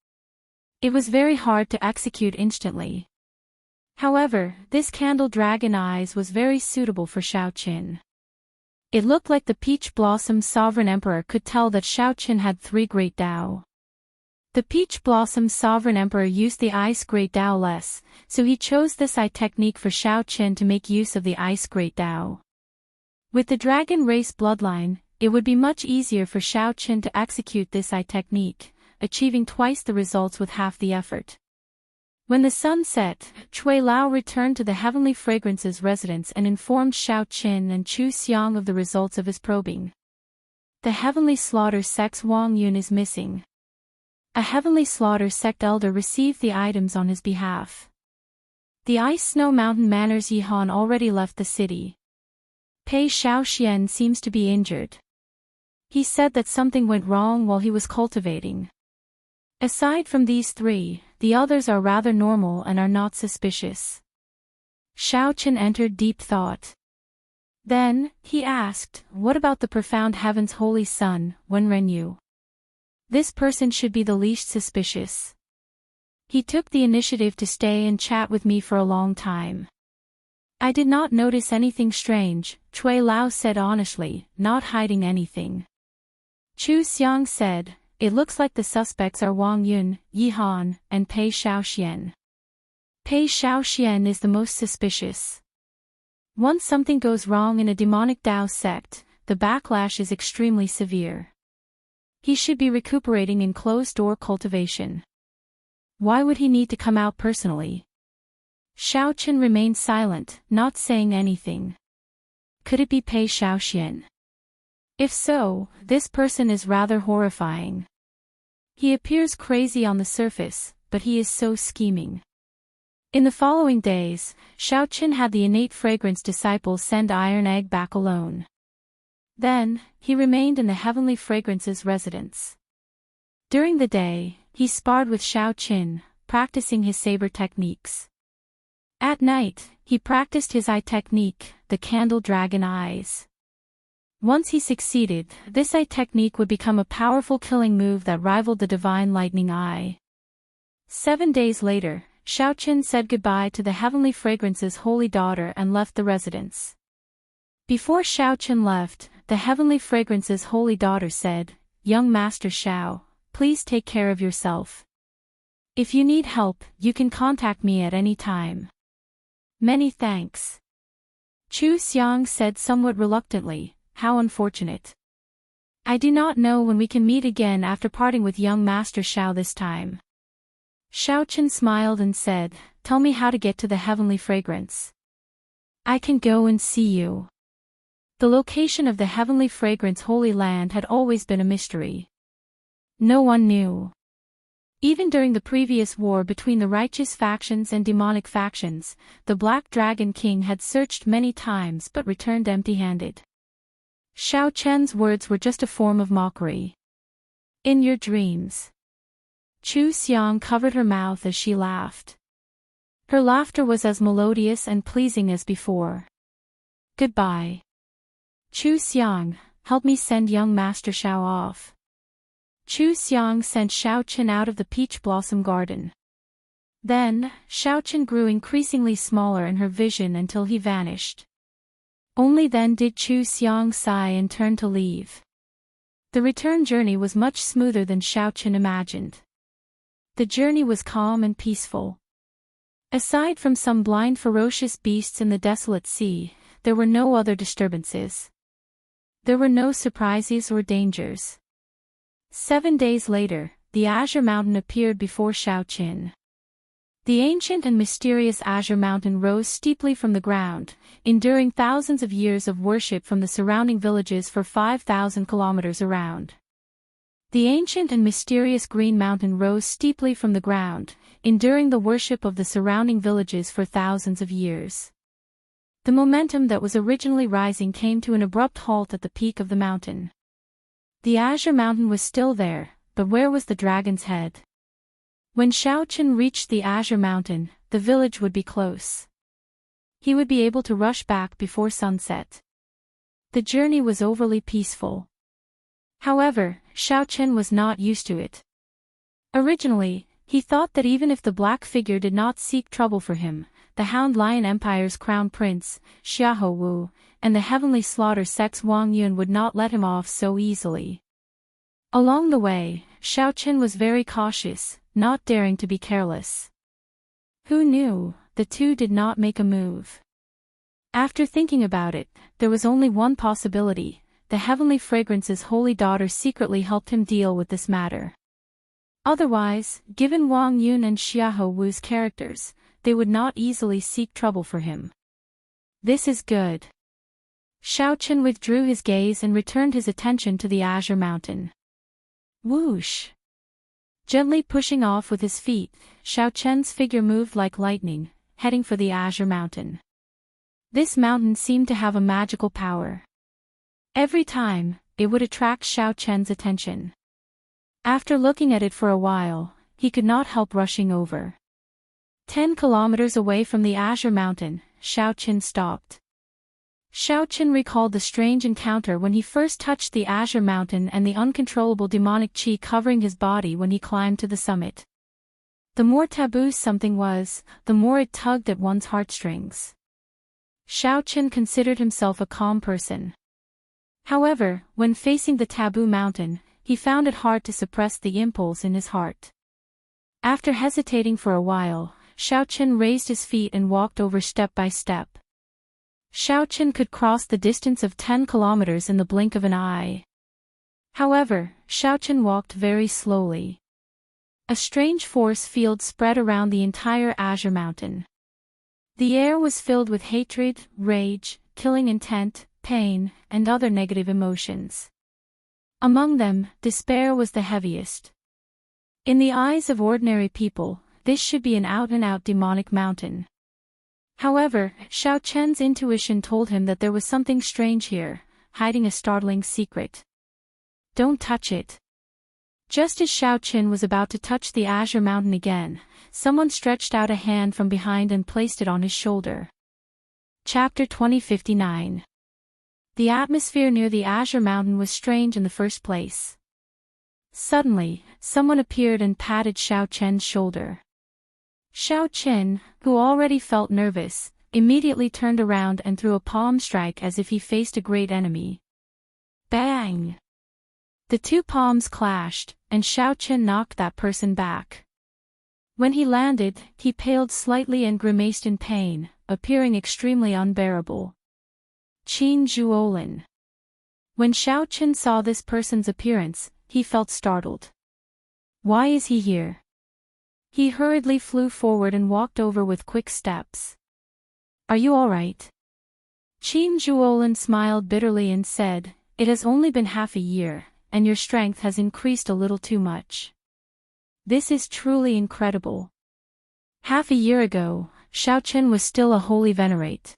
It was very hard to execute instantly. However, this candle dragon eyes was very suitable for Xiao Qin. It looked like the Peach Blossom's sovereign emperor could tell that Xiao Qin had 3 great Tao. The Peach Blossom's sovereign emperor used the ice great Tao less, so he chose this eye technique for Xiao Qin to make use of the ice great Tao. With the dragon race bloodline, it would be much easier for Xiao Qin to execute this eye technique, achieving twice the results with half the effort. When the sun set, Cui Lao returned to the Heavenly Fragrance's residence and informed Xiao Qin and Chu Xiang of the results of his probing. The Heavenly Slaughter Sect's Wang Yun is missing. A Heavenly Slaughter Sect elder received the items on his behalf. The Ice Snow Mountain Manor's Yihan already left the city. Pei Xiaoxian seems to be injured. He said that something went wrong while he was cultivating. Aside from these three, the others are rather normal and are not suspicious. Xiao Qin entered deep thought. Then, he asked, what about the profound heaven's holy son, Wen Renyu? This person should be the least suspicious. He took the initiative to stay and chat with me for a long time. I did not notice anything strange, Cui Lao said honestly, not hiding anything. Chu Xiang said, it looks like the suspects are Wang Yun, Yihan, and Pei Xiaoxian. Pei Xiaoxian is the most suspicious. Once something goes wrong in a demonic Dao sect, the backlash is extremely severe. He should be recuperating in closed-door cultivation. Why would he need to come out personally? Xiao Qin remained silent, not saying anything. Could it be Pei Xiaoxian? If so, this person is rather horrifying. He appears crazy on the surface, but he is so scheming. In the following days, Xiao Qin had the innate fragrance disciple send Iron Egg back alone. Then, he remained in the Heavenly Fragrance's residence. During the day, he sparred with Xiao Qin, practicing his saber techniques. At night, he practiced his eye technique, the Candle Dragon Eyes. Once he succeeded, this eye technique would become a powerful killing move that rivaled the Divine Lightning Eye. 7 days later, Xiao Qin said goodbye to the Heavenly Fragrance's holy daughter and left the residence. Before Xiao Qin left, the Heavenly Fragrance's holy daughter said, "Young Master Xiao, please take care of yourself. If you need help, you can contact me at any time." Many thanks. Chu Xiang said somewhat reluctantly, how unfortunate. I do not know when we can meet again after parting with young Master Xiao this time. Xiao Qin smiled and said, tell me how to get to the Heavenly Fragrance. I can go and see you. The location of the Heavenly Fragrance Holy Land had always been a mystery. No one knew. Even during the previous war between the righteous factions and demonic factions, the Black Dragon King had searched many times but returned empty-handed. Xiao Chen's words were just a form of mockery. In your dreams. Chu Xiang covered her mouth as she laughed. Her laughter was as melodious and pleasing as before. Goodbye. Chu Xiang, help me send young Master Xiao off. Chu Xiang sent Xiao Qin out of the peach blossom garden. Then, Xiao Qin grew increasingly smaller in her vision until he vanished. Only then did Chu Xiang sigh and turn to leave. The return journey was much smoother than Xiao Qin imagined. The journey was calm and peaceful. Aside from some blind ferocious beasts in the desolate sea, there were no other disturbances. There were no surprises or dangers. 7 days later, the Azure Mountain appeared before Xiao Qin. The ancient and mysterious Azure Mountain rose steeply from the ground, enduring thousands of years of worship from the surrounding villages for 5,000 kilometers around. The ancient and mysterious Green Mountain rose steeply from the ground, enduring the worship of the surrounding villages for thousands of years. The momentum that was originally rising came to an abrupt halt at the peak of the mountain. The Azure Mountain was still there, but where was the dragon's head? When Xiao Qin reached the Azure Mountain, the village would be close. He would be able to rush back before sunset. The journey was overly peaceful. However, Xiao Qin was not used to it. Originally, he thought that even if the black figure did not seek trouble for him, the Hound Lion Empire's crown prince, Xiahou Wu, and the Heavenly Slaughter Sect's Wang Yun would not let him off so easily. Along the way, Xiao Qin was very cautious, not daring to be careless. Who knew, the two did not make a move. After thinking about it, there was only one possibility: the Heavenly Fragrance's holy daughter secretly helped him deal with this matter. Otherwise, given Wang Yun and Xiahou Wu's characters, they would not easily seek trouble for him. This is good. Xiao Chen withdrew his gaze and returned his attention to the Azure Mountain. Whoosh! Gently pushing off with his feet, Xiao Chen's figure moved like lightning, heading for the Azure Mountain. This mountain seemed to have a magical power. Every time, it would attract Xiao Chen's attention. After looking at it for a while, he could not help rushing over. 10 kilometers away from the Azure Mountain, Xiao Chen stopped. Xiao Chen recalled the strange encounter when he first touched the Azure Mountain and the uncontrollable demonic qi covering his body when he climbed to the summit. The more taboo something was, the more it tugged at one's heartstrings. Xiao Chen considered himself a calm person. However, when facing the taboo mountain, he found it hard to suppress the impulse in his heart. After hesitating for a while, Xiao Chen raised his feet and walked over step by step. Xiao Chen could cross the distance of 10 kilometers in the blink of an eye. However, Xiao Chen walked very slowly. A strange force field spread around the entire Azure Mountain. The air was filled with hatred, rage, killing intent, pain, and other negative emotions. Among them, despair was the heaviest. In the eyes of ordinary people, this should be an out-and-out demonic mountain. However, Xiao Chen's intuition told him that there was something strange here, hiding a startling secret. Don't touch it. Just as Xiao Chen was about to touch the Azure Mountain again, someone stretched out a hand from behind and placed it on his shoulder. Chapter 2059. The atmosphere near the Azure Mountain was strange in the first place. Suddenly, someone appeared and patted Xiao Chen's shoulder. Xiao Chen, who already felt nervous, immediately turned around and threw a palm strike as if he faced a great enemy. Bang! The two palms clashed, and Xiao Chen knocked that person back. When he landed, he paled slightly and grimaced in pain, appearing extremely unbearable. Qin Zhuolin. When Xiao Chen saw this person's appearance, he felt startled. Why is he here? He hurriedly flew forward and walked over with quick steps. Are you all right? Qin Zhuolin smiled bitterly and said, It has only been half a year, and your strength has increased a little too much. This is truly incredible. Half a year ago, Xiao Chen was still a holy venerate.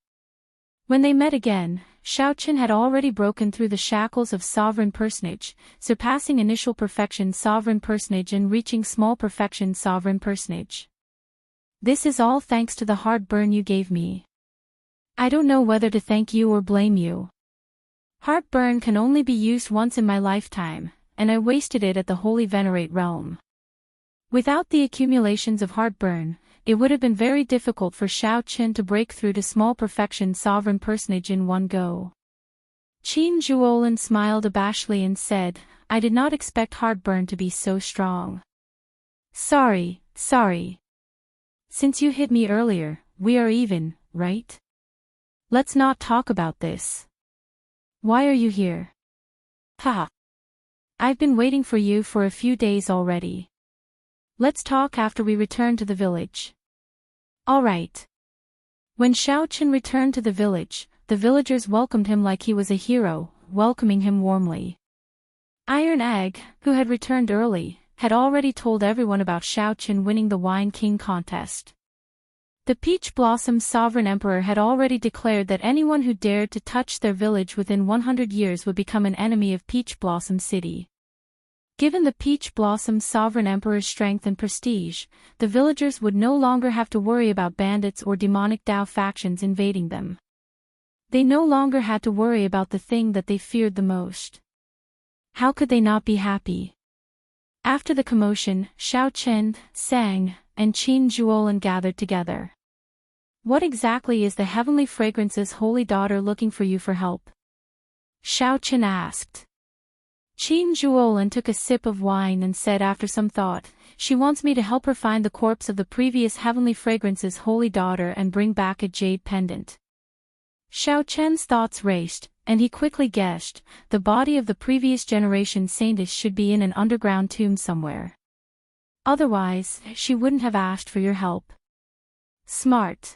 When they met again, Xiao Chen had already broken through the shackles of sovereign personage, surpassing initial perfection sovereign personage and reaching small perfection sovereign personage. This is all thanks to the heartburn you gave me. I don't know whether to thank you or blame you. Heartburn can only be used once in my lifetime, and I wasted it at the Holy Venerate realm. Without the accumulations of heartburn, it would have been very difficult for Xiao Chen to break through to small perfection sovereign personage in one go. Qin Zhuolin smiled abashedly and said, I did not expect heartburn to be so strong. Sorry. Since you hit me earlier, we are even, right? Let's not talk about this. Why are you here? Haha. I've been waiting for you for a few days already. Let's talk after we return to the village. All right. When Xiao Chen returned to the village, the villagers welcomed him like he was a hero, welcoming him warmly. Iron Egg, who had returned early, had already told everyone about Xiao Chen winning the Wine King contest. The Peach Blossom Sovereign Emperor had already declared that anyone who dared to touch their village within 100 years would become an enemy of Peach Blossom City. Given the Peach Blossom Sovereign Emperor's strength and prestige, the villagers would no longer have to worry about bandits or demonic Dao factions invading them. They no longer had to worry about the thing that they feared the most. How could they not be happy? After the commotion, Xiao Chen, Sang, and Qin Zhuolin gathered together. What exactly is the Heavenly Fragrance's holy daughter looking for you for help? Xiao Chen asked. Qin Zhuolin took a sip of wine and said after some thought, she wants me to help her find the corpse of the previous Heavenly Fragrance's holy daughter and bring back a jade pendant. Xiao Chen's thoughts raced, and he quickly guessed, the body of the previous generation saintess should be in an underground tomb somewhere. Otherwise, she wouldn't have asked for your help. Smart.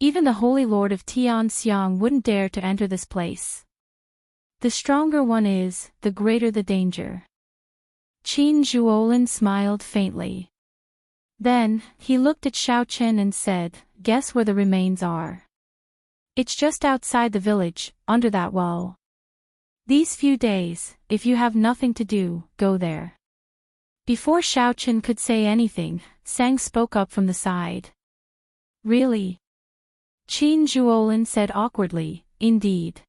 Even the Holy Lord of Tianxiang wouldn't dare to enter this place. The stronger one is, the greater the danger. Qin Zhuolin smiled faintly. Then, he looked at Xiao Chen and said, "Guess where the remains are? It's just outside the village, under that well. These few days, if you have nothing to do, go there." Before Xiao Chen could say anything, Sang spoke up from the side. "Really?" Qin Zhuolin said awkwardly, "Indeed.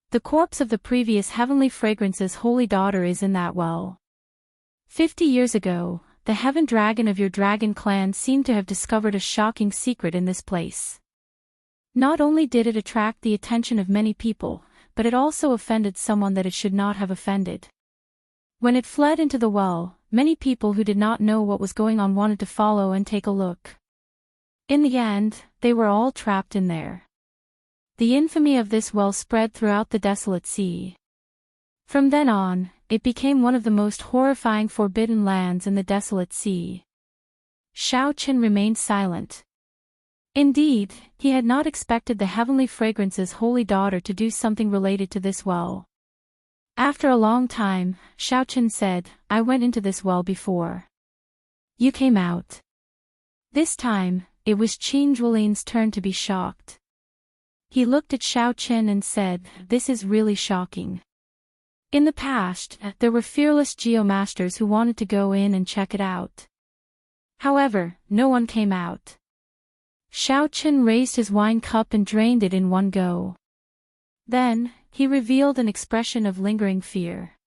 The corpse of the previous Heavenly Fragrance's holy daughter is in that well. 50 years ago, the Heaven Dragon of your dragon clan seemed to have discovered a shocking secret in this place. Not only did it attract the attention of many people, but it also offended someone that it should not have offended. When it fled into the well, many people who did not know what was going on wanted to follow and take a look. In the end, they were all trapped in there. The infamy of this well spread throughout the desolate sea. From then on, it became one of the most horrifying forbidden lands in the desolate sea." Xiao Chen remained silent. Indeed, he had not expected the Heavenly Fragrance's holy daughter to do something related to this well. After a long time, Xiao Chen said, "I went into this well before. You came out." This time, it was Qin Zhuolin's turn to be shocked. He looked at Xiao Chen and said, "This is really shocking. In the past, there were fearless geomasters who wanted to go in and check it out. However, no one came out." Xiao Chen raised his wine cup and drained it in one go. Then, he revealed an expression of lingering fear.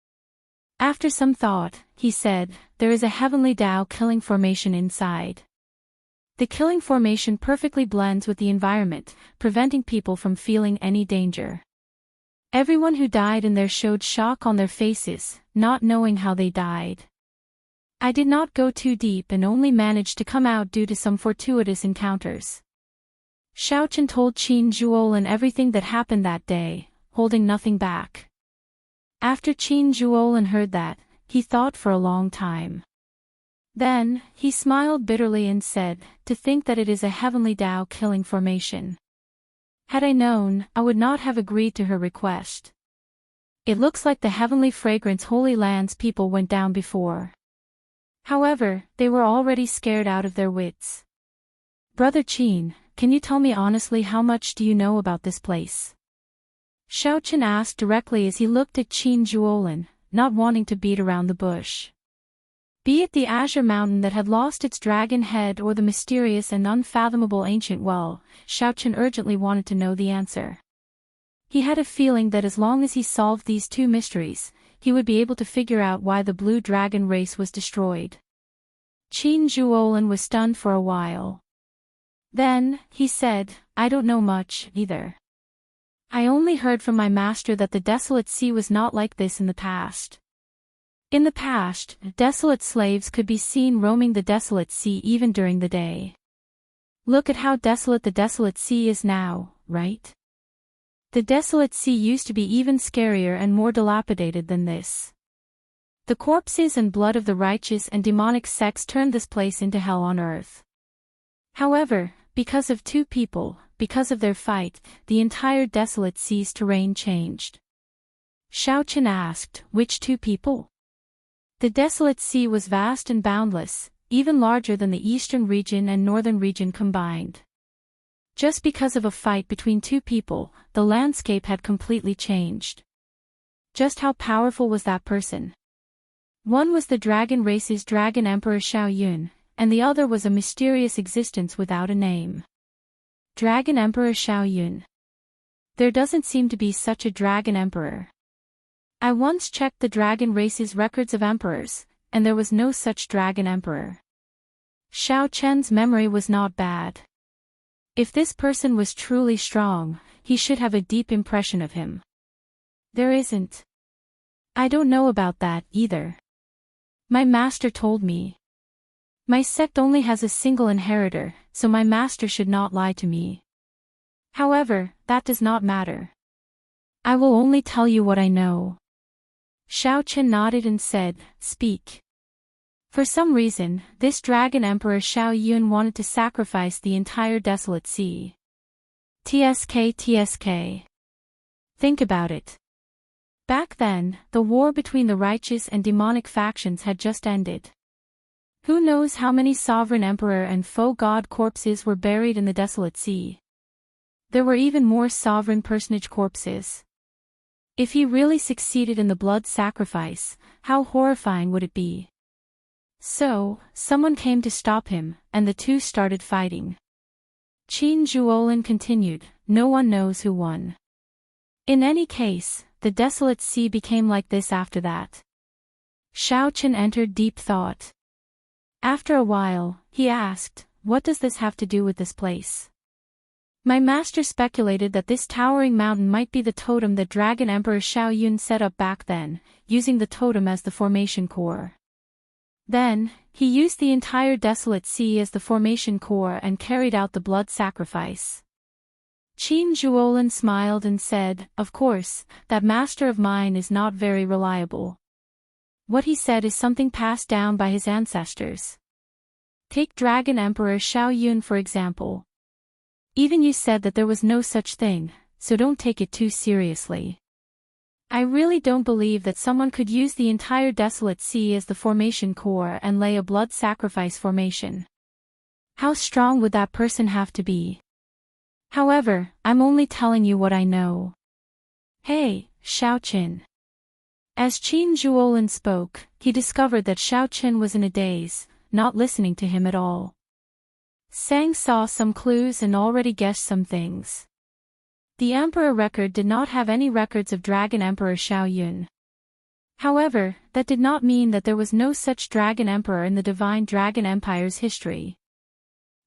After some thought, he said, "There is a heavenly Tao killing formation inside. The killing formation perfectly blends with the environment, preventing people from feeling any danger. Everyone who died in there showed shock on their faces, not knowing how they died. I did not go too deep and only managed to come out due to some fortuitous encounters." Xiao Chen told Qin Zhuolin everything that happened that day, holding nothing back. After Qin Zhuolin heard that, he thought for a long time. Then, he smiled bitterly and said, "To think that it is a heavenly Tao killing formation. Had I known, I would not have agreed to her request. It looks like the Heavenly Fragrance Holy Land's people went down before. However, they were already scared out of their wits. Brother Qin, can you tell me honestly how much do you know about this place?" Xiao Chen asked directly as he looked at Qin Zhuolin, not wanting to beat around the bush. Be it the Azure Mountain that had lost its dragon head or the mysterious and unfathomable ancient well, Xiao Chen urgently wanted to know the answer. He had a feeling that as long as he solved these two mysteries, he would be able to figure out why the blue dragon race was destroyed. Qin Zhuolin was stunned for a while. Then, he said, "I don't know much, either. I only heard from my master that the desolate sea was not like this in the past. In the past, desolate slaves could be seen roaming the desolate sea even during the day. Look at how desolate the desolate sea is now, right? The desolate sea used to be even scarier and more dilapidated than this. The corpses and blood of the righteous and demonic sects turned this place into hell on earth. However, because of two people, because of their fight, the entire desolate sea's terrain changed." Xiao Chen asked, "Which two people?" The desolate sea was vast and boundless, even larger than the eastern region and northern region combined. Just because of a fight between two people, the landscape had completely changed. Just how powerful was that person? One was the dragon race's dragon emperor Xiao Yun, and the other was a mysterious existence without a name. Dragon Emperor Xiao Yun. There doesn't seem to be such a dragon emperor. I once checked the dragon race's records of emperors, and there was no such dragon emperor. Xiao Chen's memory was not bad. If this person was truly strong, he should have a deep impression of him. There isn't. I don't know about that, either. My master told me. My sect only has a single inheritor, so my master should not lie to me. However, that does not matter. I will only tell you what I know." Xiao Chen nodded and said, "Speak." For some reason, this dragon emperor Xiao Yun wanted to sacrifice the entire desolate sea. TSK. Think about it. Back then, the war between the righteous and demonic factions had just ended. Who knows how many sovereign emperor and foe god corpses were buried in the desolate sea. There were even more sovereign personage corpses. If he really succeeded in the blood sacrifice, how horrifying would it be? So, someone came to stop him, and the two started fighting. Qin Zhuolin continued, no one knows who won. In any case, the desolate sea became like this after that. Xiao Chen entered deep thought. After a while, he asked, what does this have to do with this place? My master speculated that this towering mountain might be the totem that Dragon Emperor Xiao Yun set up back then, using the totem as the formation core. Then, he used the entire desolate sea as the formation core and carried out the blood sacrifice. Qin Zhuolin smiled and said, of course, that master of mine is not very reliable. What he said is something passed down by his ancestors. Take Dragon Emperor Xiao Yun for example. Even you said that there was no such thing, so don't take it too seriously. I really don't believe that someone could use the entire desolate sea as the formation core and lay a blood sacrifice formation. How strong would that person have to be? However, I'm only telling you what I know. Hey, Xiao Qin. As Qin Zhuolin spoke, he discovered that Xiao Qin was in a daze, not listening to him at all. Sang saw some clues and already guessed some things. The Emperor record did not have any records of Dragon Emperor Xiao Yun. However, that did not mean that there was no such Dragon Emperor in the Divine Dragon Empire's history.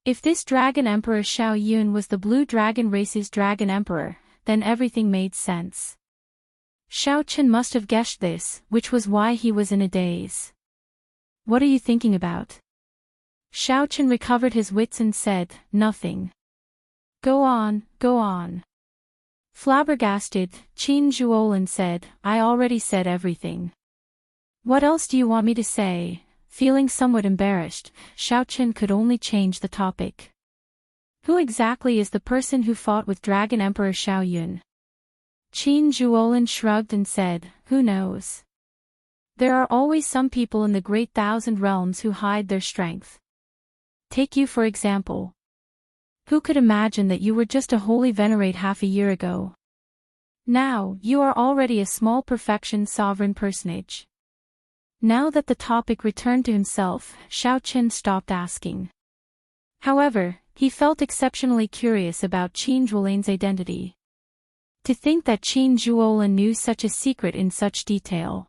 If this Dragon Emperor Xiao Yun was the Blue Dragon race's Dragon Emperor, then everything made sense. Xiao Chen must have guessed this, which was why he was in a daze. What are you thinking about? Xiao Chen recovered his wits and said, nothing. Go on, go on. Flabbergasted, Qin Zhuolin said, I already said everything. What else do you want me to say? Feeling somewhat embarrassed, Xiao Chen could only change the topic. Who exactly is the person who fought with Dragon Emperor Xiao Yun? Qin Zhuolin shrugged and said, who knows? There are always some people in the Great Thousand Realms who hide their strength. Take you for example. Who could imagine that you were just a holy venerate half a year ago? Now, you are already a small perfection sovereign personage. Now that the topic returned to himself, Xiao Chen stopped asking. However, he felt exceptionally curious about Qin Zhuolin's identity. To think that Qin Zhuolin knew such a secret in such detail.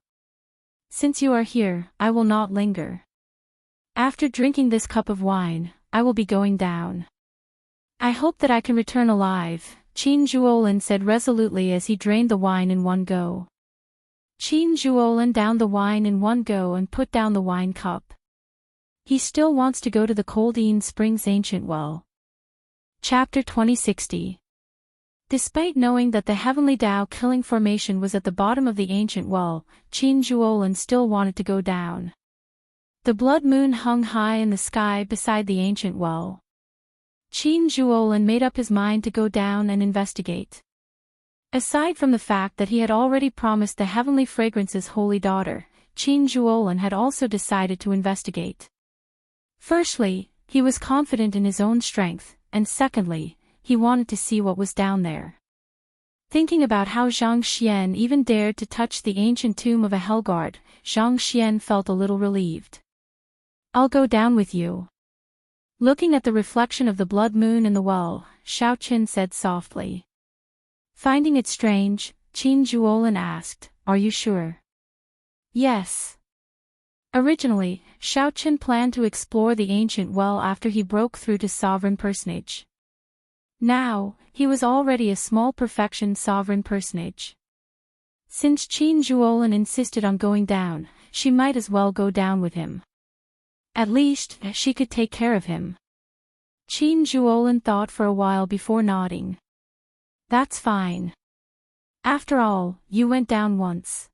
Since you are here, I will not linger. After drinking this cup of wine, I will be going down. I hope that I can return alive, Qin Zhuolin said resolutely as he drained the wine in one go. Qin Zhuolin downed the wine in one go and put down the wine cup. He still wants to go to the Coldine Springs Ancient Well. Chapter 2060. Despite knowing that the Heavenly Tao killing formation was at the bottom of the ancient well, Qin Zhuolin still wanted to go down. The blood moon hung high in the sky beside the ancient well. Qin Zhuolin made up his mind to go down and investigate. Aside from the fact that he had already promised the Heavenly Fragrance's holy daughter, Qin Zhuolin had also decided to investigate. Firstly, he was confident in his own strength, and secondly, he wanted to see what was down there. Thinking about how Zhang Xian even dared to touch the ancient tomb of a Hellguard, Zhang Xian felt a little relieved. I'll go down with you. Looking at the reflection of the blood moon in the well, Xiao Chen said softly. Finding it strange, Qin Zhuolin asked, are you sure? Yes. Originally, Xiao Chen planned to explore the ancient well after he broke through to sovereign personage. Now, he was already a small perfection sovereign personage. Since Qin Zhuolin insisted on going down, she might as well go down with him. At least, she could take care of him. Qin Zhuolin thought for a while before nodding. That's fine. After all, you went down once.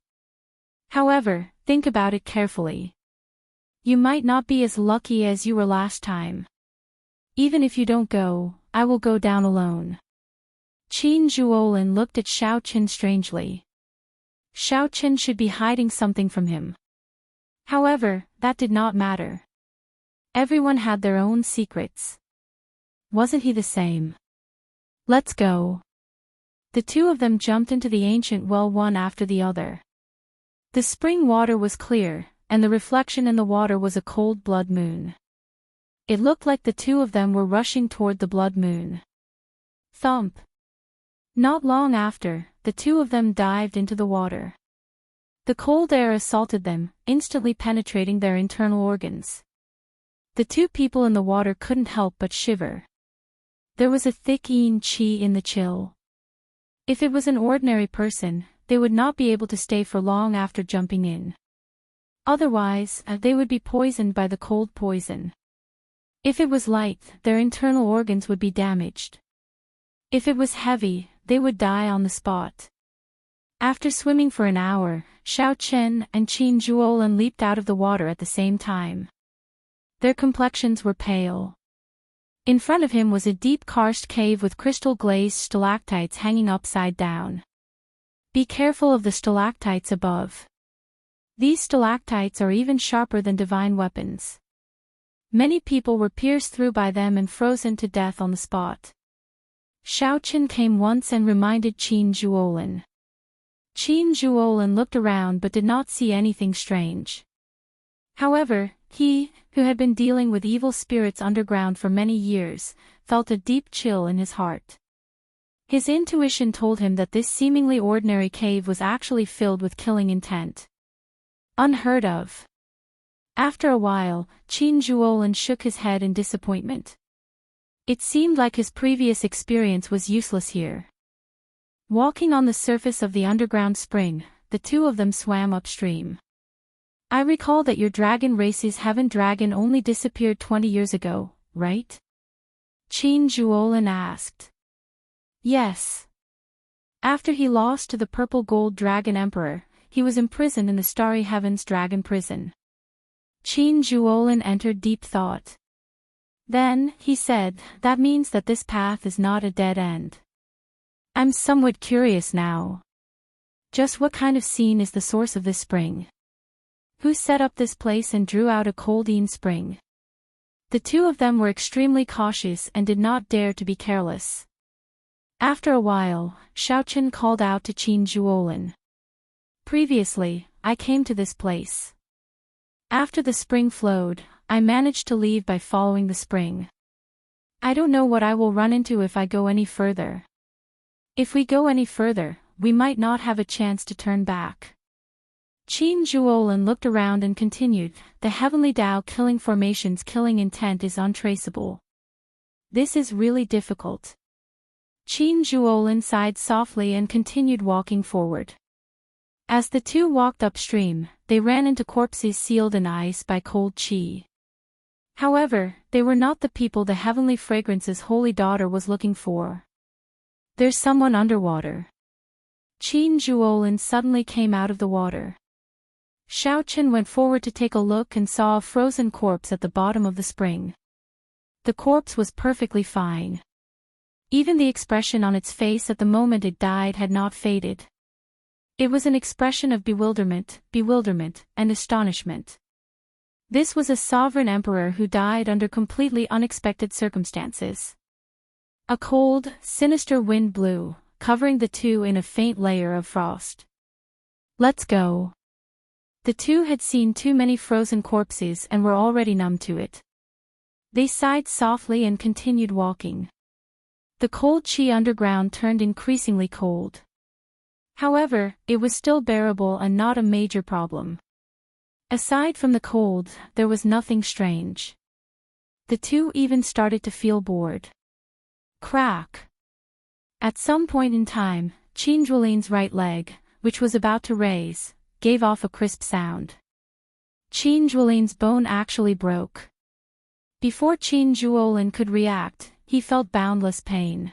However, think about it carefully. You might not be as lucky as you were last time. Even if you don't go, I will go down alone. Qin Zhuolin looked at Xiao Qin strangely. Xiao Qin should be hiding something from him. However, that did not matter. Everyone had their own secrets. Wasn't he the same? Let's go. The two of them jumped into the ancient well one after the other. The spring water was clear, and the reflection in the water was a cold blood moon. It looked like the two of them were rushing toward the blood moon. Thump. Not long after, the two of them dived into the water. The cold air assaulted them, instantly penetrating their internal organs. The two people in the water couldn't help but shiver. There was a thick yin qi in the chill. If it was an ordinary person, they would not be able to stay for long after jumping in. Otherwise, they would be poisoned by the cold poison. If it was light, their internal organs would be damaged. If it was heavy, they would die on the spot. After swimming for an hour, Xiao Chen and Qin Zhuolin leaped out of the water at the same time. Their complexions were pale. In front of him was a deep karst cave with crystal-glazed stalactites hanging upside down. Be careful of the stalactites above. These stalactites are even sharper than divine weapons. Many people were pierced through by them and frozen to death on the spot. Xiao Qin came once and reminded Qin Zhuolin. Qin Zhuolin looked around but did not see anything strange. However, he, who had been dealing with evil spirits underground for many years, felt a deep chill in his heart. His intuition told him that this seemingly ordinary cave was actually filled with killing intent. Unheard of. After a while, Qin Zhuolin shook his head in disappointment. It seemed like his previous experience was useless here. Walking on the surface of the underground spring, the two of them swam upstream. I recall that your dragon race's heaven dragon only disappeared 20 years ago, right? Qin Zhuolin asked. Yes. After he lost to the purple gold dragon emperor, he was imprisoned in the starry heavens dragon prison. Qin Zhuolin entered deep thought. Then, he said, that means that this path is not a dead end. I'm somewhat curious now. Just what kind of scene is the source of this spring? Who set up this place and drew out a cold yin spring? The two of them were extremely cautious and did not dare to be careless. After a while, Xiao Qin called out to Qin Zhuolin. Previously, I came to this place. After the spring flowed, I managed to leave by following the spring. I don't know what I will run into if I go any further. If we go any further, we might not have a chance to turn back. Qin Zhuolin looked around and continued, the heavenly Tao killing formation's killing intent is untraceable. This is really difficult. Qin Zhuolin sighed softly and continued walking forward. As the two walked upstream, they ran into corpses sealed in ice by cold qi. However, they were not the people the heavenly fragrance's holy daughter was looking for. There's someone underwater. Qin Zhuolin suddenly came out of the water. Xiao Qin went forward to take a look and saw a frozen corpse at the bottom of the spring. The corpse was perfectly fine. Even the expression on its face at the moment it died had not faded. It was an expression of bewilderment, and astonishment. This was a sovereign emperor who died under completely unexpected circumstances. A cold, sinister wind blew, covering the two in a faint layer of frost. Let's go. The two had seen too many frozen corpses and were already numb to it. They sighed softly and continued walking. The cold qi underground turned increasingly cold. However, it was still bearable and not a major problem. Aside from the cold, there was nothing strange. The two even started to feel bored. Crack. At some point in time, Qin Zhuolin's right leg, which was about to raise, gave off a crisp sound. Qin Zhuolin's bone actually broke. Before Qin Zhuolin could react, he felt boundless pain.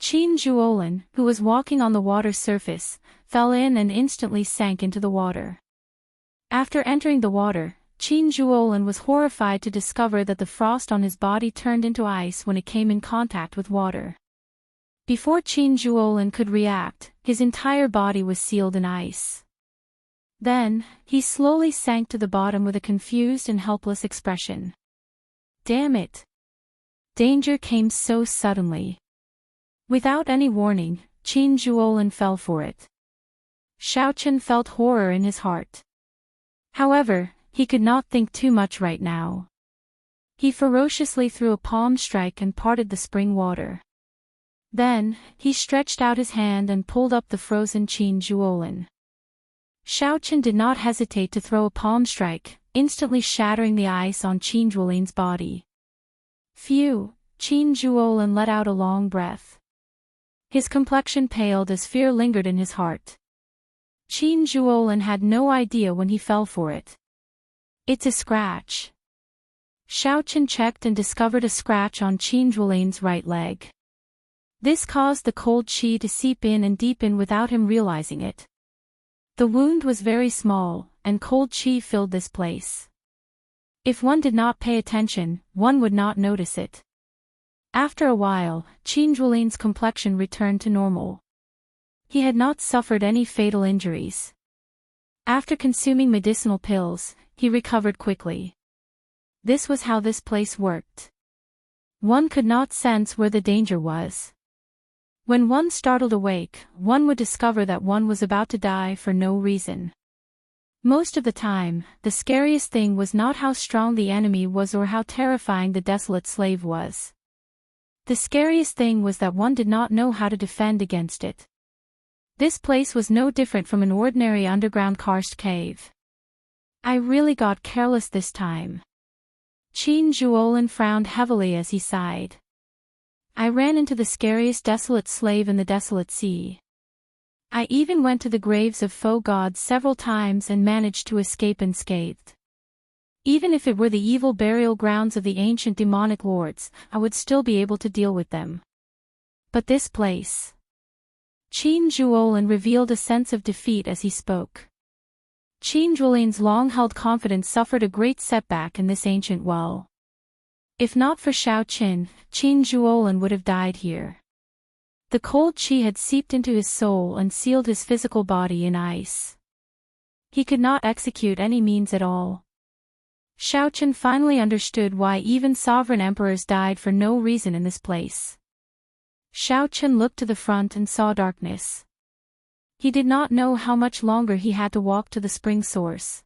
Qin Zhuolin, who was walking on the water's surface, fell in and instantly sank into the water. After entering the water, Qin Zhuolin was horrified to discover that the frost on his body turned into ice when it came in contact with water. Before Qin Zhuolin could react, his entire body was sealed in ice. Then, he slowly sank to the bottom with a confused and helpless expression. Damn it! Danger came so suddenly. Without any warning, Qin Zhuolin fell for it. Xiaochen felt horror in his heart. However, he could not think too much right now. He ferociously threw a palm strike and parted the spring water. Then, he stretched out his hand and pulled up the frozen Qin Zhuolin. Xiaochen did not hesitate to throw a palm strike, instantly shattering the ice on Qin Zhuolin's body. Phew! Qin Zhuolin let out a long breath. His complexion paled as fear lingered in his heart. Qin Zhuolin had no idea when he fell for it. It's a scratch. Xiaochen checked and discovered a scratch on Qin Zhuolin's right leg. This caused the cold qi to seep in and deepen without him realizing it. The wound was very small, and cold qi filled this place. If one did not pay attention, one would not notice it. After a while, Qin Zhuolin's complexion returned to normal. He had not suffered any fatal injuries. After consuming medicinal pills, he recovered quickly. This was how this place worked. One could not sense where the danger was. When one startled awake, one would discover that one was about to die for no reason. Most of the time, the scariest thing was not how strong the enemy was or how terrifying the desolate slave was. The scariest thing was that one did not know how to defend against it. This place was no different from an ordinary underground karst cave. I really got careless this time. Qin Zhuolin frowned heavily as he sighed. I ran into the scariest desolate slave in the desolate sea. I even went to the graves of foe gods several times and managed to escape unscathed. Even if it were the evil burial grounds of the ancient demonic lords, I would still be able to deal with them. But this place... Qin Zhuolin revealed a sense of defeat as he spoke. Qin Zhuolin's long-held confidence suffered a great setback in this ancient well. If not for Xiaochen, Qin Zhuolin would have died here. The cold qi had seeped into his soul and sealed his physical body in ice. He could not execute any means at all. Xiaochen finally understood why even sovereign emperors died for no reason in this place. Xiaochen looked to the front and saw darkness. He did not know how much longer he had to walk to the spring source.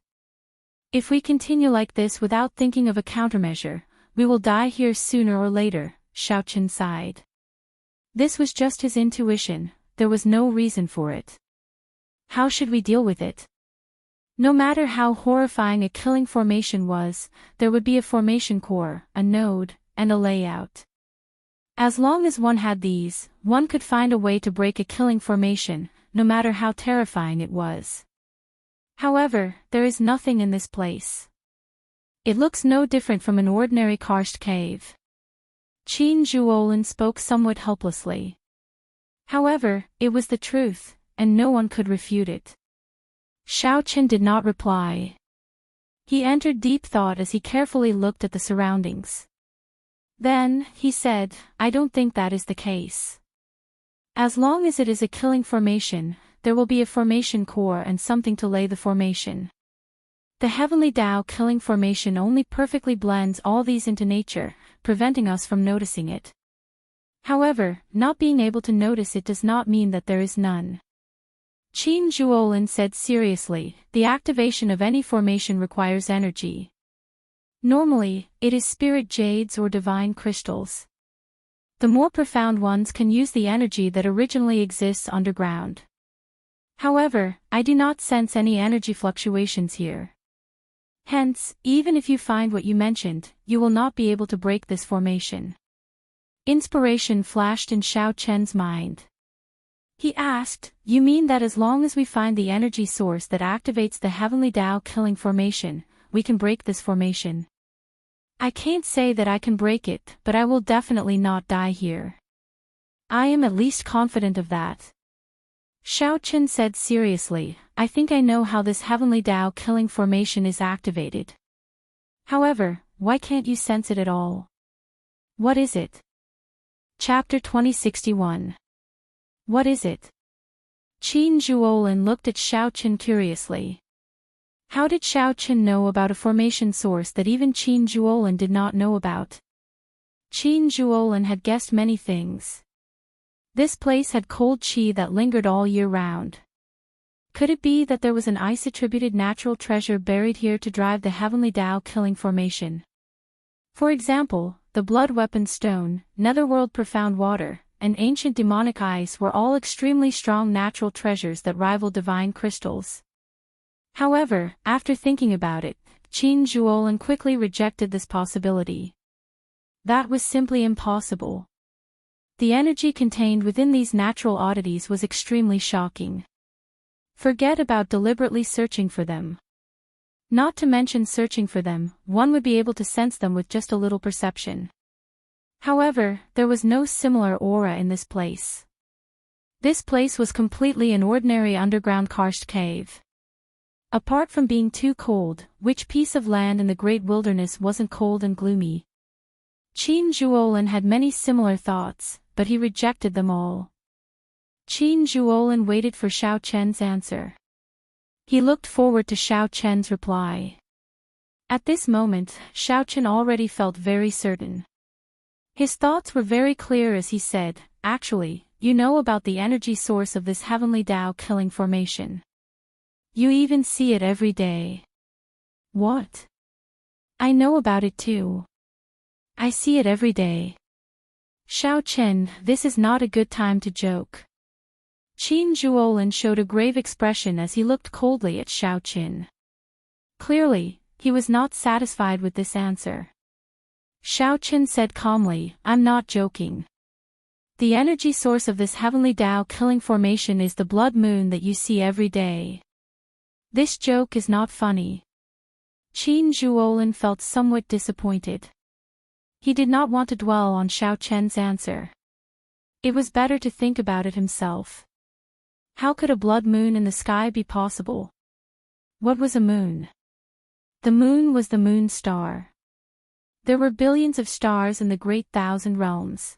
If we continue like this without thinking of a countermeasure, we will die here sooner or later, Xiaochen sighed. This was just his intuition, there was no reason for it. How should we deal with it? No matter how horrifying a killing formation was, there would be a formation core, a node, and a layout. As long as one had these, one could find a way to break a killing formation, no matter how terrifying it was. However, there is nothing in this place. It looks no different from an ordinary karst cave. Qin Zhuolin spoke somewhat helplessly. However, it was the truth, and no one could refute it. Xiaochen did not reply. He entered deep thought as he carefully looked at the surroundings. Then, he said, I don't think that is the case. As long as it is a killing formation, there will be a formation core and something to lay the formation. The Heavenly Tao killing formation only perfectly blends all these into nature, preventing us from noticing it. However, not being able to notice it does not mean that there is none. Qin Zhuolin said seriously, the activation of any formation requires energy. Normally, it is spirit jades or divine crystals. The more profound ones can use the energy that originally exists underground. However, I do not sense any energy fluctuations here. Hence, even if you find what you mentioned, you will not be able to break this formation. Inspiration flashed in Xiaochen's mind. He asked, you mean that as long as we find the energy source that activates the Heavenly Tao killing formation, we can break this formation? I can't say that I can break it, but I will definitely not die here. I am at least confident of that. Xiaochen said seriously, I think I know how this Heavenly Tao killing formation is activated. However, why can't you sense it at all? What is it? Chapter 2061. What is it? Qin Zhuolin looked at Xiao Qin curiously. How did Xiao Qin know about a formation source that even Qin Zhuolin did not know about? Qin Zhuolin had guessed many things. This place had cold qi that lingered all year round. Could it be that there was an ice-attributed natural treasure buried here to drive the heavenly Tao killing formation? For example, the blood weapon stone, netherworld profound water, and ancient demonic ice were all extremely strong natural treasures that rival divine crystals. However, after thinking about it, Qin Zhuolin quickly rejected this possibility. That was simply impossible. The energy contained within these natural oddities was extremely shocking. Forget about deliberately searching for them. Not to mention searching for them, one would be able to sense them with just a little perception. However, there was no similar aura in this place. This place was completely an ordinary underground karst cave. Apart from being too cold, which piece of land in the great wilderness wasn't cold and gloomy? Qin Zhuolin had many similar thoughts, but he rejected them all. Qin Zhuolin waited for Xiao Chen's answer. He looked forward to Xiao Chen's reply. At this moment, Xiao Chen already felt very certain. His thoughts were very clear as he said, "Actually, you know about the energy source of this heavenly Tao killing formation. You even see it every day." "What?" "I know about it too. I see it every day." "Xiao Chen, this is not a good time to joke." Qin Zhuolin showed a grave expression as he looked coldly at Xiao Chen. Clearly, he was not satisfied with this answer. Xiao Chen said calmly, "I'm not joking. The energy source of this heavenly Tao killing formation is the blood moon that you see every day. This joke is not funny." Qin Zhuolin felt somewhat disappointed. He did not want to dwell on Xiao Chen's answer. It was better to think about it himself. How could a blood moon in the sky be possible? What was a moon? The moon was the moon star. There were billions of stars in the great thousand realms.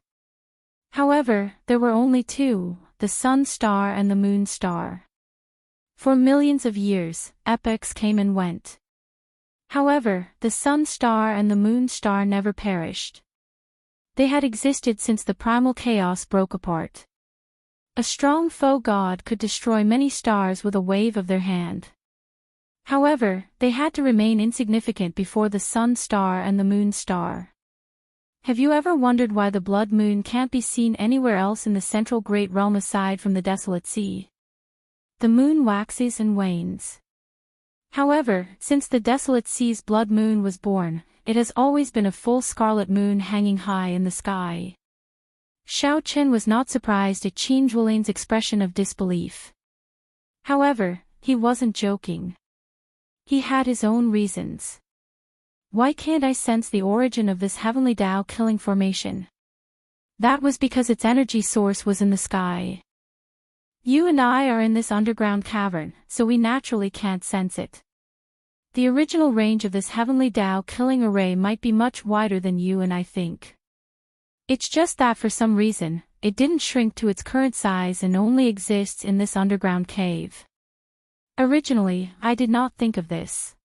However, there were only two, the sun star and the moon star. For millions of years, epochs came and went. However, the sun star and the moon star never perished. They had existed since the primal chaos broke apart. A strong foe god could destroy many stars with a wave of their hand. However, they had to remain insignificant before the sun star and the moon star. Have you ever wondered why the blood moon can't be seen anywhere else in the central great realm aside from the desolate sea? The moon waxes and wanes. However, since the desolate sea's blood moon was born, it has always been a full scarlet moon hanging high in the sky. Xiao Chen was not surprised at Qin Zhuolin's expression of disbelief. However, he wasn't joking. He had his own reasons. Why can't I sense the origin of this heavenly Tao killing formation? That was because its energy source was in the sky. You and I are in this underground cavern, so we naturally can't sense it. The original range of this heavenly Tao killing array might be much wider than you and I think. It's just that for some reason, it didn't shrink to its current size and only exists in this underground cave. Originally, I did not think of this.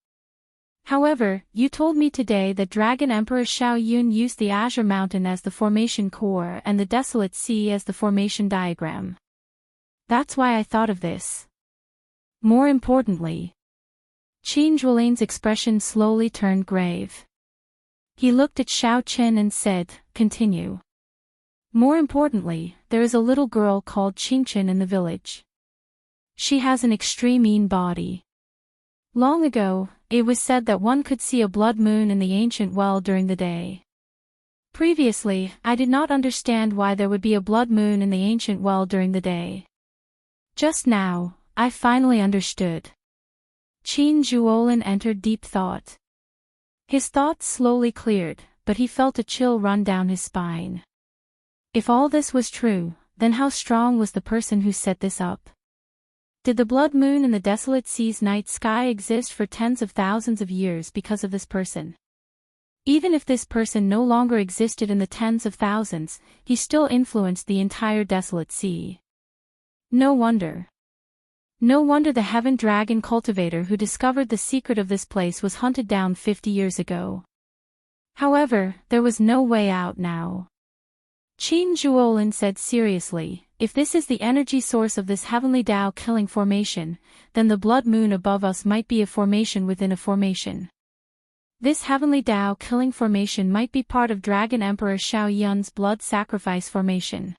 However, you told me today that Dragon Emperor Xiao Yun used the Azure Mountain as the formation core and the Desolate Sea as the formation diagram. That's why I thought of this. More importantly, Qin Zhuolin's expression slowly turned grave. He looked at Xiao Chen and said, "Continue." More importantly, there is a little girl called Qingchen in the village. She has an extreme mean body. Long ago, it was said that one could see a blood moon in the ancient well during the day. Previously, I did not understand why there would be a blood moon in the ancient well during the day. Just now, I finally understood. Qin Zhuolin entered deep thought. His thoughts slowly cleared, but he felt a chill run down his spine. If all this was true, then how strong was the person who set this up? Did the blood moon in the desolate sea's night sky exist for tens of thousands of years because of this person? Even if this person no longer existed in the tens of thousands, he still influenced the entire desolate sea. No wonder. No wonder the heaven dragon cultivator who discovered the secret of this place was hunted down 50 years ago. However, there was no way out now. Qin Zhuolin said seriously, if this is the energy source of this heavenly Tao killing formation, then the blood moon above us might be a formation within a formation. This heavenly Tao killing formation might be part of Dragon Emperor Xiao Yun's blood sacrifice formation.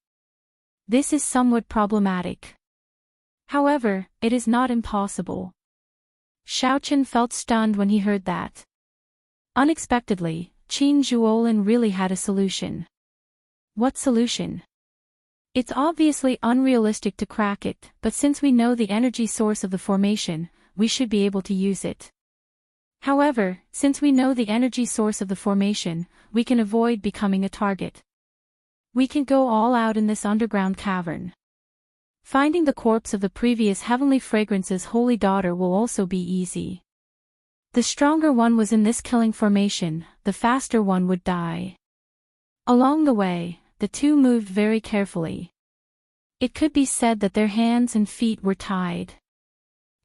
This is somewhat problematic. However, it is not impossible. Xiaochen felt stunned when he heard that. Unexpectedly, Qin Zhuolin really had a solution. What solution? It's obviously unrealistic to crack it, but since we know the energy source of the formation, we should be able to use it. However, since we know the energy source of the formation, we can avoid becoming a target. We can go all out in this underground cavern. Finding the corpse of the previous heavenly fragrance's holy daughter will also be easy. The stronger one was in this killing formation, the faster one would die. Along the way, the two moved very carefully. It could be said that their hands and feet were tied.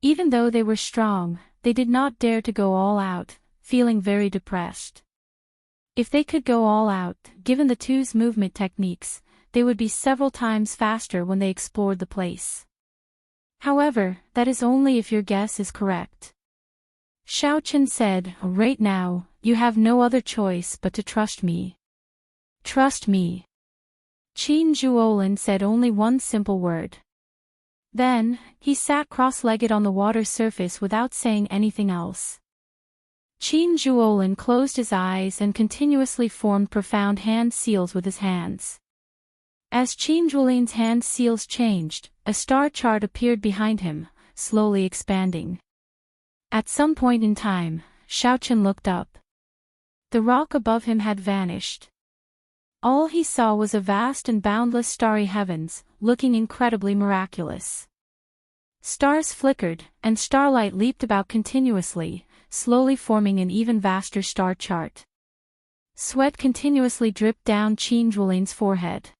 Even though they were strong, they did not dare to go all out, feeling very depressed. If they could go all out, given the two's movement techniques, they would be several times faster when they explored the place. However, that is only if your guess is correct. Xiaochen said, right now, you have no other choice but to trust me. Trust me. Qin Zhuolin said only one simple word. Then, he sat cross-legged on the water's surface without saying anything else. Qin Zhuolin closed his eyes and continuously formed profound hand seals with his hands. As Qin Zhuolin's hand seals changed, a star chart appeared behind him, slowly expanding. At some point in time, Xiaochen looked up. The rock above him had vanished. All he saw was a vast and boundless starry heavens, looking incredibly miraculous. Stars flickered, and starlight leaped about continuously, slowly forming an even vaster star chart. Sweat continuously dripped down Qin Zhuolin's forehead.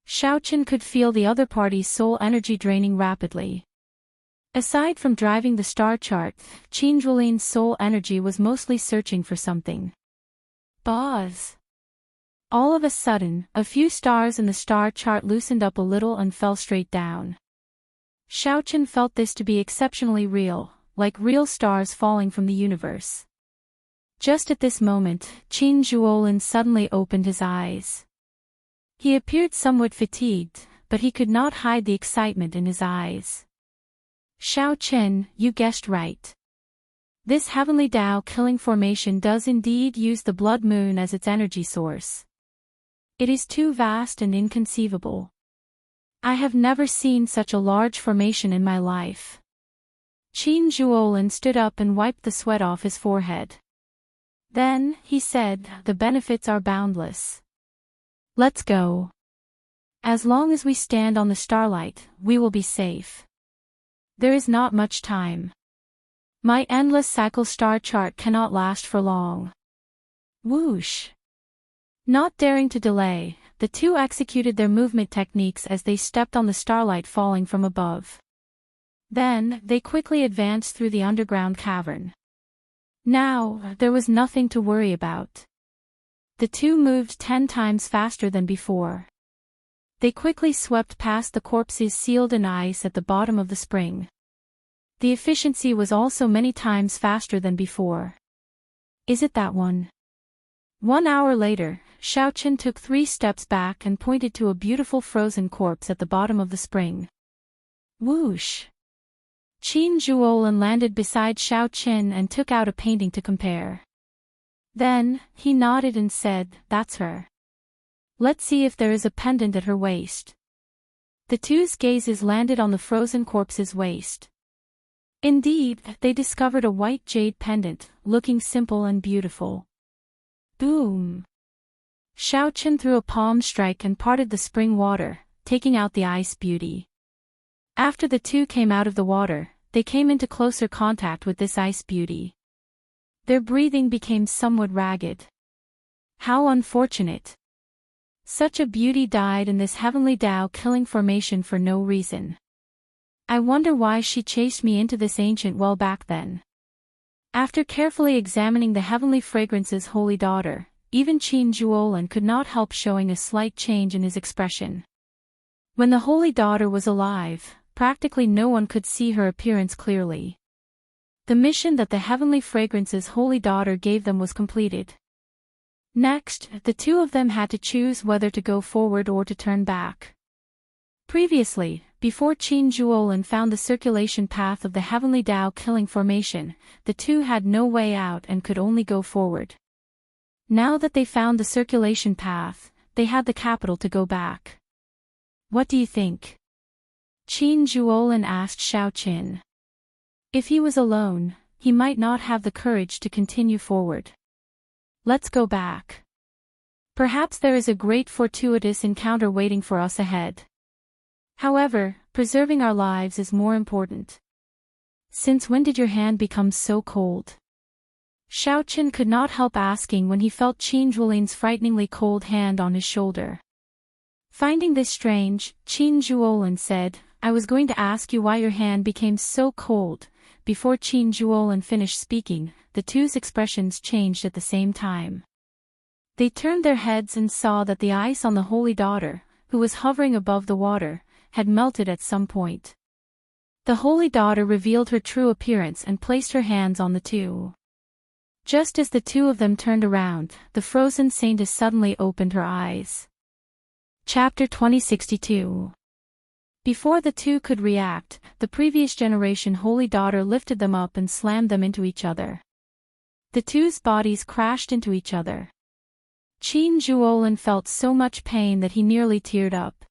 Xiaochen could feel the other party's soul energy draining rapidly. Aside from driving the star chart, Qin Zhuolin's soul energy was mostly searching for something. Buzz! All of a sudden, a few stars in the star chart loosened up a little and fell straight down. Xiaochen felt this to be exceptionally real, like real stars falling from the universe. Just at this moment, Qin Zhuolin suddenly opened his eyes. He appeared somewhat fatigued, but he could not hide the excitement in his eyes. Xiaochen, you guessed right. This heavenly Tao killing formation does indeed use the blood moon as its energy source. It is too vast and inconceivable. I have never seen such a large formation in my life. Qin Zhuolin stood up and wiped the sweat off his forehead. Then, he said, the benefits are boundless. Let's go. As long as we stand on the starlight, we will be safe. There is not much time. My endless cycle star chart cannot last for long. Whoosh! Not daring to delay, the two executed their movement techniques as they stepped on the starlight falling from above. Then, they quickly advanced through the underground cavern. Now, there was nothing to worry about. The two moved 10 times faster than before. They quickly swept past the corpses sealed in ice at the bottom of the spring. The efficiency was also many times faster than before. Is it that one? 1 hour later, Xiaochen took 3 steps back and pointed to a beautiful frozen corpse at the bottom of the spring. Whoosh! Qin Zhuolin landed beside Xiaochen and took out a painting to compare. Then, he nodded and said, that's her. Let's see if there is a pendant at her waist. The two's gazes landed on the frozen corpse's waist. Indeed, they discovered a white jade pendant, looking simple and beautiful. Boom! Xiaochen threw a palm strike and parted the spring water, taking out the ice beauty. After the two came out of the water, they came into closer contact with this ice beauty. Their breathing became somewhat ragged. How unfortunate. Such a beauty died in this heavenly Tao killing formation for no reason. I wonder why she chased me into this ancient well back then. After carefully examining the heavenly fragrance's holy daughter, even Qin Zhuolin could not help showing a slight change in his expression. When the holy daughter was alive, practically no one could see her appearance clearly. The mission that the heavenly fragrance's holy daughter gave them was completed. Next, the two of them had to choose whether to go forward or to turn back. Previously, before Qin Zhuolin found the circulation path of the heavenly Tao killing formation, the two had no way out and could only go forward. Now that they found the circulation path, they had the capital to go back. What do you think? Qin Zhuolin asked Xiaoqin. If he was alone, he might not have the courage to continue forward. Let's go back. Perhaps there is a great fortuitous encounter waiting for us ahead. However, preserving our lives is more important. Since when did your hand become so cold? Xiaoqin could not help asking when he felt Qin Zhuolin's frighteningly cold hand on his shoulder. Finding this strange, Qin Zhuolin said, I was going to ask you why your hand became so cold. Before Qin Zhuolin finished speaking, the two's expressions changed at the same time. They turned their heads and saw that the ice on the holy daughter, who was hovering above the water, had melted at some point. The holy daughter revealed her true appearance and placed her hands on the two. Just as the two of them turned around, the frozen saintess suddenly opened her eyes. Chapter 2062. Before the two could react, the previous generation holy daughter lifted them up and slammed them into each other. The two's bodies crashed into each other. Qin Zhuolin felt so much pain that he nearly teared up.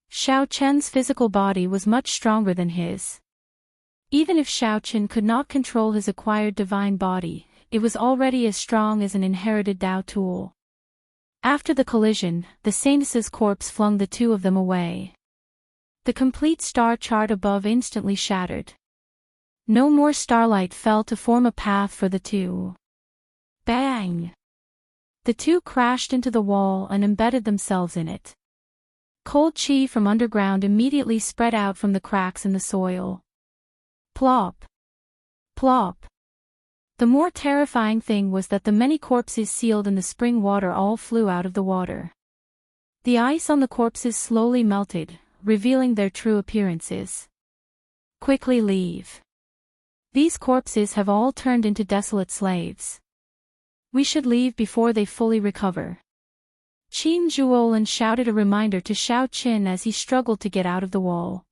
Xiaoqian's physical body was much stronger than his. Even if Xiaoqian could not control his acquired divine body, it was already as strong as an inherited Tao tool. After the collision, the saintess's corpse flung the two of them away. The complete star chart above instantly shattered. No more starlight fell to form a path for the two. Bang! The two crashed into the wall and embedded themselves in it. Cold chi from underground immediately spread out from the cracks in the soil. Plop! Plop! The more terrifying thing was that the many corpses sealed in the spring water all flew out of the water. The ice on the corpses slowly melted, revealing their true appearances. Quickly leave. These corpses have all turned into desolate slaves. We should leave before they fully recover. Qin Zhuolin shouted a reminder to Xiaoqin as he struggled to get out of the wall.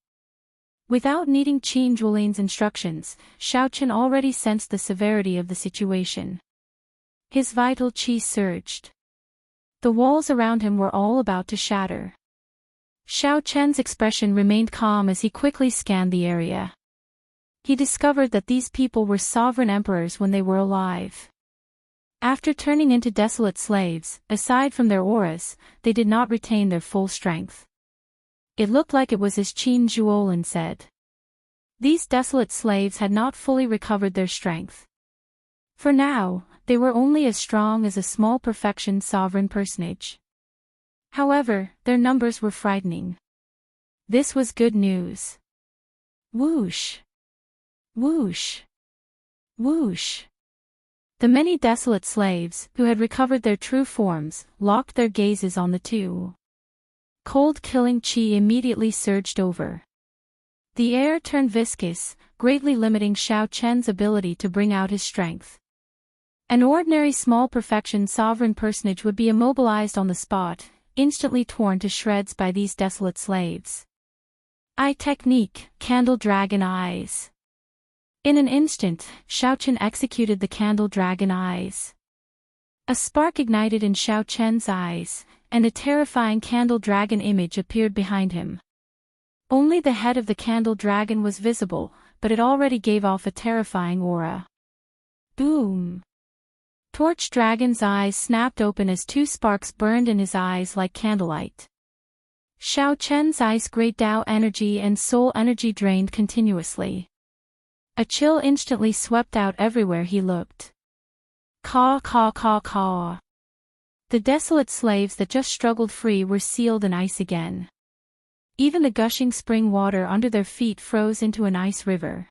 Without needing Qin Zhuolin's instructions, Xiaoqin already sensed the severity of the situation. His vital qi surged. The walls around him were all about to shatter. Xiaoqian's expression remained calm as he quickly scanned the area. He discovered that these people were sovereign emperors when they were alive. After turning into desolate slaves, aside from their auras, they did not retain their full strength. It looked like it was as Qin Zhuolin said. These desolate slaves had not fully recovered their strength. For now, they were only as strong as a small perfection sovereign personage. However, their numbers were frightening. This was good news. Whoosh! Whoosh! Whoosh! The many desolate slaves, who had recovered their true forms, locked their gazes on the two. Cold killing chi immediately surged over. The air turned viscous, greatly limiting Xiaoqian's ability to bring out his strength. An ordinary small perfection sovereign personage would be immobilized on the spot, instantly torn to shreds by these desolate slaves. Eye technique, Candle Dragon Eyes. In an instant, Xiaoqian executed the Candle Dragon Eyes. A spark ignited in Xiaoqian's eyes, and a terrifying Candle Dragon image appeared behind him. Only the head of the Candle Dragon was visible, but it already gave off a terrifying aura. Boom! Torch Dragon's eyes snapped open as two sparks burned in his eyes like candlelight. Xiaoqian's ice great Tao energy and soul energy drained continuously. A chill instantly swept out everywhere he looked. Caw caw caw caw. The desolate slaves that just struggled free were sealed in ice again. Even the gushing spring water under their feet froze into an ice river.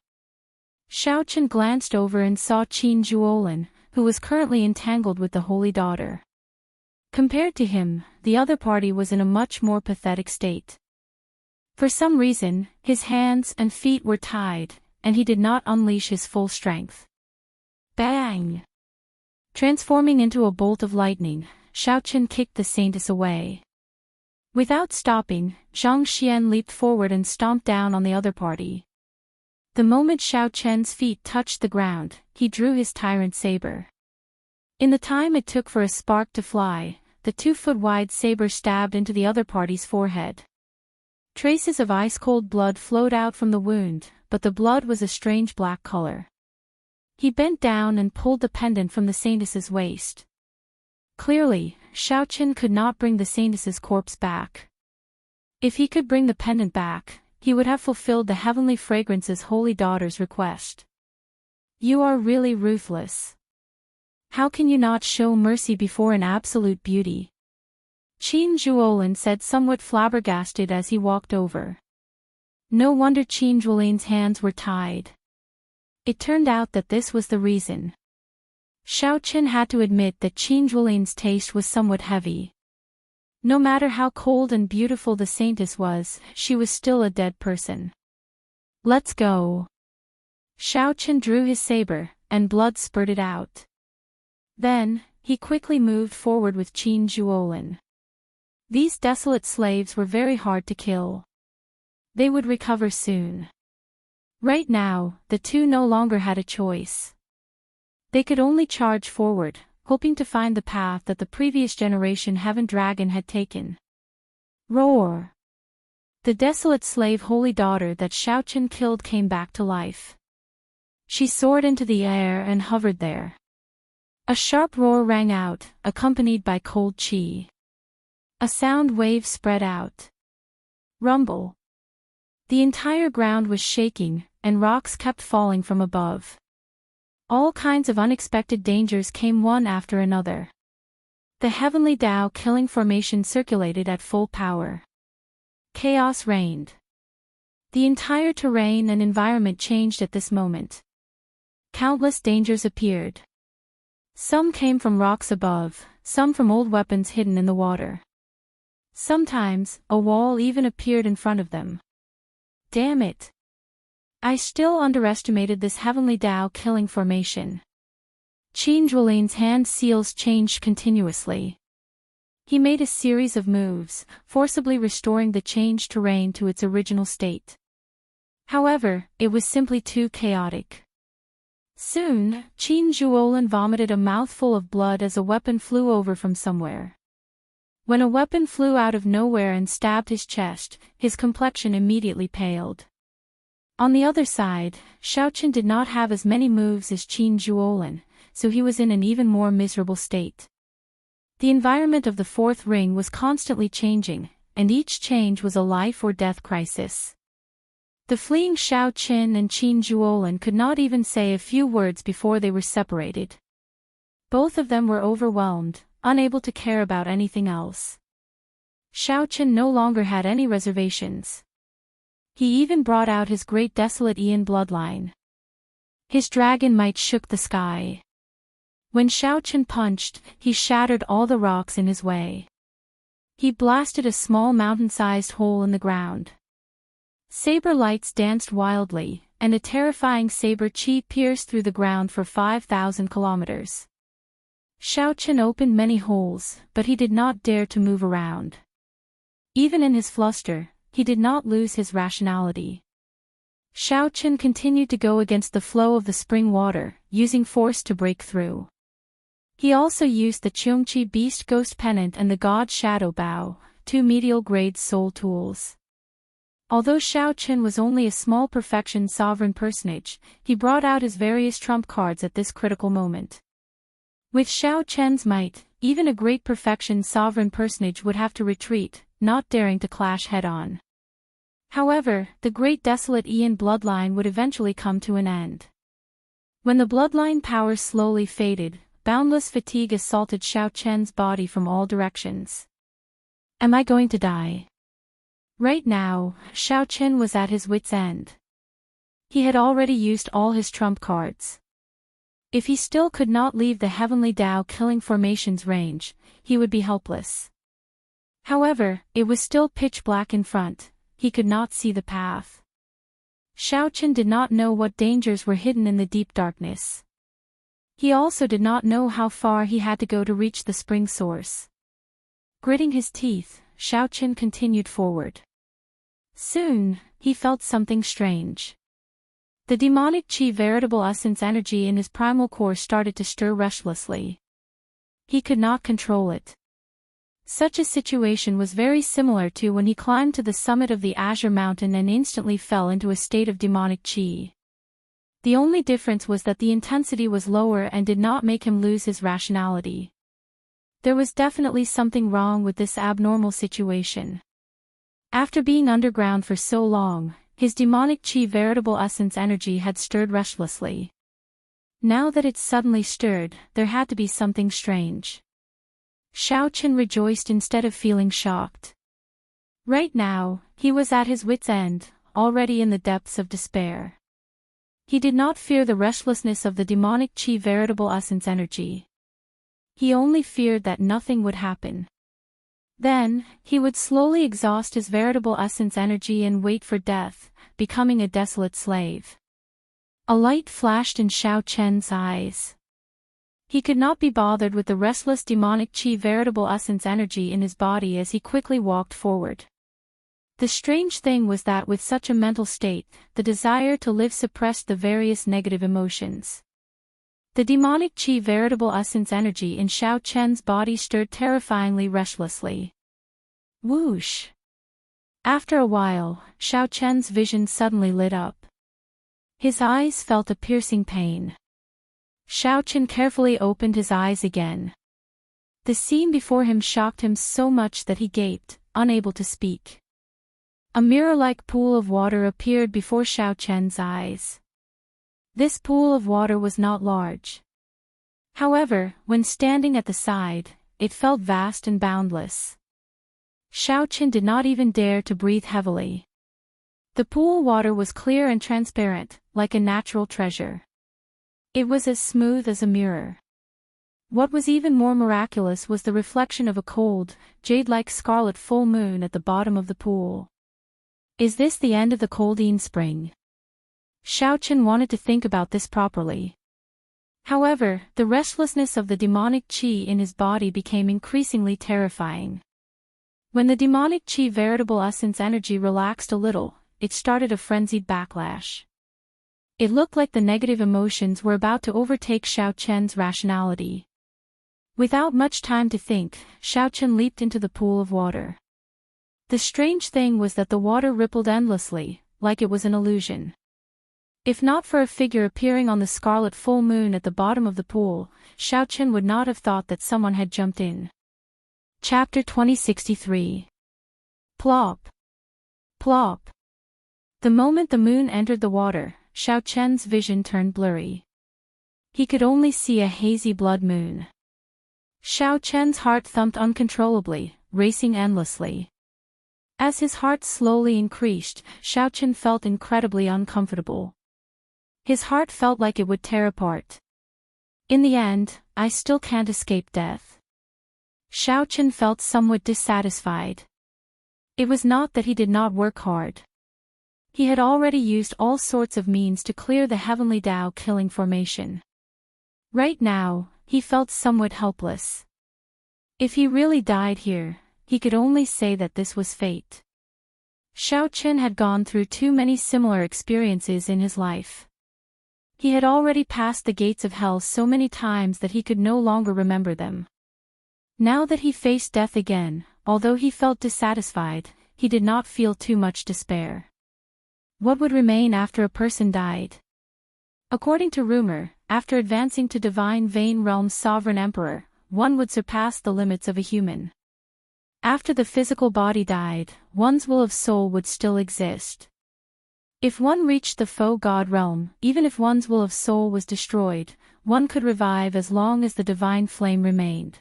Xiao Chen glanced over and saw Qin Zhuolin, who was currently entangled with the holy daughter. Compared to him, the other party was in a much more pathetic state. For some reason, his hands and feet were tied, and he did not unleash his full strength. Bang! Transforming into a bolt of lightning, Xiao Chen kicked the saintess away. Without stopping, Zhang Xian leaped forward and stomped down on the other party. The moment Xiao Chen's feet touched the ground, he drew his tyrant saber. In the time it took for a spark to fly, the 2-foot-wide saber stabbed into the other party's forehead. Traces of ice-cold blood flowed out from the wound, but the blood was a strange black color. He bent down and pulled the pendant from the saintess's waist. Clearly, Xiao Chen could not bring the saintess's corpse back. If he could bring the pendant back, he would have fulfilled the heavenly fragrance's holy daughter's request. You are really ruthless. How can you not show mercy before an absolute beauty? Qin Zhuolin said, somewhat flabbergasted as he walked over. No wonder Qin Zhuolin's hands were tied. It turned out that this was the reason. Xiao Chen had to admit that Qin Zhuolin's taste was somewhat heavy. No matter how cold and beautiful the saintess was, she was still a dead person. Let's go. Xiao Chen drew his saber, and blood spurted out. Then, he quickly moved forward with Qin Zhuolin. These desolate slaves were very hard to kill. They would recover soon. Right now, the two no longer had a choice. They could only charge forward, hoping to find the path that the previous generation Heaven Dragon had taken. Roar! The desolate slave holy daughter that Xiao Chen killed came back to life. She soared into the air and hovered there. A sharp roar rang out, accompanied by cold qi. A sound wave spread out. Rumble. The entire ground was shaking, and rocks kept falling from above. All kinds of unexpected dangers came one after another. The heavenly Tao killing formation circulated at full power. Chaos reigned. The entire terrain and environment changed at this moment. Countless dangers appeared. Some came from rocks above, some from old weapons hidden in the water. Sometimes, a wall even appeared in front of them. Damn it! I still underestimated this heavenly Tao killing formation. Qin Zhuolin's hand seals changed continuously. He made a series of moves, forcibly restoring the changed terrain to its original state. However, it was simply too chaotic. Soon, Qin Zhuolin vomited a mouthful of blood as a weapon flew over from somewhere. When a weapon flew out of nowhere and stabbed his chest, his complexion immediately paled. On the other side, Xiao Chen did not have as many moves as Qin Zhuolin, so he was in an even more miserable state. The environment of the fourth ring was constantly changing, and each change was a life or death crisis. The fleeing Xiao Chen and Qin Zhuolin could not even say a few words before they were separated. Both of them were overwhelmed, unable to care about anything else. Xiao Chen no longer had any reservations. He even brought out his great desolate Ian bloodline. His dragon might shook the sky. When Xiao Chen punched, he shattered all the rocks in his way. He blasted a small mountain-sized hole in the ground. Saber lights danced wildly, and a terrifying saber chi pierced through the ground for 5,000 kilometers. Xiao Chen opened many holes, but he did not dare to move around. Even in his fluster, he did not lose his rationality. Xiao Chen continued to go against the flow of the spring water, using force to break through. He also used the Cheongqi Beast Ghost Pennant and the God Shadow Bow, two medial-grade soul tools. Although Xiao Chen was only a small perfection sovereign personage, he brought out his various trump cards at this critical moment. With Xiao Chen's might, even a great perfection sovereign personage would have to retreat, not daring to clash head-on. However, the great desolate Ian bloodline would eventually come to an end. When the bloodline power slowly faded, boundless fatigue assaulted Xiao Chen's body from all directions. Am I going to die? Right now, Xiao Chen was at his wit's end. He had already used all his trump cards. If he still could not leave the heavenly Tao killing formation's range, he would be helpless. However, it was still pitch black in front, he could not see the path. Xiao Chen did not know what dangers were hidden in the deep darkness. He also did not know how far he had to go to reach the spring source. Gritting his teeth, Xiao Chen continued forward. Soon, he felt something strange. The demonic qi veritable essence energy in his primal core started to stir restlessly. He could not control it. Such a situation was very similar to when he climbed to the summit of the Azure Mountain and instantly fell into a state of demonic qi. The only difference was that the intensity was lower and did not make him lose his rationality. There was definitely something wrong with this abnormal situation. After being underground for so long, his demonic qi veritable essence energy had stirred restlessly. Now that it suddenly stirred, there had to be something strange. Xiao Chen rejoiced instead of feeling shocked. Right now, he was at his wit's end, already in the depths of despair. He did not fear the restlessness of the demonic qi veritable essence energy. He only feared that nothing would happen. Then, he would slowly exhaust his veritable essence energy and wait for death, becoming a desolate slave. A light flashed in Xiao Chen's eyes. He could not be bothered with the restless demonic qi veritable essence energy in his body as he quickly walked forward. The strange thing was that with such a mental state, the desire to live suppressed the various negative emotions. The demonic qi veritable essence energy in Xiao Chen's body stirred terrifyingly restlessly. Whoosh! After a while, Xiao Chen's vision suddenly lit up. His eyes felt a piercing pain. Xiao Chen carefully opened his eyes again. The scene before him shocked him so much that he gaped, unable to speak. A mirror-like pool of water appeared before Xiao Chen's eyes. This pool of water was not large. However, when standing at the side, it felt vast and boundless. Xiao Chen did not even dare to breathe heavily. The pool water was clear and transparent, like a natural treasure. It was as smooth as a mirror. What was even more miraculous was the reflection of a cold, jade-like scarlet full moon at the bottom of the pool. Is this the end of the Coldine Spring? Xiao Chen wanted to think about this properly. However, the restlessness of the demonic qi in his body became increasingly terrifying. When the demonic qi veritable essence energy relaxed a little, it started a frenzied backlash. It looked like the negative emotions were about to overtake Xiao Chen's rationality. Without much time to think, Xiao Chen leaped into the pool of water. The strange thing was that the water rippled endlessly, like it was an illusion. If not for a figure appearing on the scarlet full moon at the bottom of the pool, Xiao Chen would not have thought that someone had jumped in. Chapter 2063. Plop. Plop. The moment the moon entered the water, Xiao Chen's vision turned blurry. He could only see a hazy blood moon. Xiao Chen's heart thumped uncontrollably, racing endlessly. As his heart slowly increased, Xiao Chen felt incredibly uncomfortable. His heart felt like it would tear apart. In the end, I still can't escape death. Xiao Chen felt somewhat dissatisfied. It was not that he did not work hard. He had already used all sorts of means to clear the heavenly Tao killing formation. Right now, he felt somewhat helpless. If he really died here, he could only say that this was fate. Xiao Chen had gone through too many similar experiences in his life. He had already passed the gates of hell so many times that he could no longer remember them. Now that he faced death again, although he felt dissatisfied, he did not feel too much despair. What would remain after a person died? According to rumor, after advancing to Divine Vein Realm's sovereign emperor, one would surpass the limits of a human. After the physical body died, one's will of soul would still exist. If one reached the faux god realm, even if one's will of soul was destroyed, one could revive as long as the divine flame remained.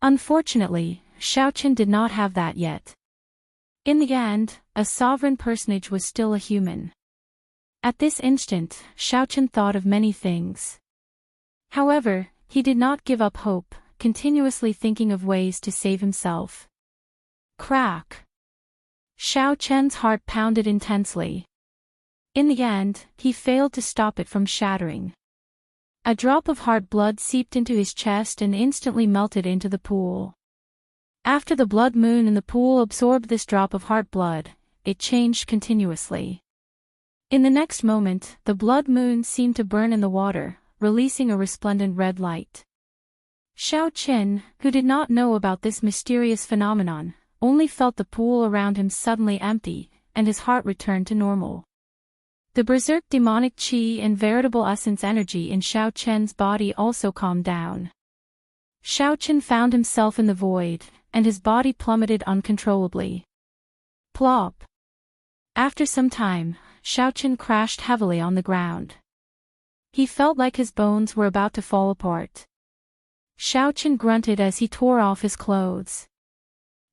Unfortunately, Xiaoqin did not have that yet. In the end, a sovereign personage was still a human. At this instant, Xiaoqin thought of many things. However, he did not give up hope, continuously thinking of ways to save himself. Crack! Xiaoqian's heart pounded intensely. In the end, he failed to stop it from shattering. A drop of heart blood seeped into his chest and instantly melted into the pool. After the blood moon in the pool absorbed this drop of heart blood, it changed continuously. In the next moment, the blood moon seemed to burn in the water, releasing a resplendent red light. Xiaoqin, who did not know about this mysterious phenomenon, only felt the pool around him suddenly empty, and his heart returned to normal. The berserk demonic qi and veritable essence energy in Xiaoqian's body also calmed down. Xiaoqin found himself in the void, and his body plummeted uncontrollably. Plop! After some time, Xiaoqin crashed heavily on the ground. He felt like his bones were about to fall apart. Xiaoqin grunted as he tore off his clothes.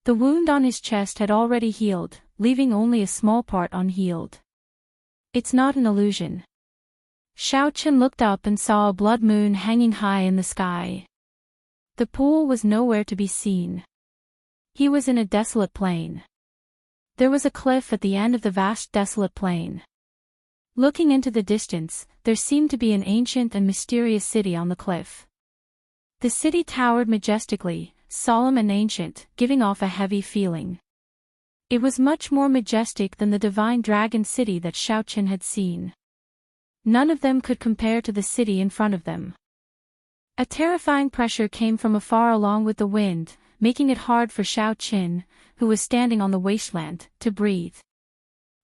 The wound on his chest had already healed, leaving only a small part unhealed. It's not an illusion. Xiaoqin looked up and saw a blood moon hanging high in the sky. The pool was nowhere to be seen. He was in a desolate plain. There was a cliff at the end of the vast desolate plain. Looking into the distance, there seemed to be an ancient and mysterious city on the cliff. The city towered majestically, solemn and ancient, giving off a heavy feeling. It was much more majestic than the divine dragon city that Xiaoqin had seen. None of them could compare to the city in front of them. A terrifying pressure came from afar along with the wind, making it hard for Xiaoqin, who was standing on the wasteland, to breathe.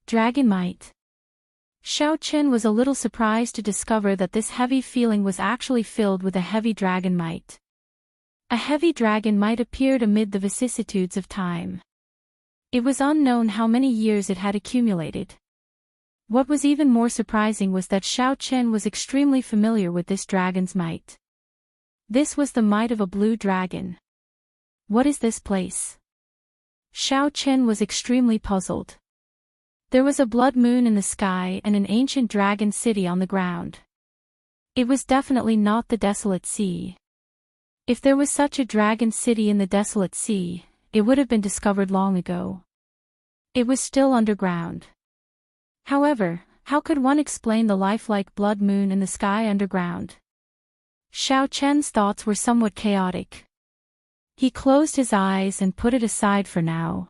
Dragon might. Xiaoqin was a little surprised to discover that this heavy feeling was actually filled with a heavy dragon might. A heavy dragon might appeared amid the vicissitudes of time. It was unknown how many years it had accumulated. What was even more surprising was that Xiaoqin was extremely familiar with this dragon's might. This was the might of a blue dragon. What is this place? Xiaoqin was extremely puzzled. There was a blood moon in the sky and an ancient dragon city on the ground. It was definitely not the desolate sea. If there was such a dragon city in the desolate sea, it would have been discovered long ago. It was still underground. However, how could one explain the lifelike blood moon in the sky underground? Xiaoqian's thoughts were somewhat chaotic. He closed his eyes and put it aside for now.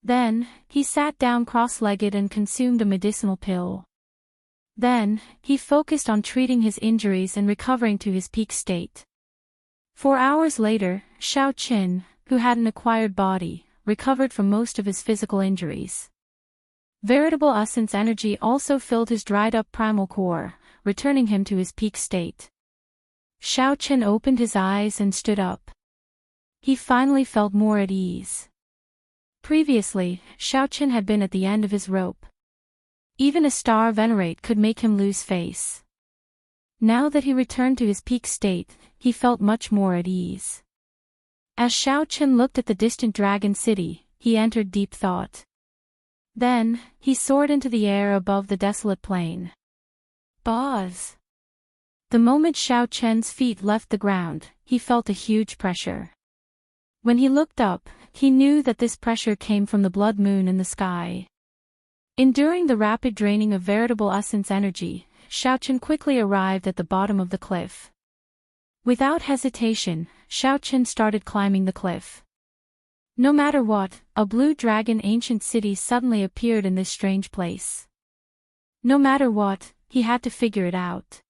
Then, he sat down cross-legged and consumed a medicinal pill. Then, he focused on treating his injuries and recovering to his peak state. 4 hours later, Xiaoqin, who had an acquired body, recovered from most of his physical injuries. Veritable essence energy also filled his dried-up primal core, returning him to his peak state. Xiaoqin opened his eyes and stood up. He finally felt more at ease. Previously, Xiaoqin had been at the end of his rope. Even a star venerate could make him lose face. Now that he returned to his peak state, he felt much more at ease. As Xiaoqin looked at the distant dragon city, he entered deep thought. Then, he soared into the air above the desolate plain. Buzz! The moment Xiaoqian's feet left the ground, he felt a huge pressure. When he looked up, he knew that this pressure came from the blood moon in the sky. Enduring the rapid draining of veritable essence energy, Xiaoqin quickly arrived at the bottom of the cliff. Without hesitation, Xiaoqin started climbing the cliff. No matter what, a blue dragon ancient city suddenly appeared in this strange place. No matter what, he had to figure it out.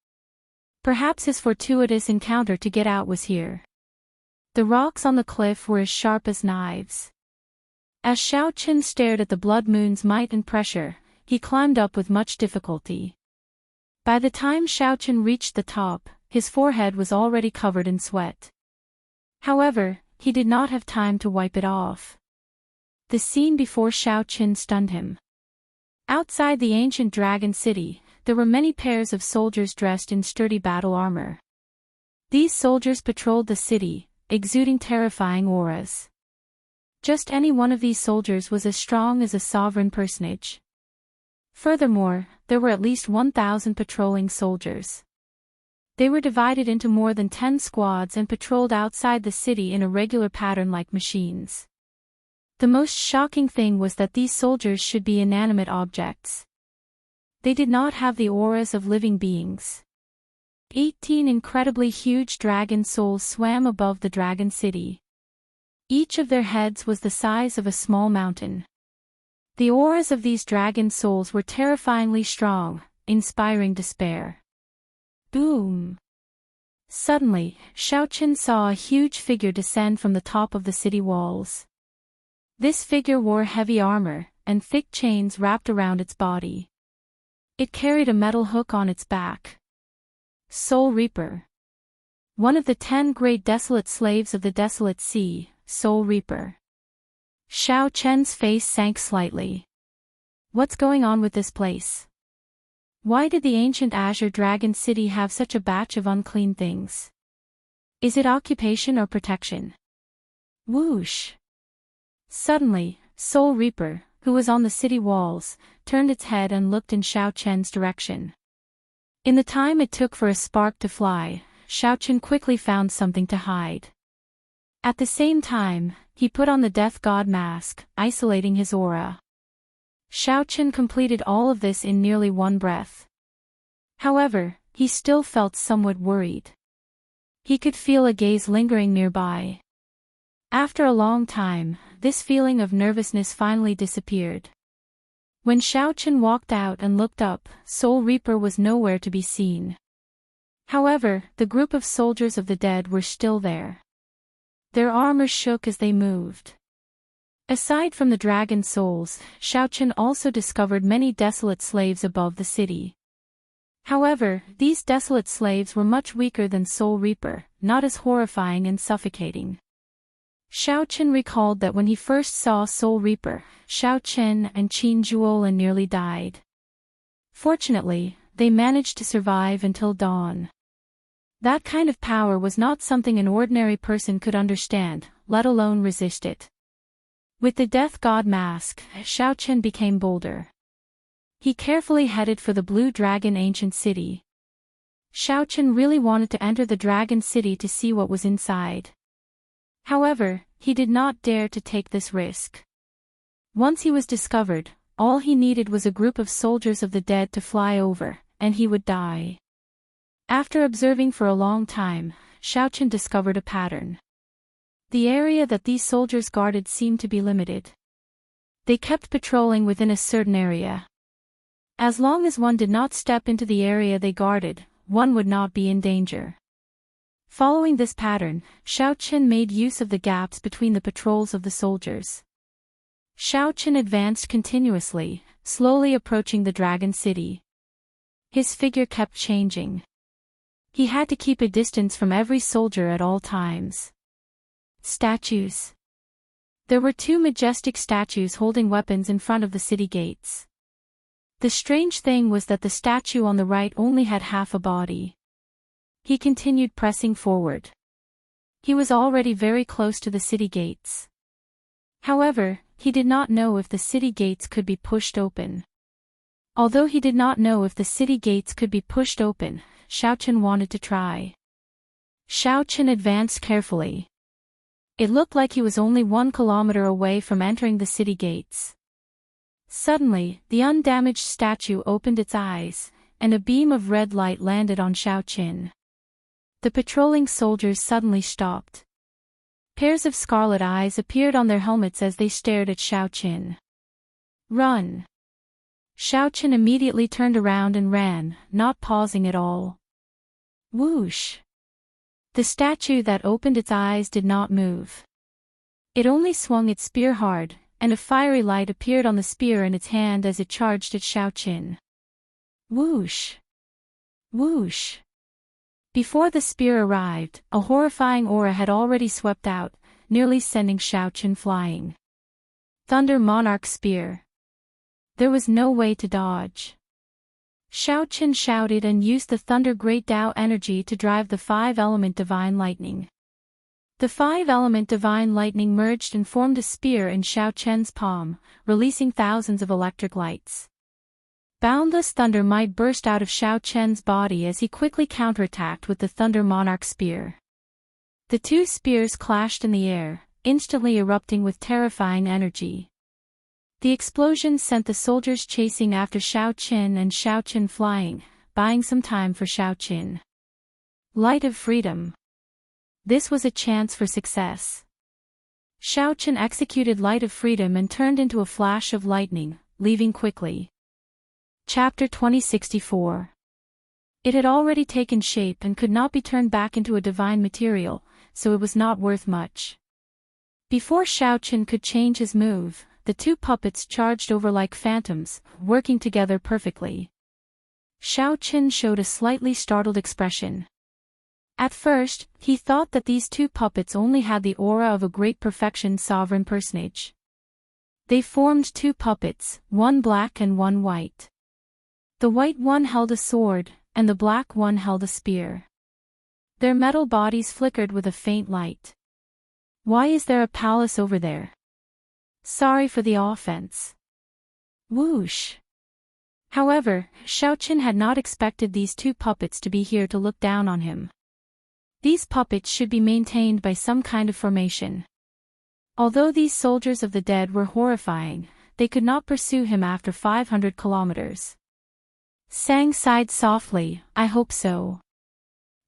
Perhaps his fortuitous encounter to get out was here. The rocks on the cliff were as sharp as knives. As Xiaoqin stared at the blood moon's might and pressure, he climbed up with much difficulty. By the time Xiaoqin reached the top, his forehead was already covered in sweat. However, he did not have time to wipe it off. The scene before Xiaoqin stunned him. Outside the ancient dragon city, there were many pairs of soldiers dressed in sturdy battle armor. These soldiers patrolled the city, exuding terrifying auras. Just any one of these soldiers was as strong as a sovereign personage. Furthermore, there were at least 1,000 patrolling soldiers. They were divided into more than 10 squads and patrolled outside the city in a regular pattern like machines. The most shocking thing was that these soldiers should be inanimate objects. They did not have the auras of living beings. 18 incredibly huge dragon souls swam above the dragon city. Each of their heads was the size of a small mountain. The auras of these dragon souls were terrifyingly strong, inspiring despair. Boom! Suddenly, Xiaoqin saw a huge figure descend from the top of the city walls. This figure wore heavy armor, and thick chains wrapped around its body. It carried a metal hook on its back. Soul Reaper. One of the 10 great desolate slaves of the desolate sea, Soul Reaper. Xiao Chen's face sank slightly. What's going on with this place? Why did the ancient Azure Dragon City have such a batch of unclean things? Is it occupation or protection? Whoosh! Suddenly, Soul Reaper, who was on the city walls, turned its head and looked in Xiao Chen's direction. In the time it took for a spark to fly, Xiao Chen quickly found something to hide. At the same time, he put on the Death God mask, isolating his aura. Xiao Chen completed all of this in nearly one breath. However, he still felt somewhat worried. He could feel a gaze lingering nearby. After a long time, this feeling of nervousness finally disappeared. When Xiao Chen walked out and looked up, Soul Reaper was nowhere to be seen. However, the group of soldiers of the dead were still there. Their armor shook as they moved. Aside from the dragon souls, Xiao Chen also discovered many desolate slaves above the city. However, these desolate slaves were much weaker than Soul Reaper, not as horrifying and suffocating. Xiao Chen recalled that when he first saw Soul Reaper, Xiao Chen and Qin Zhuolan nearly died. Fortunately, they managed to survive until dawn. That kind of power was not something an ordinary person could understand, let alone resist it. With the Death God mask, Xiao Chen became bolder. He carefully headed for the Blue Dragon Ancient City. Xiao Chen really wanted to enter the Dragon City to see what was inside. However, he did not dare to take this risk. Once he was discovered, all he needed was a group of soldiers of the dead to fly over, and he would die. After observing for a long time, Xiao Chen discovered a pattern. The area that these soldiers guarded seemed to be limited. They kept patrolling within a certain area. As long as one did not step into the area they guarded, one would not be in danger. Following this pattern, Xiao Chen made use of the gaps between the patrols of the soldiers. Xiao Chen advanced continuously, slowly approaching the Dragon City. His figure kept changing. He had to keep a distance from every soldier at all times. Statues. There were 2 majestic statues holding weapons in front of the city gates. The strange thing was that the statue on the right only had half a body. He continued pressing forward. He was already very close to the city gates. However, he did not know if the city gates could be pushed open. Although he did not know if the city gates could be pushed open, Xiao Chen wanted to try. Xiao Chen advanced carefully. It looked like he was only 1 kilometer away from entering the city gates. Suddenly, the undamaged statue opened its eyes, and a beam of red light landed on Xiao Chen. The patrolling soldiers suddenly stopped. Pairs of scarlet eyes appeared on their helmets as they stared at Xiao Chen. Run! Xiao Chen immediately turned around and ran, not pausing at all. Whoosh! The statue that opened its eyes did not move. It only swung its spear hard, and a fiery light appeared on the spear in its hand as it charged at Xiao Chen. Whoosh! Whoosh! Before the spear arrived, a horrifying aura had already swept out, nearly sending Xiao Chen flying. Thunder Monarch Spear. There was no way to dodge. Xiao Qin shouted and used the Thunder Great Tao energy to drive the 5-element Divine Lightning. The 5-element Divine Lightning merged and formed a spear in Xiao Qian's palm, releasing thousands of electric lights. Boundless thunder might burst out of Xiao Qian's body as he quickly counterattacked with the Thunder Monarch Spear. The two spears clashed in the air, instantly erupting with terrifying energy. The explosion sent the soldiers chasing after Xiao Qin and Xiao Qin flying, buying some time for Xiao Qin. Light of Freedom. This was a chance for success. Xiao Qin executed Light of Freedom and turned into a flash of lightning, leaving quickly. Chapter 2064. It had already taken shape and could not be turned back into a divine material, so it was not worth much. Before Xiao Qin could change his move, the two puppets charged over like phantoms, working together perfectly. Xiao Qin showed a slightly startled expression. At first, he thought that these two puppets only had the aura of a great perfection sovereign personage. They formed two puppets, one black and one white. The white one held a sword, and the black one held a spear. Their metal bodies flickered with a faint light. Why is there a palace over there? Sorry for the offense. Whoosh. However, Xiao Qin had not expected these two puppets to be here to look down on him. These puppets should be maintained by some kind of formation. Although these soldiers of the dead were horrifying, they could not pursue him after 500 kilometers. Sang sighed softly, I hope so.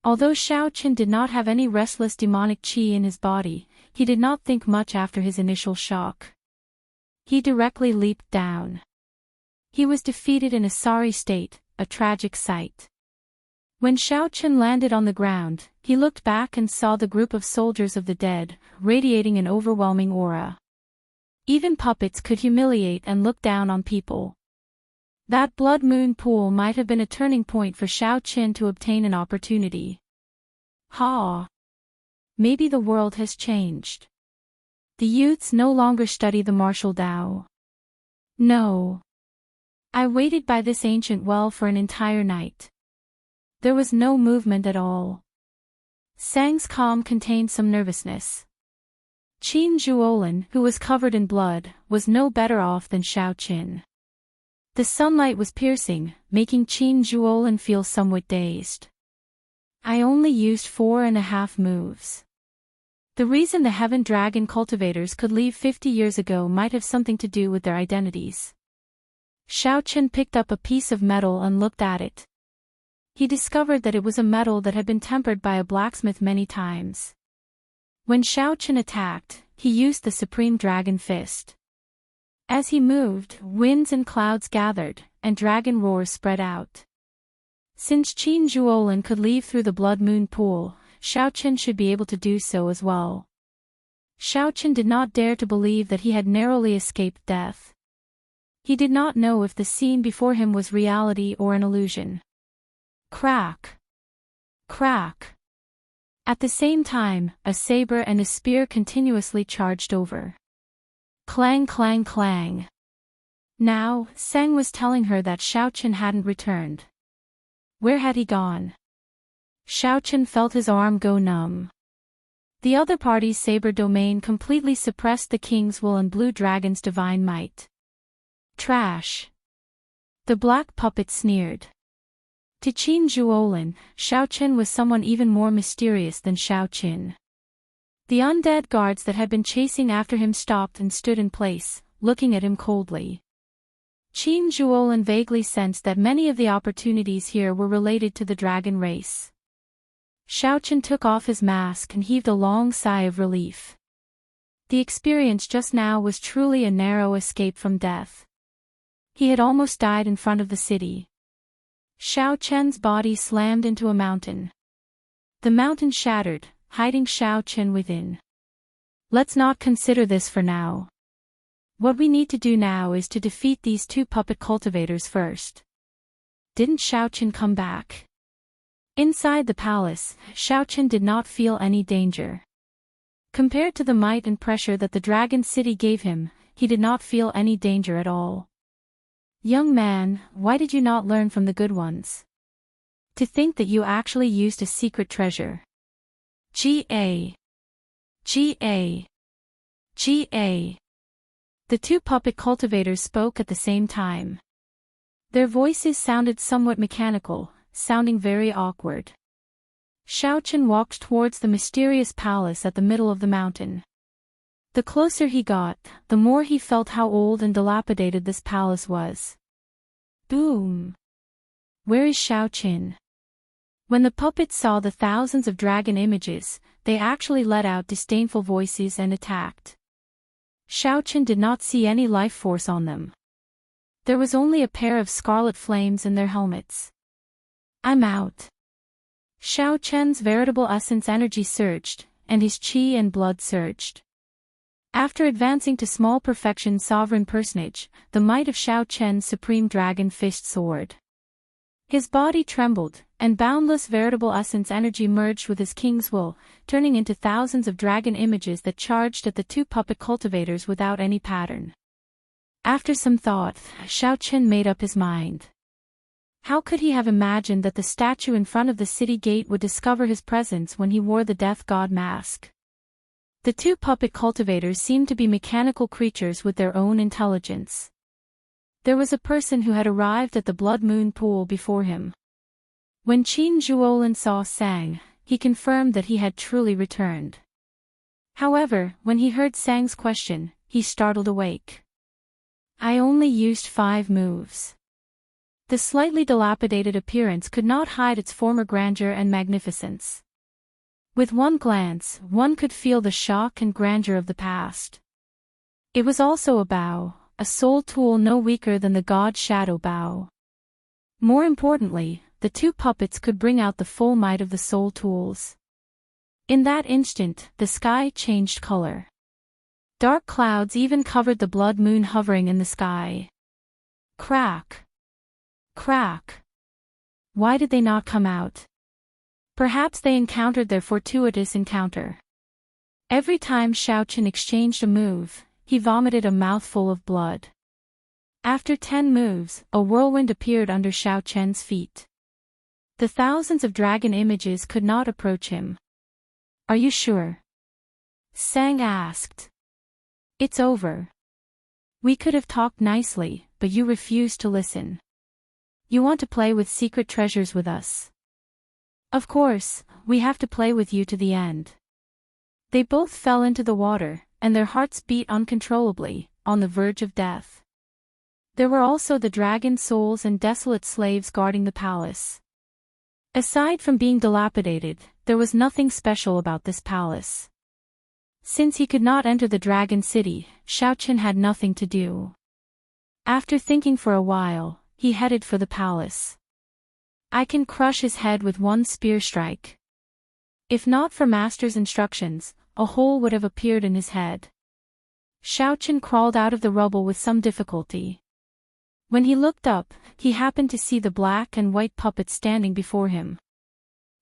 Although Xiao Qin did not have any restless demonic qi in his body, he did not think much after his initial shock. He directly leaped down. He was defeated in a sorry state, a tragic sight. When Xiao Qin landed on the ground, he looked back and saw the group of soldiers of the dead, radiating an overwhelming aura. Even puppets could humiliate and look down on people. That blood moon pool might have been a turning point for Xiao Qin to obtain an opportunity. Ha! Maybe the world has changed. The youths no longer study the martial Tao. No. I waited by this ancient well for an entire night. There was no movement at all. Sang's calm contained some nervousness. Qin Zhuolin, who was covered in blood, was no better off than Xiao Qin. The sunlight was piercing, making Qin Zhuolin feel somewhat dazed. I only used 4.5 moves. The reason the Heaven Dragon cultivators could leave 50 years ago might have something to do with their identities. Xiao Qin picked up a piece of metal and looked at it. He discovered that it was a metal that had been tempered by a blacksmith many times. When Xiao Qin attacked, he used the Supreme Dragon Fist. As he moved, winds and clouds gathered, and dragon roars spread out. Since Qin Zhuolin could leave through the Blood Moon Pool, Xiao Qin should be able to do so as well. Xiao Qin did not dare to believe that he had narrowly escaped death. He did not know if the scene before him was reality or an illusion. Crack! Crack! At the same time, a saber and a spear continuously charged over. Clang clang clang. Now, Sang was telling her that Xiao Qin hadn't returned. Where had he gone? Xiao Qin felt his arm go numb. The other party's saber domain completely suppressed the King's Will and Blue Dragon's divine might. Trash! The black puppet sneered. To Qin Zhuolin, Xiao Qin was someone even more mysterious than Xiao Qin. The undead guards that had been chasing after him stopped and stood in place, looking at him coldly. Qin Zhuolin vaguely sensed that many of the opportunities here were related to the dragon race. Xiao Qin took off his mask and heaved a long sigh of relief. The experience just now was truly a narrow escape from death. He had almost died in front of the city. Xiao Qian's body slammed into a mountain. The mountain shattered, hiding Xiao Qin within. Let's not consider this for now. What we need to do now is to defeat these two puppet cultivators first. Didn't Xiao Qin come back? Inside the palace, Xiao Qin did not feel any danger. Compared to the might and pressure that the dragon city gave him, he did not feel any danger at all. Young man, why did you not learn from the good ones? To think that you actually used a secret treasure. G.A. G.A. G.A. The two puppet cultivators spoke at the same time. Their voices sounded somewhat mechanical, sounding very awkward. Xiao Chen walked towards the mysterious palace at the middle of the mountain. The closer he got, the more he felt how old and dilapidated this palace was. Boom! Where is Xiao Chen? When the puppets saw the thousands of dragon images, they actually let out disdainful voices and attacked. Xiao Chen did not see any life force on them. There was only a pair of scarlet flames in their helmets. I'm out. Xiao Chen's veritable essence energy surged, and his qi and blood surged. After advancing to small perfection sovereign personage, the might of Xiao Chen's supreme dragon fist soared. His body trembled, and boundless veritable essence energy merged with his king's will, turning into thousands of dragon images that charged at the two puppet cultivators without any pattern. After some thought, Xiao Chen made up his mind. How could he have imagined that the statue in front of the city gate would discover his presence when he wore the death god mask? The two puppet cultivators seemed to be mechanical creatures with their own intelligence. There was a person who had arrived at the Blood Moon Pool before him. When Qin Zhuolin saw Sang, he confirmed that he had truly returned. However, when he heard Sang's question, he startled awake. I only used 5 moves. The slightly dilapidated appearance could not hide its former grandeur and magnificence. With one glance, one could feel the shock and grandeur of the past. It was also a bow, a soul tool no weaker than the god shadow bow. More importantly, the two puppets could bring out the full might of the soul tools. In that instant, the sky changed color. Dark clouds even covered the blood moon hovering in the sky. Crack! Crack! Why did they not come out? Perhaps they encountered their fortuitous encounter. Every time Xiao Chen exchanged a move, he vomited a mouthful of blood. After 10 moves, a whirlwind appeared under Xiao Chen's feet. The thousands of dragon images could not approach him. Are you sure? Sang asked. It's over. We could have talked nicely, but you refused to listen. You want to play with secret treasures with us. Of course, we have to play with you to the end. They both fell into the water, and their hearts beat uncontrollably, on the verge of death. There were also the dragon souls and desolate slaves guarding the palace. Aside from being dilapidated, there was nothing special about this palace. Since he could not enter the dragon city, Xiao Chen had nothing to do. After thinking for a while, he headed for the palace. I can crush his head with one spear strike. If not for master's instructions, a hole would have appeared in his head. Xiao Chen crawled out of the rubble with some difficulty. When he looked up, he happened to see the black and white puppets standing before him.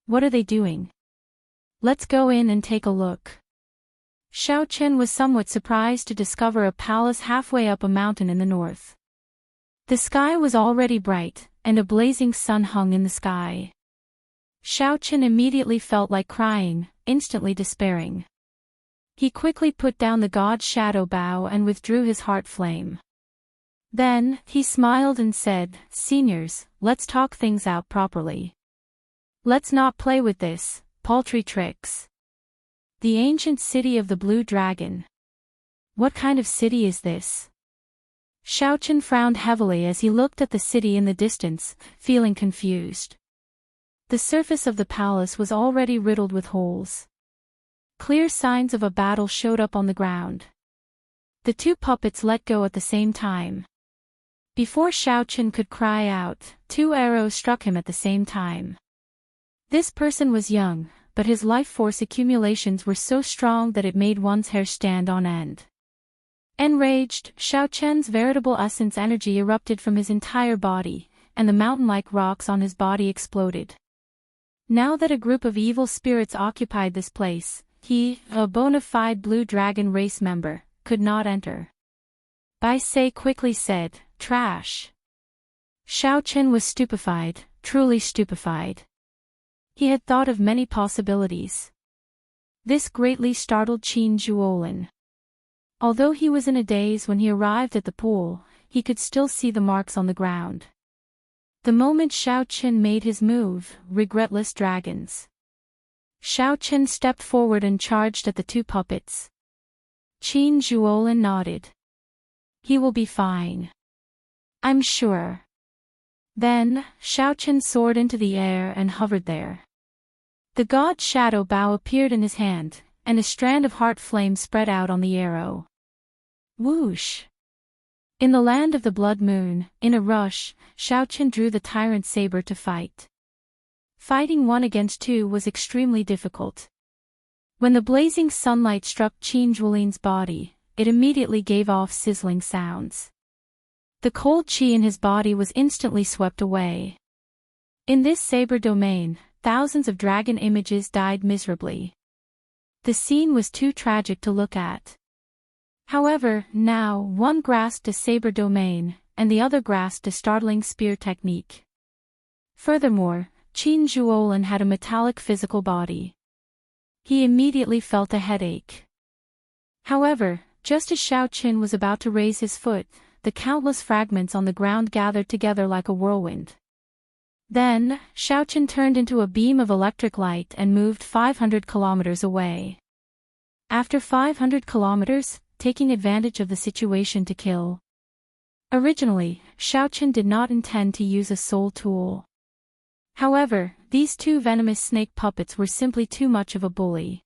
What are they doing? Let's go in and take a look. Xiao Chen was somewhat surprised to discover a palace halfway up a mountain in the north. The sky was already bright, and a blazing sun hung in the sky. Xiao Chen immediately felt like crying, instantly despairing. He quickly put down the god's shadow bow and withdrew his heart flame. Then, he smiled and said, Seniors, let's talk things out properly. Let's not play with this, paltry tricks. The ancient city of the Blue Dragon. What kind of city is this? Xiao Chen frowned heavily as he looked at the city in the distance, feeling confused. The surface of the palace was already riddled with holes. Clear signs of a battle showed up on the ground. The two puppets let go at the same time. Before Xiao Chen could cry out, 2 arrows struck him at the same time. This person was young, but his life force accumulations were so strong that it made one's hair stand on end. Enraged, Xiao Chen's veritable essence energy erupted from his entire body, and the mountain-like rocks on his body exploded. Now that a group of evil spirits occupied this place, he, a bona fide Blue Dragon race member, could not enter. Bai Se quickly said, Trash. Xiao Chen was stupefied, truly stupefied. He had thought of many possibilities. This greatly startled Qin Zhuolin. Although he was in a daze when he arrived at the pool, he could still see the marks on the ground. The moment Xiao Chen made his move, regretless dragons. Xiao Chen stepped forward and charged at the two puppets. Qin Zhuolin nodded. He will be fine. I'm sure. Then, Xiao Chen soared into the air and hovered there. The god's shadow bow appeared in his hand, and a strand of heart flame spread out on the arrow. Whoosh! In the land of the blood moon, in a rush, Xiao Chen drew the tyrant saber to fight. Fighting 1 against 2 was extremely difficult. When the blazing sunlight struck Qin Zhuolin's body, it immediately gave off sizzling sounds. The cold qi in his body was instantly swept away. In this saber domain, thousands of dragon images died miserably. The scene was too tragic to look at. However, now one grasped a saber domain, and the other grasped a startling spear technique. Furthermore, Qin Zhuolin had a metallic physical body. He immediately felt a headache. However, just as Xiao Chen was about to raise his foot, the countless fragments on the ground gathered together like a whirlwind. Then, Xiao Chen turned into a beam of electric light and moved 500 kilometers away. After 500 kilometers, taking advantage of the situation to kill. Originally, Xiao Chen did not intend to use a soul tool. However, these two venomous snake puppets were simply too much of a bully.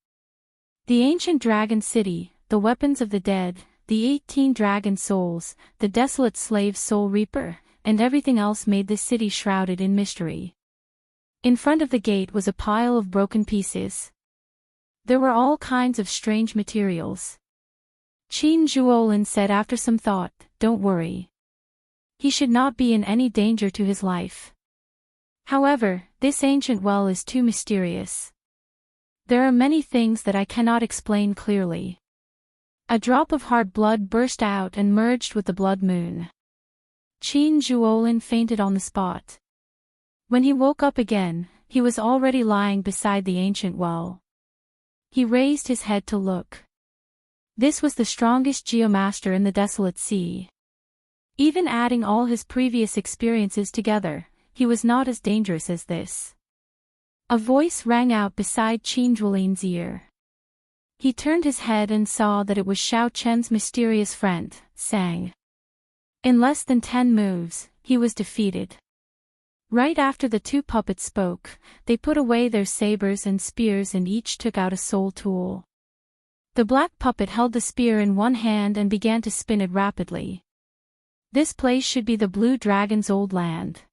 The ancient dragon city, the weapons of the dead, the 18 dragon souls, the desolate slave soul reaper, and everything else made this city shrouded in mystery. In front of the gate was a pile of broken pieces. There were all kinds of strange materials. Qin Zhuolin said after some thought, "Don't worry. He should not be in any danger to his life. However, this ancient well is too mysterious. There are many things that I cannot explain clearly." A drop of heart blood burst out and merged with the blood moon. Qin Zhuolin fainted on the spot. When he woke up again, he was already lying beside the ancient well. He raised his head to look. This was the strongest geomaster in the desolate sea. Even adding all his previous experiences together, he was not as dangerous as this. A voice rang out beside Qin Zhuolin's ear. He turned his head and saw that it was Xiao Chen's mysterious friend, Sang. In less than 10 moves, he was defeated. Right after the two puppets spoke, they put away their sabers and spears and each took out a soul tool. The black puppet held the spear in one hand and began to spin it rapidly. This place should be the blue dragon's old land.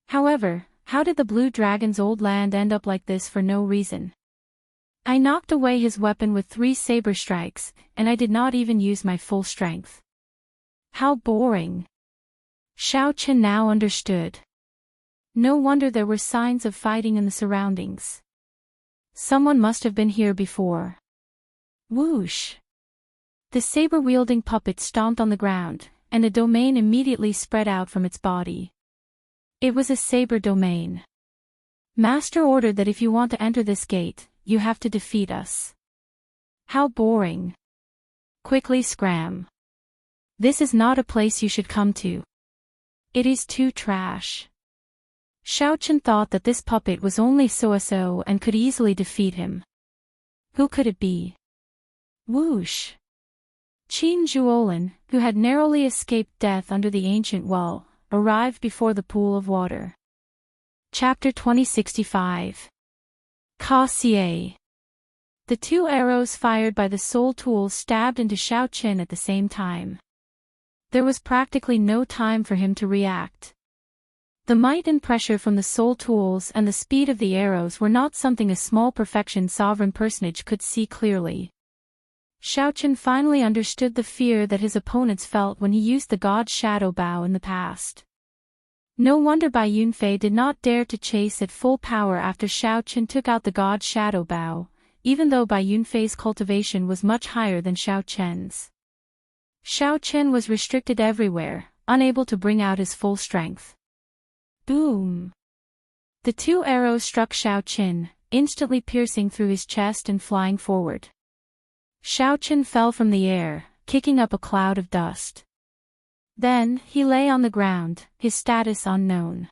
However, how did the blue dragon's old land end up like this for no reason? I knocked away his weapon with 3 saber strikes, and I did not even use my full strength. How boring. Xiao Chen now understood. No wonder there were signs of fighting in the surroundings. Someone must have been here before. Whoosh! The saber-wielding puppet stomped on the ground, and a domain immediately spread out from its body. It was a saber domain. Master ordered that if you want to enter this gate, you have to defeat us. How boring. Quickly scram. This is not a place you should come to. It is too trash. Xiao Chen thought that this puppet was only so-so and could easily defeat him. Who could it be? Whoosh! Qin Zhuolin, who had narrowly escaped death under the ancient well, arrived before the pool of water. Chapter 2065. Ka Xie. The 2 arrows fired by the soul tools stabbed into Xiao Chen at the same time. There was practically no time for him to react. The might and pressure from the soul tools and the speed of the arrows were not something a small perfection sovereign personage could see clearly. Xiao Chen finally understood the fear that his opponents felt when he used the god's shadow bow in the past. No wonder Bai Yunfei did not dare to chase at full power after Xiao Chen took out the god's shadow bow, even though Bai Yunfei's cultivation was much higher than Xiao Chen's. Xiao Chen was restricted everywhere, unable to bring out his full strength. Boom! The 2 arrows struck Xiao Qin, instantly piercing through his chest and flying forward. Xiao Qin fell from the air, kicking up a cloud of dust. Then, he lay on the ground, his status unknown.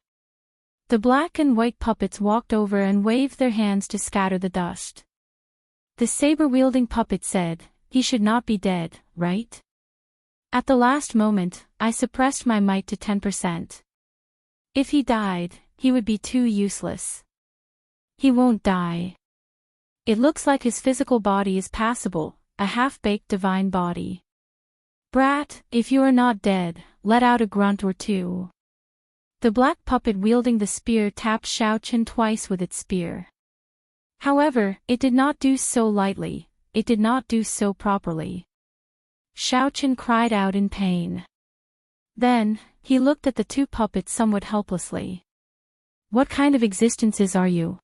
The black and white puppets walked over and waved their hands to scatter the dust. The saber-wielding puppet said, "He should not be dead, right? At the last moment, I suppressed my might to 10%. If he died, he would be too useless. He won't die. It looks like his physical body is passable, a half-baked divine body. Brat, if you are not dead, let out a grunt or two." The black puppet wielding the spear tapped Xiao Qin twice with its spear. However, it did not do so lightly, it did not do so properly. Xiao Qin cried out in pain. Then, he looked at the 2 puppets somewhat helplessly. "What kind of existences are you?"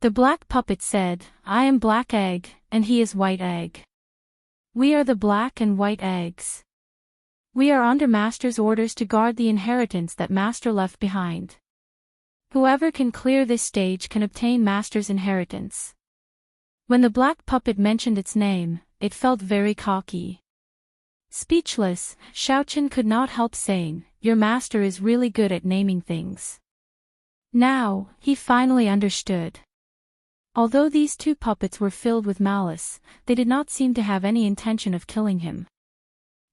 The black puppet said, "I am Black Egg, and he is White Egg. We are the black and white eggs. We are under Master's orders to guard the inheritance that Master left behind. Whoever can clear this stage can obtain Master's inheritance." When the black puppet mentioned its name, it felt very cocky. Speechless, Xiao Qin could not help saying, "Your master is really good at naming things." Now, he finally understood. Although these 2 puppets were filled with malice, they did not seem to have any intention of killing him.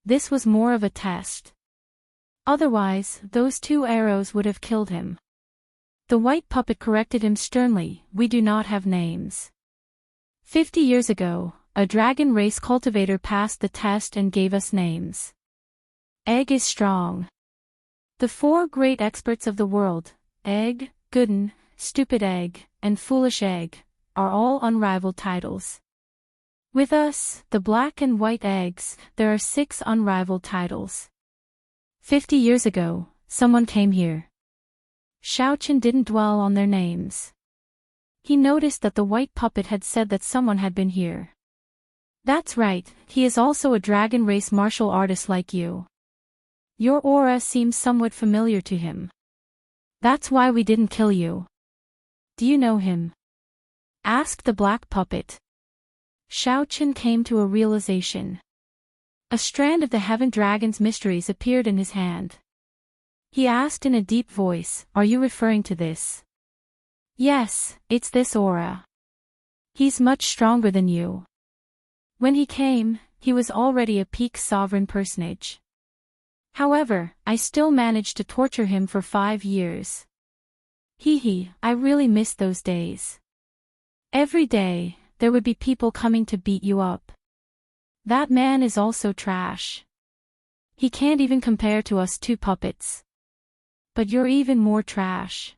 This was more of a test. Otherwise, those 2 arrows would have killed him. The white puppet corrected him sternly, "We do not have names. 50 years ago, a dragon race cultivator passed the test and gave us names. Egg is strong. The 4 great experts of the world, Egg, Gooden, Stupid Egg, and Foolish Egg, are all unrivaled titles. With us, the black and white eggs, there are 6 unrivaled titles. 50 years ago, someone came here." Xiao Qin didn't dwell on their names. He noticed that the white puppet had said that someone had been here. "That's right, he is also a dragon race martial artist like you. Your aura seems somewhat familiar to him. That's why we didn't kill you." "Do you know him?" asked the black puppet. Xiao Qin came to a realization. A strand of the Heaven Dragon's mysteries appeared in his hand. He asked in a deep voice, "Are you referring to this?" "Yes, it's this aura. He's much stronger than you. When he came, he was already a peak sovereign personage. However, I still managed to torture him for 5 years. Hee, I really miss those days. Every day, there would be people coming to beat you up. That man is also trash. He can't even compare to us 2 puppets. But you're even more trash.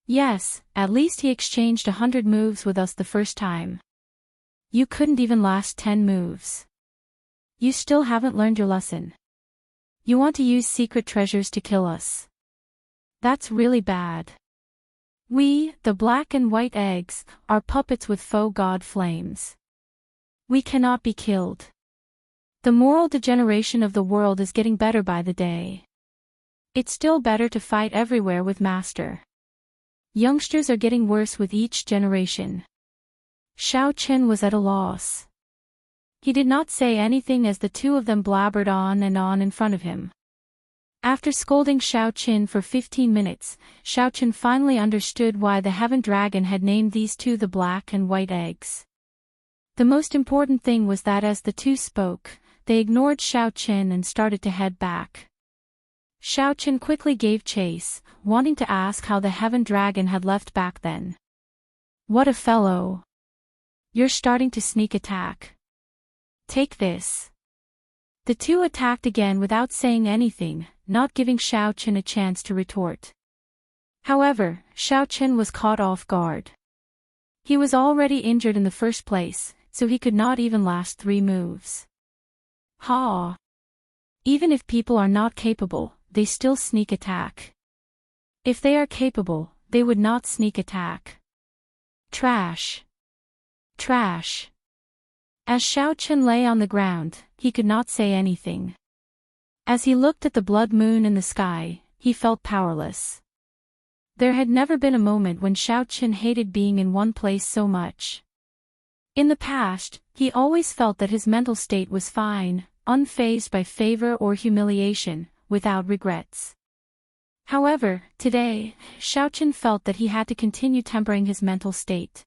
Yes, at least he exchanged 100 moves with us the first time. You couldn't even last 10 moves. You still haven't learned your lesson. You want to use secret treasures to kill us. That's really bad. We, the black and white eggs, are puppets with faux god flames. We cannot be killed. The moral degeneration of the world is getting better by the day. It's still better to fight everywhere with Master. Youngsters are getting worse with each generation." Xiao Qin was at a loss. He did not say anything as the 2 of them blabbered on and on in front of him. After scolding Xiao Qin for 15 minutes, Xiao Qin finally understood why the Heaven Dragon had named these 2 the black and white eggs. The most important thing was that as the 2 spoke, they ignored Xiao Qin and started to head back. Xiao Qin quickly gave chase, wanting to ask how the Heaven Dragon had left back then. "What a fellow! You're starting to sneak attack. Take this." The 2 attacked again without saying anything, not giving Xiao Qin a chance to retort. However, Xiao Qin was caught off guard. He was already injured in the first place, so he could not even last 3 moves. Ha! Even if people are not capable, they still sneak attack. If they are capable, they would not sneak attack. Trash. Trash. As Xiao Qin lay on the ground, he could not say anything. As he looked at the blood moon in the sky, he felt powerless. There had never been a moment when Xiao Qin hated being in one place so much. In the past, he always felt that his mental state was fine, unfazed by favor or humiliation, without regrets. However, today, Xiao Qin felt that he had to continue tempering his mental state.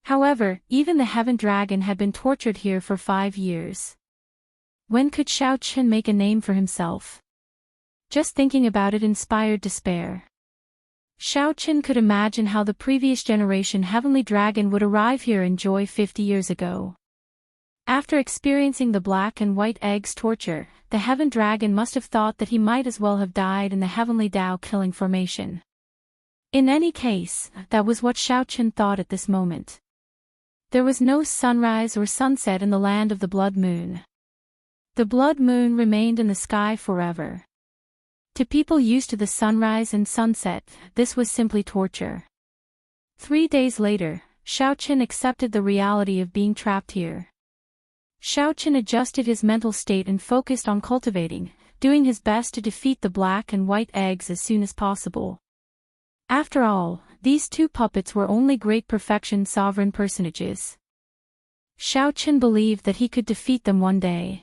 However, even the Heaven Dragon had been tortured here for 5 years. When could Xiao Qin make a name for himself? Just thinking about it inspired despair. Xiao Qin could imagine how the previous generation Heavenly Dragon would arrive here in joy 50 years ago. After experiencing the black and white eggs torture, the Heaven Dragon must have thought that he might as well have died in the Heavenly Tao killing formation. In any case, that was what Xiao Qin thought at this moment. There was no sunrise or sunset in the land of the blood moon. The blood moon remained in the sky forever. To people used to the sunrise and sunset, this was simply torture. 3 days later, Xiao Qin accepted the reality of being trapped here. Xiao Qin adjusted his mental state and focused on cultivating, doing his best to defeat the black and white eggs as soon as possible. After all, these 2 puppets were only great perfection sovereign personages. Xiao Qin believed that he could defeat them one day.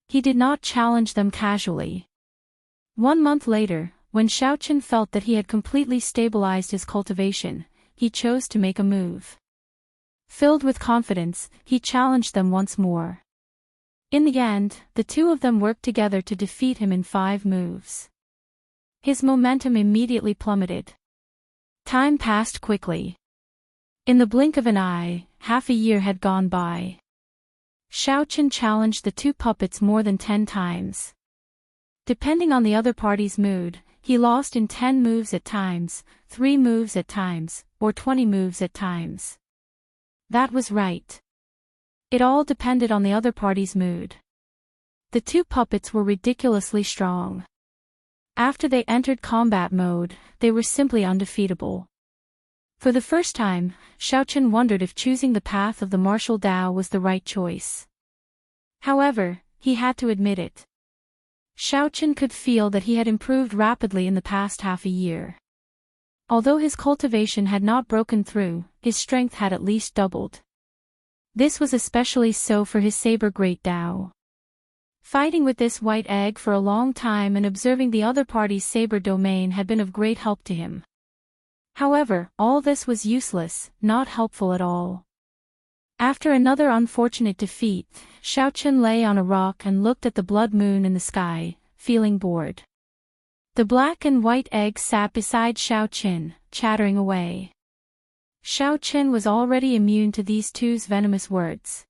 He did not challenge them casually. 1 month later, when Xiao Qin felt that he had completely stabilized his cultivation, he chose to make a move. Filled with confidence, he challenged them once more. In the end, the 2 of them worked together to defeat him in 5 moves. His momentum immediately plummeted. Time passed quickly. In the blink of an eye, half a year had gone by. Xiao Qin challenged the 2 puppets more than 10 times. Depending on the other party's mood, he lost in 10 moves at times, 3 moves at times, or 20 moves at times. That was right. It all depended on the other party's mood. The 2 puppets were ridiculously strong. After they entered combat mode, they were simply undefeatable. For the first time, Xiao Qin wondered if choosing the path of the martial Tao was the right choice. However, he had to admit it. Xiao Qin could feel that he had improved rapidly in the past half a year. Although his cultivation had not broken through, his strength had at least doubled. This was especially so for his saber great Tao. Fighting with this white egg for a long time and observing the other party's saber domain had been of great help to him. However, all this was useless, not helpful at all. After another unfortunate defeat, Xiao Qin lay on a rock and looked at the blood moon in the sky, feeling bored. The black and white egg sat beside Xiao Qin, chattering away. Xiao Qin was already immune to these 2's venomous words.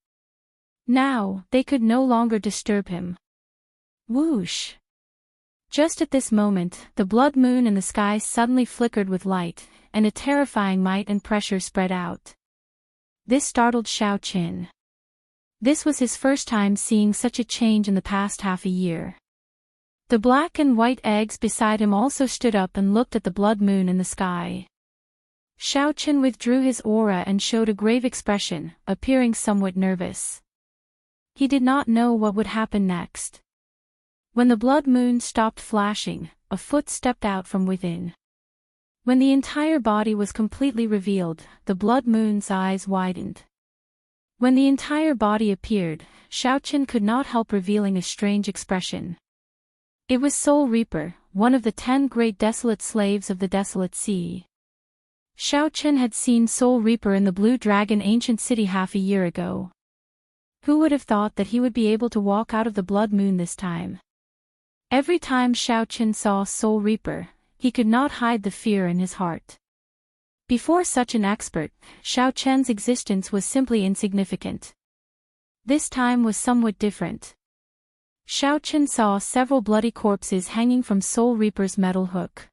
Now, they could no longer disturb him. Whoosh! Just at this moment, the blood moon in the sky suddenly flickered with light, and a terrifying might and pressure spread out. This startled Xiao Qin. This was his first time seeing such a change in the past half a year. The black and white eggs beside him also stood up and looked at the blood moon in the sky. Xiao Qin withdrew his aura and showed a grave expression, appearing somewhat nervous. He did not know what would happen next. When the blood moon stopped flashing, a foot stepped out from within. When the entire body was completely revealed, the blood moon's eyes widened. When the entire body appeared, Xiao Qin could not help revealing a strange expression. It was Soul Reaper, one of the 10 great desolate slaves of the desolate sea. Xiao Qin had seen Soul Reaper in the Blue Dragon ancient city half a year ago. Who would have thought that he would be able to walk out of the blood moon this time? Every time Xiao Qin saw Soul Reaper, he could not hide the fear in his heart. Before such an expert, Xiao Qin's existence was simply insignificant. This time was somewhat different. Xiao Qin saw several bloody corpses hanging from Soul Reaper's metal hook.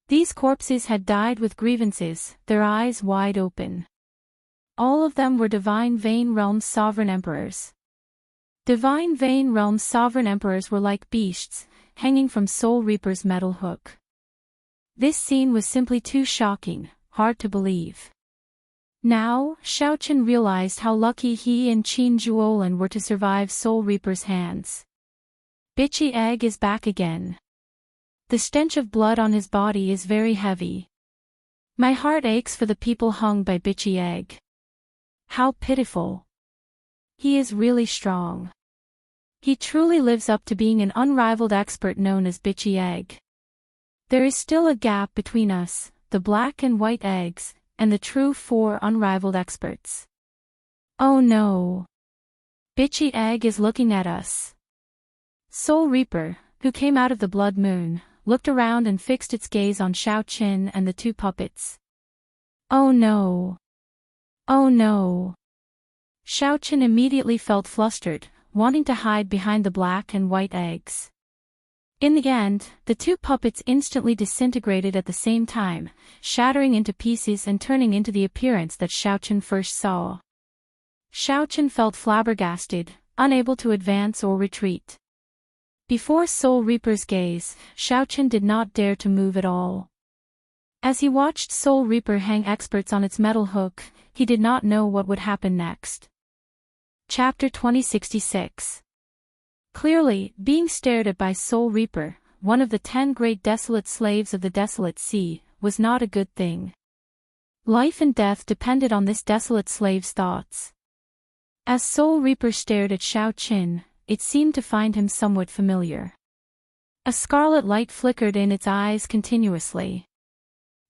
These corpses had died with grievances, their eyes wide open. All of them were Divine Vein Realm's sovereign emperors. Divine Vein Realm's sovereign emperors were like beasts, hanging from Soul Reaper's metal hook. This scene was simply too shocking, hard to believe. Now, Xiao Qin realized how lucky he and Qin Zhuolin were to survive Soul Reaper's hands. Bitchy Egg is back again. The stench of blood on his body is very heavy. My heart aches for the people hung by Bitchy Egg. How pitiful. He is really strong. He truly lives up to being an unrivaled expert known as Bitchy Egg. There is still a gap between us, the black and white eggs, and the true 4 unrivaled experts. Oh no. Bitchy Egg is looking at us. Soul Reaper, who came out of the blood moon, looked around and fixed its gaze on Xiao Qin and the 2 puppets. Oh no. Oh no. Xiao Qin immediately felt flustered, wanting to hide behind the black and white eggs. In the end, the 2 puppets instantly disintegrated at the same time, shattering into pieces and turning into the appearance that Xiao Qin first saw. Xiao Qin felt flabbergasted, unable to advance or retreat. Before Soul Reaper's gaze, Xiao Qin did not dare to move at all. As he watched Soul Reaper hang experts on its metal hook, he did not know what would happen next. Chapter 2066. Clearly, being stared at by Soul Reaper, one of the 10 great desolate slaves of the desolate sea, was not a good thing. Life and death depended on this desolate slave's thoughts. As Soul Reaper stared at Xiao Qin, it seemed to find him somewhat familiar. A scarlet light flickered in its eyes continuously.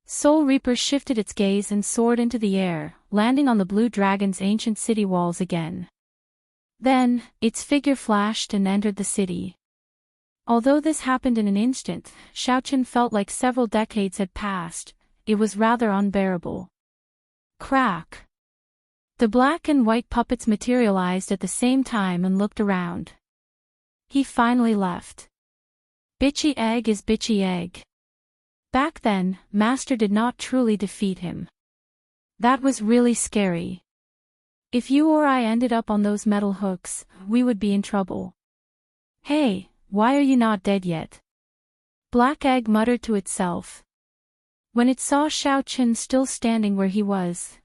Soul Reaper shifted its gaze and soared into the air, landing on the blue dragon's ancient city walls again. Then, its figure flashed and entered the city. Although this happened in an instant, Xiao Qin felt like several decades had passed. It was rather unbearable. Crack! The black and white puppets materialized at the same time and looked around. He finally left. Bitchy Egg is Bitchy Egg. Back then, Master did not truly defeat him. That was really scary. If you or I ended up on those metal hooks, we would be in trouble. Hey, why are you not dead yet? Black Egg muttered to itself. When it saw Xiao Qin still standing where he was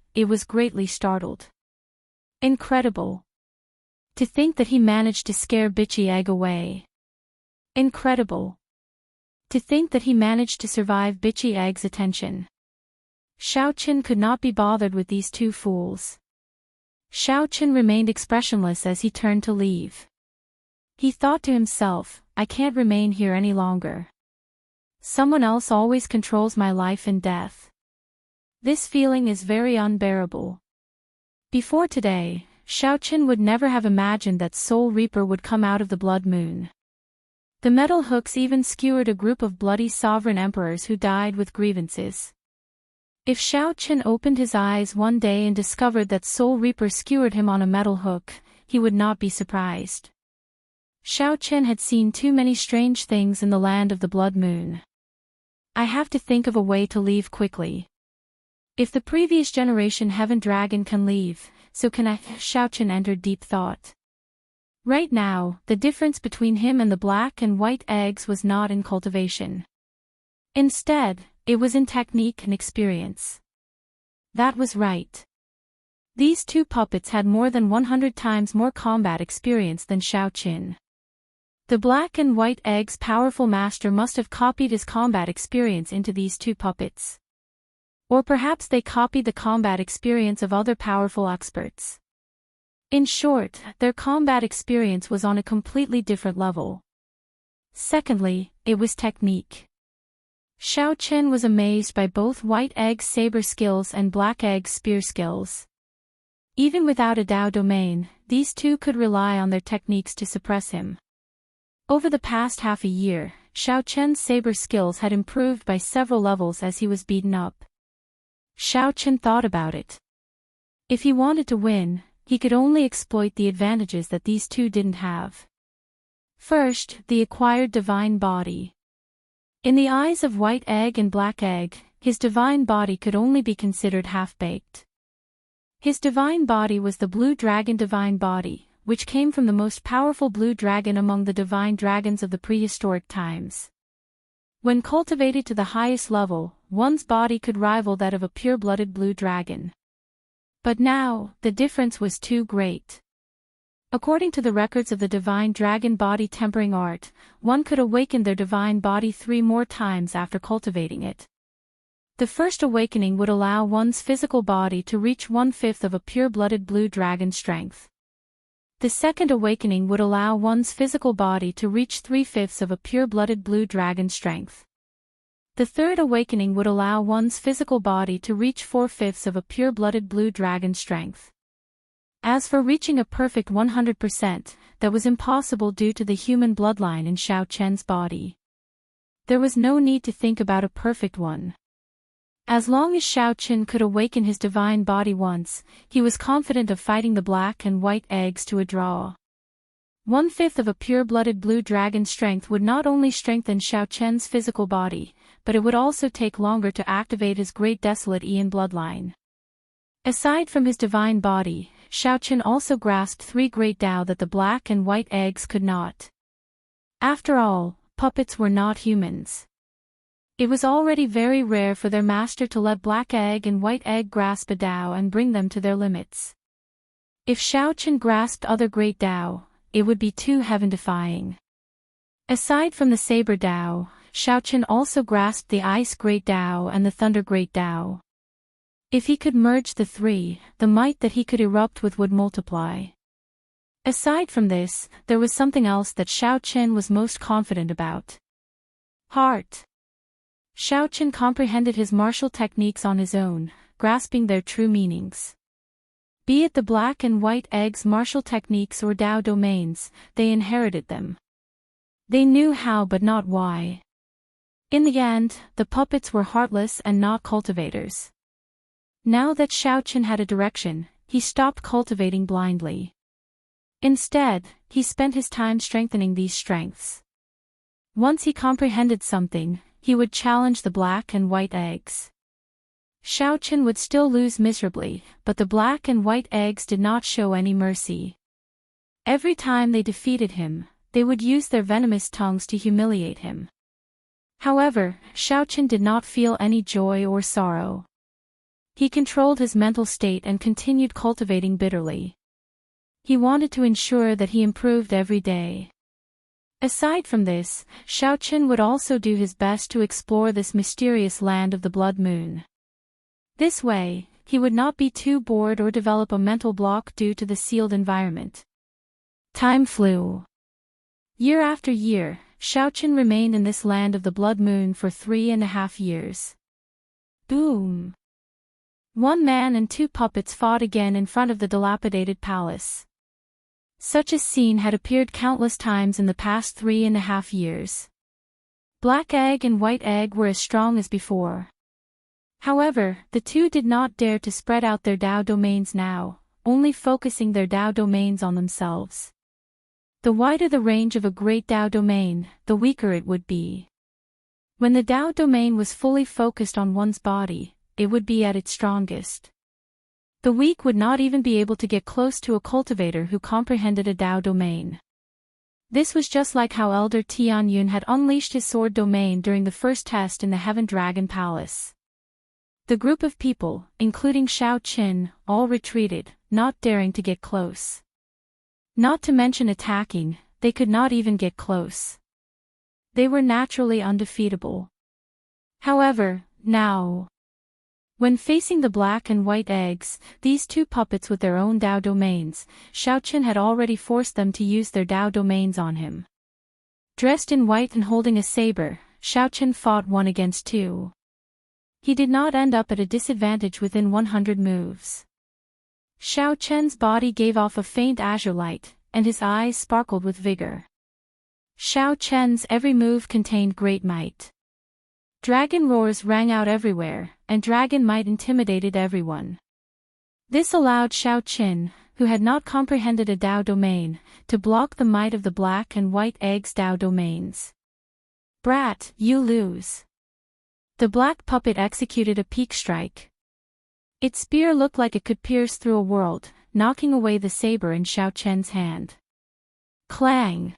greatly startled. Incredible. To think that he managed to scare Bitchy Egg away. Incredible. To think that he managed to survive Bitchy Egg's attention. Xiao Qin could not be bothered with these 2 fools. Xiao Qin remained expressionless as he turned to leave. He thought to himself, I can't remain here any longer. Someone else always controls my life and death. This feeling is very unbearable. Before today, Xiao Qin would never have imagined that Soul Reaper would come out of the blood moon. The metal hooks even skewered a group of bloody sovereign emperors who died with grievances. If Xiao Qin opened his eyes one day and discovered that Soul Reaper skewered him on a metal hook, he would not be surprised. Xiao Qin had seen too many strange things in the land of the blood moon. I have to think of a way to leave quickly. If the previous generation Heaven Dragon can leave, so can I. Xiao Qin entered deep thought. Right now, the difference between him and the black and white eggs was not in cultivation. Instead, it was in technique and experience. That was right. These 2 puppets had more than 100 times more combat experience than Xiao Qin. The black and white egg's powerful master must have copied his combat experience into these 2 puppets. Or perhaps they copied the combat experience of other powerful experts. In short, their combat experience was on a completely different level. Secondly, it was technique. Xiao Qin was amazed by both White Egg's saber skills and Black Egg's spear skills. Even without a Dao domain, these 2 could rely on their techniques to suppress him. Over the past half a year, Xiao Qin's saber skills had improved by several levels as he was beaten up. Xiao Qin thought about it. If he wanted to win, he could only exploit the advantages that these 2 didn't have. First, the acquired divine body. In the eyes of White Egg and Black Egg, his divine body could only be considered half-baked. His divine body was the blue dragon divine body, which came from the most powerful blue dragon among the divine dragons of the prehistoric times. When cultivated to the highest level, one's body could rival that of a pure-blooded blue dragon. But now, the difference was too great. According to the records of the divine dragon body tempering art, one could awaken their divine body 3 more times after cultivating it. The first awakening would allow one's physical body to reach 1/5 of a pure-blooded blue dragon strength. The second awakening would allow one's physical body to reach 3/5 of a pure-blooded blue dragon strength. The third awakening would allow one's physical body to reach 4/5 of a pure-blooded blue dragon strength. As for reaching a perfect 100%, that was impossible due to the human bloodline in Xiao Chen's body. There was no need to think about a perfect one. As long as Xiao Chen could awaken his divine body once, he was confident of fighting the black and white eggs to a draw. 1/5 of a pure-blooded blue dragon strength would not only strengthen Xiao Chen's physical body, but it would also take longer to activate his great desolate Ian bloodline. Aside from his divine body, Xiao Chen also grasped 3 great Tao that the black and white eggs could not. After all, puppets were not humans. It was already very rare for their master to let black egg and white egg grasp a Tao and bring them to their limits. If Xiao Chen grasped other great Tao, it would be too heaven-defying. Aside from the saber Tao, Xiao Chen also grasped the ice great Tao and the thunder great Tao. If he could merge the 3, the might that he could erupt with would multiply. Aside from this, there was something else that Xiao Chen was most confident about. Heart. Xiao Chen comprehended his martial techniques on his own, grasping their true meanings. Be it the black and white eggs' martial techniques or Tao domains, they inherited them. They knew how but not why. In the end, the puppets were heartless and not cultivators. Now that Xiao Chen had a direction, he stopped cultivating blindly. Instead, he spent his time strengthening these strengths. Once he comprehended something, he would challenge the black and white eggs. Xiao Chen would still lose miserably, but the black and white eggs did not show any mercy. Every time they defeated him, they would use their venomous tongues to humiliate him. However, Xiao Chen did not feel any joy or sorrow. He controlled his mental state and continued cultivating bitterly. He wanted to ensure that he improved every day. Aside from this, Xiao Chen would also do his best to explore this mysterious land of the blood moon. This way, he would not be too bored or develop a mental block due to the sealed environment. Time flew. Year after year, Xiao Chen remained in this land of the blood moon for 3.5 years. Boom! 1 man and 2 puppets fought again in front of the dilapidated palace. Such a scene had appeared countless times in the past 3.5 years. Black egg and white egg were as strong as before. However, the 2 did not dare to spread out their Tao domains now, only focusing their Tao domains on themselves. The wider the range of a great Tao domain, the weaker it would be. When the Tao domain was fully focused on one's body, it would be at its strongest. The weak would not even be able to get close to a cultivator who comprehended a Tao domain. This was just like how Elder Tianyun had unleashed his sword domain during the first test in the Heaven Dragon Palace. The group of people, including Xiao Chen, all retreated, not daring to get close. Not to mention attacking, they could not even get close. They were naturally undefeatable. However, now, when facing the black and white eggs, these 2 puppets with their own Tao domains, Xiao Chen had already forced them to use their Tao domains on him. Dressed in white and holding a saber, Xiao Chen fought 1 against 2. He did not end up at a disadvantage within 100 moves. Xiao Chen's body gave off a faint azure light, and his eyes sparkled with vigor. Xiao Chen's every move contained great might. Dragon roars rang out everywhere, and dragon might intimidated everyone. This allowed Xiao Chen, who had not comprehended a Tao domain, to block the might of the black and white eggs' Tao domains. Brat, you lose. The black puppet executed a peak strike. Its spear looked like it could pierce through a world, knocking away the saber in Xiao Chen's hand. Clang!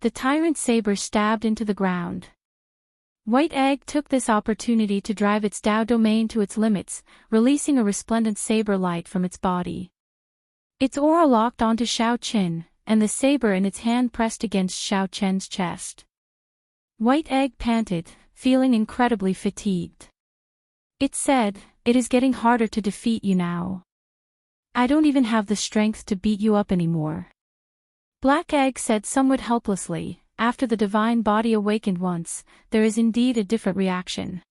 The tyrant saber stabbed into the ground. White egg took this opportunity to drive its Tao domain to its limits, releasing a resplendent saber light from its body. Its aura locked onto Xiao Qin, and the saber in its hand pressed against Xiao Qian's chest. White Egg panted, feeling incredibly fatigued. It said, "It is getting harder to defeat you now. I don't even have the strength to beat you up anymore." Black Egg said somewhat helplessly, "After the divine body awakened once, there is indeed a different reaction.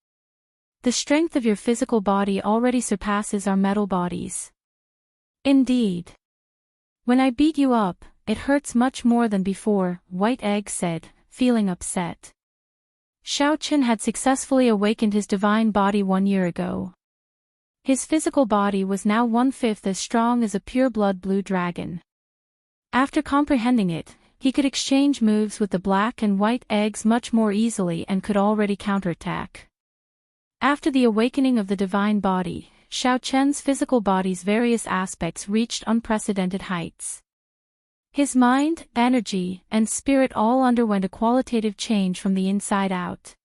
The strength of your physical body already surpasses our metal bodies." "Indeed. When I beat you up, it hurts much more than before," White Egg said, feeling upset. Xiao Qin had successfully awakened his divine body 1 year ago. His physical body was now 1/5 as strong as a pure-blood blue dragon. After comprehending it, he could exchange moves with the black and white eggs much more easily and could already counterattack. After the awakening of the divine body, Xiao Qian's physical body's various aspects reached unprecedented heights. His mind, energy, and spirit all underwent a qualitative change from the inside out.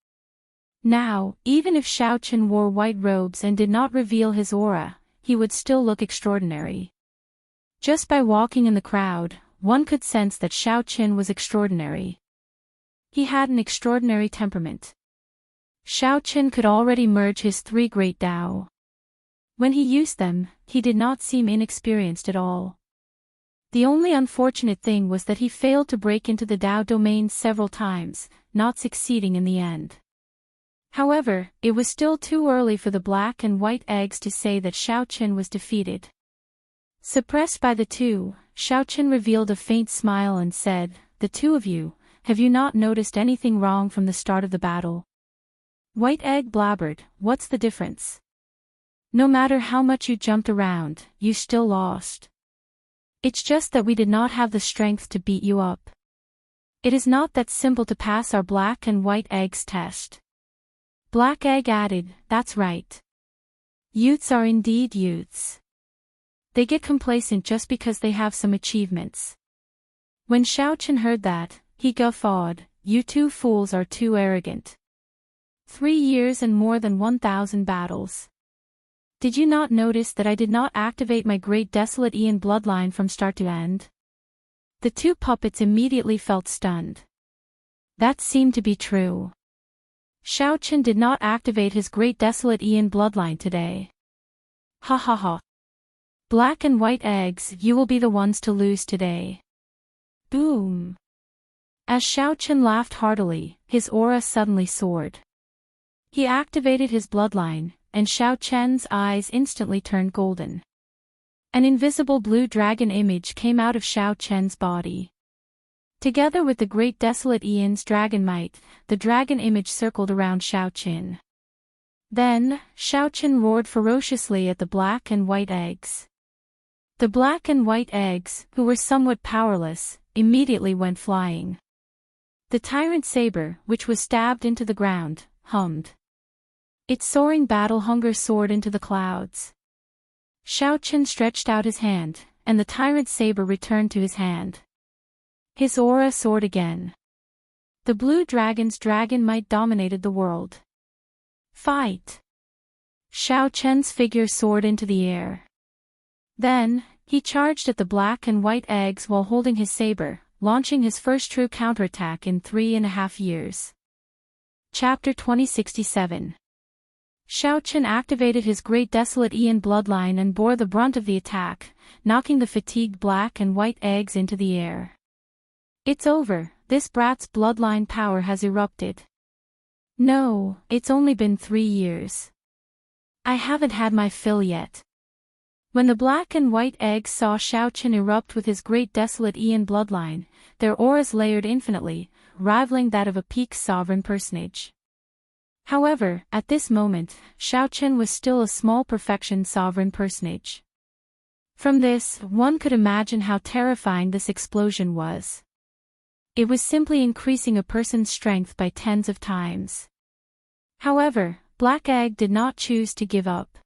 Now, even if Xiao Qin wore white robes and did not reveal his aura, he would still look extraordinary. Just by walking in the crowd, one could sense that Xiao Qin was extraordinary. He had an extraordinary temperament. Xiao Qin could already merge his 3 great Tao. When he used them, he did not seem inexperienced at all. The only unfortunate thing was that he failed to break into the Tao domain several times, not succeeding in the end. However, it was still too early for the black and white eggs to say that Xiao Qin was defeated. Suppressed by the two, Xiao Qin revealed a faint smile and said, "The two of you, have you not noticed anything wrong from the start of the battle?" White Egg blabbered, "What's the difference? No matter how much you jumped around, you still lost. It's just that we did not have the strength to beat you up. It is not that simple to pass our black and white eggs test." Black Egg added, "That's right. Youths are indeed youths. They get complacent just because they have some achievements." When Xiao Qin heard that, he guffawed, "You two fools are too arrogant. 3 years and more than 1,000 battles. Did you not notice that I did not activate my great desolate Ian bloodline from start to end?" The two puppets immediately felt stunned. That seemed to be true. Xiao Qin did not activate his great desolate Ian bloodline today. Ha ha ha. Black and white eggs, you will be the ones to lose today. Boom. As Xiao Qin laughed heartily, his aura suddenly soared. He activated his bloodline, and Xiao Qian's eyes instantly turned golden. An invisible blue dragon image came out of Xiao Qian's body. Together with the great desolate Ian's dragon might, the dragon image circled around Xiao Qin. Then, Xiao Qin roared ferociously at the black and white eggs. The black and white eggs, who were somewhat powerless, immediately went flying. The tyrant saber, which was stabbed into the ground, hummed. Its soaring battle hunger soared into the clouds. Xiao Qin stretched out his hand, and the tyrant saber returned to his hand. His aura soared again. The blue dragon's dragon might dominated the world. Fight! Xiao Qian's figure soared into the air. Then, he charged at the black and white eggs while holding his saber, launching his first true counterattack in 3.5 years. Chapter 2067. Xiao Qin activated his great desolate Ian bloodline and bore the brunt of the attack, knocking the fatigued black and white eggs into the air. It's over, this brat's bloodline power has erupted. No, it's only been 3 years. I haven't had my fill yet. When the black and white eggs saw Xiao Qin erupt with his great desolate Ian bloodline, their auras layered infinitely, rivaling that of a peak sovereign personage. However, at this moment, Xiao Qin was still a small perfection sovereign personage. From this, one could imagine how terrifying this explosion was. It was simply increasing a person's strength by tens of times. However, Black Egg did not choose to give up.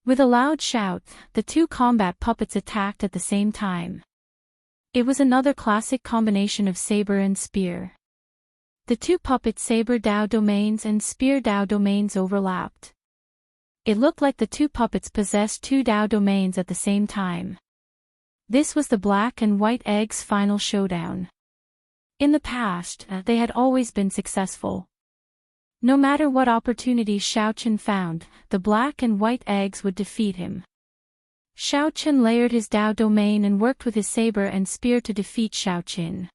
With a loud shout, the two combat puppets attacked at the same time. It was another classic combination of saber and spear. The two puppet saber Dao domains and spear Dao domains overlapped. It looked like the two puppets possessed two Dao domains at the same time. This was the black and white egg's final showdown. In the past, they had always been successful. No matter what opportunity Xiao Qian found, the black and white eggs would defeat him. Xiao Qian layered his Dao domain and worked with his saber and spear to defeat Xiao Qian.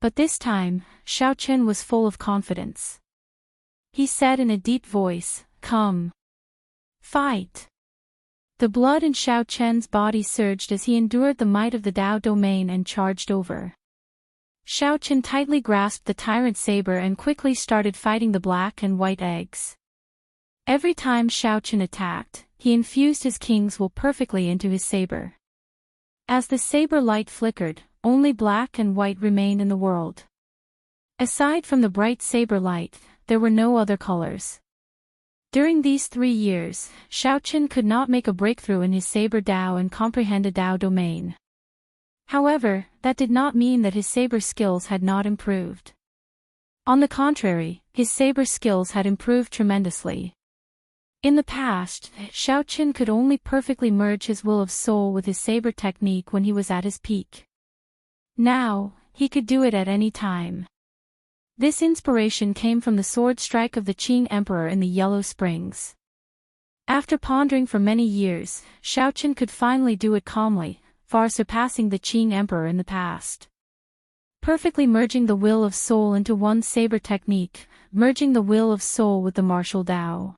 But this time, Xiao Qian was full of confidence. He said in a deep voice, "Come. Fight." The blood in Xiao Qian's body surged as he endured the might of the Dao domain and charged over. Xiao Qian tightly grasped the tyrant saber and quickly started fighting the black and white eggs. Every time Xiao Qian attacked, he infused his king's will perfectly into his saber. As the saber light flickered, only black and white remained in the world. Aside from the bright saber light, there were no other colors. During these 3 years, Xiao Qian could not make a breakthrough in his saber Dao and comprehend a Dao domain. However, that did not mean that his saber skills had not improved. On the contrary, his saber skills had improved tremendously. In the past, Xiao Qian could only perfectly merge his will of soul with his saber technique when he was at his peak. Now, he could do it at any time. This inspiration came from the sword strike of the Qing Emperor in the Yellow Springs. After pondering for many years, Xiao Qian could finally do it calmly, far surpassing the Qing Emperor in the past. Perfectly merging the will of soul into one saber technique, merging the will of soul with the martial Dao.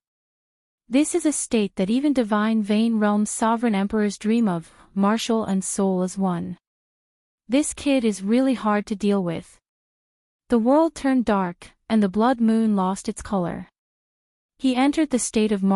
This is a state that even divine Vane Realm's sovereign emperors dream of, martial and soul as one. This kid is really hard to deal with. The world turned dark, and the blood moon lost its color. He entered the state of